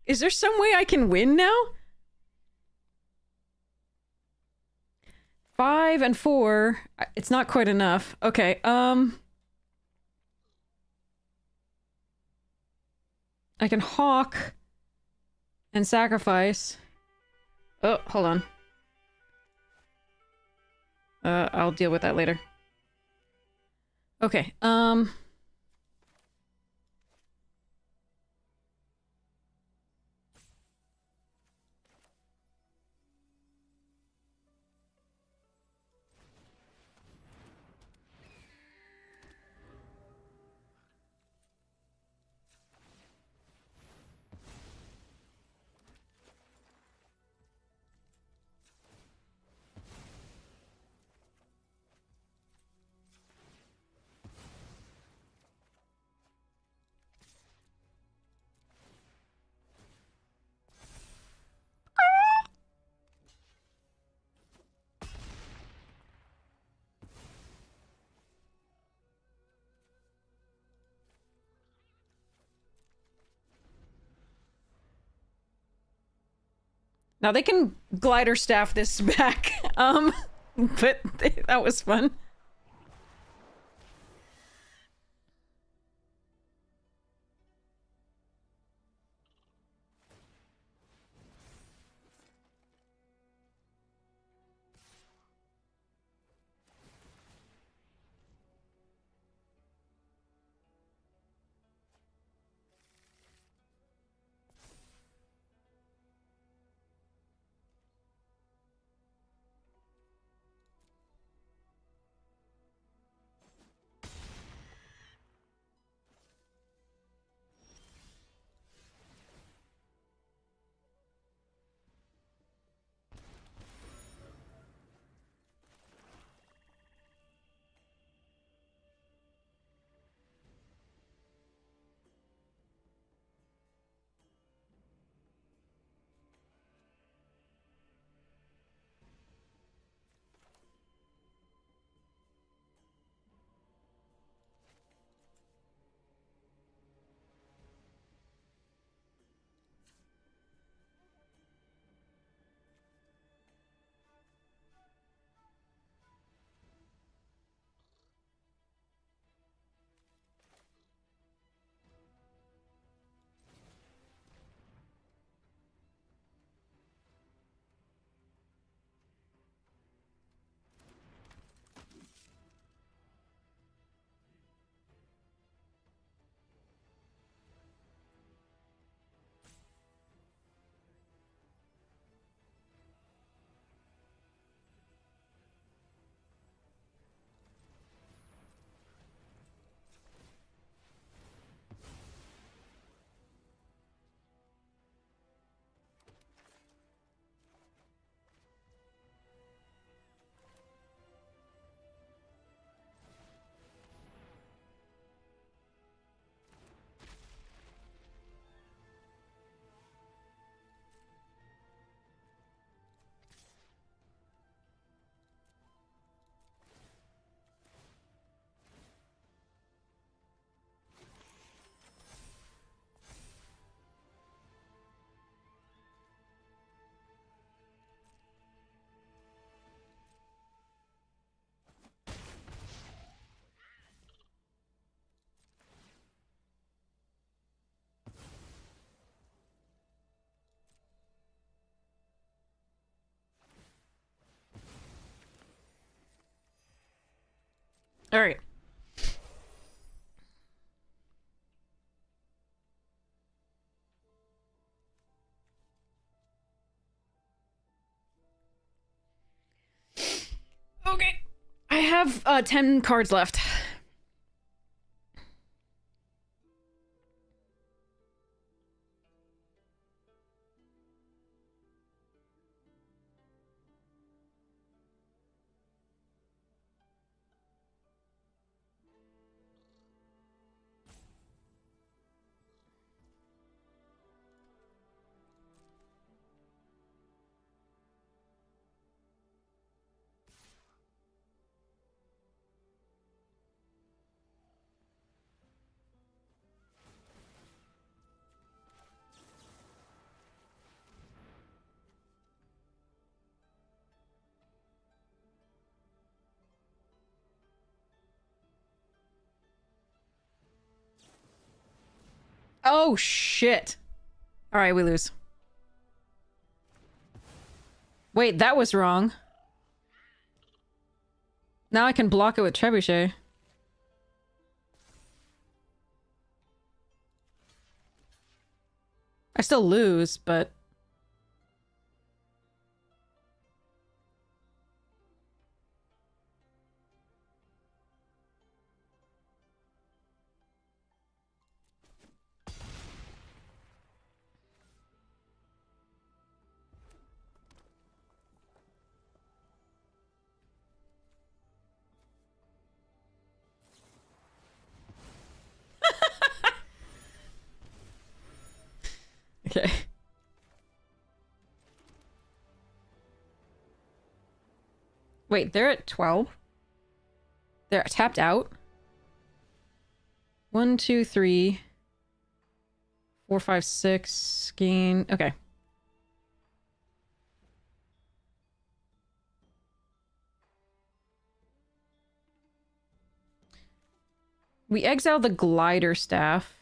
Is there some way I can win now? 5 and 4. It's not quite enough. Okay, I can hawk and sacrifice. Oh, hold on. I'll deal with that later. Okay, now they can glider staff this back. But that was fun. All right. Okay. I have 10 cards left. Oh, shit. All right, we lose. Wait, that was wrong. Now I can block it with Trebuchet. I still lose, but... Okay. Wait, they're at 12? They're tapped out? 1, 2, 3... 4, 5, 6... Gain... Okay. We exile the glider staff.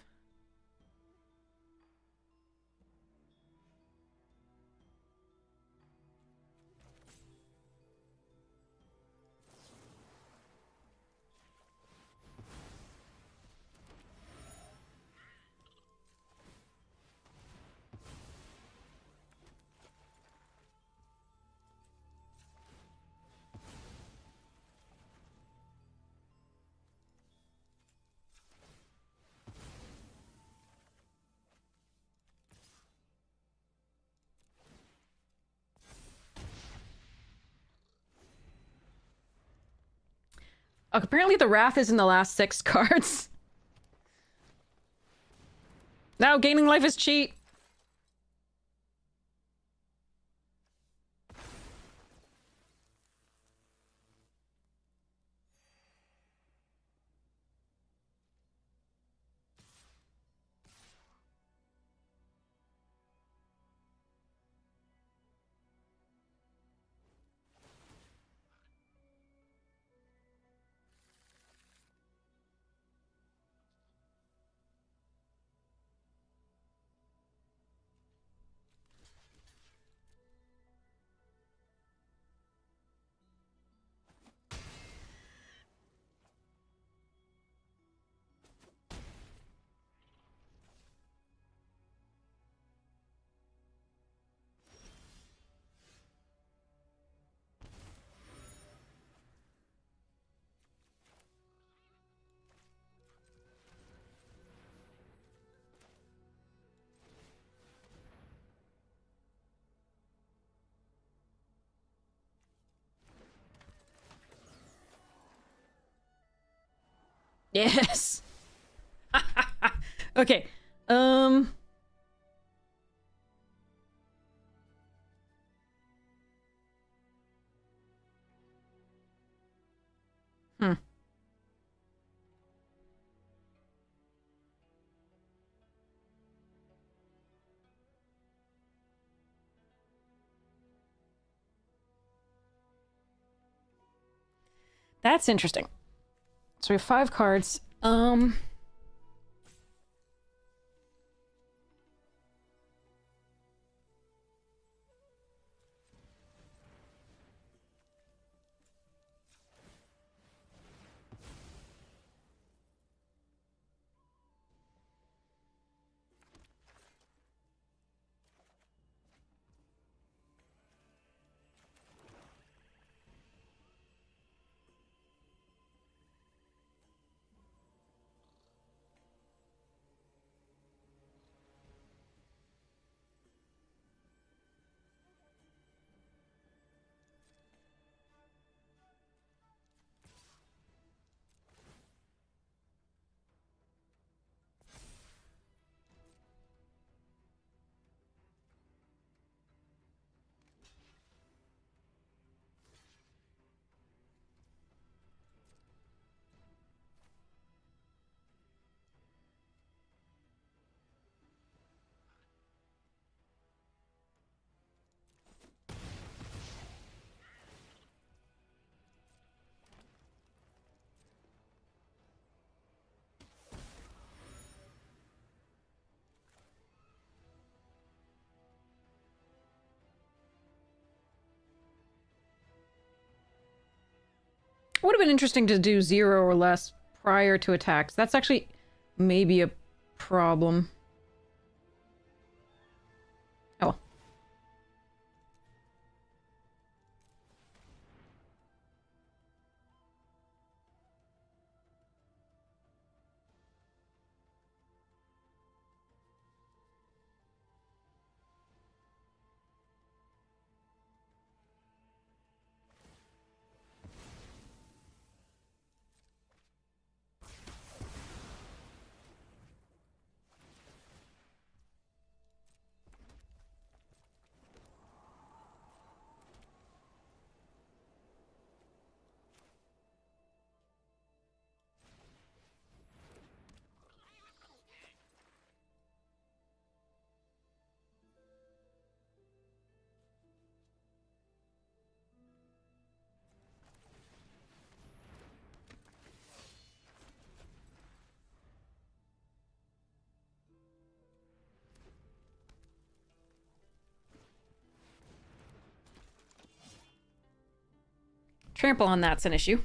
Apparently the Wrath is in the last 6 cards. Now gaining life is cheap. Yes. Okay. Hmm. That's interesting. So we have 5 cards. It would have been interesting to do 0 or less prior to attacks. That's actually maybe a problem. Oh. Trample on that's an issue.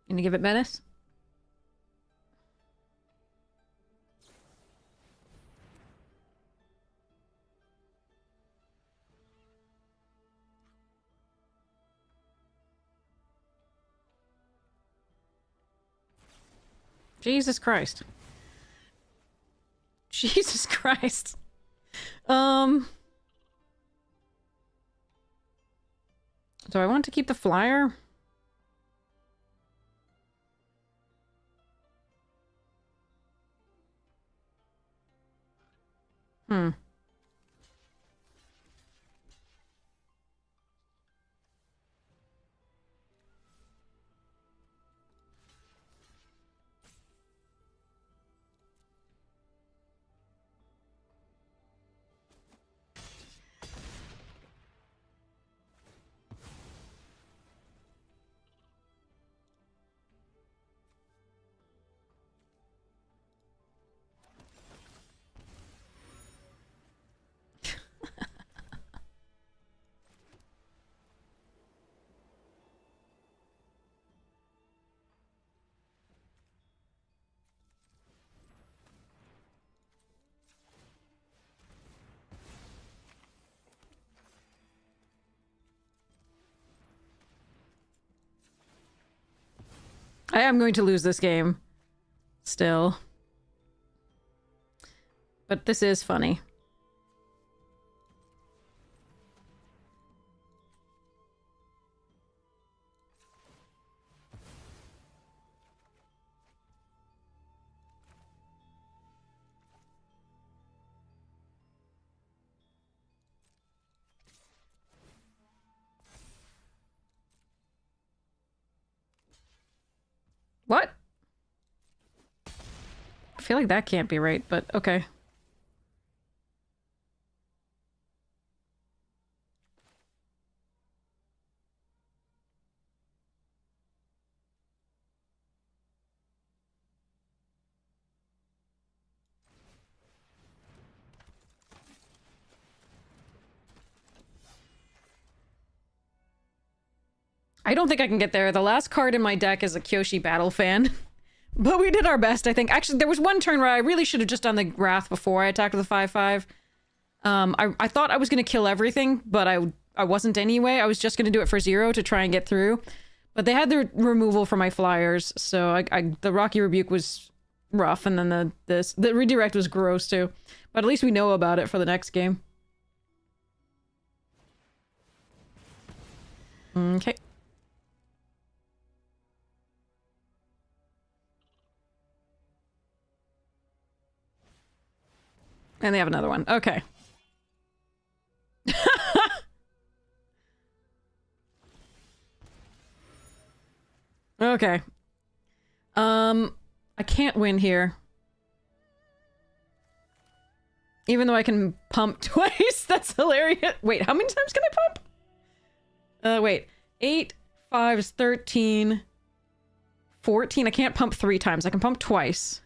Gonna give it menace? Jesus Christ. Jesus Christ. Do I want to keep the flyer? Hmm. I am going to lose this game. Still. But this is funny. What? I feel like that can't be right, but okay. I don't think I can get there. The last card in my deck is a Kyoshi Battle Fan. But we did our best, I think. Actually, there was one turn where I really should have just done the Wrath before I attacked with the 5/5. I thought I was going to kill everything, but I wasn't anyway. I was just going to do it for 0 to try and get through. But they had the removal for my flyers, so the Rocky Rebuke was rough, and then the redirect was gross too. But at least we know about it for the next game. Okay. And they have another one. Okay. Okay. I can't win here. Even though I can pump twice. That's hilarious. Wait, how many times can I pump? Wait. 8, 5 is 13. 14. I can't pump 3 times. I can pump twice.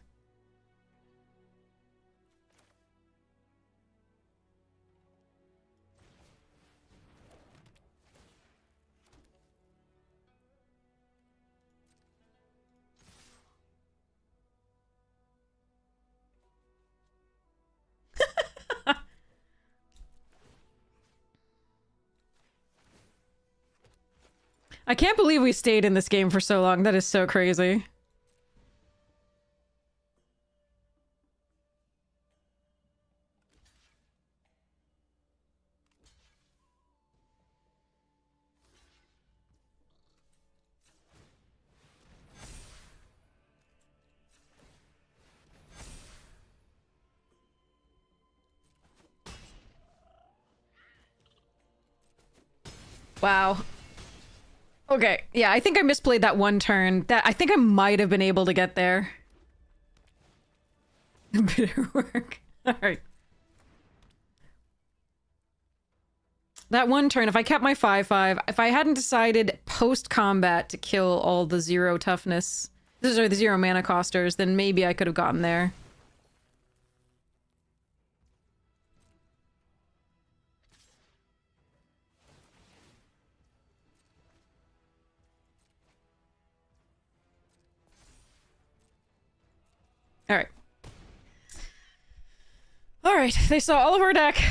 I can't believe we stayed in this game for so long. That is so crazy. Wow. Okay, yeah, I think I misplayed that one turn. That I think I might have been able to get there. Bitter work. Alright. That one turn, if I kept my 5-5, if I hadn't decided post-combat to kill all the 0 toughness, sorry, the 0 mana costers, then maybe I could have gotten there. Alright. Alright, they saw all of our deck.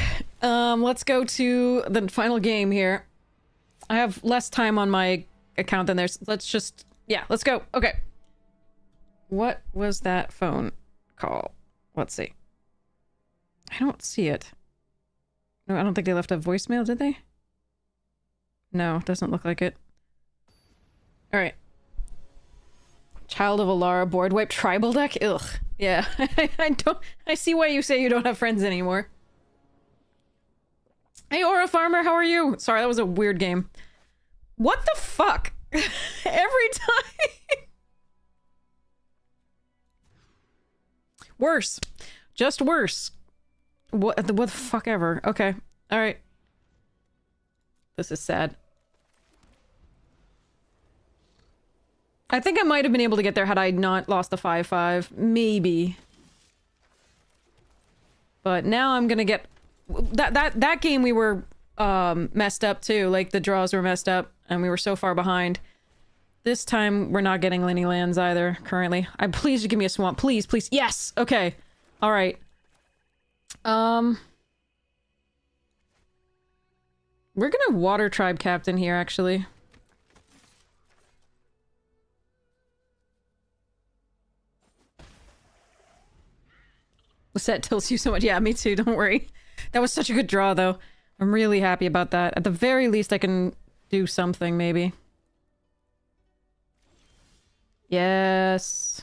Let's go to the final game here. I have less time on my account than theirs. Let's just... yeah, let's go. Okay. What was that phone call? Let's see. I don't see it. No, I don't think they left a voicemail, did they? No, doesn't look like it. Alright. Child of Alara board wipe tribal deck? Ugh. Yeah, I see why you say you don't have friends anymore. Hey, Aura Farmer, how are you? Sorry, that was a weird game. What the fuck? Every time. Worse. Just worse. What the fuck ever. Okay. Alright. This is sad. I think I might have been able to get there had I not lost the 5-5. Maybe. But now I'm gonna get... That game we were messed up too. Like, the draws were messed up and we were so far behind. This time we're not getting any lands either, currently. Please give me a swamp. Please, please. Yes! Okay. Alright. We're gonna Water Tribe Captain here, actually. The set tilts you so much. Yeah, me too, don't worry. That was such a good draw, though. I'm really happy about that. At the very least, I can do something, maybe. Yes.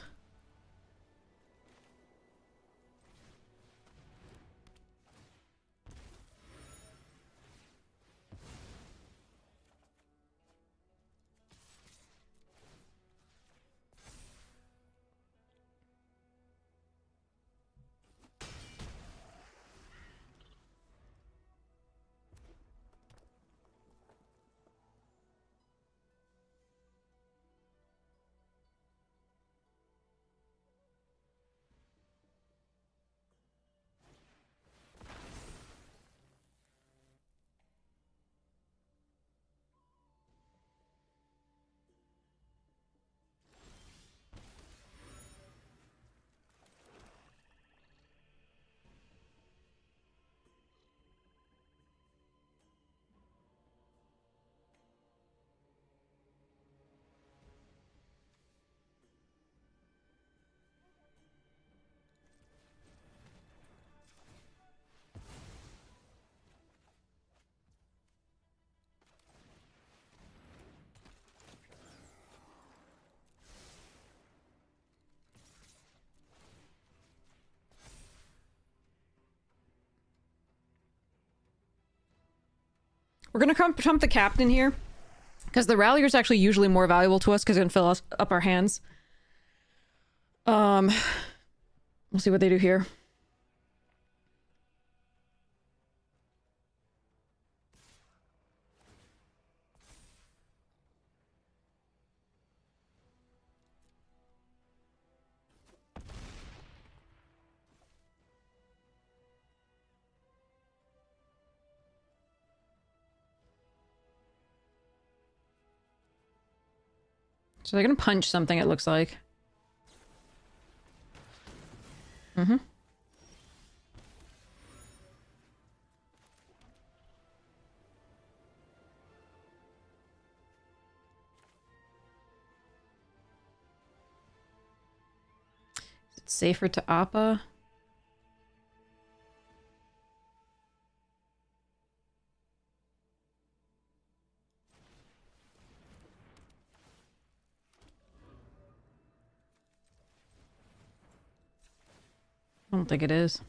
We're gonna trump the captain here. Because the Rallier is actually usually more valuable to us because it can fill us up our hands. We'll see what they do here. So they're gonna punch something, it looks like. Mm-hmm. Is it safer to Appa? I don't think it is.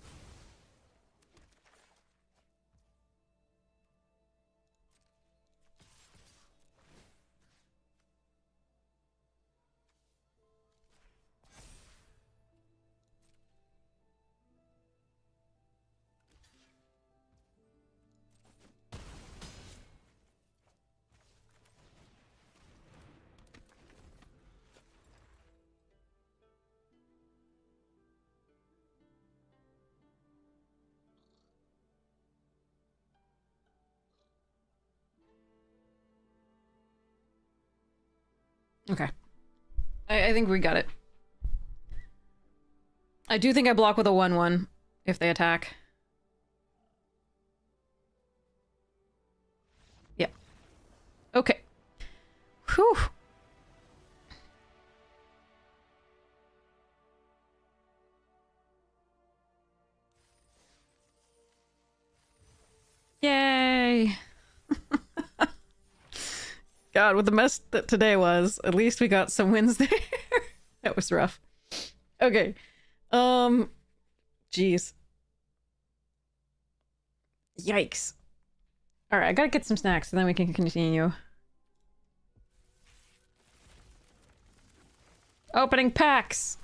Okay. I think we got it. I do think I block with a 1/1 if they attack. Yeah. Okay. Whew. Yay! God, what the mess that today was. At least we got some wins there. That was rough. Okay. Jeez. Yikes. Alright, I gotta get some snacks and then we can continue. Opening packs!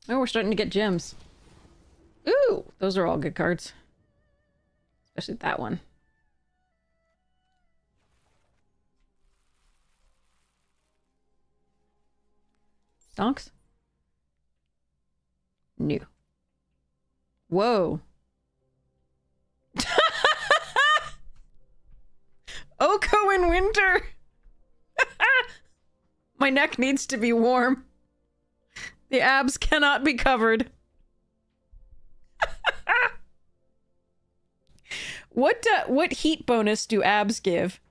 Oh, we're starting to get gems. Ooh! Those are all good cards. Especially that one. Stonks? New. Whoa. Oko in winter! My neck needs to be warm. The abs cannot be covered. What heat bonus do abs give?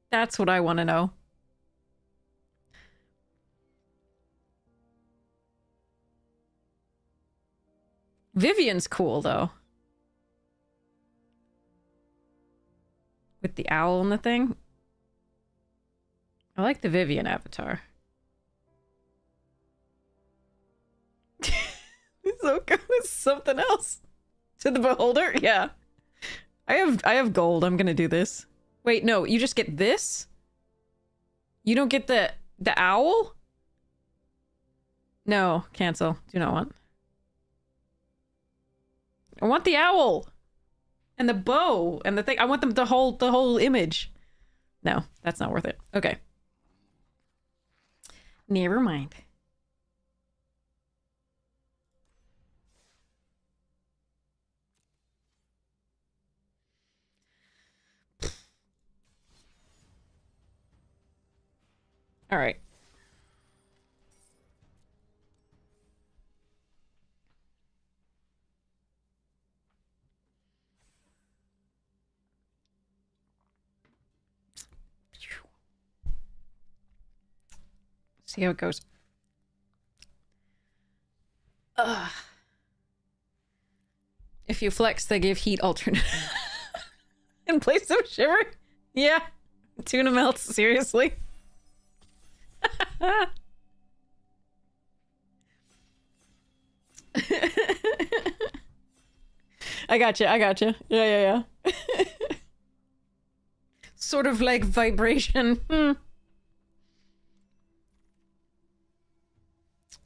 That's what I want to know. Vivian's cool, though. With the owl and the thing. I like the Vivian avatar. Oko is something else. To the beholder? Yeah. I have gold. I'm gonna do this. Wait, no, you just get this? You don't get the owl? No, cancel. Do not want. I want the owl and the bow and the thing. I want them the whole image. No, that's not worth it. Okay. Never mind. All right. See how it goes. Ugh. If you flex, they give heat alternate. In place of shiver? Yeah. Tuna melts, seriously. I gotcha. Yeah. Sort of like vibration.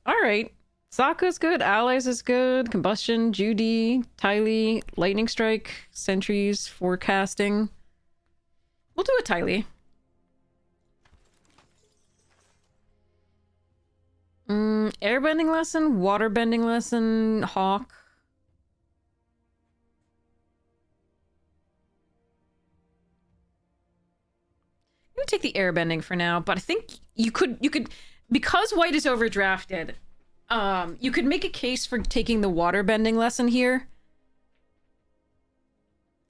Alright. Sokka's good, Allies is good, Combustion, Judy, Tylee, Lightning Strike, Sentries, Forecasting. We'll do a Tylee. Airbending lesson, waterbending lesson, hawk. I'm gonna take the airbending for now, but I think you could, because white is overdrafted, you could make a case for taking the waterbending lesson here.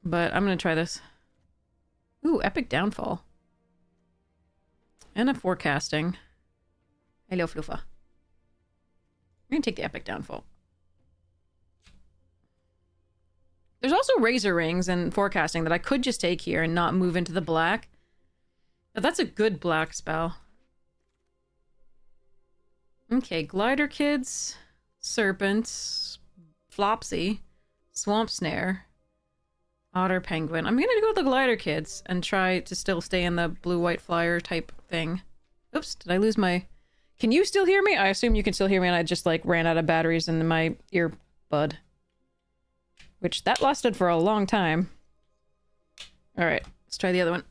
But I'm gonna try this. Ooh, epic downfall. And a forecasting. Hello, Fluffa. I'm gonna take the epic downfall. There's also razor rings and forecasting that I could just take here and not move into the black. But that's a good black spell. Okay, glider kids, serpents, flopsy, swamp snare, otter penguin. I'm gonna go with the glider kids and try to still stay in the blue-white flyer type thing. Oops, did I lose my... Can you still hear me? I assume you can still hear me and I just like ran out of batteries in my earbud. Which that lasted for a long time. Alright, let's try the other one.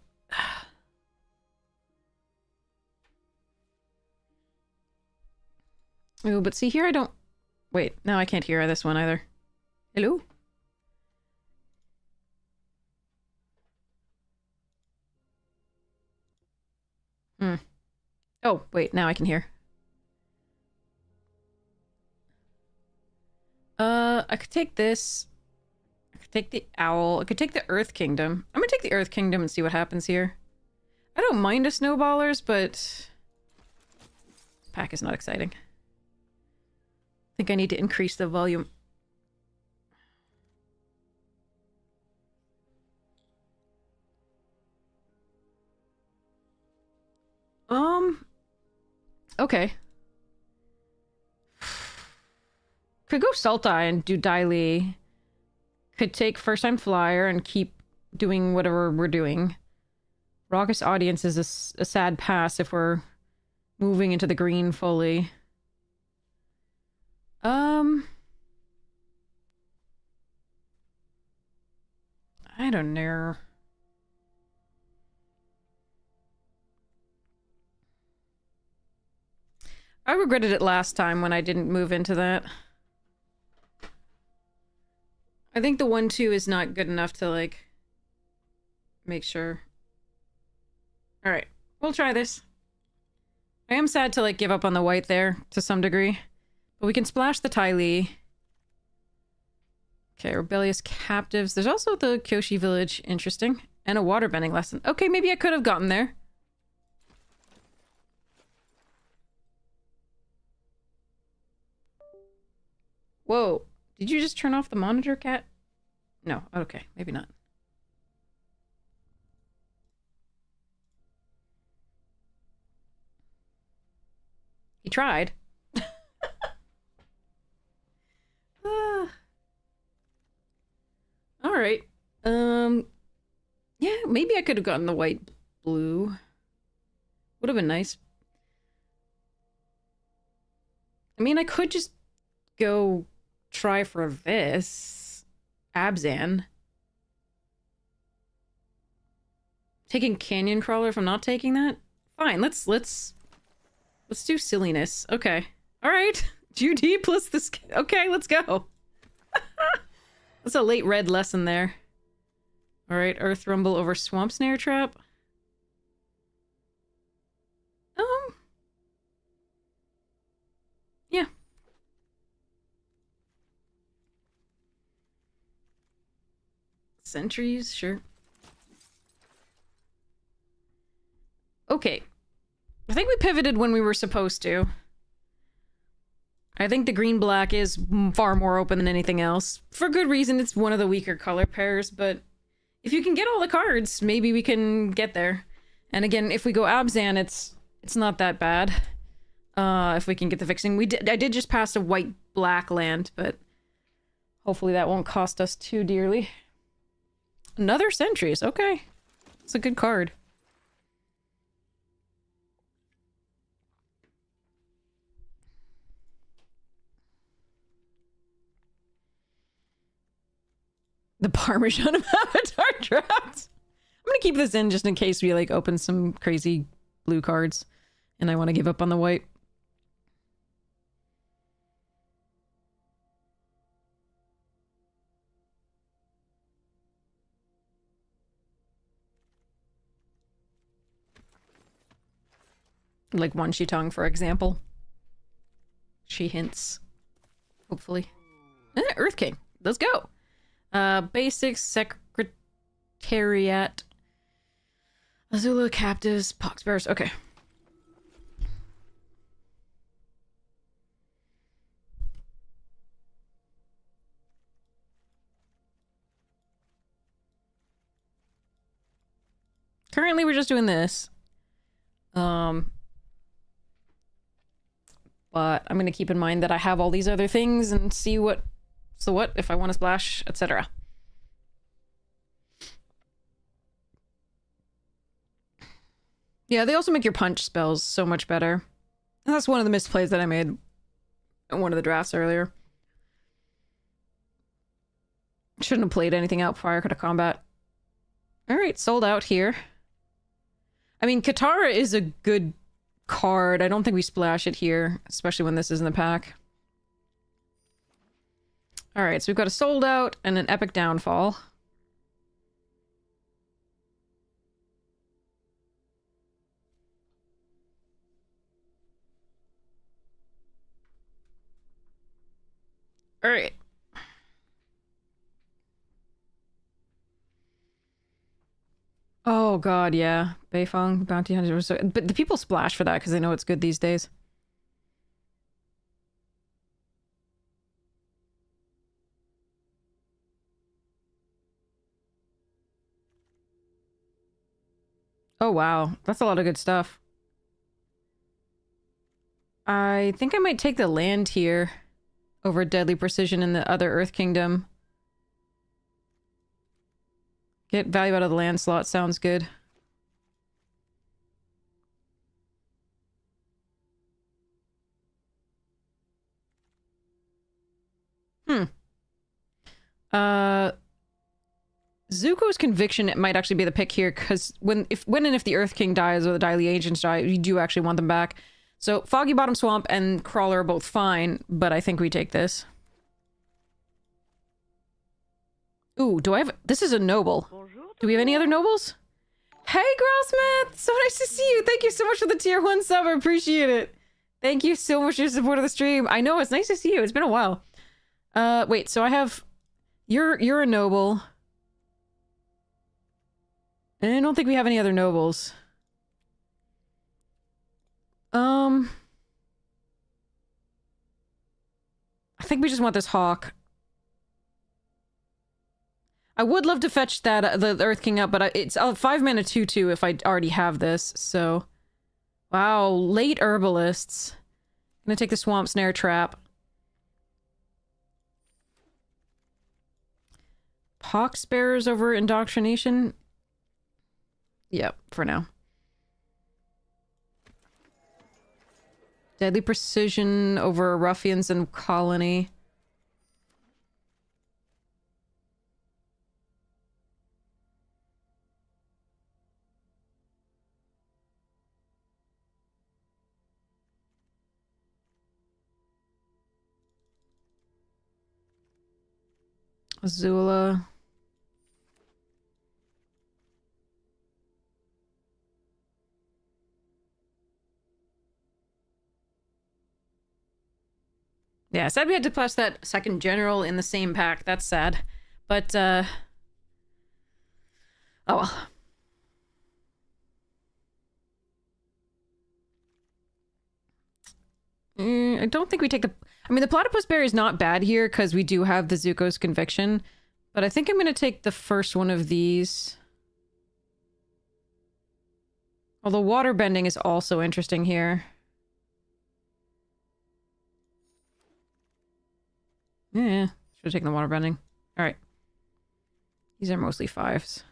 Ooh, but see here I don't... Wait, now I can't hear this one either. Hello? Oh, wait, now I can hear. I could take this. I could take the owl. I could take the Earth Kingdom. I'm gonna take the Earth Kingdom and see what happens here. I don't mind a snowballers, but... This pack is not exciting. I think I need to increase the volume. Okay. Could go Sultai and do Daily. Could take First Time Flyer and keep doing whatever we're doing. Raucous Audience is a sad pass if we're moving into the green fully. I don't know. I regretted it last time when I didn't move into that. I think the 1-2 is not good enough to, like, make sure. Alright, we'll try this. I am sad to, like, give up on the white there, to some degree. But we can splash the Ty Lee. Okay, Rebellious Captives. There's also the Kyoshi Village. Interesting. And a waterbending lesson. Okay, maybe I could have gotten there. Whoa. Did you just turn off the monitor, cat? No. Okay, maybe not. He tried. Alright. Yeah, maybe I could have gotten the white blue. Would have been nice. I mean, I could just go try for this. Abzan. Taking Canyon Crawler if I'm not taking that? Fine, let's do silliness. Okay. Alright. Judy plus this... Okay, let's go. That's a late red lesson there. Alright, Earth Rumble over Swamp Snare Trap. Yeah. Sentries, sure. Okay. I think we pivoted when we were supposed to. I think the green-black is far more open than anything else. For good reason, it's one of the weaker color pairs, but if you can get all the cards, maybe we can get there. And again, if we go Abzan, it's not that bad. If we can get the fixing. I did just pass a white-black land, but hopefully that won't cost us too dearly. Another Sentries, okay. It's a good card. The Parmesan of Avatar Draft. I'm gonna keep this in just in case we like open some crazy blue cards and I want to give up on the white. Like One Shi Tongue, for example. She hints. Hopefully. Earth King. Let's go. Basics, Secretariat. Azula, Captives, Poxbearers. Okay. Currently, we're just doing this. But I'm gonna keep in mind that I have all these other things and see what... So what, if I want to splash, etc. Yeah, they also make your punch spells so much better. And that's one of the misplays that I made in one of the drafts earlier. Shouldn't have played anything out prior to combat. Alright, sold out here. I mean, Katara is a good card. I don't think we splash it here, especially when this is in the pack. Alright, so we've got a sold out and an epic downfall. Alright. Oh god, yeah. Beifong, Bounty Hunter. So, but the people splash for that because they know it's good these days. Oh wow, that's a lot of good stuff. I think I might take the land here over Deadly Precision in the other Earth Kingdom. Get value out of the land slot sounds good. Zuko's Conviction, it might actually be the pick here, because when and if the Earth King dies or the Daily Agents die, you do actually want them back. So Foggy Bottom Swamp and Crawler are both fine, but I think we take this. Ooh, do I have... This is a noble. Do we have any other nobles? Hey, Growlsmith! So nice to see you! Thank you so much for the tier 1 sub, I appreciate it! Thank you so much for your support of the stream. I know, it's nice to see you, it's been a while. Wait, so I have... You're a noble. And I don't think we have any other nobles. I think we just want this hawk. I would love to fetch that the Earth King up, but it's 5 mana 2/2 if I already have this, so... Wow, late herbalists. Gonna take the Swamp Snare Trap. Poxbearers over Indoctrination? Yep, for now. Deadly Precision over Ruffians and Colony. Azula. Yeah, sad we had to plus that second general in the same pack. That's sad. But, oh well. I don't think we take the... I mean, the Platypus Berry is not bad here because we do have the Zuko's Conviction. But I think I'm going to take the first one of these. Although Waterbending is also interesting here. Yeah, should have taken the Waterbending. Alright. These are mostly 5s.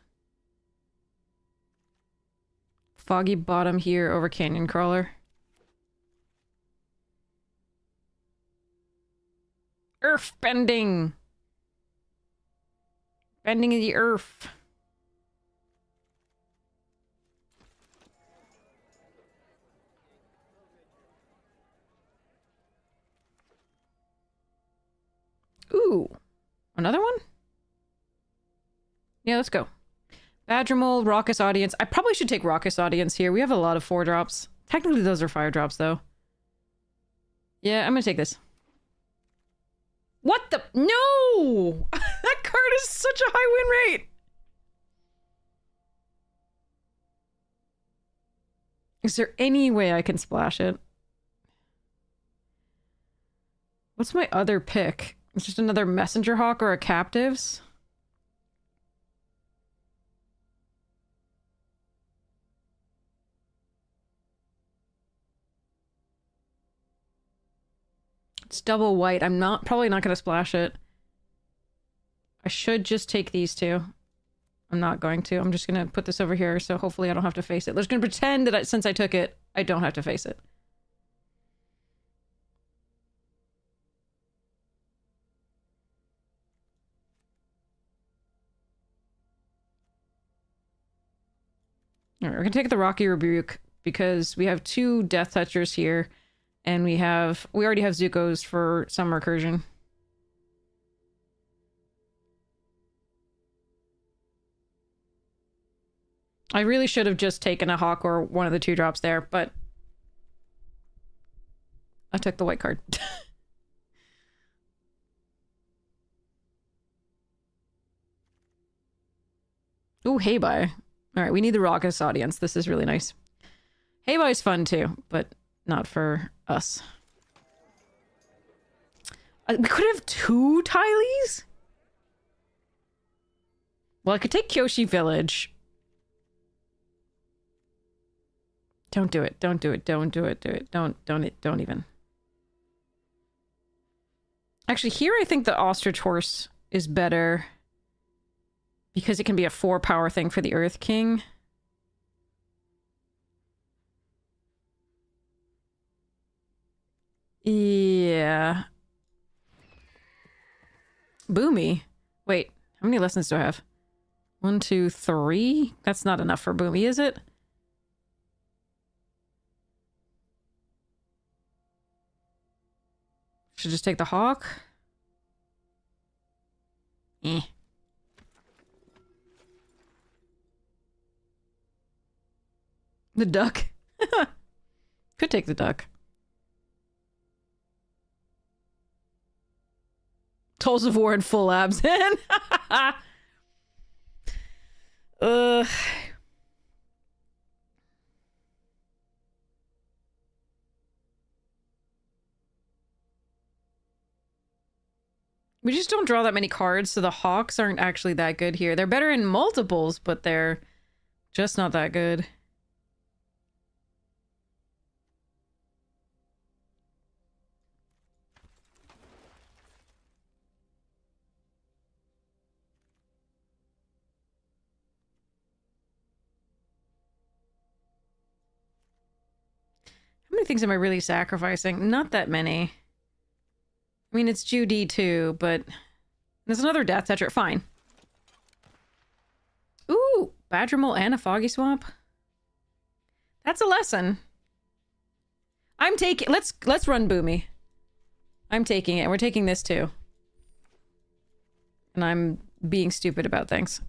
Foggy Bottom here over Canyon Crawler. Earth bending! Bending of the earth. Ooh. Another one? Yeah, let's go. Badgermole, Raucous Audience. I probably should take Raucous Audience here. We have a lot of 4-drops. Technically, those are fire drops, though. Yeah, I'm gonna take this. What the? No! That card is such a high win rate! Is there any way I can splash it? What's my other pick? It's just another messenger hawk or a captives? It's double white. I'm probably not going to splash it. I should just take these two. I'm not going to. I'm just going to put this over here, so hopefully I don't have to face it. I'm just going to pretend that since I took it, I don't have to face it. All right, we're going to take the Rocky Rebuke because we have 2 Death Touchers here, and we already have Zuko's for some recursion. I really should have just taken a hawk or one of the 2 drops there, but I took the white card. Ooh, Hey Bye. Alright, we need the raucous audience. This is really nice. Hey Bye's fun too, but not for us. We could have 2 Tylees? Well, I could take Kyoshi Village. Don't do it. Don't do it. Don't do it. Do it. Don't even. Actually, here I think the Ostrich Horse is better because it can be a 4 power thing for the Earth King. Yeah. Boomy. Wait, how many lessons do I have? 1, 2, 3? That's not enough for Boomy, is it? Should just take the hawk. Eh. The duck. Could take the duck. Tolls of War and full abs. Ugh. We just don't draw that many cards, so the hawks aren't actually that good here. They're better in multiples, but they're just not that good. How many things am I really sacrificing? Not that many. I mean, it's Judy too, but there's another Death Toucher. Fine. Ooh, Badgermole and a Foggy Swamp. That's a lesson. I'm taking... Let's run Boomy. I'm taking it. We're taking this too. And I'm being stupid about things.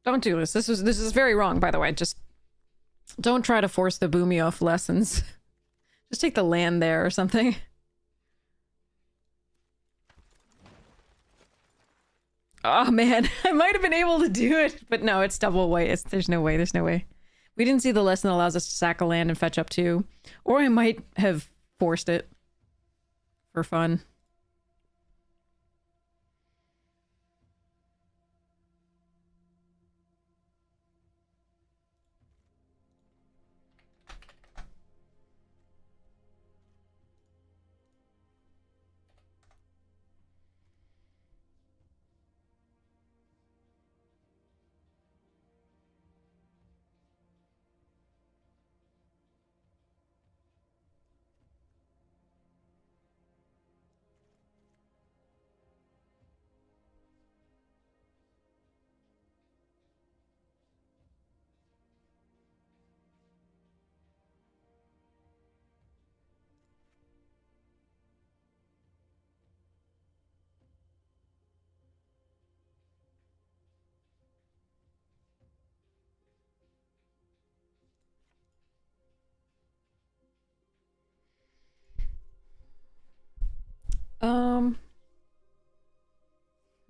Don't do this. This is very wrong, by the way. Just don't try to force the Boomy off lessons. Just take the land there or something. Oh man, I might have been able to do it, but no, it's double white. There's no way. There's no way. We didn't see the lesson that allows us to sack a land and fetch up 2. Or I might have forced it for fun.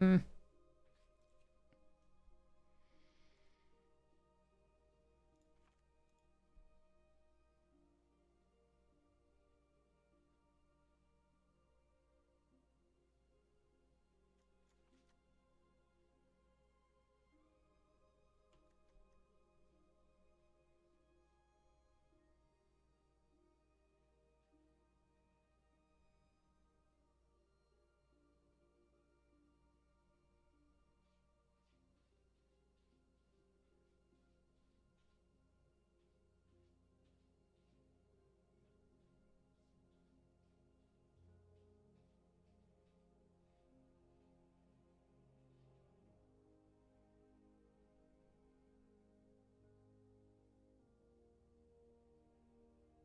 Hmm.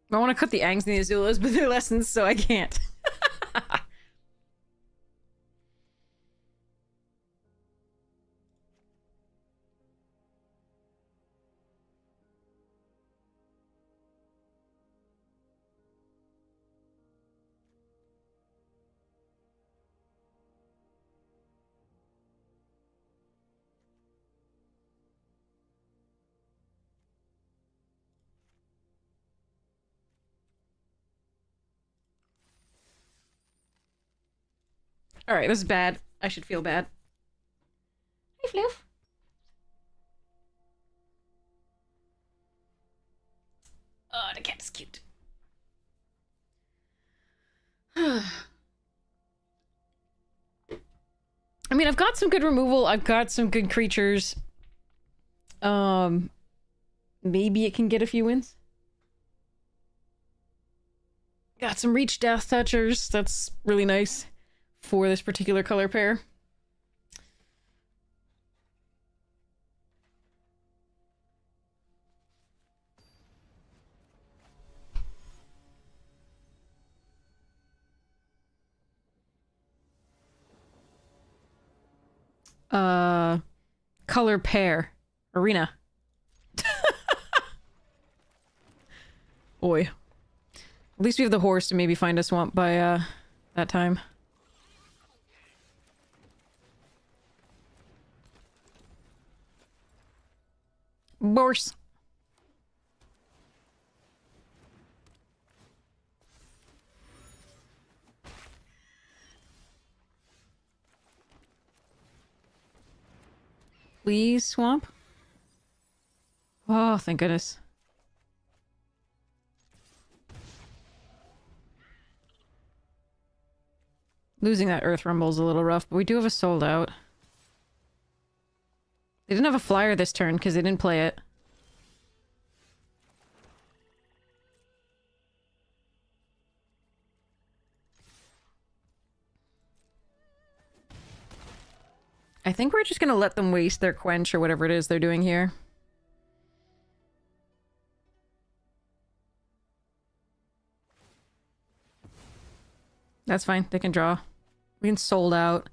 I want to cut the Angs and the Azulas, but they're lessons, so I can't. Alright, this is bad. I should feel bad. Hey, Floof. Oh, the cat is cute. I mean, I've got some good removal. I've got some good creatures. Maybe it can get a few wins. Got some reach death touchers. That's really nice for this particular color pair. Color pair. Arena. Boy. At least we have the horse to maybe find a swamp by, that time. Horse. Please, swamp. Oh, thank goodness. Losing that Earth Rumble's a little rough, but we do have a sold out. They didn't have a flyer this turn because they didn't play it. I think we're just gonna let them waste their quench or whatever it is they're doing here. That's fine. They can draw. We can sold out.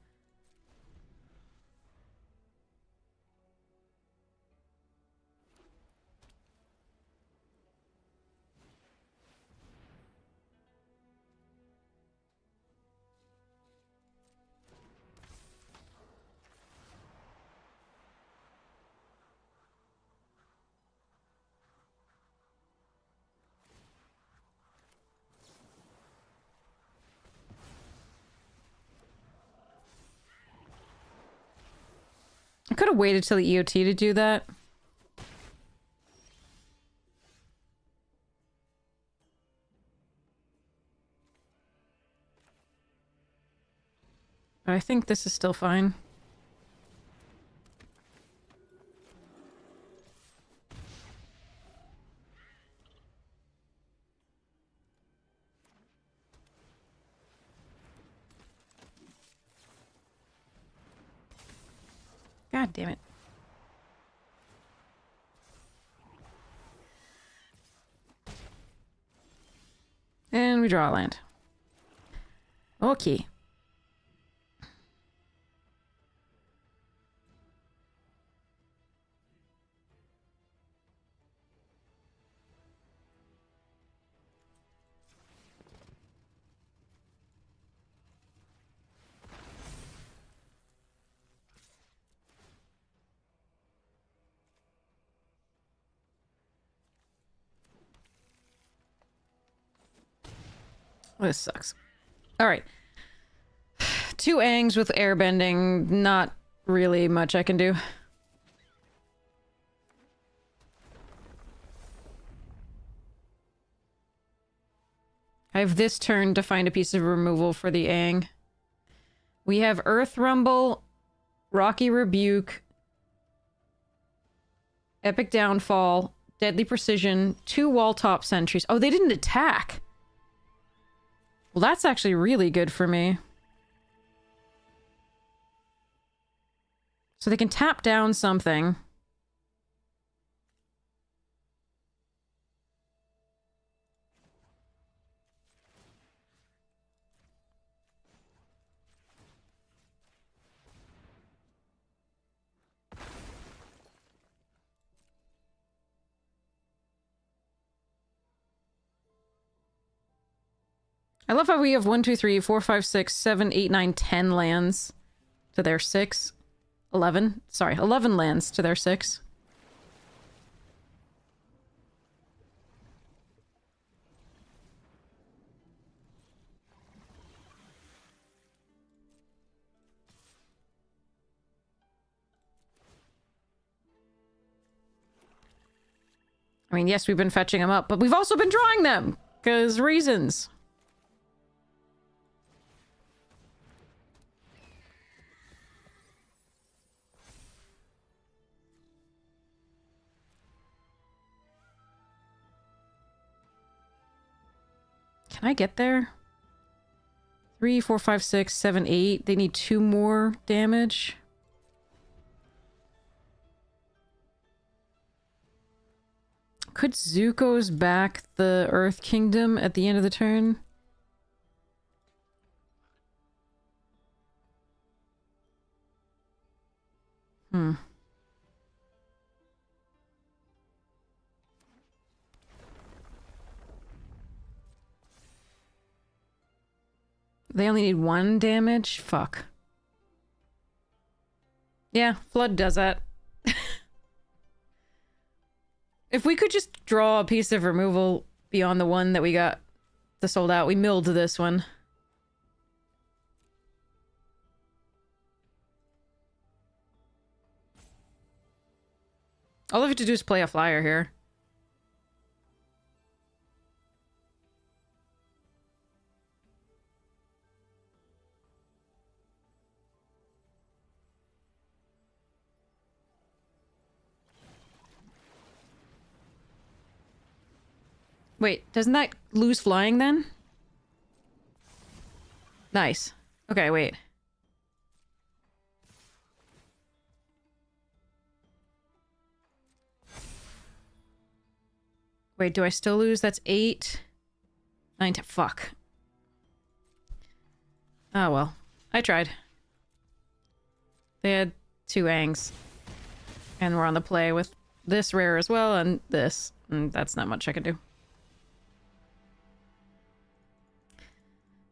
I could have waited till the EOT to do that. But I think this is still fine. God damn it. And we draw a land. Okay. This sucks. Alright. 2 Angs with airbending. Not really much I can do. I have this turn to find a piece of removal for the Ang. We have Earth Rumble, Rocky Rebuke, Epic Downfall, Deadly Precision, 2 wall top sentries. Oh, they didn't attack! Well, that's actually really good for me. So they can tap down something. I love how we have 1, 2, 3, 4, 5, 6, 7, 8, 9, 10 lands to their 6. 11. Sorry, 11 lands to their 6. I mean, yes, we've been fetching them up, but we've also been drawing them! Because reasons. Can I get there? 3, 4, 5, 6, 7, 8. They need 2 more damage. Could Zuko's back the Earth Kingdom at the end of the turn? They only need 1 damage? Fuck. Yeah, Flood does that. If we could just draw a piece of removal beyond the one that we got the sold out, we milled this one. All I have to do is play a flyer here. Wait, doesn't that lose flying then? Nice. Okay, wait. Wait, do I still lose? That's 8. 9, 10. Fuck. Oh well. I tried. They had 2 Angs. And we're on the play with this rare as well, and this. And that's not much I can do.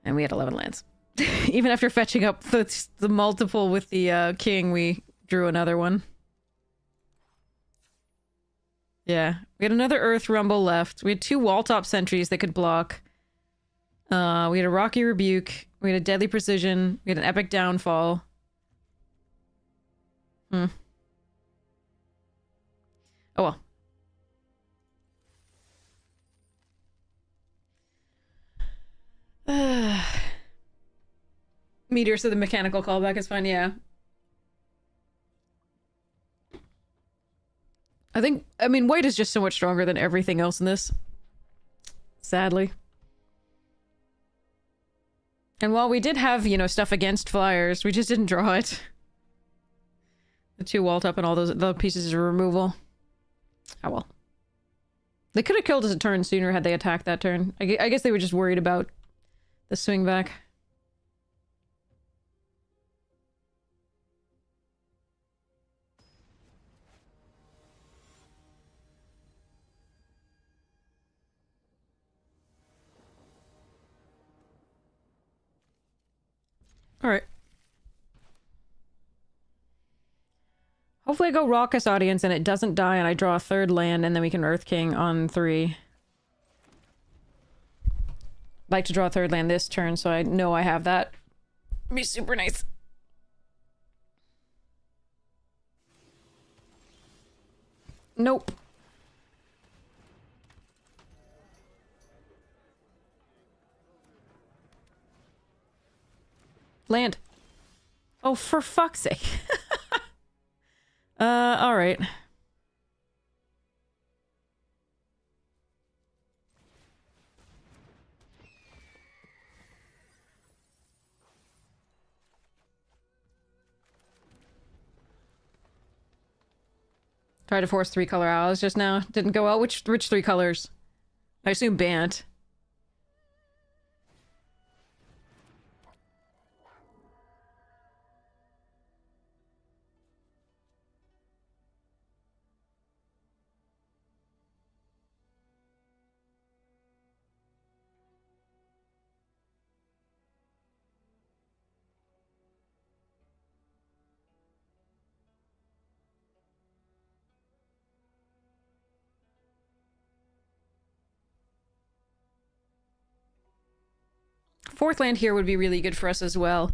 And we had 11 lands. Even after fetching up the multiple with the king, we drew another one. Yeah. We had another Earth Rumble left. We had 2 wall top sentries that could block. We had a Rocky Rebuke. We had a Deadly Precision. We had an Epic Downfall. Oh well. Meteor, so the mechanical callback is fine, yeah. I mean, white is just so much stronger than everything else in this. Sadly. And while we did have, you know, stuff against flyers, we just didn't draw it. The 2 wall up and all those the pieces of removal. Oh well. They could have killed us a turn sooner had they attacked that turn. I guess they were just worried about the swing back. Alright. Hopefully I go Raucous Audience and it doesn't die and I draw a 3rd land and then we can Earth King on 3. like to draw a third land this turn, so I know I have that. It'd be super nice. Nope. Land. Oh, for fuck's sake. Alright. Tried to force 3-color allies just now. Didn't go well. Which 3 colors? I assume Bant. Fourth land here would be really good for us as well.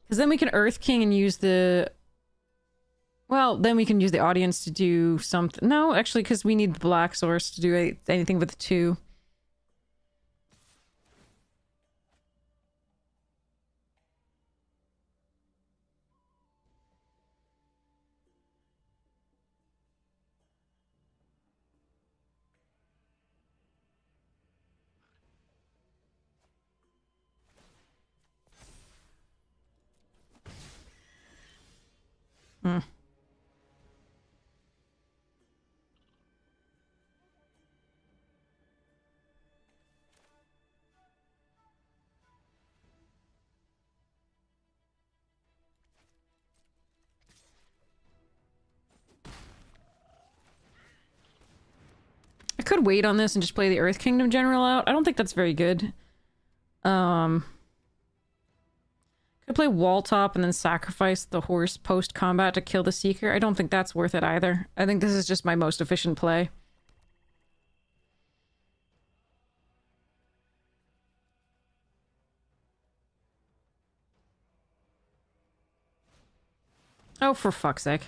Because then we can Earth King and use the... Well, then we can use the audience to do something. No, actually, because we need the black source to do anything with the 2. Hmm. I could wait on this and just play the Earth Kingdom General out. I don't think that's very good. Could play Wall Top and then sacrifice the horse post-combat to kill the Seeker. I don't think that's worth it either. I think this is just my most efficient play. Oh, for fuck's sake.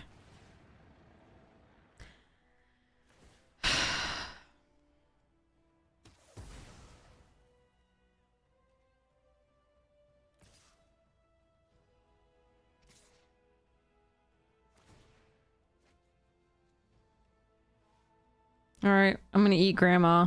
Alright, I'm gonna eat Grandma.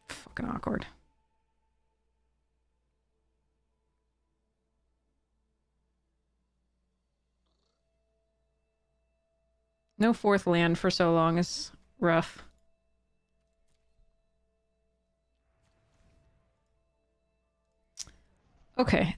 Fucking awkward. No fourth land for so long is rough. Okay,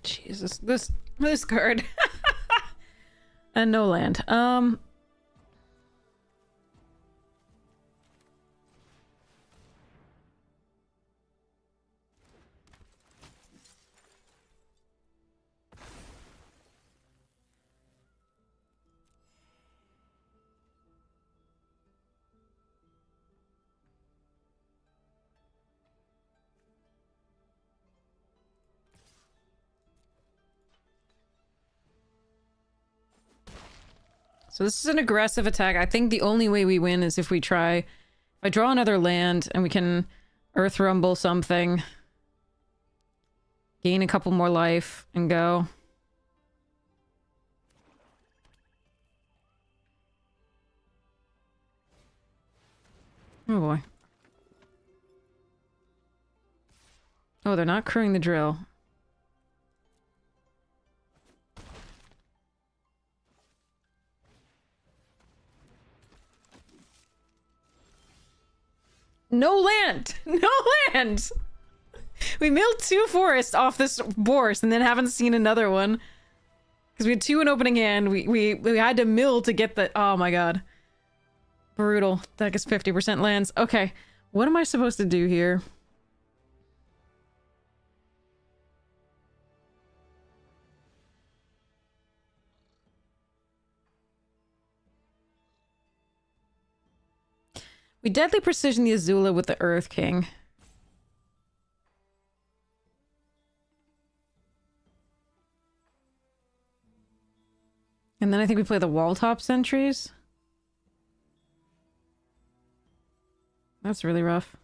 Jesus, this card. And no land. So this is an aggressive attack. I think the only way we win is if we try... If I draw another land and we can Earth Rumble something, gain a couple more life, and go. Oh boy. Oh, they're not crewing the drill. No land! No land! We milled 2 forests off this bourse and then haven't seen another one. Because we had 2 in opening hand. We had to mill to get the... Oh my god. Brutal. That gets 50% lands. Okay. What am I supposed to do here? We deadly precision the Azula with the Earth King. And then I think we play the Walltop Sentries. That's really rough.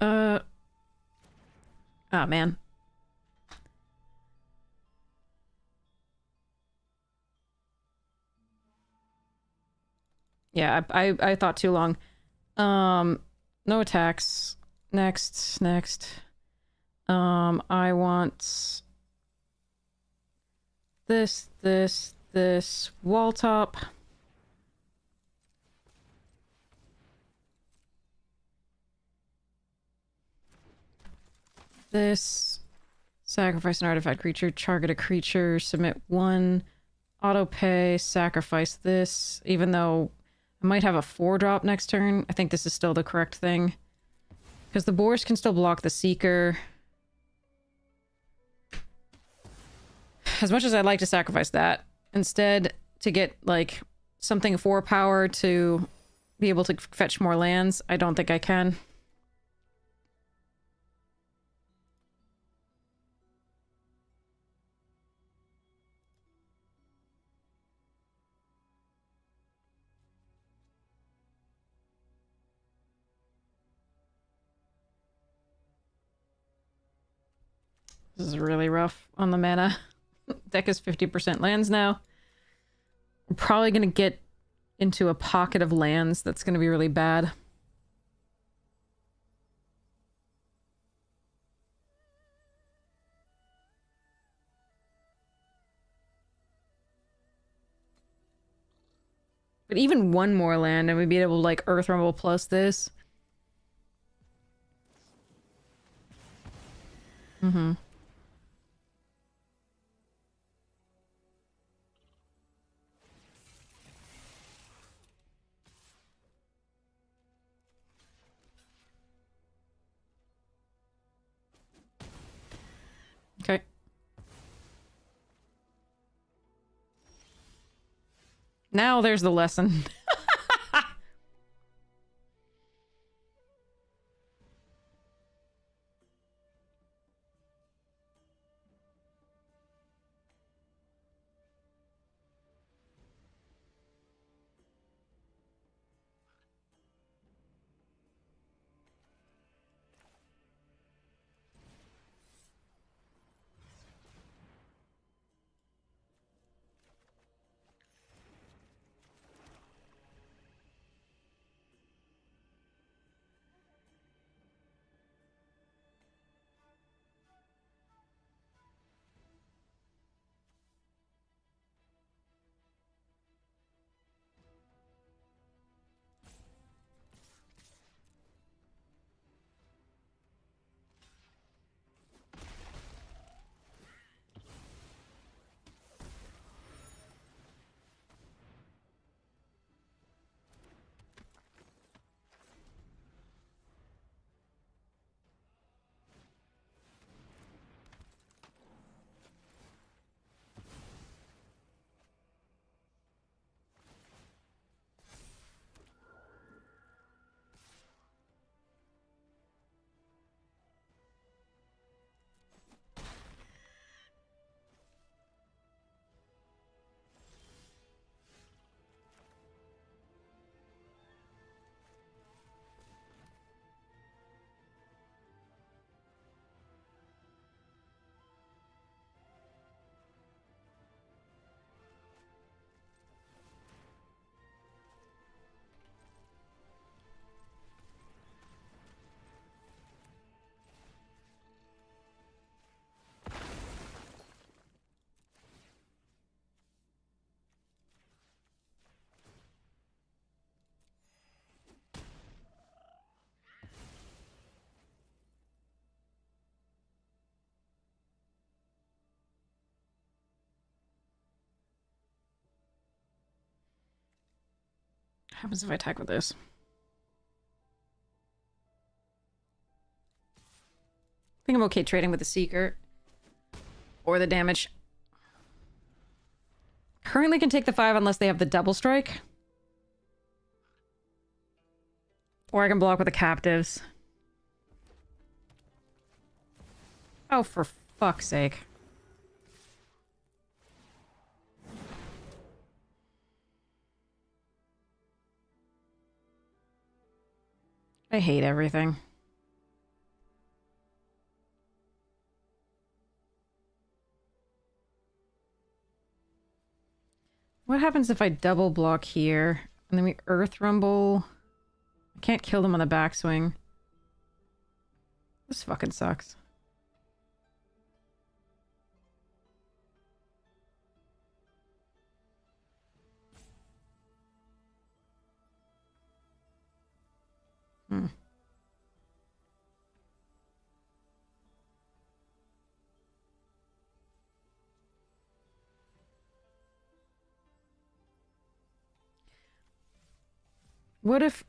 Oh, man. Yeah, I thought too long. No attacks. Next. I want... This. Wall top. This. Sacrifice an artifact creature. Target a creature. Submit 1. Auto pay. Sacrifice this. Even though I might have a 4-drop next turn, I think this is still the correct thing. Because the Boars can still block the Seeker. As much as I'd like to sacrifice that, instead to get, like, something 4 power to be able to fetch more lands, I don't think I can. This is really rough on the mana. Deck is 50% lands now. I'm probably gonna get into a pocket of lands that's gonna be really bad. But even one more land and we'd be able to, like, Earth Rumble plus this. Mm-hmm. Okay. Now there's the lesson. happens if I attack with this? I think I'm okay trading with the Seeker. Or the damage. Currently can take the 5 unless they have the double strike. Or I can block with the captives. Oh, for fuck's sake. I hate everything. What happens if I double block here and then we Earth Rumble? I can't kill them on the backswing. This fucking sucks. Hmm. What if...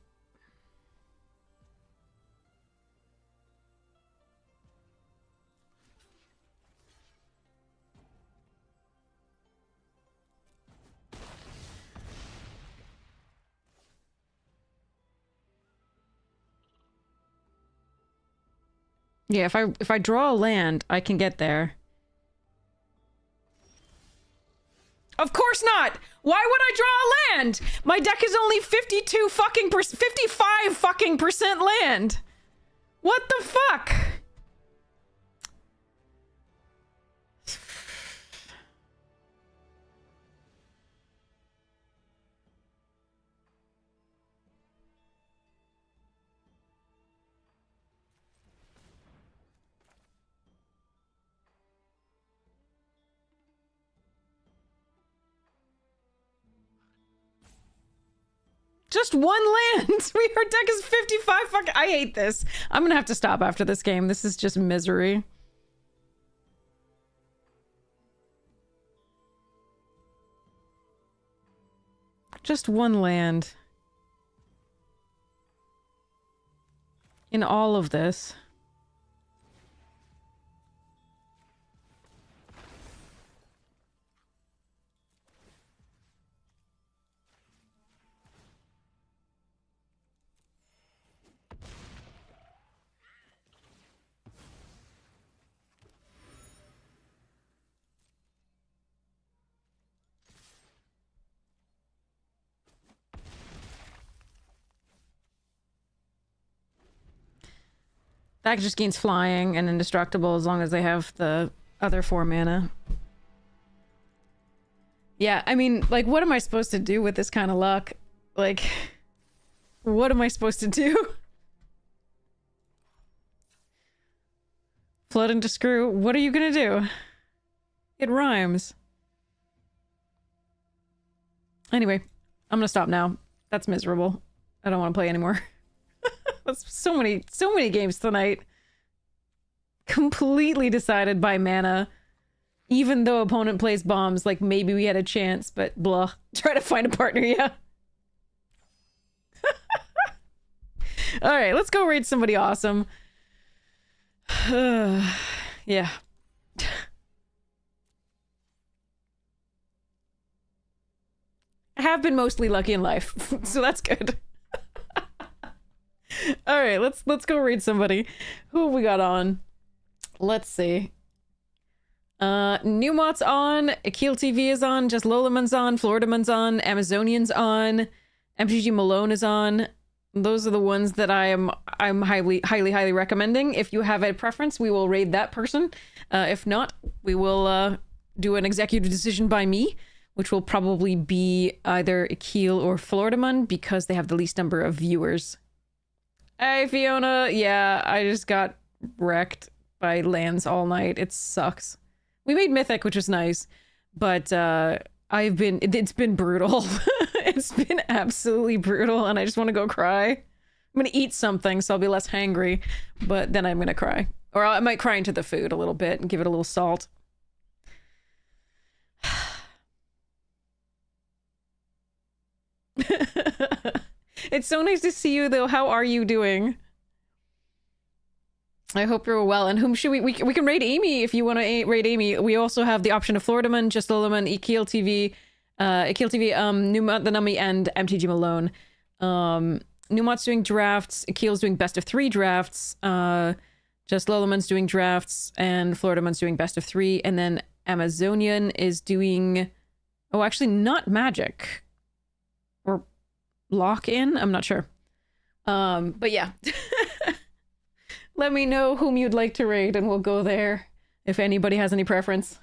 Yeah, if I draw a land, I can get there. Of course not! Why would I draw a land? My deck is only 52 fucking 55 fucking percent land. What the fuck? Just one land. Our deck is 55 fucking... I hate this. I'm gonna have to stop after this game. This is just misery. Just one land. In all of this. That just gains flying and indestructible as long as they have the other 4 mana. Yeah, I mean, like, what am I supposed to do with this kind of luck? Like, what am I supposed to do? Flood into screw? What are you gonna do? It rhymes. Anyway, I'm gonna stop now. That's miserable. I don't want to play anymore. That's so many games tonight. Completely decided by mana. Even though opponent plays bombs, like maybe we had a chance, but blah. Try to find a partner, yeah. Alright, let's go raid somebody awesome. Yeah. I have been mostly lucky in life, so that's good. All right, let's go read somebody. Who have we got on? Let's see. Newmott's on, Akil TV is on, Just Lolaman's on, Floridaman's on, Amazonian's on, MTG Malone is on. Those are the ones that I'm highly recommending. If you have a preference, we will raid that person. If not, we will do an executive decision by me, which will probably be either Akil or Floridaman because they have the least number of viewers. Hey, Fiona. Yeah, I just got wrecked by lands all night. It sucks. We made Mythic, which was nice, but it's been brutal. It's been absolutely brutal, and I just want to go cry. I'm gonna eat something, so I'll be less hangry, but then I'm gonna cry. Or I might cry into the food a little bit and give it a little salt. It's so nice to see you, though. How are you doing? I hope you're well. And whom should we can raid Amy if you want to raid Amy. We also have the option of Floridaman, Just Lolaman, Ekeel TV, Newmont the Nummy, and MTG Malone. Newmont's doing drafts, Akeel's doing best of 3 drafts, Just Lolaman's doing drafts, and Floridaman's doing best of 3, and then Amazonian is doing... Oh, actually, not Magic. Or Lock-In? I'm not sure. But yeah. Let me know whom you'd like to raid, and we'll go there, if anybody has any preference.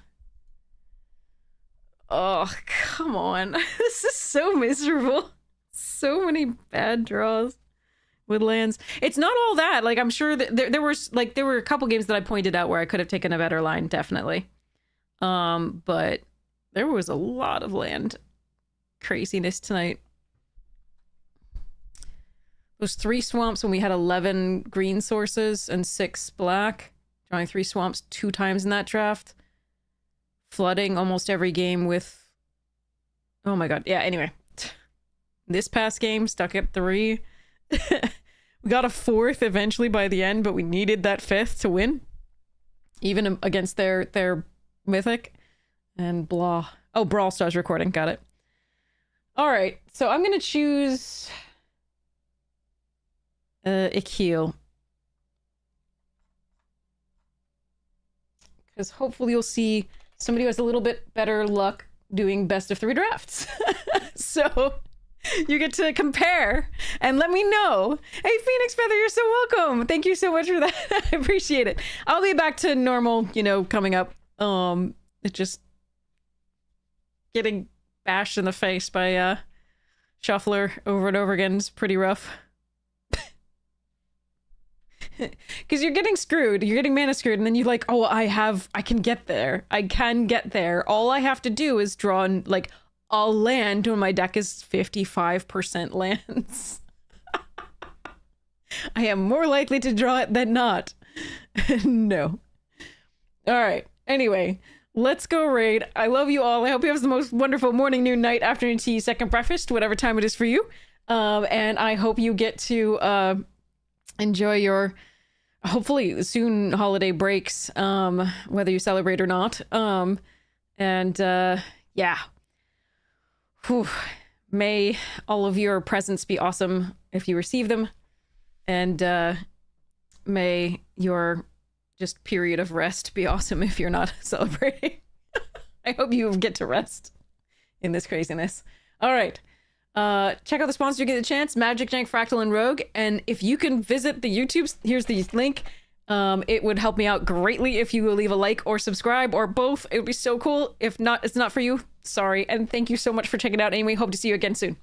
Oh, come on. This is so miserable. So many bad draws with lands. It's not all that. Like, I'm sure that there were a couple games that I pointed out where I could have taken a better line, definitely. But there was a lot of land craziness tonight. Those 3 swamps when we had 11 green sources and 6 black. Drawing 3 swamps 2 times in that draft. Flooding almost every game with... Oh my god. Yeah, anyway. This past game, stuck at 3. We got a 4th eventually by the end, but we needed that 5th to win. Even against their mythic. And blah. Oh, Brawl Stars recording. Got it. Alright, so I'm gonna choose... Ekeel. Because hopefully you'll see somebody who has a little bit better luck doing best of 3 drafts. So... You get to compare and let me know. Hey, Phoenix Feather, you're so welcome. Thank you so much for that. I appreciate it. I'll be back to normal, you know, coming up. It's just getting bashed in the face by Shuffler over and over again is pretty rough. Because you're getting screwed. You're getting mana screwed, and then you're like, oh, I can get there. I can get there. All I have to do is draw, like, all land when my deck is 55% lands. I am more likely to draw it than not. No. Alright. Anyway, let's go raid. I love you all. I hope you have the most wonderful morning, noon, night, afternoon tea, second breakfast, whatever time it is for you. And I hope you get to enjoy your hopefully soon holiday breaks, whether you celebrate or not. Yeah. Whew. May all of your presents be awesome if you receive them. And may your just period of rest be awesome if you're not celebrating. I hope you get to rest in this craziness. All right. Check out the sponsors you get a chance. Magic, Jank, Fractal, and Rogue. And if you can visit the YouTubes, here's the link. It would help me out greatly if you will leave a like or subscribe or both. It would be so cool. If not, it's not for you. Sorry. And thank you so much for checking it out. Anyway, hope to see you again soon.